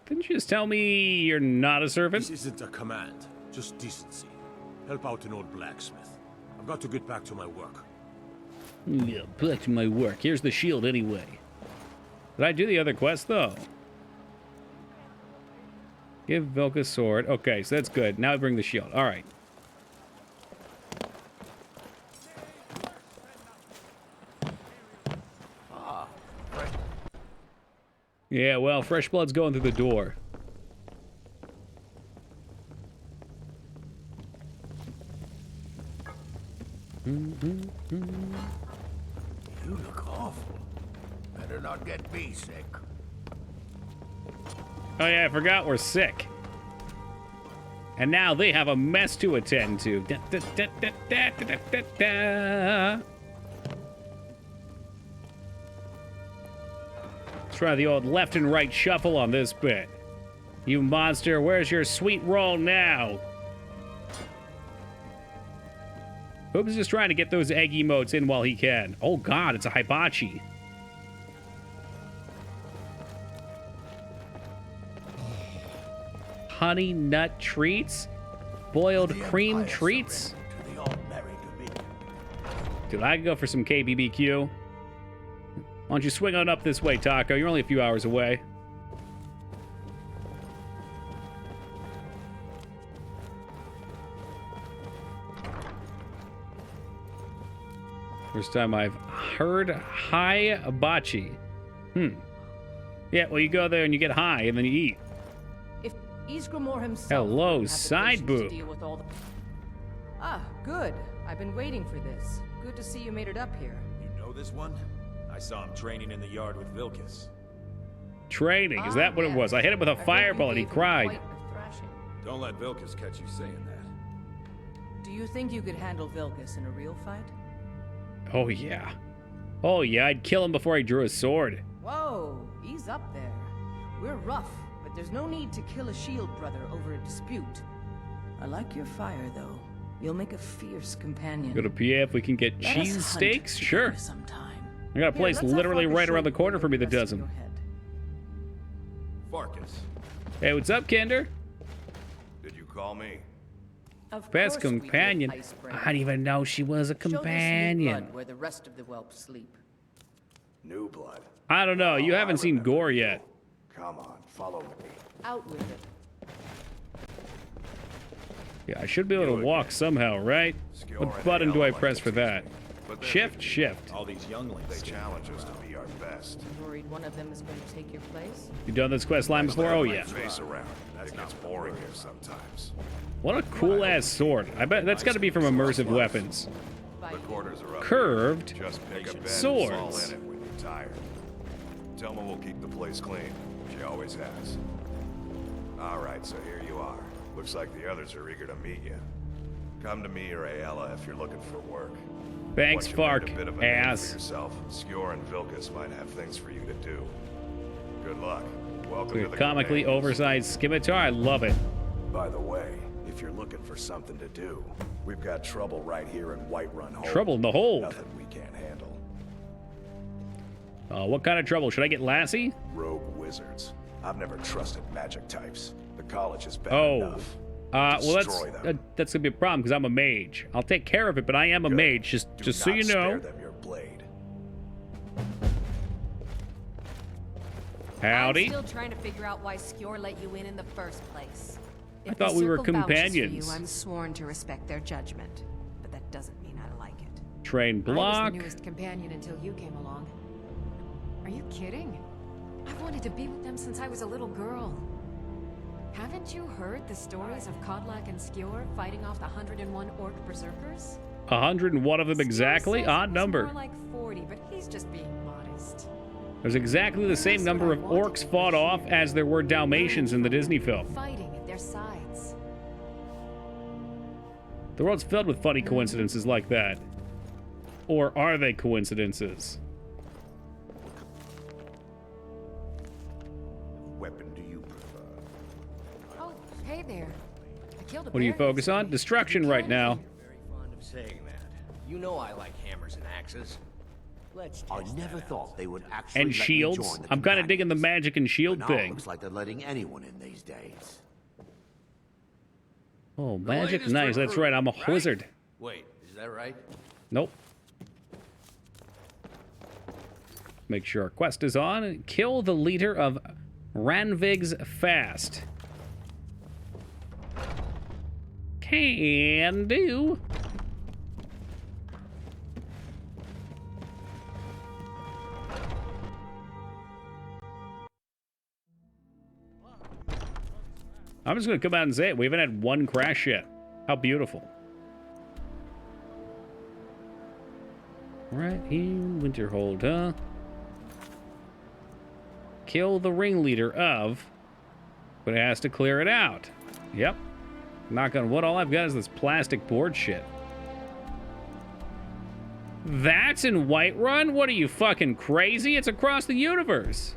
Speaker 1: Didn't you just tell me you're not a servant?
Speaker 7: This isn't a command, just decency. Help out an old blacksmith. I've got to get back to my work.
Speaker 1: Yeah, back to my work. Here's the shield anyway. Did I do the other quest, though? Give Velka sword. Okay, so that's good. Now I bring the shield. All right. Yeah, well, fresh blood's going through the door.
Speaker 18: You look awful. Better not get me sick.
Speaker 1: Oh yeah, I forgot we're sick. And now they have a mess to attend to. Da, da, da, da, da, da, da, da. Try the old left and right shuffle on this bit. You monster, where's your sweet roll now? Hoop's just trying to get those egg emotes in while he can. Oh god, it's a hibachi. Honey nut treats? Boiled cream treats? Dude, I can go for some KBBQ. Why don't you swing on up this way, Taco? You're only a few hours away. First time I've heard hibachi. Yeah, well, you go there and you get high and then you eat.
Speaker 13: If Ysgramor himself
Speaker 1: Hello,
Speaker 13: had the
Speaker 1: side
Speaker 13: patience to
Speaker 1: boob.
Speaker 13: deal with all the... Good. I've been waiting for this. Good to see you made it up here.
Speaker 6: You know this one? I saw him training in the yard with Vilkas.
Speaker 1: Training? Is that what it was? I hit him with a fireball and he cried.
Speaker 6: Don't let Vilkas catch you saying that.
Speaker 13: Do you think you could handle Vilkas in a real fight?
Speaker 1: Oh, yeah. Oh, yeah, I'd kill him before I drew a sword.
Speaker 13: Whoa, ease up there. We're rough, but there's no need to kill a shield brother over a dispute. I like your fire, though. You'll make a fierce companion.
Speaker 1: Go to PA if we can get cheese steaks? Sure. I got a place literally right around the corner for me that does them.
Speaker 6: Farkas.
Speaker 1: Hey, what's up, Kender?
Speaker 20: Did you call me?
Speaker 1: Best companion. I didn't even know she was a companion.
Speaker 13: Where the rest of the whelps sleep.
Speaker 20: New blood.
Speaker 1: I don't know. You haven't seen gore yet.
Speaker 20: Come on, follow me.
Speaker 13: Out with it.
Speaker 1: Yeah, I should be able to walk somehow, right? What button do I press for that? Shift, shift.
Speaker 6: All these younglings.
Speaker 20: They challenge us to be our best.
Speaker 13: Worried one of them is going to take your place?
Speaker 1: You done this quest line before? Oh, yeah.
Speaker 20: Face around. It gets boring here sometimes.
Speaker 1: What a cool-ass sword. I bet that's got to be from Immersive Weapons.
Speaker 20: The quarters are up.
Speaker 1: Curved
Speaker 20: Just pick a bed
Speaker 1: swords.
Speaker 20: and fall in it when you're tired. Tell me we'll keep the place clean. She always has. All right, so here you are. Looks like the others are eager to meet you. Come to me or Ayala if you're looking for work.
Speaker 1: Thanks,
Speaker 20: Once you make
Speaker 1: Fark,
Speaker 20: a bit of a name
Speaker 1: ass.
Speaker 20: for yourself, Skjor and Vilkas might have things for you to do. Good luck. Welcome to the
Speaker 1: Comically
Speaker 20: Companions.
Speaker 1: oversized scimitar. I love it.
Speaker 20: By the way, if you're looking for something to do, we've got trouble right here in Whiterun Hold.
Speaker 1: Trouble in the hold.
Speaker 20: Nothing we can't handle.
Speaker 1: What kind of trouble? Should I get Lassie?
Speaker 20: Rogue wizards. I've never trusted magic types. The college is bad enough.
Speaker 1: Well,
Speaker 20: Destroy them.
Speaker 1: that's gonna be a problem because I'm a mage. I'll take care of it, but I am a mage. Just so you know.
Speaker 20: Spare them your blade.
Speaker 1: Howdy.
Speaker 22: I'm still trying to figure out why Skjor let you in the first place.
Speaker 1: I thought we were companions.
Speaker 22: I'm sworn to respect their judgment, but that doesn't mean I like it.
Speaker 1: Train
Speaker 11: I was
Speaker 1: block.
Speaker 11: the newest companion until you came along. Are you kidding? I've wanted to be with them since I was a little girl. Haven't you heard the stories of Kodlak and Skjor fighting off the 101 orc berserkers?
Speaker 1: 101 of them exactly. Odd number.
Speaker 11: More like 40, but he's just being modest.
Speaker 1: There's exactly the same number of orcs fought off as there were Dalmatians in the Disney film.
Speaker 11: Fighting at their sides.
Speaker 1: The world's filled with funny coincidences like that. Or are they coincidences?
Speaker 18: Weapon do you prefer?
Speaker 11: Oh, hey there. I killed a
Speaker 1: What do you
Speaker 11: bear
Speaker 1: focus on? Destruction right now.
Speaker 9: Very fond of saying that. You know I like hammers and axes. I never thought they would actually
Speaker 1: And
Speaker 9: let me
Speaker 1: shields.
Speaker 9: join the
Speaker 1: I'm kind of digging the magic and shield
Speaker 9: But now it
Speaker 1: thing.
Speaker 9: looks like they're letting anyone in these days.
Speaker 1: Oh, magic.
Speaker 9: latest
Speaker 1: Nice. That's
Speaker 9: recruit,
Speaker 1: right. I'm a
Speaker 9: right?
Speaker 1: wizard.
Speaker 9: Wait, is that right?
Speaker 1: Nope. Make sure our quest is on. Kill the leader of Ranvig's Fast. Can do. I'm just going to come out and say it. We haven't had one crash yet. How beautiful. Right here, Winterhold, huh? Kill the ringleader of, but it has to clear it out. Yep. Knock on wood, all I've got is this plastic board shit. That's in Whiterun? What are you, fucking crazy? It's across the universe.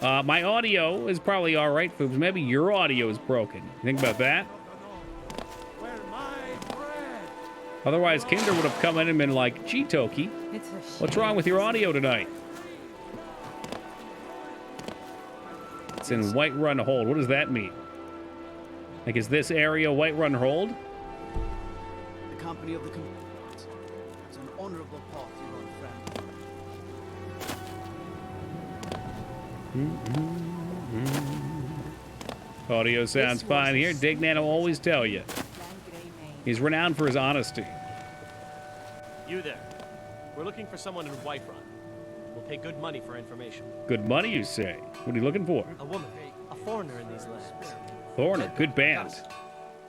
Speaker 1: My audio is probably alright, folks. Maybe your audio is broken. Think about that. Otherwise, Kinder would have come in and been like, gee, Toki, what's wrong with your audio tonight? It's in Whiterun Hold. What does that mean? Like, is this area Whiterun Hold?
Speaker 4: The company of the It's an honorable path you run, friend.
Speaker 1: Audio sounds fine here. Dignan will always tell you. He's renowned for his honesty.
Speaker 19: You there. We're looking for someone in Whiterun. We'll pay good money for information.
Speaker 1: Good money, you say? What are you looking for?
Speaker 19: A woman. A foreigner in these lands.
Speaker 1: Foreigner. Good band.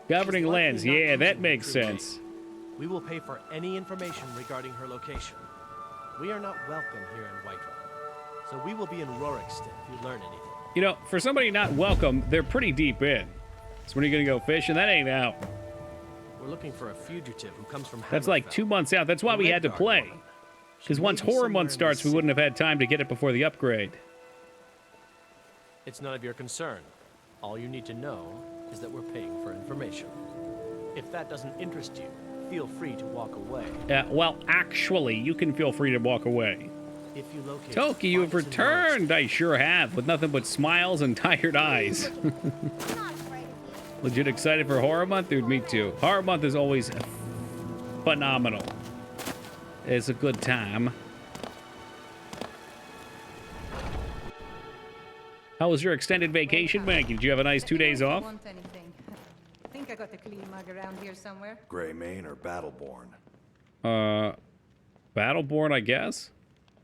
Speaker 1: Governing
Speaker 19: She's likely
Speaker 1: lands.
Speaker 19: not
Speaker 1: Yeah,
Speaker 19: using
Speaker 1: that
Speaker 19: the
Speaker 1: makes
Speaker 19: true
Speaker 1: sense.
Speaker 19: name. We will pay for any information regarding her location. We are not welcome here in Whiterun, so we will be in Rorikstead if you learn anything.
Speaker 1: You know, for somebody not welcome, they're pretty deep in. So when are you gonna go fishing? That ain't out.
Speaker 19: We're looking for a fugitive who comes from
Speaker 1: That's like 2 months out. That's why we had to play. Because once horror month starts, we wouldn't have had time to get it before the upgrade.
Speaker 19: It's none of your concern. All you need to know is that we're paying for information. If that doesn't interest you, feel free to walk away.
Speaker 1: Well, actually, you can feel free to walk away.
Speaker 19: If you locate
Speaker 1: Toki, you have returned. I sure have, with nothing but smiles and tired eyes. Legit excited for Horror Month? Dude, me too. Horror Month is always phenomenal. It's a good time. How was your extended vacation, Maggie? Did you have a nice 2 days off?
Speaker 5: Want anything? I think I got the clean mug around here somewhere.
Speaker 20: Greymane or Battleborn?
Speaker 1: Battleborn, I guess?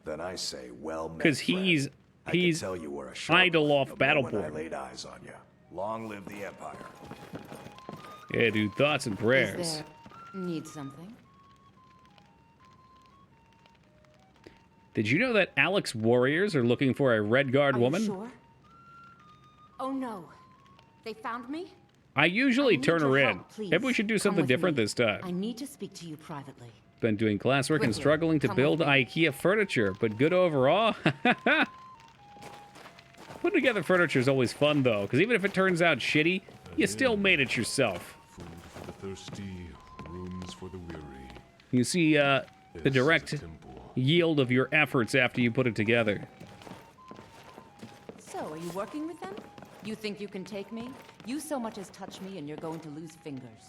Speaker 20: Then I say, well met,
Speaker 1: Because he's
Speaker 20: friend. I can tell you were a
Speaker 1: idle off
Speaker 20: the moment I
Speaker 1: Battleborn.
Speaker 20: laid eyes on you. Long live the Empire.
Speaker 1: Yeah, dude, thoughts and prayers.
Speaker 8: Is there... Need something?
Speaker 1: Did you know that Alex Warriors are looking for a Red Guard woman?
Speaker 8: You sure? Oh no. They found me?
Speaker 1: I usually turn her in.
Speaker 8: Help, please.
Speaker 1: Maybe we should do
Speaker 8: Come
Speaker 1: something
Speaker 8: with
Speaker 1: different
Speaker 8: me.
Speaker 1: this time.
Speaker 8: I need to speak to you privately.
Speaker 1: Been doing classwork and
Speaker 8: Quickly,
Speaker 1: struggling to
Speaker 8: come
Speaker 1: build
Speaker 8: with me.
Speaker 1: IKEA furniture, but good overall. Putting together furniture is always fun, though, because even if it turns out shitty, you still made it yourself.
Speaker 14: Food for the thirsty, rooms for the weary.
Speaker 1: You see the direct yield of your efforts after you put it together.
Speaker 8: So, are you working with them? You think you can take me? You so much as touch me and you're going to lose fingers.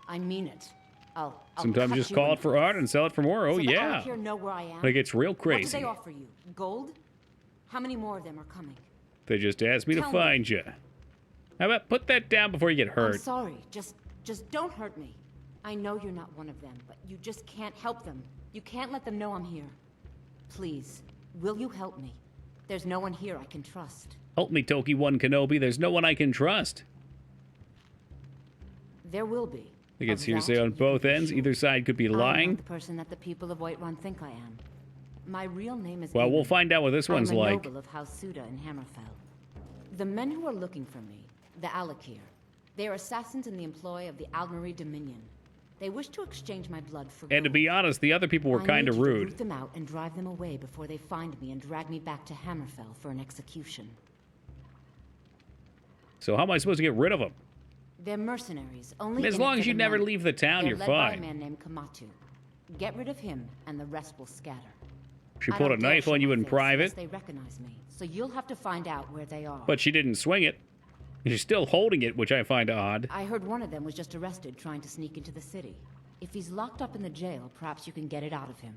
Speaker 8: I mean it. I'll
Speaker 1: Sometimes
Speaker 8: cut
Speaker 1: just
Speaker 8: you
Speaker 1: call
Speaker 8: in-
Speaker 1: it for art and sell it for more. Oh,
Speaker 8: So the
Speaker 1: yeah.
Speaker 8: Alakir know where I am?
Speaker 1: Like, it's real
Speaker 8: What do
Speaker 1: crazy.
Speaker 8: they offer you? Gold? How many more of them are coming?
Speaker 1: They just asked me to
Speaker 8: Tell me.
Speaker 1: find you. How about put that down before you get
Speaker 8: I'm
Speaker 1: hurt?
Speaker 8: sorry. Just don't hurt me. I know you're not one of them, but you just can't help them. You can't let them know I'm here. Please, will you help me? There's no one here I can trust.
Speaker 1: Help me, Toki 1 Kenobi. There's no one I can trust.
Speaker 8: There will be.
Speaker 1: I think it's
Speaker 8: Of
Speaker 1: hearsay
Speaker 8: that
Speaker 1: on
Speaker 8: you
Speaker 1: both
Speaker 8: can be
Speaker 1: ends.
Speaker 8: sure.
Speaker 1: Either side could be
Speaker 8: I'm
Speaker 1: lying.
Speaker 8: not the person that the people of Whiterun think I am. My real name is
Speaker 1: Well, we'll
Speaker 8: Aemon.
Speaker 1: find out what this one's
Speaker 8: I'm a
Speaker 1: like.
Speaker 8: noble of House Suda in Hammerfell. The men who are looking for me, the Alakir, they are assassins in the employ of the Aldmeri Dominion. They wish to exchange my blood for
Speaker 1: And to be honest, the other people were
Speaker 8: I
Speaker 1: kind of
Speaker 8: need you to
Speaker 1: rude.
Speaker 8: root them out and drive them away before they find me and drag me back to Hammerfell for an execution.
Speaker 1: So how am I supposed to get rid of them?
Speaker 8: They're mercenaries, only
Speaker 1: As
Speaker 8: in it
Speaker 1: long
Speaker 8: for
Speaker 1: as you
Speaker 8: the
Speaker 1: never
Speaker 8: money.
Speaker 1: leave the town,
Speaker 8: They're
Speaker 1: you're
Speaker 8: led by a
Speaker 1: fine.
Speaker 8: man named Kamatu. Get rid of him, and the rest will scatter.
Speaker 1: She
Speaker 8: I
Speaker 1: pulled a
Speaker 8: don't dare
Speaker 1: knife
Speaker 8: show
Speaker 1: on you
Speaker 8: my
Speaker 1: in
Speaker 8: face
Speaker 1: private,
Speaker 8: unless they recognize me, so you'll have to find out where they are.
Speaker 1: but she didn't swing it. She's still holding it, which I find odd.
Speaker 8: I heard one of them was just arrested trying to sneak into the city. If he's locked up in the jail, perhaps you can get it out of him.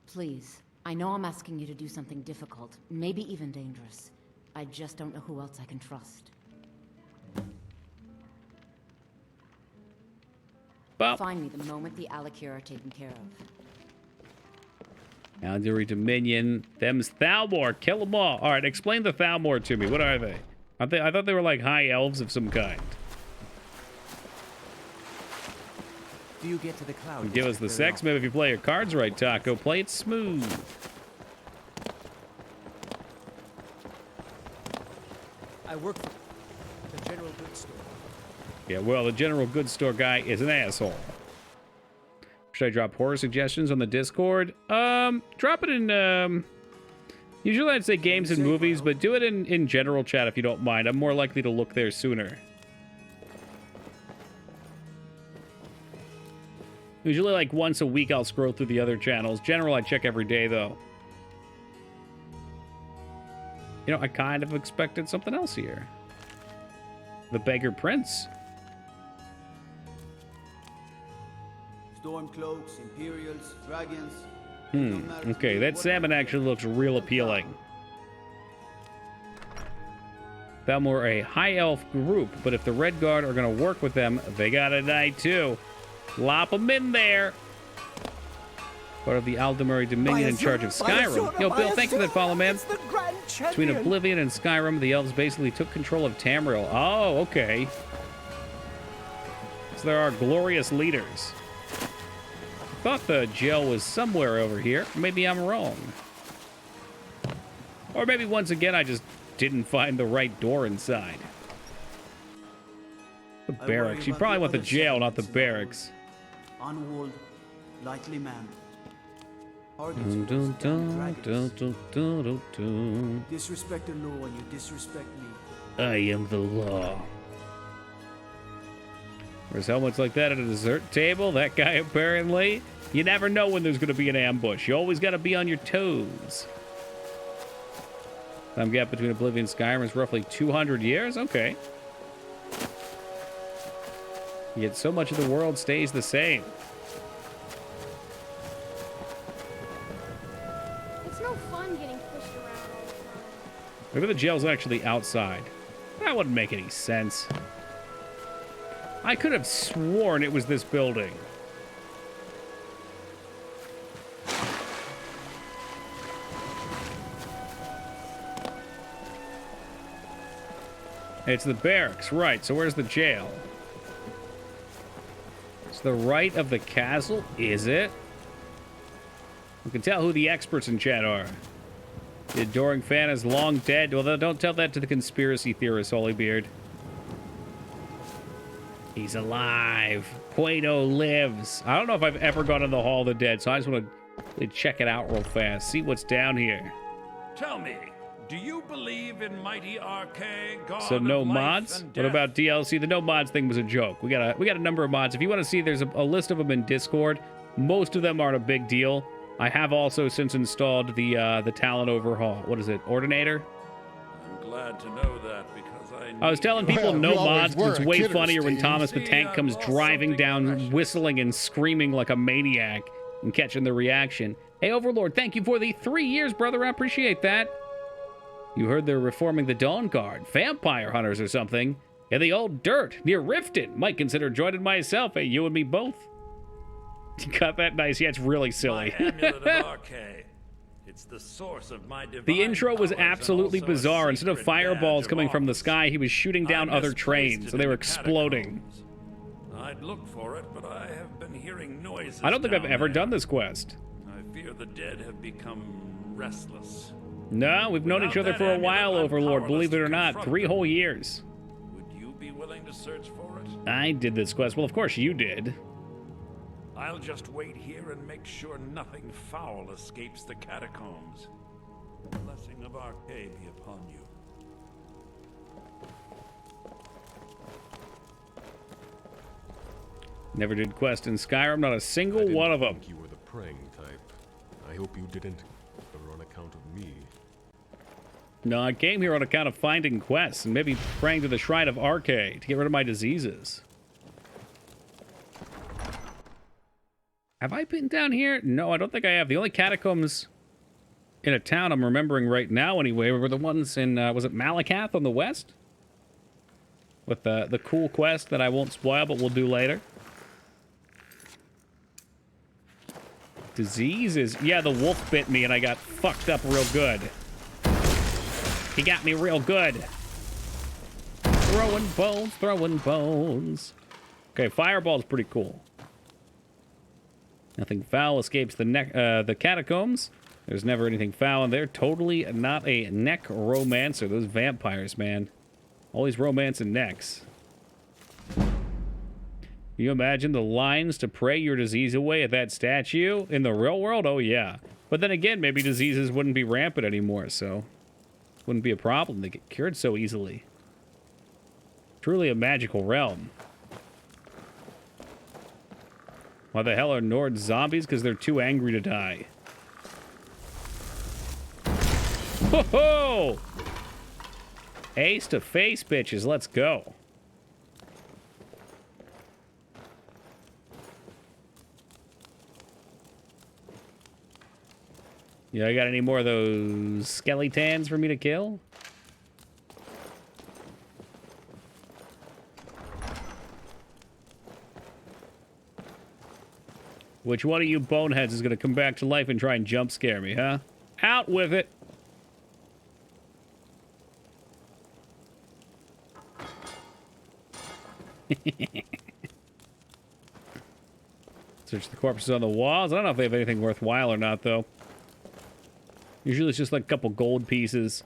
Speaker 8: Please, I know I'm asking you to do something difficult, maybe even dangerous. I just don't know who else I can trust.
Speaker 1: Well,
Speaker 8: Find me the moment the Alakir are taken care of.
Speaker 1: Aldmeri Dominion. Them's Thalmor. Kill them all. All right, explain the Thalmor to me. What are they? I thought they were like high elves of some kind.
Speaker 23: Do you get to the cloud?
Speaker 1: Give us the sex. Maybe if you play your cards right, Taco. Play it smooth.
Speaker 19: I work for the general goods store.
Speaker 1: Yeah, well, the general goods store guy is an asshole. Should I drop horror suggestions on the Discord? Drop it in, usually I'd say games and movies, but do it in general chat if you don't mind. I'm more likely to look there sooner. Usually like once a week I'll scroll through the other channels. General I check every day, though. You know, I kind of expected something else here. The Beggar Prince.
Speaker 4: Stormcloaks, Imperials, Dragons.
Speaker 1: Okay, that salmon actually looks real appealing. Thalmor are a high elf group, but if the Red Guard are going to work with them, they gotta die too. Lop them in there. Part of the Aldmeri Dominion in charge of Skyrim. Yo, Bill, thanks for that follow, man. Between Oblivion and Skyrim, the elves basically took control of Tamriel. Oh, okay. So there are glorious leaders. I thought the jail was somewhere over here. Maybe I'm wrong. Or maybe once again I just didn't find the right door inside. The barracks. You probably want the jail, not the barracks.
Speaker 4: Unwalled, lightly manned. Disrespect the law and you disrespect me.
Speaker 1: I am the law. There's helmets like that at a dessert table. That guy apparently. You never know when there's going to be an ambush. You always got to be on your toes. Time gap between Oblivion and Skyrim is roughly 200 years? Okay. Yet so much of the world stays the same.
Speaker 3: It's no fun getting pushed around all the time.
Speaker 1: Maybe the jail's actually outside. That wouldn't make any sense. I could have sworn it was this building. It's the barracks, right. So where's the jail? It's the right of the castle, is it? You can tell who the experts in chat are. The adoring fan is long dead. Well, don't tell that to the conspiracy theorists, Holybeard. He's alive. Quato lives. I don't know if I've ever gone in the Hall of the Dead, so I just want to check it out real fast. See what's down here.
Speaker 6: Tell me, do you believe in mighty Arche, god
Speaker 1: So no
Speaker 6: of life
Speaker 1: mods?
Speaker 6: and
Speaker 1: What
Speaker 6: death?
Speaker 1: about DLC? The no mods thing was a joke. We got a number of mods. If you want to see, there's a list of them in Discord. Most of them aren't a big deal. I have also since installed the talent overhaul. What is it? Ordinator?
Speaker 6: I'm glad to know that because
Speaker 1: I was telling people no mods because it's way funnier when Thomas the Tank comes driving down, whistling and screaming like a maniac and catching the reaction. Hey, Overlord, thank you for the 3 years, brother. I appreciate that. You heard they're reforming the Dawn Guard. Vampire hunters or something. In the old dirt near Riften. Might consider joining myself. Hey, you and me both. You got that nice. Yeah, it's really silly.
Speaker 6: My amulet of Arche. It's the source of my divine
Speaker 1: The intro was
Speaker 6: powers and
Speaker 1: absolutely
Speaker 6: also a
Speaker 1: bizarre. Instead of
Speaker 6: secret
Speaker 1: fireballs
Speaker 6: badge of
Speaker 1: coming from the
Speaker 6: office.
Speaker 1: sky, he was shooting down
Speaker 6: I
Speaker 1: other
Speaker 6: misplaced
Speaker 1: trains,
Speaker 6: it
Speaker 1: so they
Speaker 6: in
Speaker 1: were
Speaker 6: the
Speaker 1: exploding.
Speaker 6: I'd look for it, but I have been hearing noises.
Speaker 1: I don't think I've
Speaker 6: down
Speaker 1: ever
Speaker 6: there.
Speaker 1: done this quest.
Speaker 6: I fear the dead have become restless.
Speaker 1: No, we've known each other for a while, Overlord, believe it or not. 3 whole years.
Speaker 6: Would you be willing to search for it?
Speaker 1: I did this quest. Well, of course you did.
Speaker 6: I'll just wait here and make sure nothing foul escapes the catacombs. The blessing of Arche be upon you.
Speaker 1: Never did quest in Skyrim, not a single one of them.
Speaker 14: You were the praying type. I hope you didn't, or on account of me.
Speaker 1: No, I came here on account of finding quests and maybe praying to the Shrine of Arche to get rid of my diseases. Have I been down here? No, I don't think I have. The only catacombs in a town I'm remembering right now, anyway, were the ones in, was it Malakath on the west? With the cool quest that I won't spoil, but we'll do later. Diseases. Yeah, the wolf bit me and I got fucked up real good. He got me real good. Throwing bones, throwing bones. Okay, fireball's pretty cool. Nothing foul escapes the catacombs. There's never anything foul in there. Totally not a necromancer. Those vampires, man. Always romancing necks. Can you imagine the lines to pray your disease away at that statue in the real world? Oh, yeah. But then again, maybe diseases wouldn't be rampant anymore, so wouldn't be a problem. They get cured so easily. Truly a magical realm. Why the hell are Nord zombies? Because they're too angry to die. Ho ho! Ace to face, bitches. Let's go. Yeah, I got any more of those skeletons for me to kill? Which one of you boneheads is going to come back to life and try and jump scare me, huh? Out with it! Search the corpses on the walls. I don't know if they have anything worthwhile or not, though. Usually it's just like a couple gold pieces.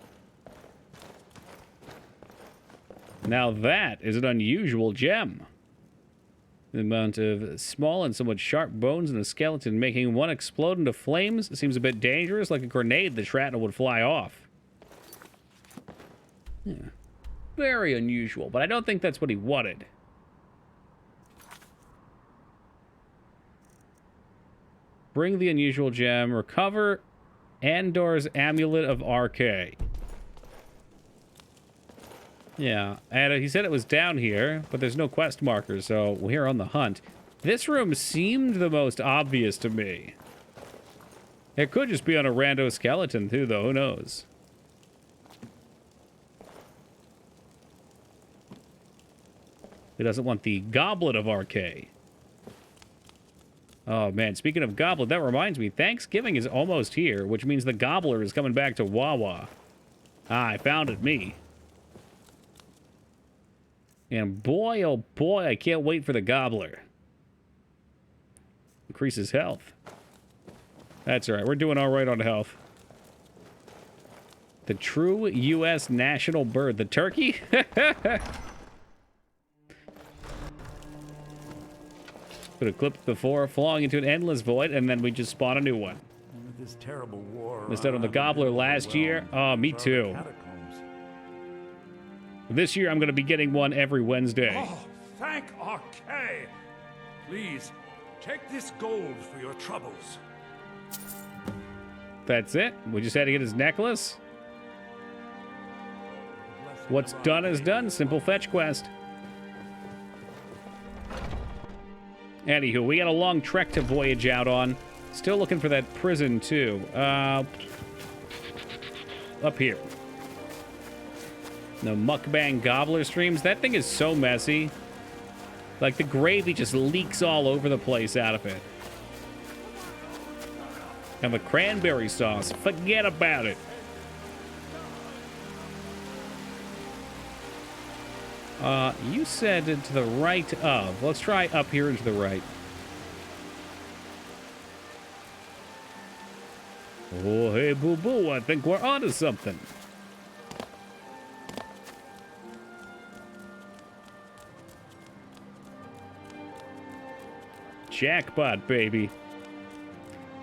Speaker 1: Now that is an unusual gem. The amount of small and somewhat sharp bones in a skeleton, making one explode into flames, seems a bit dangerous, like a grenade the shrapnel would fly off. Yeah. Very unusual, but I don't think that's what he wanted. Bring the unusual gem. Recover Andor's Amulet of RK. Yeah, and he said it was down here, but there's no quest markers, so we're on the hunt. This room seemed the most obvious to me. It could just be on a rando skeleton, too, though. Who knows? He doesn't want the Goblet of RK. Oh, man, speaking of Goblet, that reminds me, Thanksgiving is almost here, which means the Gobbler is coming back to Wawa. Ah, I found it, me. And boy, oh boy, I can't wait for the Gobbler. Increases health. That's all right. We're doing all right on health. The true U.S. national bird. The turkey? Could have clipped before, falling into an endless void, and then we just spawn a new one.
Speaker 6: With this terrible war,
Speaker 1: missed out on the Gobbler last year. Oh, me too. This year, I'm going to be getting one every Wednesday.
Speaker 6: Oh, thank RK! Please, take this gold for your troubles.
Speaker 1: That's it? We just had to get his necklace? What's done is done. Simple fetch quest. Anywho, we got a long trek to voyage out on. Still looking for that prison, too. Up here. The mukbang gobbler streams. That thing is so messy. Like, the gravy just leaks all over the place out of it. And the cranberry sauce. Forget about it. You said to the right of. Let's try up here and to the right. Oh, hey, boo-boo. I think we're onto something. Jackpot, baby.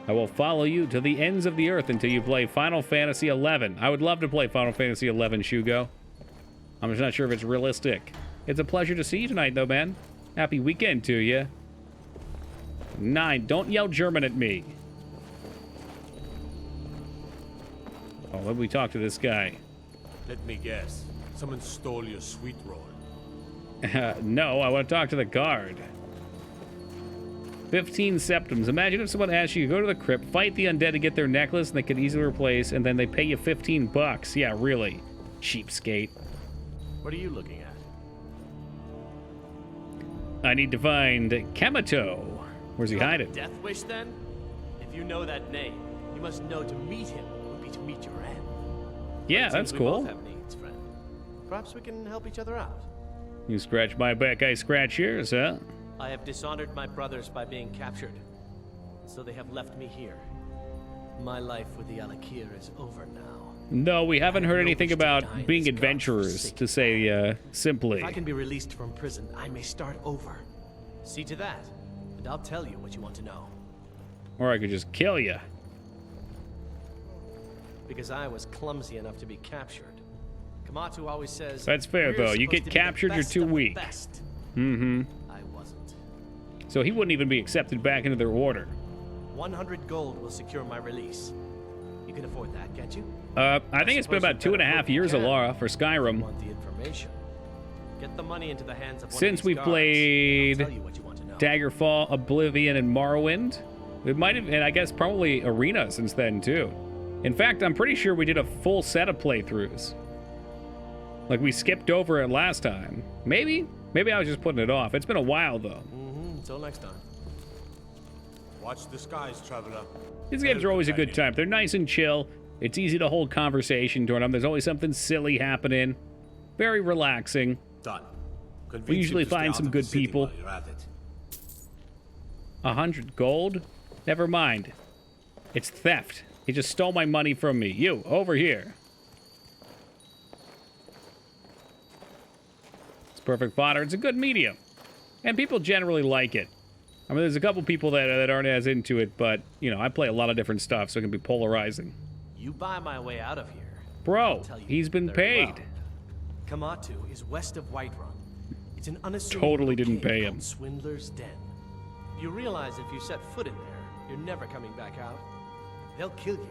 Speaker 1: I will follow you to the ends of the earth until you play Final Fantasy XI. I would love to play Final Fantasy XI, Shugo. I'm just not sure if it's realistic. It's a pleasure to see you tonight, though, man. Happy weekend to you. 9. Don't yell German at me. Oh, let me talk to this guy.
Speaker 7: Let me guess. Someone stole your sweet roll.
Speaker 1: No, I want to talk to the guard. 15 septims. Imagine if someone asked you to go to the crypt, fight the undead to get their necklace, and they could easily replace, and then they pay you 15 bucks. Yeah, really. Cheapskate.
Speaker 19: What are you looking at?
Speaker 1: I need to find Kamato. Where's he hiding?
Speaker 19: Death Wish, then? If you know that name, you must know to meet him would be to meet your end.
Speaker 1: Yeah, that's cool.
Speaker 19: We both have needs, friend. Perhaps we can help each other out.
Speaker 1: You scratch my back, I scratch yours, huh?
Speaker 19: I have dishonored my brothers by being captured, so they have left me here. My life with the Alakir is over now.
Speaker 1: No, we haven't heard anything about being adventurers, to say simply.
Speaker 19: If I can be released from prison, I may start over. See to that, and I'll tell you what you want to know.
Speaker 1: Or I could just kill you.
Speaker 19: Because I was clumsy enough to be captured. Kamatu always says...
Speaker 1: That's fair, though. You get captured, you're too weak. Mm-hmm.
Speaker 19: I wasn't.
Speaker 1: So he wouldn't even be accepted back into their order.
Speaker 19: 100 gold will secure my release. You can afford that, can't you?
Speaker 1: I think it's been about 2.5 years, Alara, for Skyrim.
Speaker 19: Want the information. Get the money into the hands of one
Speaker 1: Since
Speaker 19: of
Speaker 1: we
Speaker 19: these
Speaker 1: played
Speaker 19: guards. I'll tell you what you want to know.
Speaker 1: Daggerfall, Oblivion, and Morrowind. We might have, and I guess probably Arena since then, too. In fact, I'm pretty sure we did a full set of playthroughs. Like, we skipped over it last time. Maybe? Maybe I was just putting it off. It's been a while, though.
Speaker 19: Until next time.
Speaker 7: Watch the skies, traveler.
Speaker 1: These games are always a good time. They're nice and chill. It's easy to hold conversation during them. There's always something silly happening. Very relaxing.
Speaker 7: Done.
Speaker 1: We usually find some good people. 100 gold? Never mind. It's theft. He just stole my money from me. You, over here. It's perfect fodder. It's a good medium. And people generally like it. I mean, there's a couple people that aren't as into it, but, you know, I play a lot of different stuff, so it can be polarizing.
Speaker 19: You buy my way out of here.
Speaker 1: Bro, he's been paid.
Speaker 19: Well. Kamatu is west of Whiterun. It's an unassuming
Speaker 1: Totally didn't pay him.
Speaker 19: Swindler's Den. You realize if you set foot in there, you're never coming back out. They'll kill you.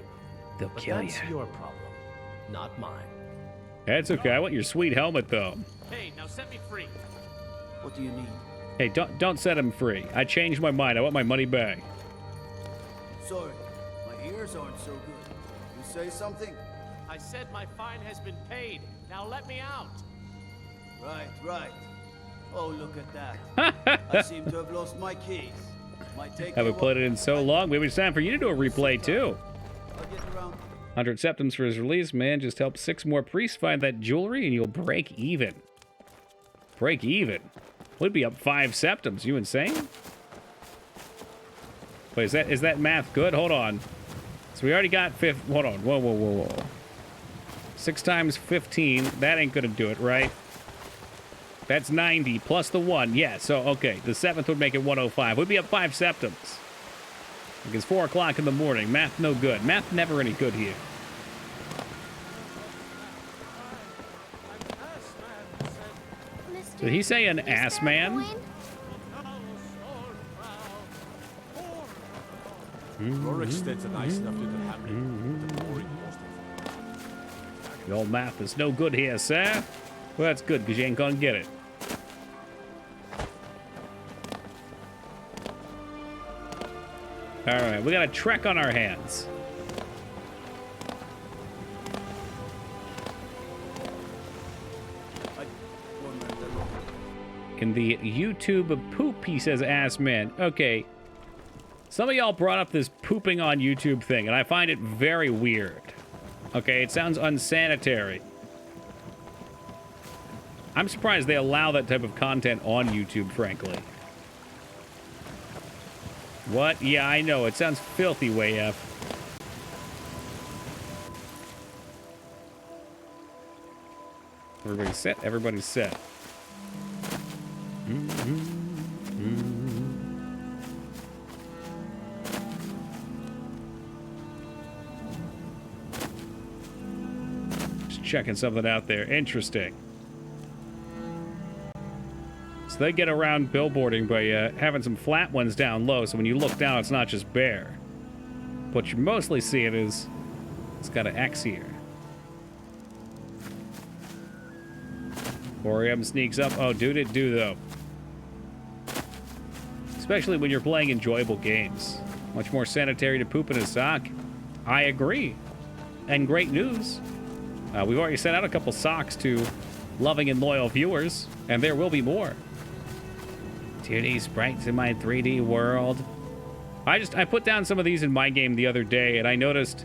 Speaker 1: They'll kill you.
Speaker 19: That's your problem, not mine.
Speaker 1: That's okay. I want your sweet helmet, though.
Speaker 19: Hey, now set me free.
Speaker 4: What do you need?
Speaker 1: Hey, don't set him free. I changed my mind. I want my money back.
Speaker 4: Sorry, my ears aren't so good. You say something?
Speaker 19: I said my fine has been paid. Now let me out.
Speaker 4: Right. Oh, look at that. I seem to have lost my keys. Might take
Speaker 1: Haven't played it in so long. Maybe it's time for you to do a replay, too.
Speaker 4: I'll get around.
Speaker 1: 100 septums for his release, man. Just help 6 more priests find that jewelry, and you'll break even. Break even? We'd be up 5 septums. You insane? Wait, is that math good? Hold on. So we already got hold on. Whoa. 6 times 15. That ain't gonna do it, right? That's 90 plus the 1. Yeah, so, okay. The 7th would make it 105. We'd be up 5 septums. Like it's 4 o'clock in the morning. Math no good. Math never any good here. Did he say an ass man?
Speaker 7: Rorikstead's nice enough to happen.
Speaker 1: Your math is no good here, sir. Well, that's good, because you ain't gonna get it. Alright, we got a trek on our hands. In the YouTube poop, he says, ass man. Okay. Some of y'all brought up this pooping on YouTube thing, and I find it very weird. Okay, it sounds unsanitary. I'm surprised they allow that type of content on YouTube, frankly. What? Yeah, I know. It sounds filthy, way F. Everybody's set? Everybody's set. Just checking something out there. Interesting. So they get around billboarding by having some flat ones down low, so when you look down, it's not just bare. What you mostly see it is, it's got an X here. Orium sneaks up. Oh, dude, it do, though. Especially when you're playing enjoyable games. Much more sanitary to poop in a sock. I agree. And great news. We've already sent out a couple socks to loving and loyal viewers, and there will be more. 2D sprites in my 3D world. I put down some of these in my game the other day, and I noticed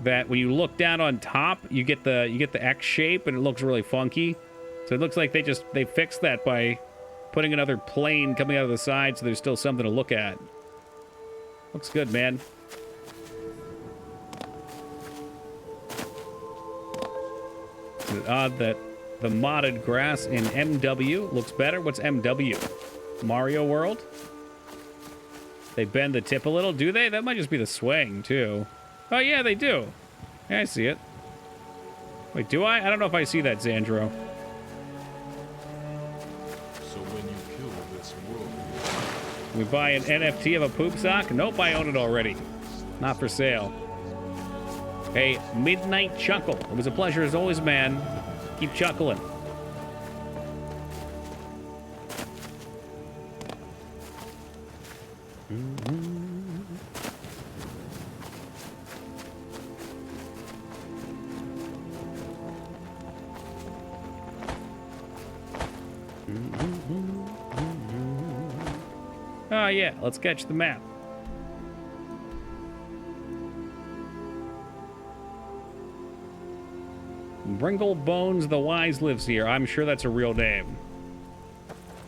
Speaker 1: that when you look down on top, you get the X shape, and it looks really funky. So it looks like they fixed that by putting another plane coming out of the side, so there's still something to look at. Looks good, man. Is it odd that the modded grass in MW looks better? What's MW? Mario World? They bend the tip a little, do they? That might just be the swing, too. Oh, yeah, they do. Yeah, I see it. Wait, do I? I don't know if I see that, Xandro. We buy an NFT of a poop sock? Nope, I own it already. Not for sale. Hey, Midnight Chuckle. It was a pleasure as always, man. Keep chuckling. Oh, yeah, let's catch the map. Bringle Bones the Wise lives here. I'm sure that's a real name.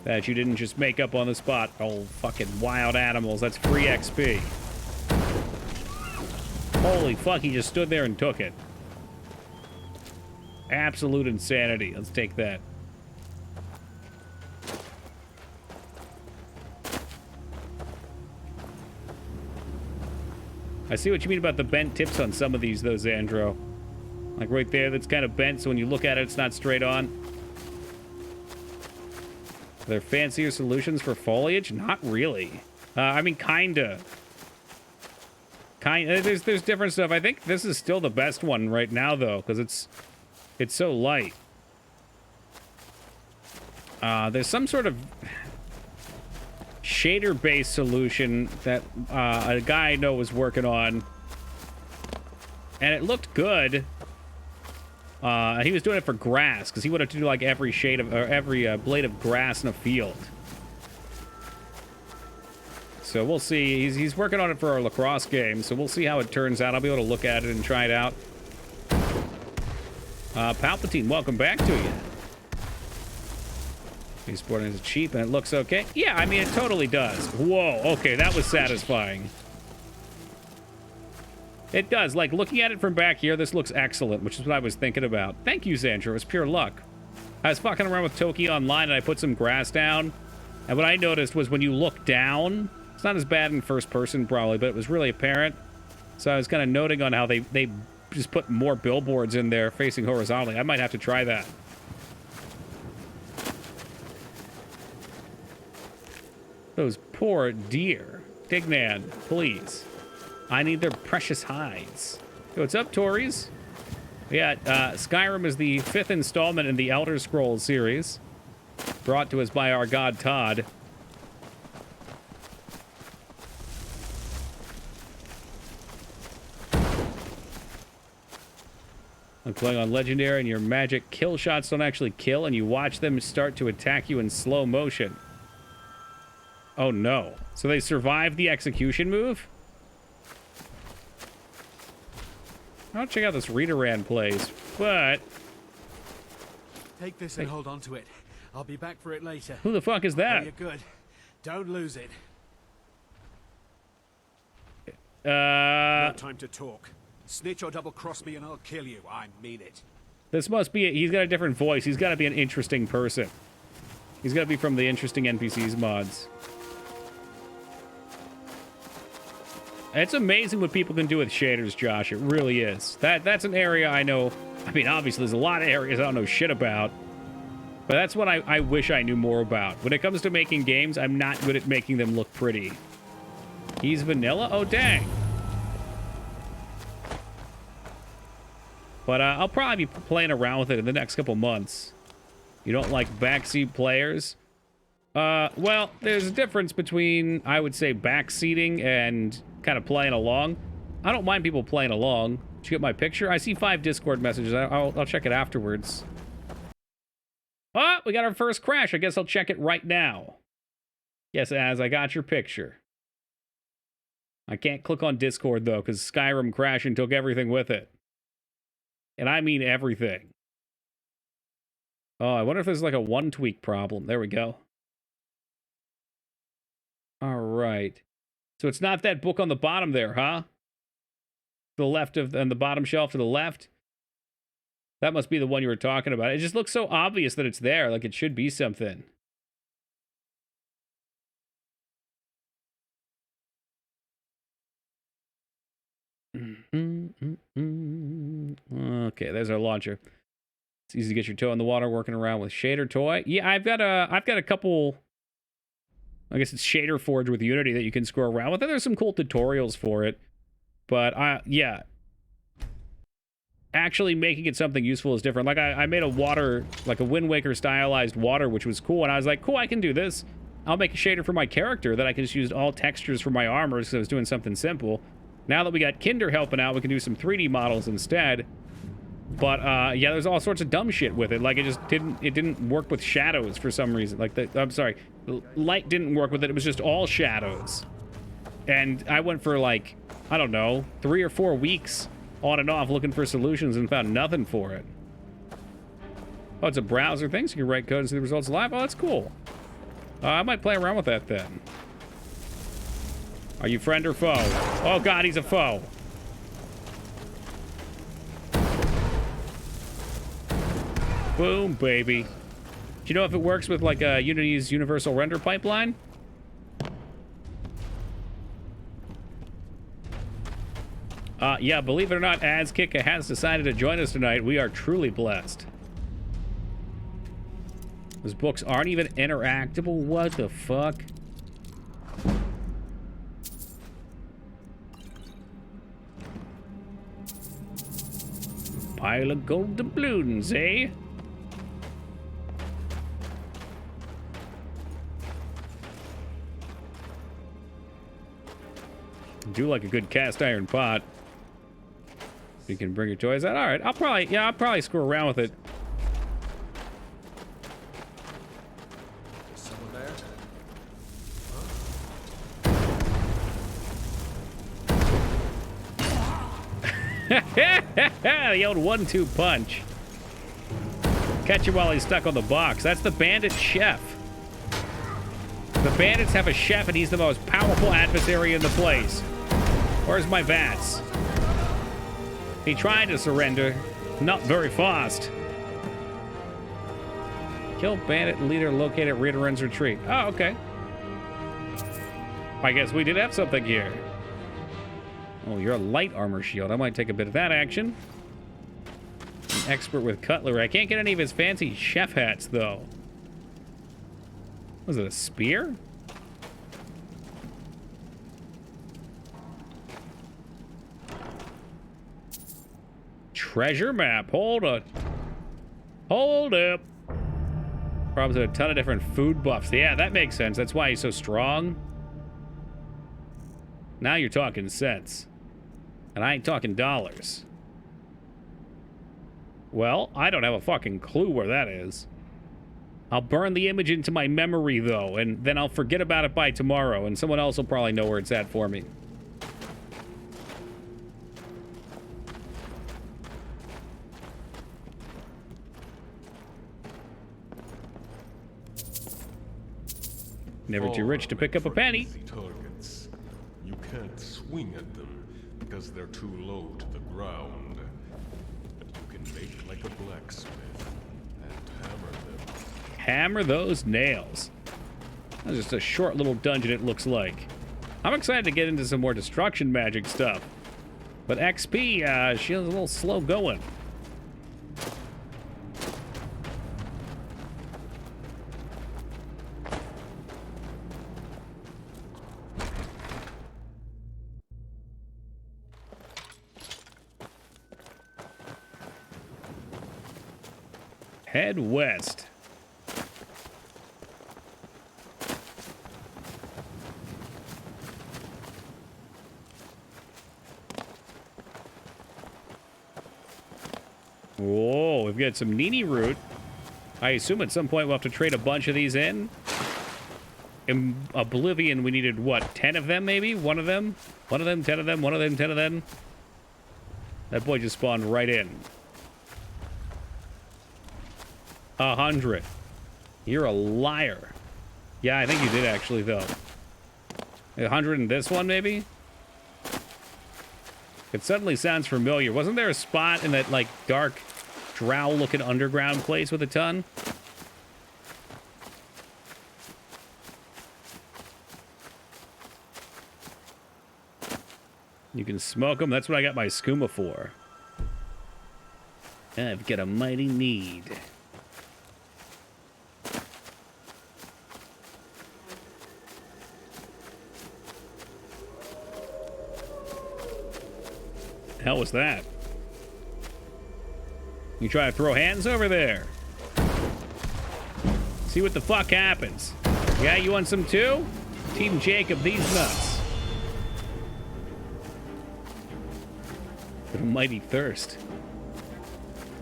Speaker 1: that you didn't just make up on the spot. Oh, fucking wild animals. That's free XP. Holy fuck, he just stood there and took it. Absolute insanity. Let's take that. I see what you mean about the bent tips on some of these, though, Xandro. Like right there, that's kind of bent, so when you look at it, it's not straight on. Are there fancier solutions for foliage? Not really. I mean, kinda. There's different stuff. I think this is still the best one right now, though, because it's so light. There's some sort of shader-based solution that a guy I know was working on, and it looked good. He was doing it for grass because he wanted to do like every shade of or every blade of grass in a field. So we'll see. He's working on it for our lacrosse game, so we'll see how it turns out. I'll be able to look at it and try it out. Palpatine, welcome back to you. He's sporting it cheap and it looks okay. Yeah, I mean, it totally does. Whoa, okay, that was satisfying. It does. Like, looking at it from back here, this looks excellent, which is what I was thinking about. Thank you, Xandro. It was pure luck. I was fucking around with Toki online and I put some grass down. And what I noticed was when you look down, it's not as bad in first person probably, but it was really apparent. So I was kind of noting on how they just put more billboards in there facing horizontally. I might have to try that. Those poor deer. Dignan, please. I need their precious hides. Hey, what's up, Tories? Yeah, Skyrim is the 5th installment in the Elder Scrolls series. Brought to us by our god Todd. I'm playing on Legendary and your magic kill shots don't actually kill and you watch them start to attack you in slow motion. Oh no. So they survived the execution move? I'll check out this Readerand plays, but...
Speaker 12: Take this and hold on to it. I'll be back for it later.
Speaker 1: Who the fuck is that?
Speaker 12: You're good. Don't lose it.
Speaker 1: No
Speaker 12: time to talk. Snitch or double-cross me and I'll kill you. I mean it.
Speaker 1: This must be... He's got a different voice. He's got to be an interesting person. He's got to be from the Interesting NPCs mods. It's amazing what people can do with shaders, Josh. It really is. That's an area I know... I mean, obviously, there's a lot of areas I don't know shit about. But that's what I wish I knew more about. When it comes to making games, I'm not good at making them look pretty. He's vanilla? Oh, dang. But I'll probably be playing around with it in the next couple months. You don't like backseat players? Well, there's a difference between, I would say, backseating and kind of playing along. I don't mind people playing along. Did you get my picture? I see 5 Discord messages. I'll check it afterwards. Oh, we got our first crash. I guess I'll check it right now. Yes, as I got your picture. I can't click on Discord, though, because Skyrim crashed and took everything with it. And I mean everything. Oh, I wonder if there's like a OneTweak problem. There we go. All right. So it's not that book on the bottom there, huh? The left of, on the bottom shelf to the left? That must be the one you were talking about. It just looks so obvious that it's there, like it should be something. Okay, there's our launcher. It's easy to get your toe in the water working around with Shader Toy. Yeah, I've got a couple. I guess it's Shader Forge with Unity that you can screw around with. And there's some cool tutorials for it, but yeah. Actually making it something useful is different. Like I made a water, like a Wind Waker stylized water, which was cool. And I was like, cool, I can do this. I'll make a shader for my character that I can just use all textures for my armors because I was doing something simple. Now that we got Kinder helping out, we can do some 3D models instead. But yeah, there's all sorts of dumb shit with it. Like it didn't work with shadows for some reason. Like I'm sorry, light didn't work with it. It was just all shadows. And I went for like, I don't know, 3 or 4 weeks on and off looking for solutions and found nothing for it. Oh, it's a browser thing, so you can write code and see the results live. Oh, that's cool. I might play around with that then. Are you friend or foe? Oh god, he's a foe. Boom, baby. Do you know if it works with like Unity's universal render pipeline? Yeah, believe it or not, Azkika has decided to join us tonight. We are truly blessed. Those books aren't even interactable. What the fuck? Pile of gold doubloons, eh? Do like a good cast iron pot. You can bring your toys out. All right, I'll probably screw around with it.
Speaker 2: Is someone there?
Speaker 1: The old 1-2 punch. Catch him while he's stuck on the box. That's the bandit chef. The bandits have a chef, and he's the most powerful adversary in the place. Where's my vats? He tried to surrender. Not very fast. Kill bandit leader located at Raider's retreat. Oh, okay. I guess we did have something here. Oh, you're a light armor shield. I might take a bit of that action. An expert with cutlery. I can't get any of his fancy chef hats, though. Was it a spear? Treasure map. Hold on. Hold up. Problems with a ton of different food buffs. Yeah, that makes sense. That's why he's so strong. Now you're talking sense. And I ain't talking dollars. Well, I don't have a fucking clue where that is. I'll burn the image into my memory, though, and then I'll forget about it by tomorrow, and someone else will probably know where it's at for me. Never too rich to pick up a penny.
Speaker 14: Targets. You can't swing at them because they're too low to the ground. But you can make like a blacksmith and hammer them.
Speaker 1: Hammer those nails. That's just a short little dungeon, it looks like. I'm excited to get into some more destruction magic stuff. But XP, she was a little slow going. Head west. Whoa, we've got some Nini root. I assume at some point we'll have to trade a bunch of these in. In Oblivion, we needed, what, 10 of them maybe? One of them? One of them, 10 of them, one of them, 10 of them? That boy just spawned right in. 100. You're a liar. Yeah, I think you did actually, though. 100 in this one, maybe? It suddenly sounds familiar. Wasn't there a spot in that, like, dark, drow-looking underground place with a ton? You can smoke them. That's what I got my skooma for. I've got a mighty need. Hell was that? You try to throw hands over there. See what the fuck happens. Yeah, you want some too? Team Jacob, these nuts. With a mighty thirst.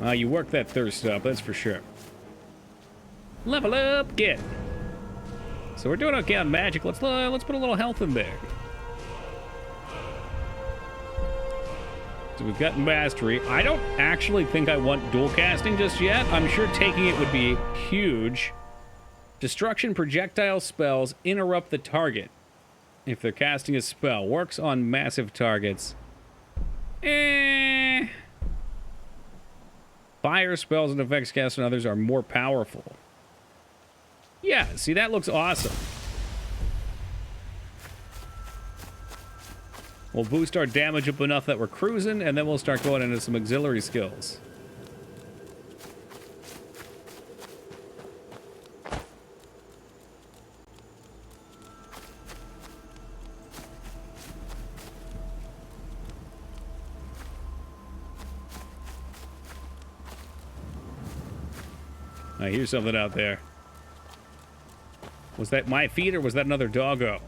Speaker 1: You work that thirst up, that's for sure. Level up, get. So we're doing okay on magic. Let's put a little health in there. So we've got mastery. I don't actually think I want dual casting just yet. I'm sure taking it would be huge. Destruction projectile spells interrupt the target if they're casting a spell. Works on massive targets. Fire spells and effects cast on others are more powerful. Yeah, see, that looks awesome. We'll boost our damage up enough that we're cruising, and then we'll start going into some auxiliary skills. I hear something out there. Was that my feet or was that another doggo?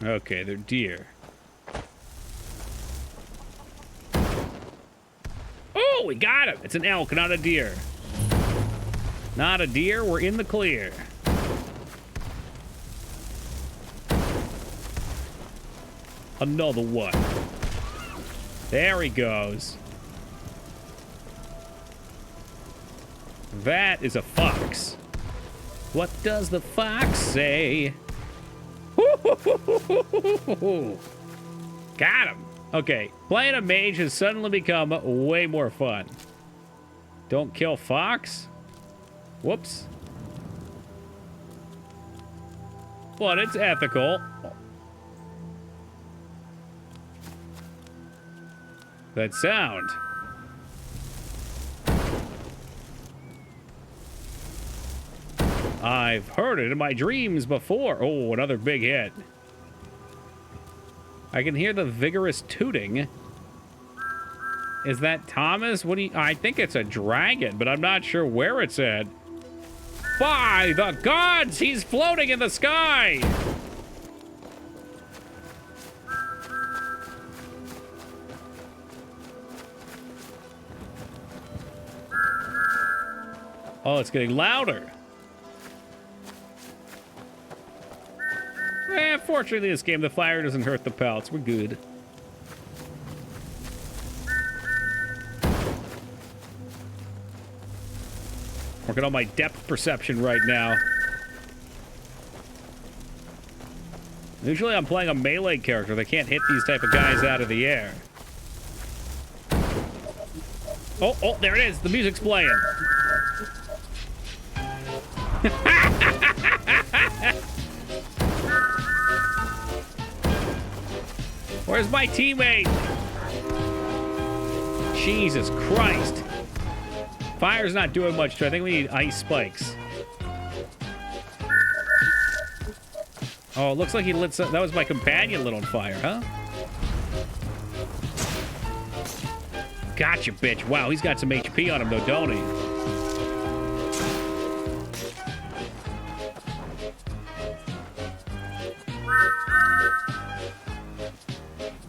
Speaker 1: Okay, they're deer. Oh, we got him! It's an elk, not a deer. Not a deer, we're in the clear. Another one. There he goes. That is a fox. What does the fox say? Got him. Okay, playing a mage has suddenly become way more fun. Don't kill fox? Whoops. But it's ethical. That sound. I've heard it in my dreams before. Oh, another big hit. I can hear the vigorous tooting. Is that Thomas? What do you... I think it's a dragon, but I'm not sure where it's at. By the gods, he's floating in the sky! Oh, it's getting louder. Fortunately, this game, the fire doesn't hurt the pelts. We're good. Working on my depth perception right now. Usually I'm playing a melee character that can't hit these type of guys out of the air. Oh, there it is. The music's playing. Where's my teammate? Jesus Christ. Fire's not doing much, I think we need ice spikes. Oh, it looks like he lit some... That was my companion lit on fire, huh? Gotcha, bitch. Wow, he's got some HP on him, though, don't he?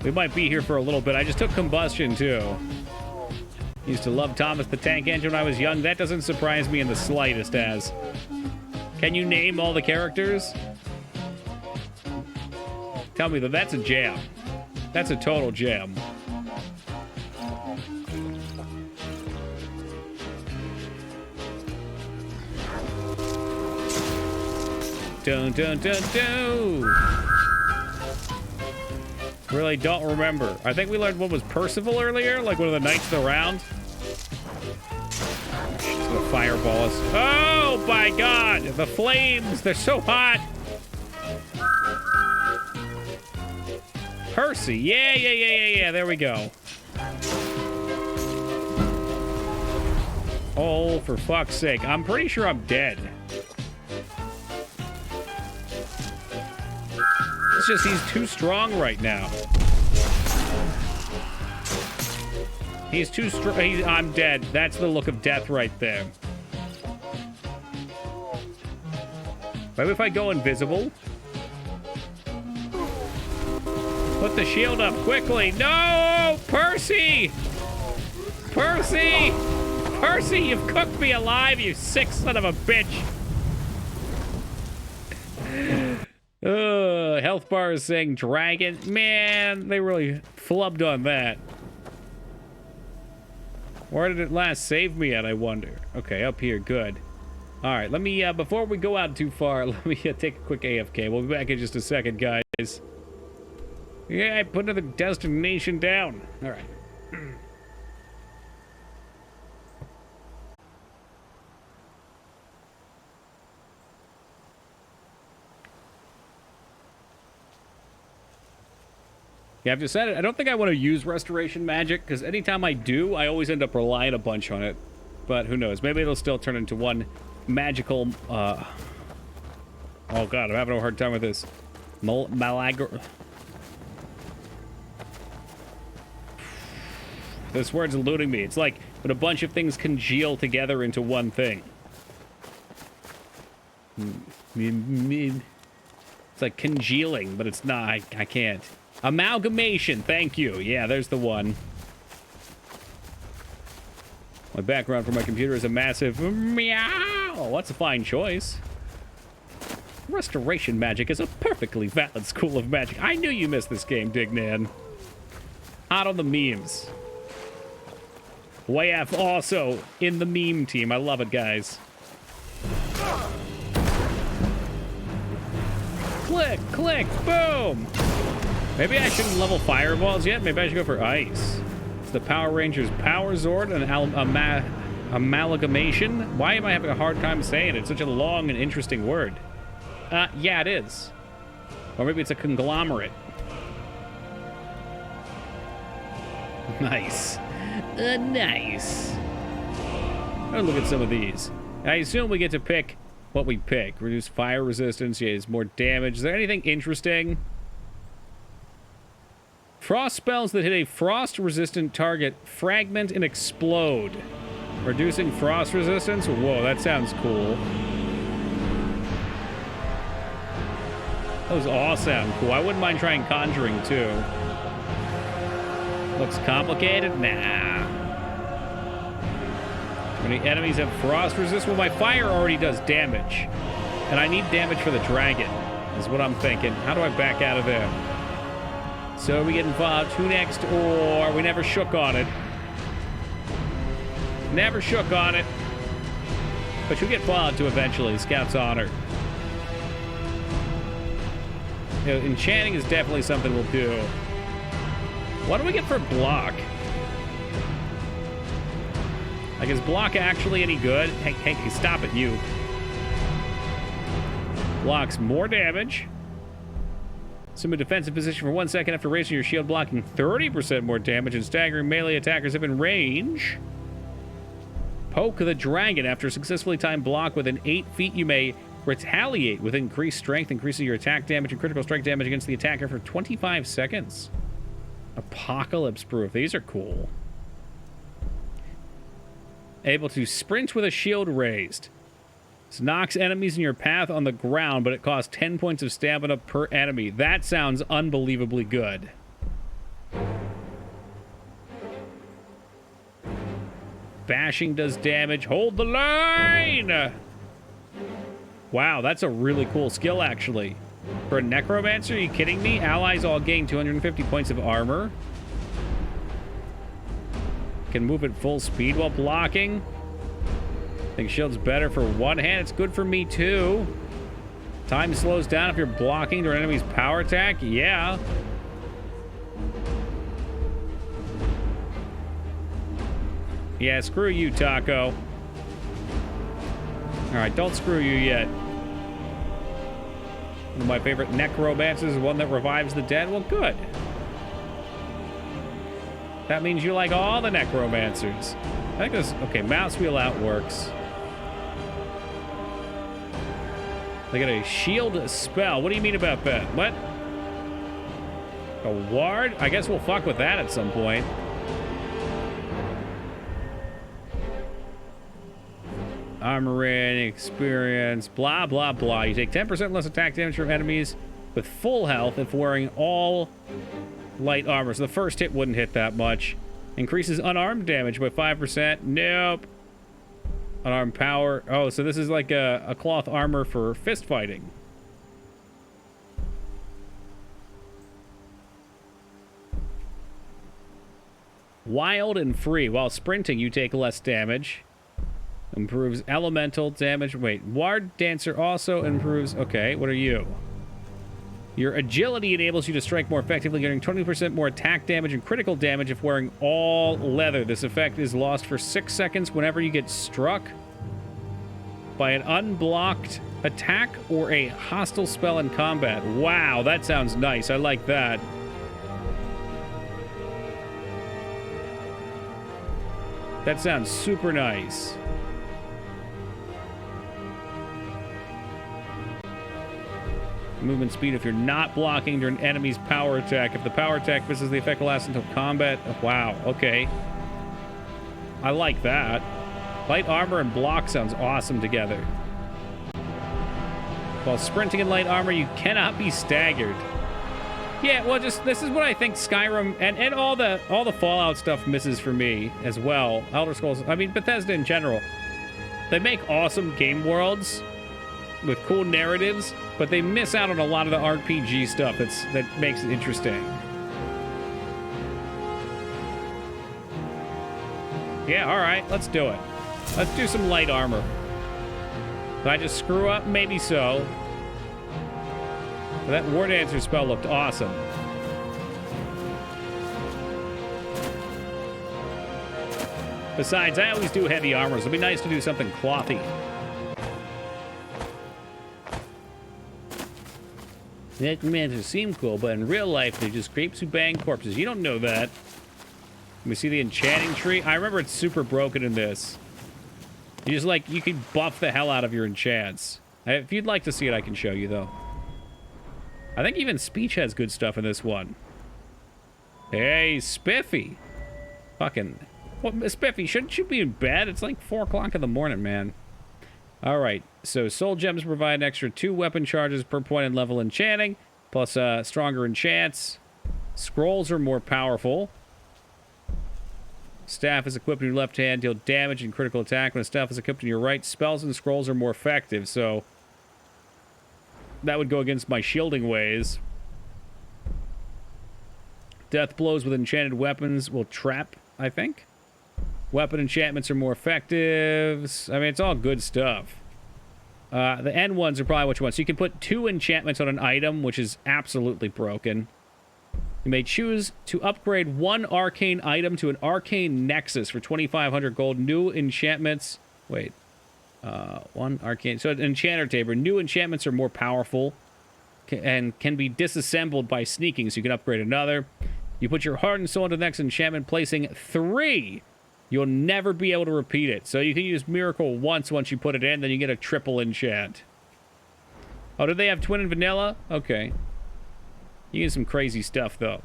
Speaker 1: We might be here for a little bit. I just took combustion, too. Used to love Thomas the Tank Engine when I was young. That doesn't surprise me in the slightest, as. Can you name all the characters? Tell me that that's a jam. That's a total jam. Dun, dun, dun, dun. Really don't remember. I think we learned what was Percival earlier, like one of the Knights of the Round. She's gonna fireball us. Oh my god! The flames! They're so hot! Percy! Yeah, there we go. Oh, for fuck's sake. I'm pretty sure I'm dead. It's just he's too strong right now. He's too strong. I'm dead. That's the look of death right there. Maybe if I go invisible? Put the shield up quickly. No! Percy! Percy! Percy, you've cooked me alive, you sick son of a bitch. Health bar is saying dragon. Man, they really flubbed on that. Where did it last save me at, I wonder? Okay, up here. Good. All right, let me, before we go out too far, let me take a quick AFK. We'll be back in just a second, guys. Yeah, I put another destination down. All right. Yeah, I've decided I don't think I want to use restoration magic, because anytime I do, I always end up relying a bunch on it. But who knows? Maybe it'll still turn into one magical, oh god, I'm having a hard time with this. This word's eluding me. It's like when a bunch of things congeal together into one thing. It's like congealing, but it's not. I can't. Amalgamation, thank you. Yeah, there's the one. My background for my computer is a massive meow. That's a fine choice. Restoration magic is a perfectly valid school of magic. I knew you missed this game, Dignan. Hot on the memes. YF also in the meme team. I love it, guys. Click, click, boom. Maybe I shouldn't level fireballs yet. Maybe I should go for ice. It's the Power Rangers Power Zord and amalgamation. Why am I having a hard time saying it? It's such a long and interesting word. Yeah, it is. Or maybe it's a conglomerate. Nice. Nice. Oh, look at some of these. I assume we get to pick what we pick. Reduce fire resistance. Yeah, it's more damage. Is there anything interesting? Frost spells that hit a frost-resistant target fragment and explode. Reducing frost resistance? Whoa, that sounds cool. Those all sound cool. I wouldn't mind trying Conjuring, too. Looks complicated? Nah. Too many enemies have frost resist? Well, my fire already does damage. And I need damage for the dragon, is what I'm thinking. How do I back out of there? So are we getting Fallout 2 next, or we never shook on it? Never shook on it. But you'll get Fallout 2 eventually, Scout's Honor. You know, enchanting is definitely something we'll do. What do we get for block? Like, is block actually any good? Hey, stop it, you. Blocks more damage. Assume a defensive position for 1 second after raising your shield, blocking 30% more damage and staggering melee attackers if in range. Poke the dragon. After successfully timed block within 8 feet, you may retaliate with increased strength, increasing your attack damage and critical strike damage against the attacker for 25 seconds. Apocalypse proof. These are cool. Able to sprint with a shield raised. This knocks enemies in your path on the ground, but it costs 10 points of stamina per enemy. That sounds unbelievably good. Bashing does damage. Hold the line! Wow, that's a really cool skill, actually. For a necromancer, are you kidding me? Allies all gain 250 points of armor. Can move at full speed while blocking. I think shield's better for one hand. It's good for me, too. Time slows down if you're blocking to an enemy's power attack. Yeah. Yeah, screw you, Taco. Alright, don't screw you yet. One of my favorite necromancers is one that revives the dead. Well, good. That means you like all the necromancers. I think this... Okay, mouse wheel out works. They got a shield spell. What do you mean about that? What? A ward? I guess we'll fuck with that at some point. Armoring, experience, blah, blah, blah. You take 10% less attack damage from enemies with full health if wearing all light armor. So the first hit wouldn't hit that much. Increases unarmed damage by 5%. Nope. Unarmed power. Oh, so this is like a cloth armor for fist fighting. Wild and free. While sprinting, you take less damage. Improves elemental damage. Wait, Ward Dancer also improves... Okay, what are you? Your agility enables you to strike more effectively, getting 20% more attack damage and critical damage if wearing all leather. This effect is lost for 6 seconds whenever you get struck by an unblocked attack or a hostile spell in combat. Wow, that sounds nice. I like that. That sounds super nice. Movement speed if you're not blocking during an enemy's power attack. If the power attack misses, the effect will last until combat. Oh, wow, okay. I like that. Light armor and block sounds awesome together. While sprinting in light armor, you cannot be staggered. Yeah, well, just this is what I think Skyrim and all the Fallout stuff misses for me as well. Elder Scrolls, I mean Bethesda in general. They make awesome game worlds with cool narratives, but they miss out on a lot of the RPG stuff that makes it interesting. Yeah, all right, let's do it. Let's do some light armor. Did I just screw up? Maybe so. But that War Dancer spell looked awesome. Besides, I always do heavy armor, so it'd be nice to do something clothy. Necromancers seem cool, but in real life, they're just grapes who bang corpses. You don't know that. Let me see the enchanting tree. I remember it's super broken in this. You just, like, you can buff the hell out of your enchants. If you'd like to see it, I can show you, though. I think even speech has good stuff in this one. Hey, Spiffy. Fucking... Well, Spiffy, shouldn't you be in bed? It's like 4 o'clock in the morning, man. All right, so soul gems provide an extra 2 weapon charges per point in level enchanting, plus stronger enchants. Scrolls are more powerful. Staff is equipped in your left hand, deal damage and critical attack. When a staff is equipped in your right, spells and scrolls are more effective, so that would go against my shielding ways. Death blows with enchanted weapons will trap, I think. Weapon enchantments are more effective. I mean, it's all good stuff. The end ones are probably what you want. So you can put 2 enchantments on an item, which is absolutely broken. You may choose to upgrade 1 arcane item to an arcane nexus for 2,500 gold. New enchantments... Wait. 1 arcane... So an enchanter tabor. New enchantments are more powerful and can be disassembled by sneaking, so you can upgrade another. You put your heart and soul into the next enchantment, placing 3... You'll never be able to repeat it. So you can use Miracle once you put it in, then you get a triple enchant. Oh, did they have twin and vanilla? Okay. You get some crazy stuff, though.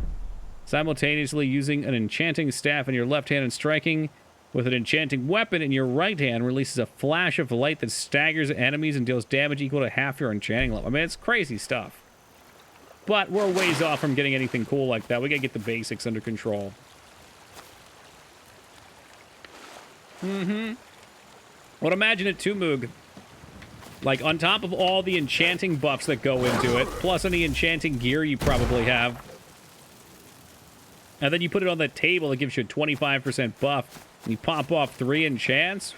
Speaker 1: Simultaneously using an enchanting staff in your left hand and striking with an enchanting weapon in your right hand releases a flash of light that staggers enemies and deals damage equal to half your enchanting level. I mean, it's crazy stuff. But we're a ways off from getting anything cool like that. We gotta get the basics under control. Well, imagine it too, Moog. Like, on top of all the enchanting buffs that go into it, plus any enchanting gear you probably have, and then you put it on the table, it gives you a 25% buff, and you pop off 3 enchants.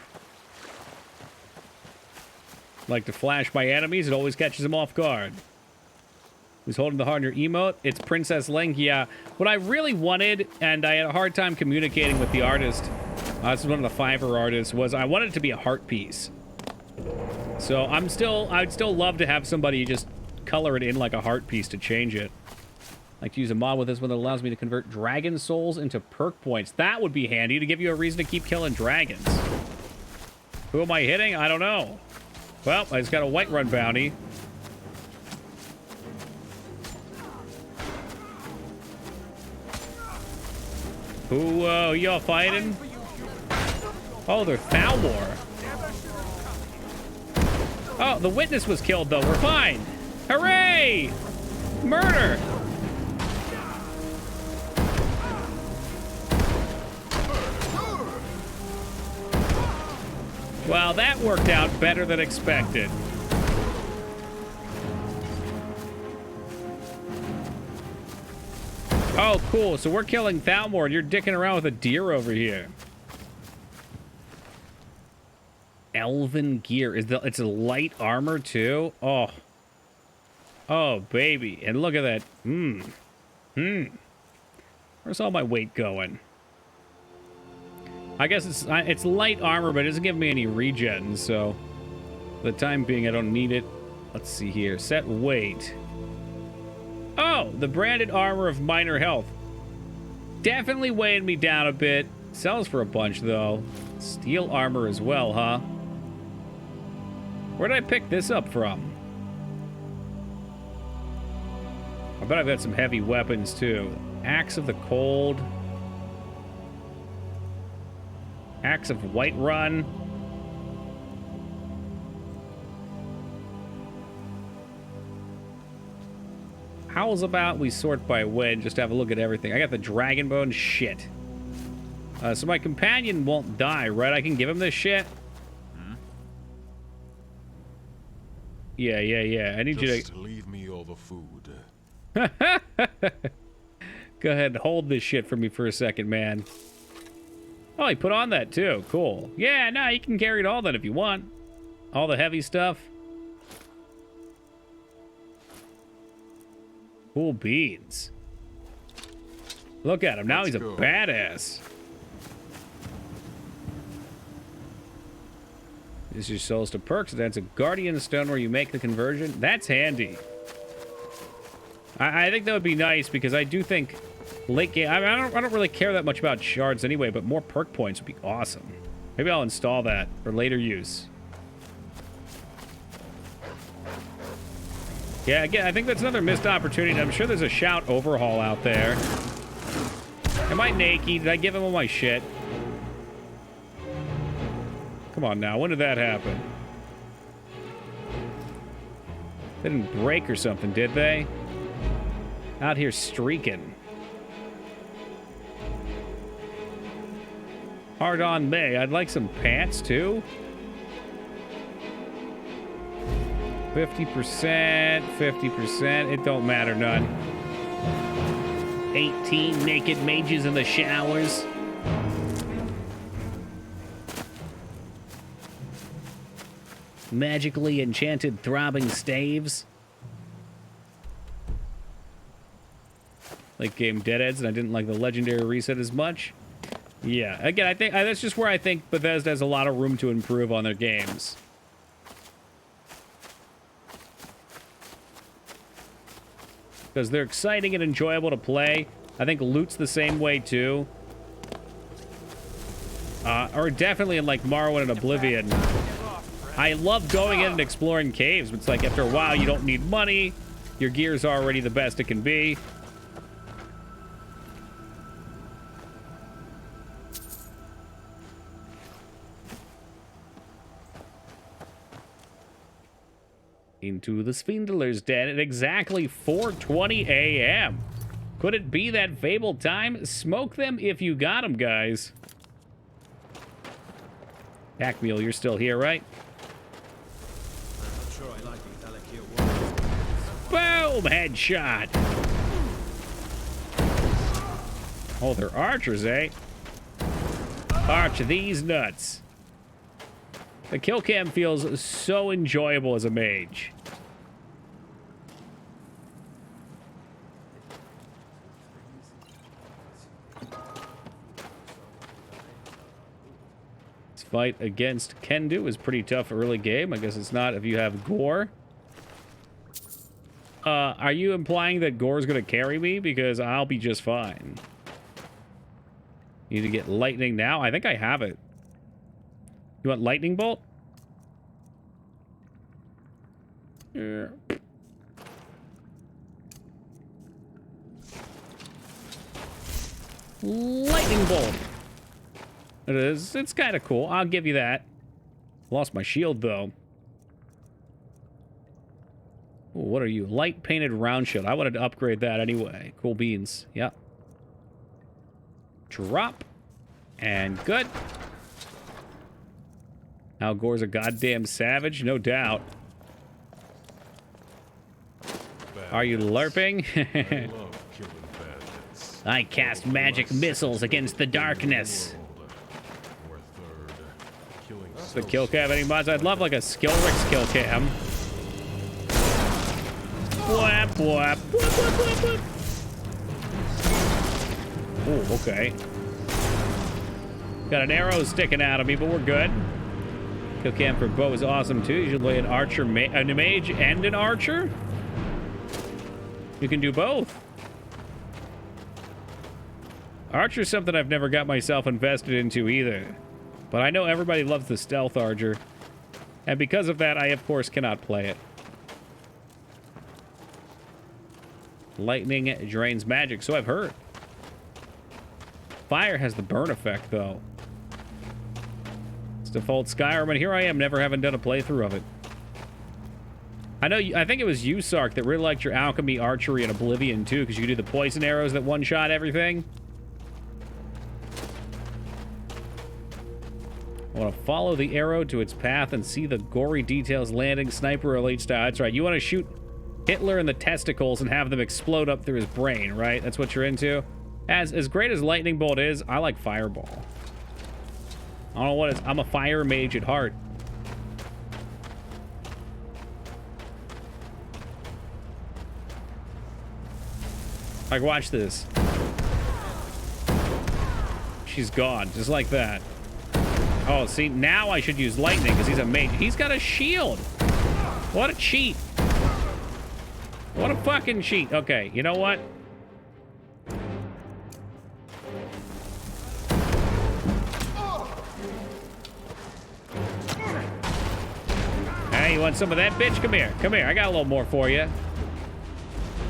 Speaker 1: Like to flash by enemies, it always catches them off guard. Who's holding the heart in your emote? It's Princess Ling. Yeah, what I really wanted, and I had a hard time communicating with the artist, this is one of the Fiverr artists, was I wanted it to be a heart piece. So I'd still love to have somebody just color it in like a heart piece to change it. I like to use a mod with this one that allows me to convert dragon souls into perk points. That would be handy to give you a reason to keep killing dragons. Who am I hitting? I don't know. Well, I just got a Whiterun bounty. Who, y'all fighting? Oh, they're Thalmor. Oh, the witness was killed, though. We're fine. Hooray! Murder! Well, that worked out better than expected. Oh, cool. So we're killing Thalmor, and you're dicking around with a deer over here. Elven gear. It's a light armor, too? Oh. Oh, baby. And look at that. Where's all my weight going? I guess it's light armor, but it doesn't give me any regen, so for the time being, I don't need it. Let's see here. Set weight. Oh, the branded armor of minor health. Definitely weighing me down a bit. Sells for a bunch, though. Steel armor as well, huh? Where did I pick this up from? I bet I've got some heavy weapons, too. Axe of the Cold. Axe of Whiterun. How's about we sort by weight and just have a look at everything? I got the dragon bone. Shit. So my companion won't die, right? I can give him this shit? Yeah. I need you to...
Speaker 14: leave me all the food.
Speaker 1: Go ahead and hold this shit for me for a second, man. Oh, he put on that too. Cool. Yeah, no, you can carry it all then if you want. All the heavy stuff. Cool beans. Look at him. Now he's a badass. This is your souls to perks. That's a guardian stone where you make the conversion. That's handy. I think that would be nice because I do think late game. I don't really care that much about shards anyway, but more perk points would be awesome. Maybe I'll install that for later use. Yeah, again, I think that's another missed opportunity. I'm sure there's a shout overhaul out there. Am I naked? Did I give him all my shit? Come on now, when did that happen? They didn't break or something, did they? Out here streaking. Hard on May. I'd like some pants too. 50%, 50%. It don't matter none. 18 naked mages in the showers. Magically enchanted throbbing staves. Like game Deadheads, and I didn't like the legendary reset as much. Yeah, again, I think that's just where I think Bethesda has a lot of room to improve on their games. Because they're exciting and enjoyable to play. I think loot's the same way too. Or definitely in like Morrowind and Oblivion. I love going in and exploring caves, but it's like after a while you don't need money. Your gear's already the best it can be. Into the Spindler's Den at exactly 4:20 a.m. Could it be that fabled time? Smoke them if you got them, guys. Pack Mule, you're still here, right?
Speaker 4: I'm not sure I like these Alakir warriors.
Speaker 1: Boom! Headshot! Oh, they're archers, eh? Arch these nuts. The kill cam feels so enjoyable as a mage. This fight against Kendu is pretty tough early game. I guess it's not if you have Gore. Are you implying that Gore's gonna carry me? Because I'll be just fine. Need to get lightning now? I think I have it. You want lightning bolt? Yeah. Lightning bolt. It is. It's kind of cool. I'll give you that. Lost my shield though. Ooh, what are you? Light painted round shield. I wanted to upgrade that anyway. Cool beans. Yep. Drop. And good. Now Gore's a goddamn savage, no doubt. Are you LARPing?
Speaker 14: I love killing bandits.
Speaker 1: I cast magic missiles against the darkness. The kill cam, any mods? I'd love like a skill Rick's kill cam. Whap, whap, whap, whap, whap, whap. Oh, okay. Got an arrow sticking out of me, but we're good. Kill cam for bow is awesome too. Usually an archer, a mage, and an archer. You can do both. Archer's something I've never got myself invested into either. But I know everybody loves the stealth archer. And because of that, I of course cannot play it. Lightning drains magic, so I've heard. Fire has the burn effect, though. It's default Skyrim, and here I am, never having done a playthrough of it. I think it was you, Sark, that really liked your alchemy, archery, and Oblivion, too, because you do the poison arrows that one-shot everything. I want to follow the arrow to its path and see the gory details landing sniper elite style. That's right. You want to shoot Hitler in the testicles and have them explode up through his brain, right? That's what you're into. As great as Lightning Bolt is, I like Fireball. I don't know what it is. I'm a fire mage at heart. Like, watch this. She's gone, just like that. Oh, see, now I should use lightning because he's a mage. He's got a shield. What a cheat. What a fucking cheat. Okay, you know what? Hey, you want some of that, bitch? Come here. Come here. I got a little more for you.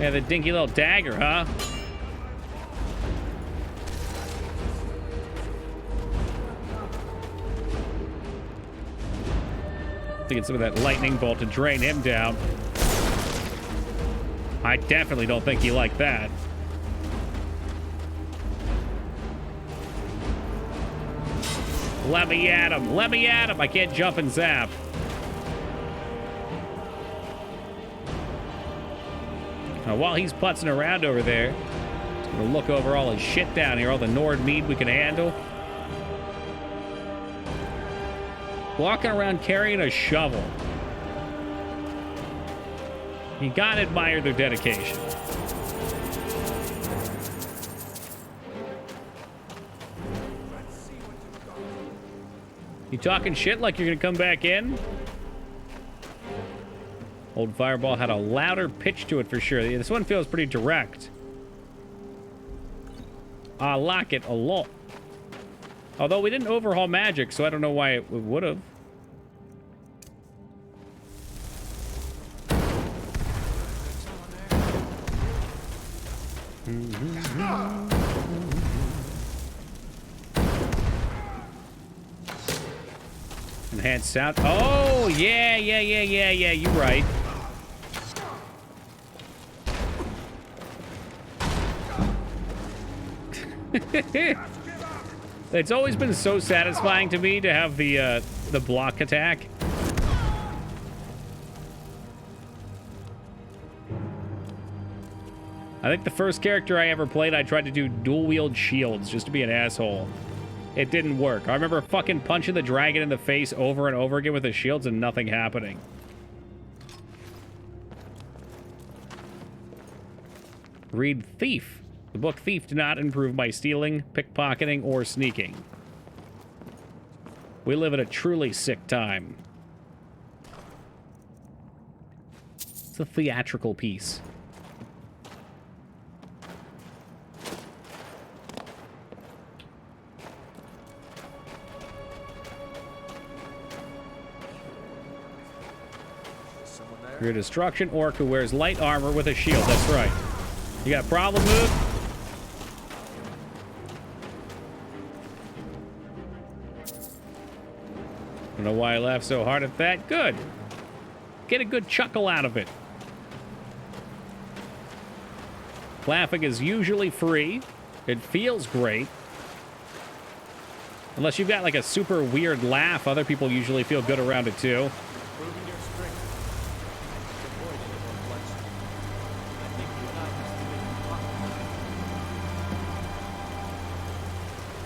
Speaker 1: Yeah, the dinky little dagger, huh? To get some of that lightning bolt to drain him down. I definitely don't think he liked that. Let me at him. Let me at him. I can't jump and zap. Now, while he's putzing around over there, just gonna look over all his shit down here, all the Nord mead we can handle. Walking around carrying a shovel. You gotta admire their dedication. You talking shit like you're gonna come back in? Old Fireball had a louder pitch to it for sure. This one feels pretty direct. I like it a lot. Although we didn't overhaul magic, so I don't know why it would have. Enhanced sound. Oh, yeah. You're right. It's always been so satisfying to me to have the block attack. I think the first character I ever played, I tried to do dual-wield shields just to be an asshole. It didn't work. I remember fucking punching the dragon in the face over and over again with the shields and nothing happening. Read Thief. The book Thief did not improve my stealing, pickpocketing, or sneaking. We live in a truly sick time. It's a theatrical piece. You're a destruction orc who wears light armor with a shield. That's right. You got a problem, move? I don't know why I laughed so hard at that. Good. Get a good chuckle out of it. Laughing is usually free. It feels great. Unless you've got like a super weird laugh, other people usually feel good around it too.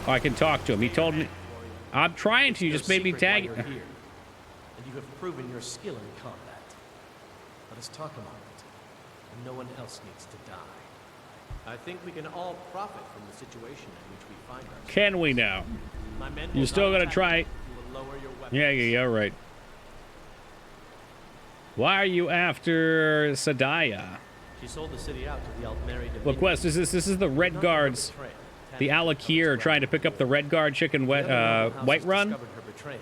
Speaker 1: Oh, I can talk to him. He told me. I'm trying to. You just made me tag it.
Speaker 19: And you have proven your skill in combat. Let us talk about it. And no one else needs to die. I think we can all profit from the situation in which we find ourselves.
Speaker 1: Can we now?
Speaker 19: My men
Speaker 1: You're still gonna try.
Speaker 19: you will lower your weapons.
Speaker 1: Yeah, right. Why are you after Sadaya?
Speaker 19: She sold the city out to the Altmeri Dominion.
Speaker 1: What quest is this? This is the Red Guards. The Alakir are trying to pick up the Red Guard chicken Whiterun.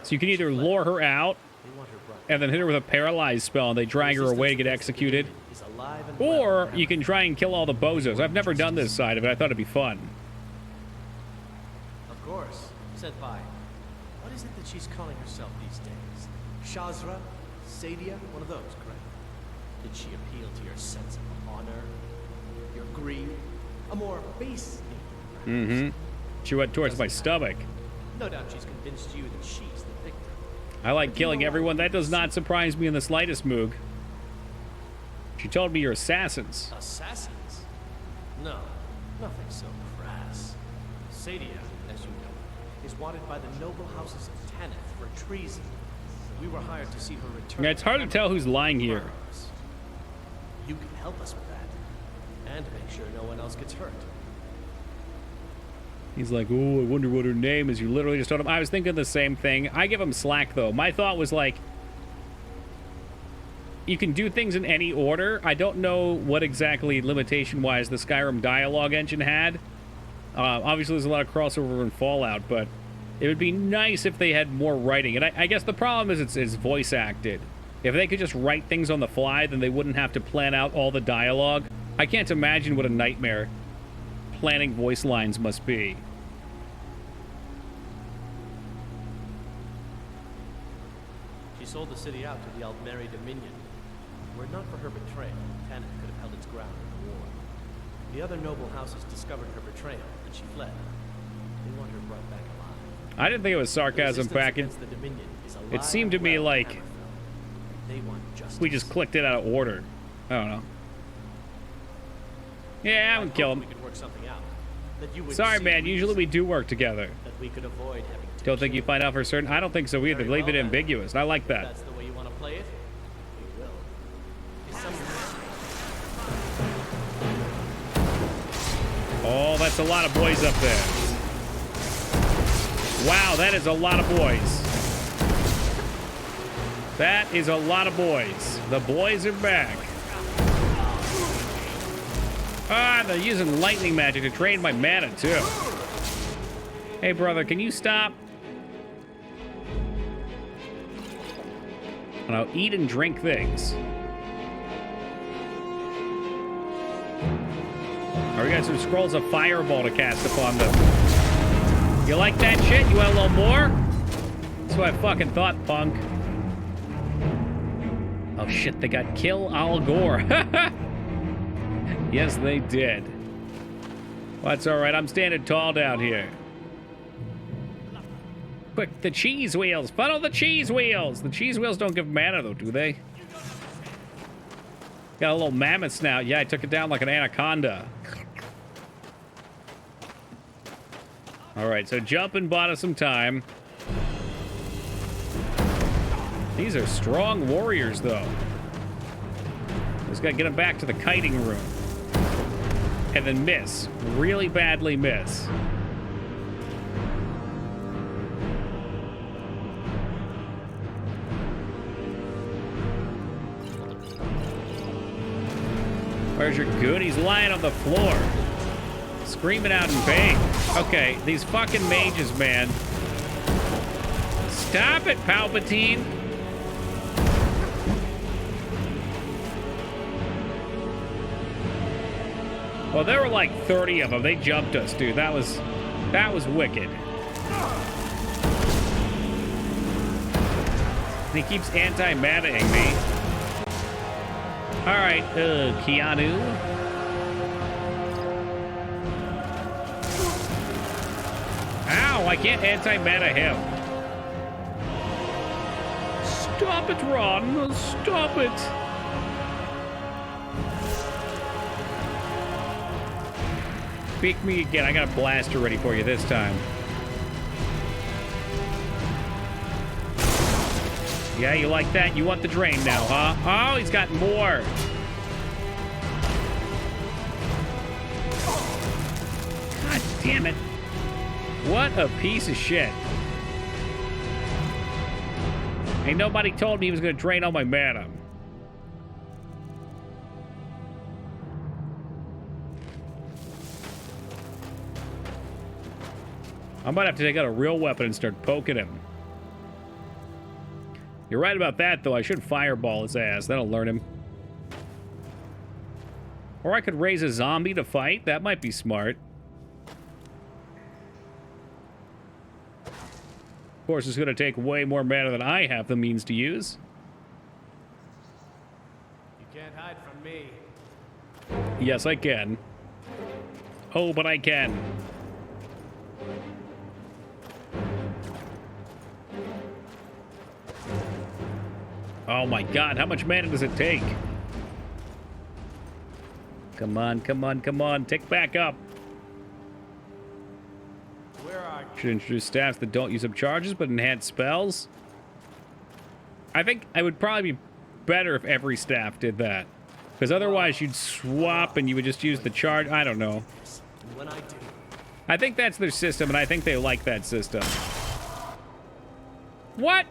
Speaker 1: So you can either lure her out and then hit her with a paralyzed spell and they drag her away to get executed. Or you can try and kill all the bozos. I've never done this side of it. I thought it'd be fun.
Speaker 19: Of course, said Vi. What is it that she's calling herself these days? Shazra? Sadia? One of those, correct? Did she appeal to your sense of honor? Your greed? A more base need, perhaps?
Speaker 1: She went towards my stomach.
Speaker 19: No doubt she's convinced you that she's the victim.
Speaker 1: I like killing everyone. That does not surprise me in the slightest, Moog. She told me you're assassins.
Speaker 19: Assassins? No, nothing so crass. Sadia, as you know, is wanted by the noble houses of Tanith for treason. We were hired to see her return.
Speaker 1: Yeah, it's hard to tell who's lying here.
Speaker 19: You can help us with that. And make sure no one else gets hurt.
Speaker 1: He's like, oh, I wonder what her name is. You literally just told him. I was thinking the same thing. I give him slack, though. My thought was like, you can do things in any order. I don't know what exactly limitation-wise the Skyrim dialogue engine had. Obviously, there's a lot of crossover in Fallout, but it would be nice if they had more writing. And I guess the problem is it's voice acted. If they could just write things on the fly, then they wouldn't have to plan out all the dialogue. I can't imagine what a nightmare planning voice lines must be.
Speaker 19: She sold the city out to the Altmeri Dominion. Were it not for her betrayal, Tanith could have held its ground in the war. The other noble houses discovered her betrayal, and she fled. They want her brought back alive.
Speaker 1: I didn't think it was sarcasm back in. It seemed to me like we just clicked it out of order. I don't know. Yeah, I'm gonna kill him.
Speaker 19: We could work something out. That you would
Speaker 1: Sorry, man. Usually we do work together.
Speaker 19: That we could avoid having to
Speaker 1: Don't think you find out for certain? I don't think so either. Leave it ambiguous. I like that.
Speaker 19: That's the way you want to play it. We will.
Speaker 1: Oh, that's a lot of boys up there. Wow, that is a lot of boys. That is a lot of boys. The boys are back. Ah, they're using lightning magic to drain my mana, too. Hey, brother, can you stop? And I'll eat and drink things. Oh, we got some scrolls of fireball to cast upon them. You like that shit? You want a little more? That's what I fucking thought, punk. Oh shit, they got Kill Al Gore. Yes, they did. Well, that's alright, I'm standing tall down here. Quick, the cheese wheels! Funnel the cheese wheels! The cheese wheels don't give mana, though, do they? Got a little mammoth snout. Yeah, I took it down like an anaconda. Alright, so jumping bought us some time. These are strong warriors, though. Just gotta get them back to the kiting room. And then miss. Really badly miss. Where's your good? He's lying on the floor. Screaming out in pain. Okay, these fucking mages, man. Stop it, Palpatine. Well, there were like 30 of them. They jumped us, dude. That was wicked. He keeps anti-manaing me. All right, Keanu. Ow, I can't anti-mana him. Stop it, Ron. Stop it. Pick me again. I got a blaster ready for you this time. Yeah, you like that? You want the drain now, huh? Oh, he's got more. God damn it. What a piece of shit. Ain't nobody told me he was going to drain all my mana. I might have to take out a real weapon and start poking him. You're right about that, though. I should fireball his ass. That'll learn him. Or I could raise a zombie to fight. That might be smart. Of course, it's going to take way more mana than I have the means to use.
Speaker 19: You can't hide from me.
Speaker 1: Yes, I can. Oh, but I can. Oh my god, how much mana does it take? Come on, come on, come on. Tick back up.
Speaker 19: Where are you?
Speaker 1: Should introduce staffs that don't use up charges but enhance spells. I think it would probably be better if every staff did that. Because otherwise you'd swap and you would just use the charge. I don't know.
Speaker 19: When I do.
Speaker 1: I think that's their system, and I think they like that system. What?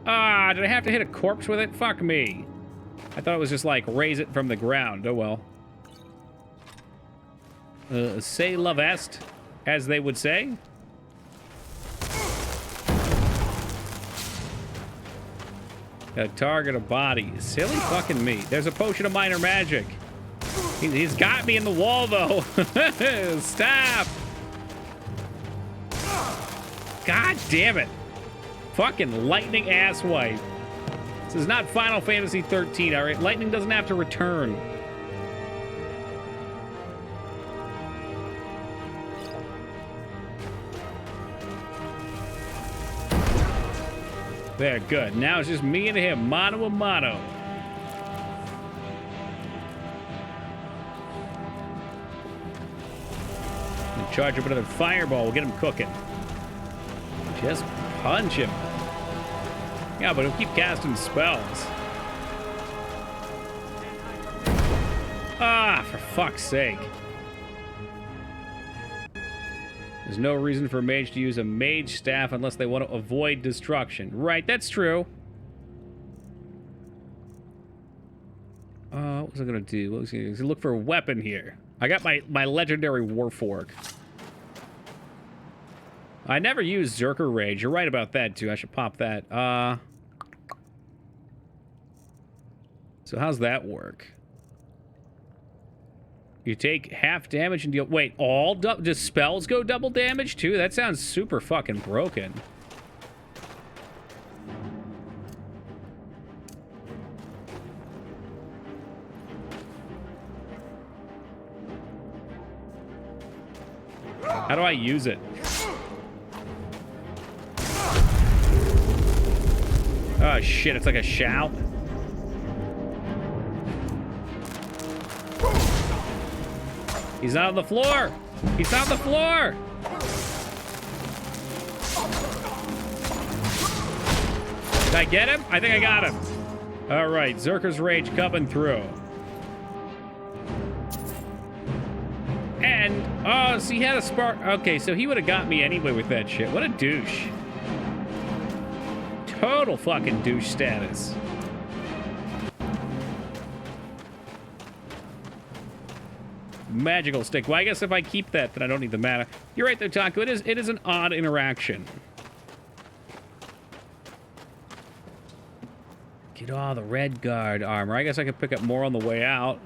Speaker 1: Ah, did I have to hit a corpse with it? Fuck me. I thought it was just like raise it from the ground. Oh well. C'est la veste, as they would say. Gotta target a body. Silly fucking me. There's a potion of minor magic. He's got me in the wall though. Stop. God damn it. Fucking lightning asswipe. This is not Final Fantasy 13, alright? Lightning doesn't have to return. There, good. Now it's just me and him, mano a mano. And charge up another fireball. We'll get him cooking. Just punch him. Yeah, but he'll keep casting spells. Ah, for fuck's sake. There's no reason for a mage to use a mage staff unless they want to avoid destruction. Right, that's true. What was I gonna do? What was I gonna look for a weapon here? I got my legendary warfork. I never used Zerker Rage. You're right about that, too. I should pop that. So how's that work? You take half damage and deal... Wait, does spells go double damage, too? That sounds super fucking broken. How do I use it? Oh, shit, it's like a shout. He's not on the floor! He's not on the floor! Did I get him? I think I got him. All right, Zerker's Rage coming through. And, oh, so he had a spark. Okay, so he would have got me anyway with that shit. What a douche. Total fucking douche status. Magical stick. Well, I guess if I keep that, then I don't need the mana. You're right, though, Taco. It is an odd interaction. Get all the red guard armor. I guess I could pick up more on the way out.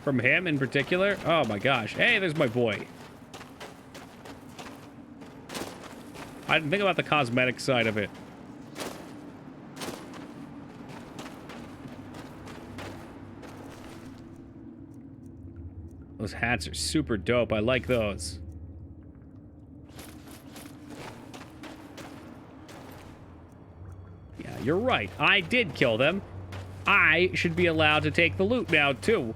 Speaker 1: From him in particular. Oh my gosh. Hey, there's my boy. I didn't think about the cosmetic side of it. Those hats are super dope. I like those. Yeah, you're right. I did kill them. I should be allowed to take the loot now, too.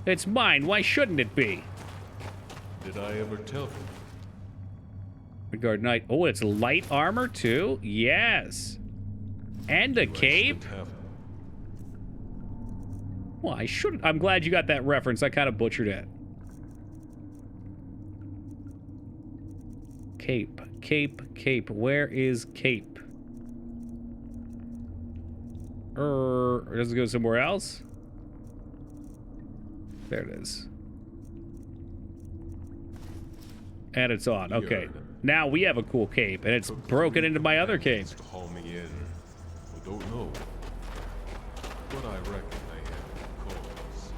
Speaker 1: It's mine. Why shouldn't it be?
Speaker 14: Did I ever tell you?
Speaker 1: Regard Knight. Oh, it's light armor too? Yes. And a cape? Well, I should. I'm glad you got that reference. I kind of butchered it. Cape. Cape. Cape. Where is cape? Does it go somewhere else? There it is. And it's on. Okay. Now we have a cool cape, and it's broken into my other cape.
Speaker 14: Haul me in. I don't know. But I reckon they have a cause.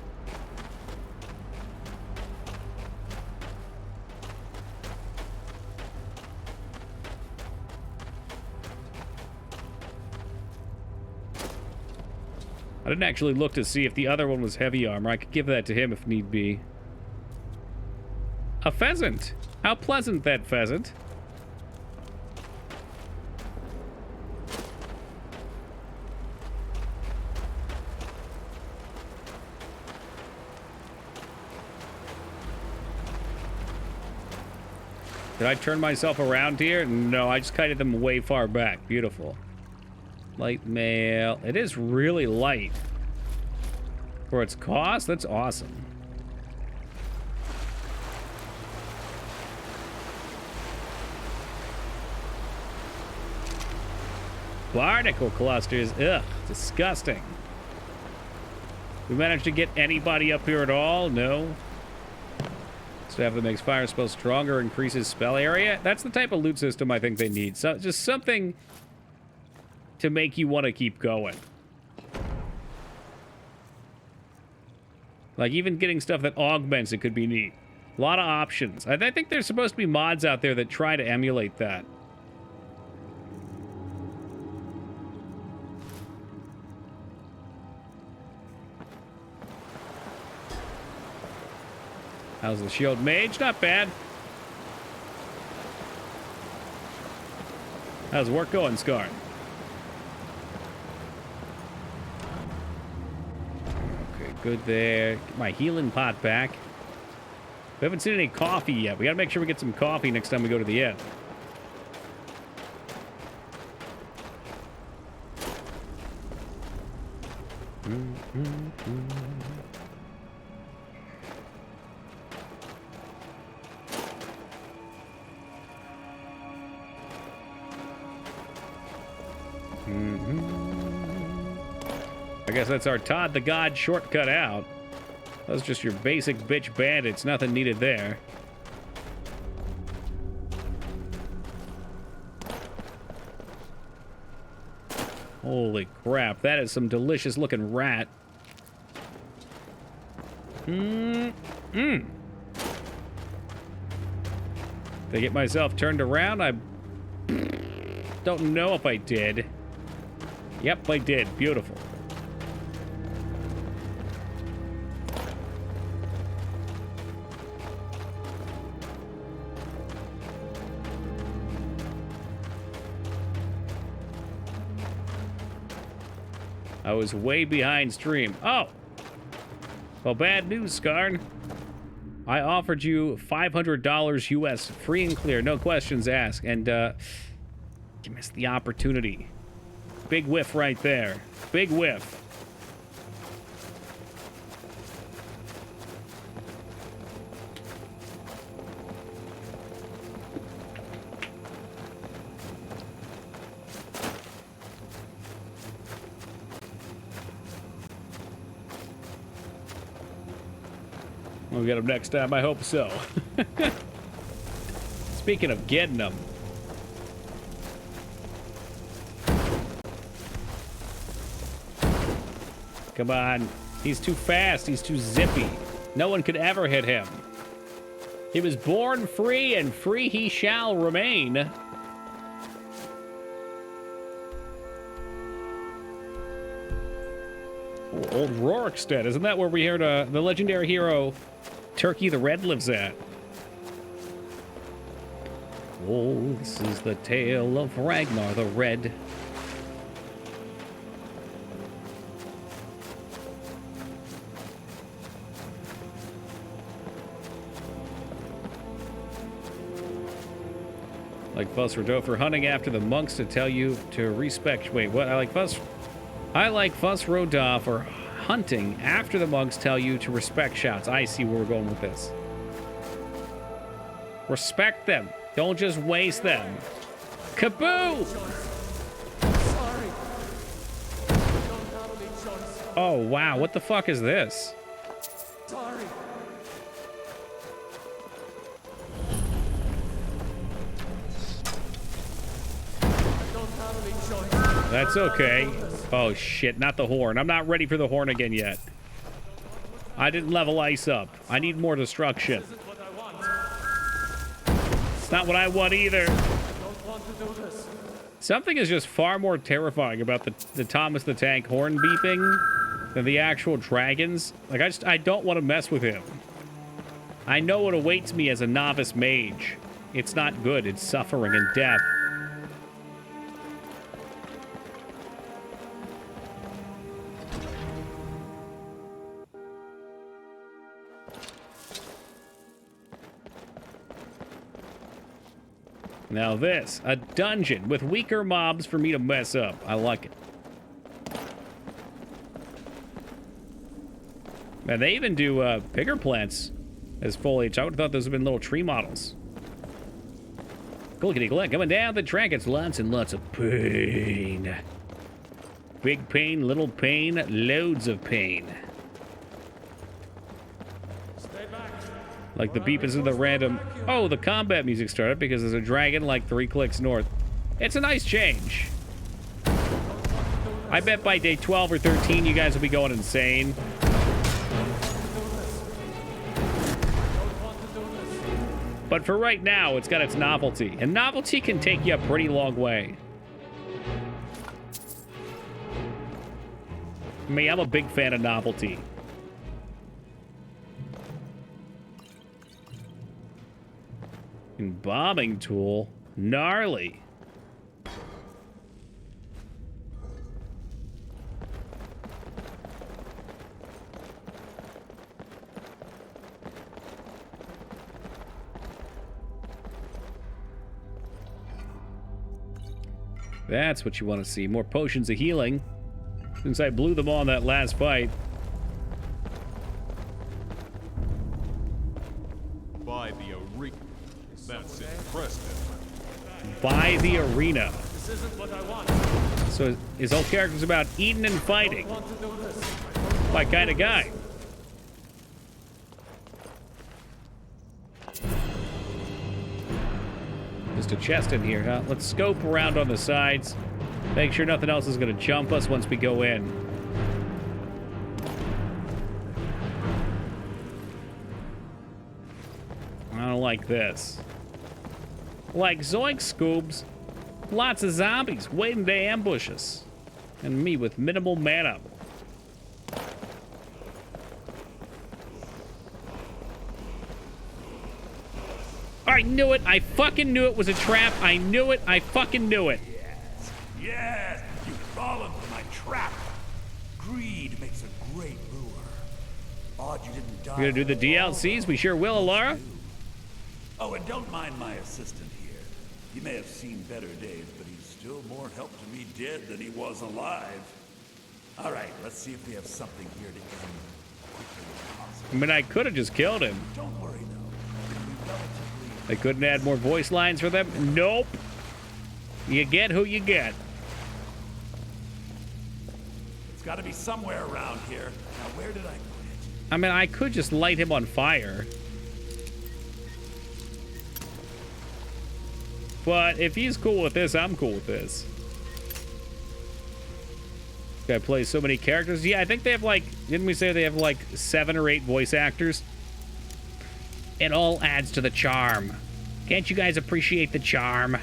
Speaker 1: I didn't actually look to see if the other one was heavy armor. I could give that to him if need be. A pheasant. How pleasant, that pheasant. Did I turn myself around here? No, I just kited them way far back. Beautiful. Light mail. It is really light. For its cost, that's awesome. Barnacle clusters. Ugh, disgusting. We managed to get anybody up here at all? No. Staff that makes fire spells stronger, increases spell area. That's the type of loot system I think they need. So just something to make you want to keep going. Like even getting stuff that augments it could be neat. A lot of options. I think there's supposed to be mods out there that try to emulate that. How's the shield mage? Not bad. How's work going, Scar? Okay, good there. Get my healing pot back. We haven't seen any coffee yet. We gotta make sure we get some coffee next time we go to the inn. I guess that's our Todd the God shortcut out. That's just your basic bitch bandits. Nothing needed there. Holy crap, that is some delicious looking rat. Did I get myself turned around? I don't know if I did. Yep, I did. Beautiful. I was way behind stream. Oh! Well, bad news, Skarn. I offered you $500 US, free and clear, no questions asked, and you missed the opportunity. Big whiff right there. Big whiff. We'll get them next time, I hope so. Speaking of getting them. Come on. He's too fast. He's too zippy. No one could ever hit him. He was born free, and free he shall remain. Oh, old Rorikstead. Isn't that where we heard the legendary hero Turkey the Red lives at? Oh, this is the tale of Ragnar the Red. Like Fuss Rodolph hunting after the monks to tell you to respect. Wait, what? I like Fuss Rodolph or hunting after the monks tell you to respect shouts. I see where we're going with this. Respect them. Don't just waste them. Kaboo!
Speaker 2: Sorry.
Speaker 1: Oh, wow. What the fuck is this?
Speaker 2: Sorry.
Speaker 1: That's okay. Oh, shit. Not the horn. I'm not ready for the horn again yet. I didn't level ice up. I need more destruction. It's not what I want either. Something is just far more terrifying about the Thomas the Tank horn beeping than the actual dragons. Like, I don't want to mess with him. I know what awaits me as a novice mage. It's not good. It's suffering and death. Now this, a dungeon with weaker mobs for me to mess up. I like it. Man, they even do bigger plants as foliage. I would have thought those would have been little tree models. Clickety-click, coming down the track, it's lots and lots of pain. Big pain, little pain, loads of pain. Like the beep is in the random... Oh, the combat music started because there's a dragon like 3 clicks north. It's a nice change. I bet by day 12 or 13 you guys will be going insane. But for right now, it's got its novelty. And novelty can take you a pretty long way. Me, I'm a big fan of novelty. Bombing tool. Gnarly. That's what you want to see. More potions of healing. Since I blew them all in that last fight.
Speaker 14: By the arena. That's impressive.
Speaker 1: By the arena.
Speaker 2: This isn't what I want.
Speaker 1: So his whole character's about eating and fighting. My kind of guy. Just a chest in here, huh? Let's scope around on the sides. Make sure nothing else is going to jump us once we go in. I don't like this. Like zoink scoobs. Lots of zombies waiting to ambush us. And me with minimal mana. I knew it. I fucking knew it was a trap. I knew it. I fucking knew it.
Speaker 6: Yes, you've fallen for my trap. Greed makes a great lure. Odd you didn't die.
Speaker 1: We're gonna do the DLCs? We sure will, Alara.
Speaker 6: Oh, and don't mind my assistant here. He may have seen better days, but he's still more help to me dead than he was alive. All right, let's see if we have something here to end quickly as possible.
Speaker 1: I mean, I could have just killed him.
Speaker 6: Don't worry, though.
Speaker 1: They couldn't add more voice lines for them? Nope. You get who you get.
Speaker 6: It's got to be somewhere around here. Now, where did I put it?
Speaker 1: I mean, I could just light him on fire. But if he's cool with this, I'm cool with this. This guy plays so many characters. Yeah, I think they have like, didn't we say they have like 7 or 8 voice actors? It all adds to the charm. Can't you guys appreciate the charm?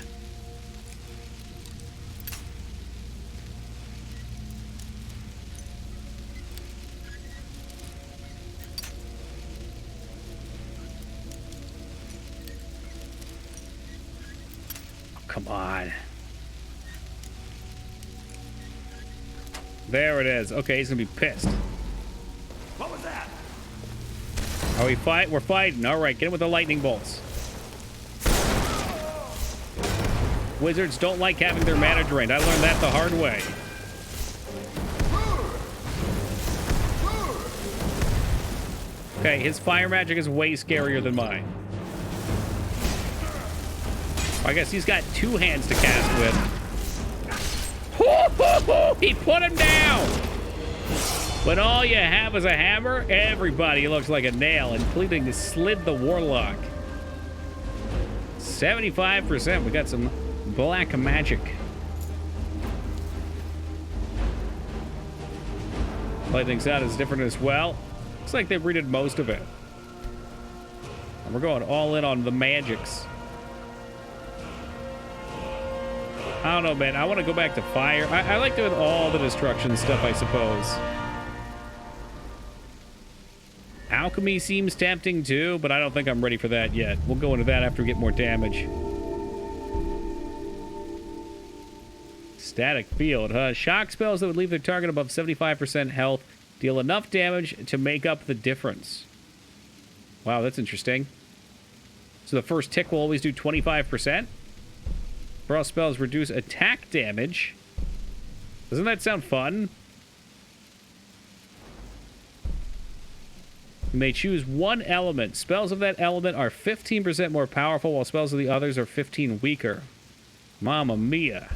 Speaker 1: Come on. There it is. Okay, he's gonna be pissed.
Speaker 6: What was that?
Speaker 1: Are we fight? We're fighting. All right, get him with the lightning bolts. Wizards don't like having their mana drained. I learned that the hard way. Okay, his fire magic is way scarier than mine. I guess he's got two hands to cast with. He put him down! When all you have is a hammer, everybody looks like a nail, including Slid the Warlock. 75%. We got some black magic. Lightning sound is different as well. Looks like they've redid most of it. And we're going all in on the magics. I don't know, man. I want to go back to fire. I like doing all the destruction stuff, I suppose. Alchemy seems tempting too, but I don't think I'm ready for that yet. We'll go into that after we get more damage. Static field, huh? Shock spells that would leave their target above 75% health deal enough damage to make up the difference. Wow, that's interesting. So the first tick will always do 25%? All spells reduce attack damage. Doesn't that sound fun? You may choose one element. Spells of that element are 15% more powerful, while spells of the others are 15 weaker. Mamma mia.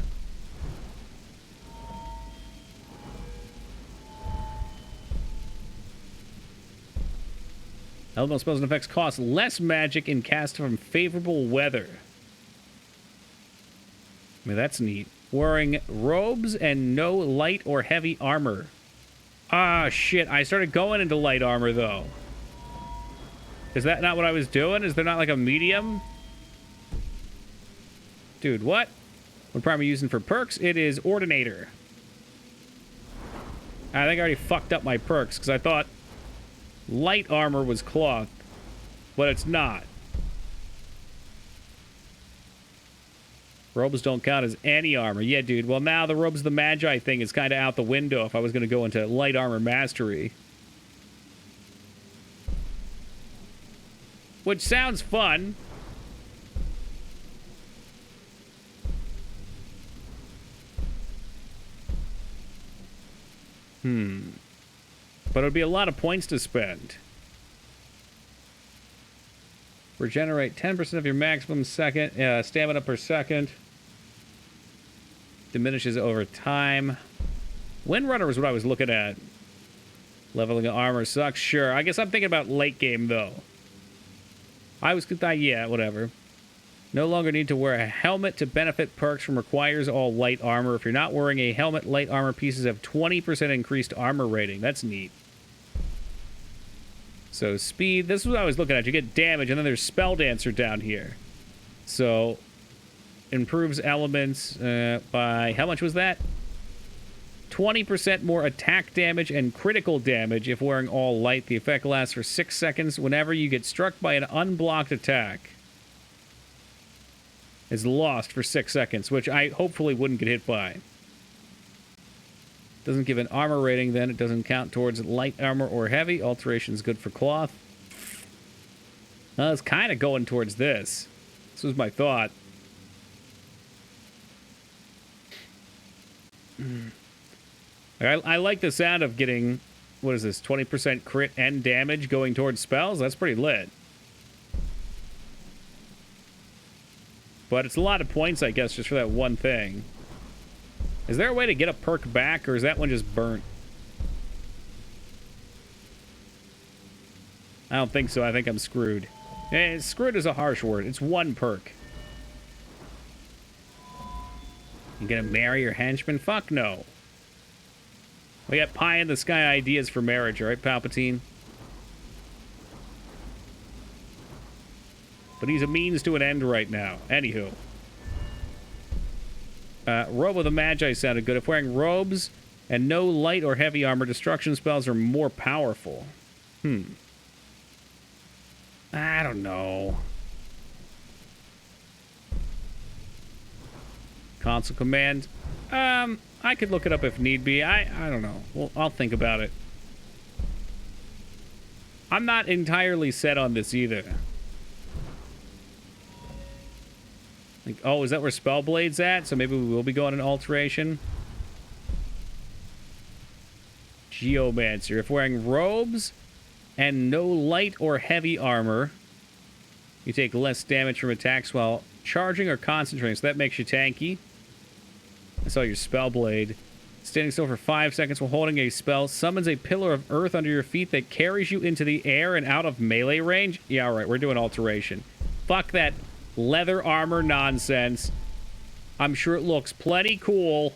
Speaker 1: Elemental spells and effects cost less magic and cast from favorable weather. I mean, that's neat. Wearing robes and no light or heavy armor. Ah, shit. I started going into light armor, though. Is that not what I was doing? Is there not, like, a medium? Dude, what? What prime are you using for perks? It is Ordinator. I think I already fucked up my perks, because I thought light armor was cloth, but it's not. Robes don't count as any armor. Yeah, dude. Well, now the Robes of the Magi thing is kind of out the window if I was going to go into light armor mastery. Which sounds fun. But it would be a lot of points to spend. Regenerate 10% of your maximum stamina per second. Diminishes over time. Windrunner was what I was looking at. Leveling armor sucks. Sure. I guess I'm thinking about late game, though. Yeah, whatever. No longer need to wear a helmet to benefit perks from requires all light armor. If you're not wearing a helmet, light armor pieces have 20% increased armor rating. That's neat. So speed, this is what I was looking at. You get damage, and then there's Spell Dancer down here. So improves elements by, how much was that? 20% more attack damage and critical damage if wearing all light. The effect lasts for 6 seconds. Whenever you get struck by an unblocked attack, is lost for 6 seconds, which I hopefully wouldn't get hit by. Doesn't give an armor rating, then. It doesn't count towards light armor or heavy. Alteration is good for cloth. I was kind of going towards this. This was my thought. I like the sound of getting, what is this, 20% crit and damage going towards spells? That's pretty lit. But it's a lot of points, I guess, just for that one thing. Is there a way to get a perk back, or is that one just burnt? I don't think so. I think I'm screwed. Screwed is a harsh word. It's one perk. You gonna marry your henchman? Fuck no. We got pie-in-the-sky ideas for marriage, right, Palpatine? But he's a means to an end right now. Anywho. Robe of the Magi sounded good. If wearing robes and no light or heavy armor, destruction spells are more powerful. I don't know. Console command. I could look it up if need be. I don't know. Well, I'll think about it. I'm not entirely set on this either. Like, oh, is that where Spellblade's at? So maybe we will be going in alteration. Geomancer. If wearing robes and no light or heavy armor, you take less damage from attacks while charging or concentrating. So that makes you tanky. I saw your Spellblade. Standing still for 5 seconds while holding a spell summons a pillar of earth under your feet that carries you into the air and out of melee range. Yeah, all right, we're doing alteration. Fuck that leather armor nonsense. I'm sure it looks plenty cool.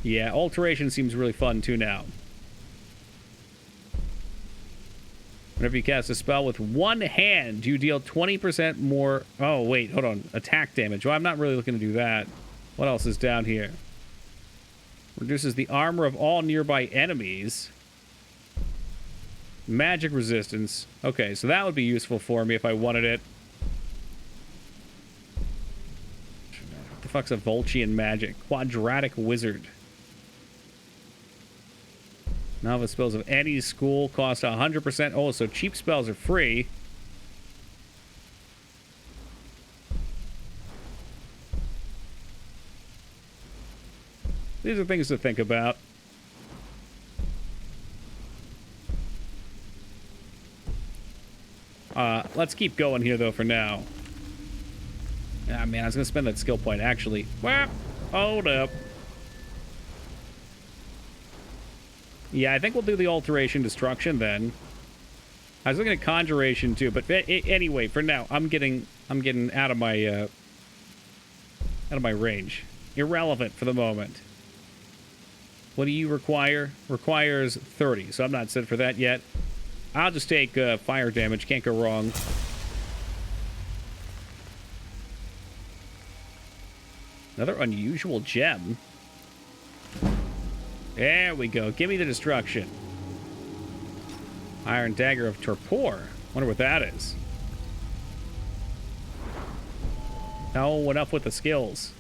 Speaker 1: Yeah, alteration seems really fun too now. Whenever you cast a spell with one hand, you deal 20% more... Oh, wait, hold on. Attack damage. Well, I'm not really looking to do that. What else is down here? Reduces the armor of all nearby enemies. Magic resistance. Okay, so that would be useful for me if I wanted it. What the fuck's a Volchian magic? Quadratic wizard. Novice spells of any school cost 100%. Oh, so cheap spells are free. These are things to think about. Let's keep going here, though, for now. Ah, man, I was going to spend that skill point, actually. Well, hold up. Yeah, I think we'll do the alteration destruction then. I was looking at conjuration too, but anyway, for now, I'm getting out of my range. Irrelevant for the moment. What do you require? Requires 30, so I'm not set for that yet. I'll just take fire damage. Can't go wrong. Another unusual gem. There we go. Give me the destruction. Iron Dagger of Torpor. Wonder what that is. No, enough with the skills.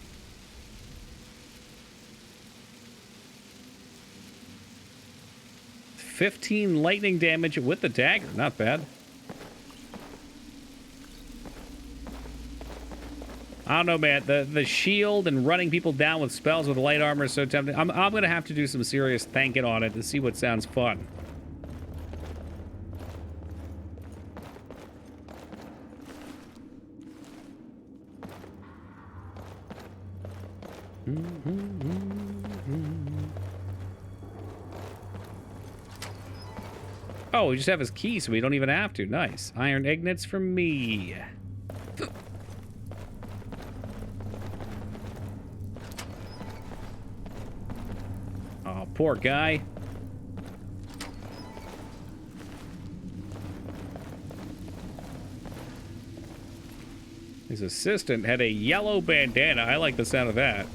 Speaker 1: $15 lightning damage with the dagger. Not bad. I don't know, man. The shield and running people down with spells with light armor is so tempting. I'm going to have to do some serious thinking on it to see what sounds fun. Oh, we just have his key, so we don't even have to. Nice. Iron Ignites for me. Oh, poor guy. His assistant had a yellow bandana. I like the sound of that.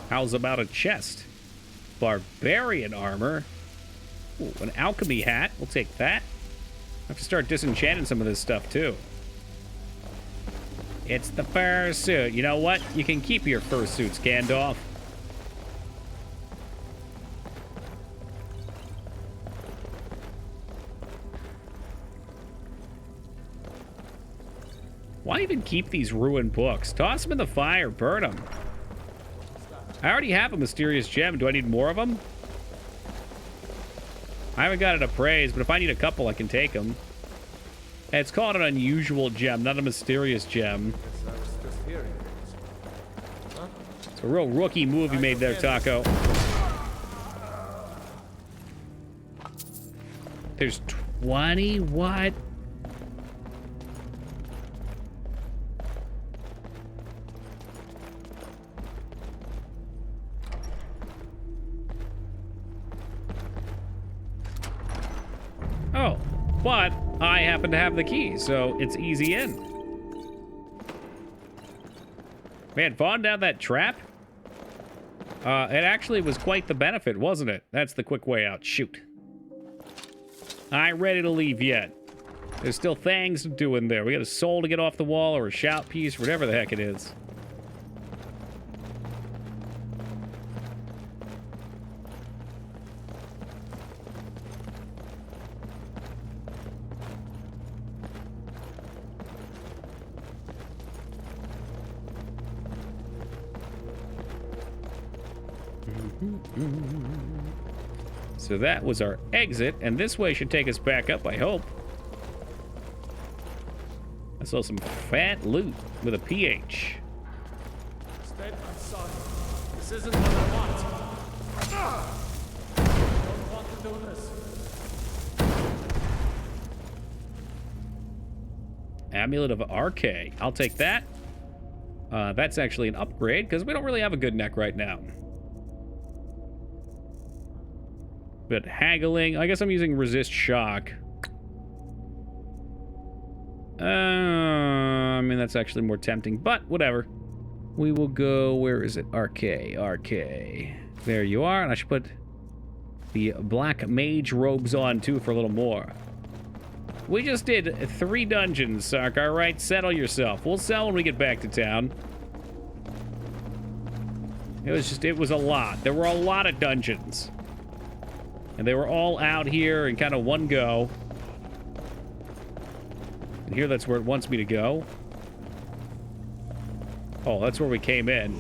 Speaker 1: How's about a chest? Barbarian armor. Ooh, an alchemy hat. We'll take that. I have to start disenchanting some of this stuff, too. It's the fursuit. You know what? You can keep your fursuits, Gandalf. Why even keep these ruined books? Toss them in the fire. Burn them. I already have a mysterious gem. Do I need more of them? I haven't got it appraised, but if I need a couple, I can take them. It's called an unusual gem, not a mysterious gem. It's a real rookie move you made there, Taco. There's 20? What? Oh, but I happen to have the key, so it's easy in. Man, falling down that trap? It actually was quite the benefit, wasn't it? That's the quick way out. Shoot. I ain't ready to leave yet. There's still things to do in there. We got a soul to get off the wall or a shout piece, whatever the heck it is. So that was our exit, and this way should take us back up, I hope. I saw some fat loot with a PH.
Speaker 2: State, I'm sorry. This isn't what I want. I don't want to do this.
Speaker 1: Amulet of RK. I'll take that. That's actually an upgrade, because we don't really have a good neck right now. But haggling, I guess I'm using resist shock. I mean, that's actually more tempting, but whatever. We will go, where is it? RK. There you are, and I should put the black mage robes on, too, for a little more. We just did 3 dungeons, Sark, all right? Settle yourself. We'll sell when we get back to town. It was a lot. There were a lot of dungeons. And they were all out here in kind of one go. And here, that's where it wants me to go. Oh, that's where we came in.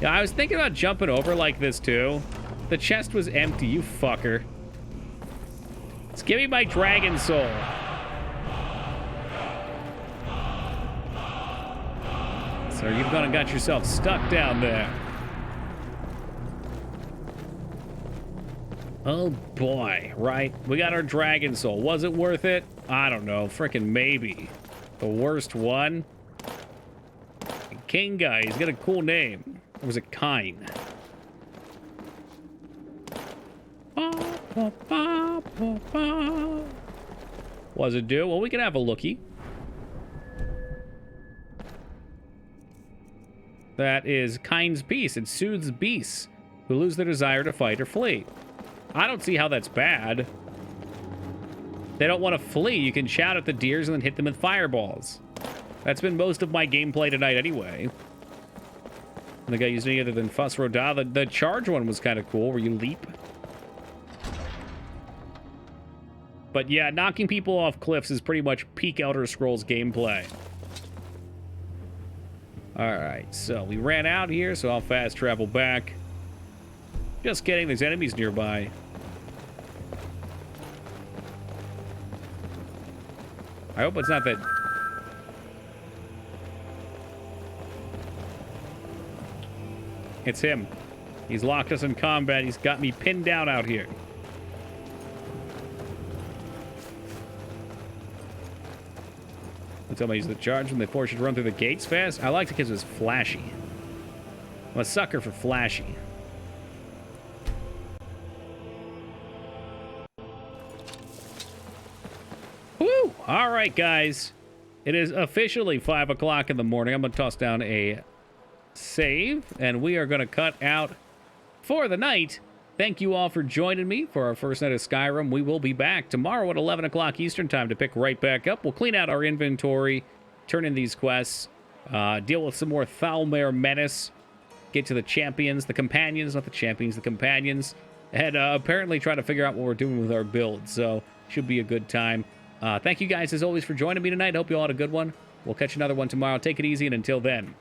Speaker 1: Yeah, I was thinking about jumping over like this, too. The chest was empty, you fucker. Let's give me my dragon soul. So you've gone and got yourself stuck down there. Oh boy, right? We got our dragon soul. Was it worth it? I don't know. Frickin' maybe. The worst one? King guy. He's got a cool name. Or was it Kine? What does it do? Well, we can have a lookie. That is Kine's Peace. It soothes beasts who lose their desire to fight or flee. I don't see how that's bad. They don't want to flee. You can shout at the deers and then hit them with fireballs. That's been most of my gameplay tonight anyway. I think I used any other than Fuss Roda. The charge one was kind of cool, where you leap. But yeah, knocking people off cliffs is pretty much peak Elder Scrolls gameplay. Alright, so we ran out here, so I'll fast travel back. Just kidding, there's enemies nearby. I hope it's not that... It's him. He's locked us in combat. He's got me pinned down out here. Tell me use the charge when they force you to run through the gates fast. I liked it because it was flashy. I'm a sucker for flashy. Woo! All right, guys. It is officially 5 o'clock in the morning. I'm going to toss down a save, and we are going to cut out for the night. Thank you all for joining me for our first night of Skyrim. We will be back tomorrow at 11 o'clock Eastern Time to pick right back up. We'll clean out our inventory, turn in these quests, deal with some more Thalmare menace, get to the champions, the companions, not the champions, the companions, and apparently try to figure out what we're doing with our build. So, should be a good time. Thank you guys, as always, for joining me tonight. Hope you all had a good one. We'll catch another one tomorrow. Take it easy, and until then,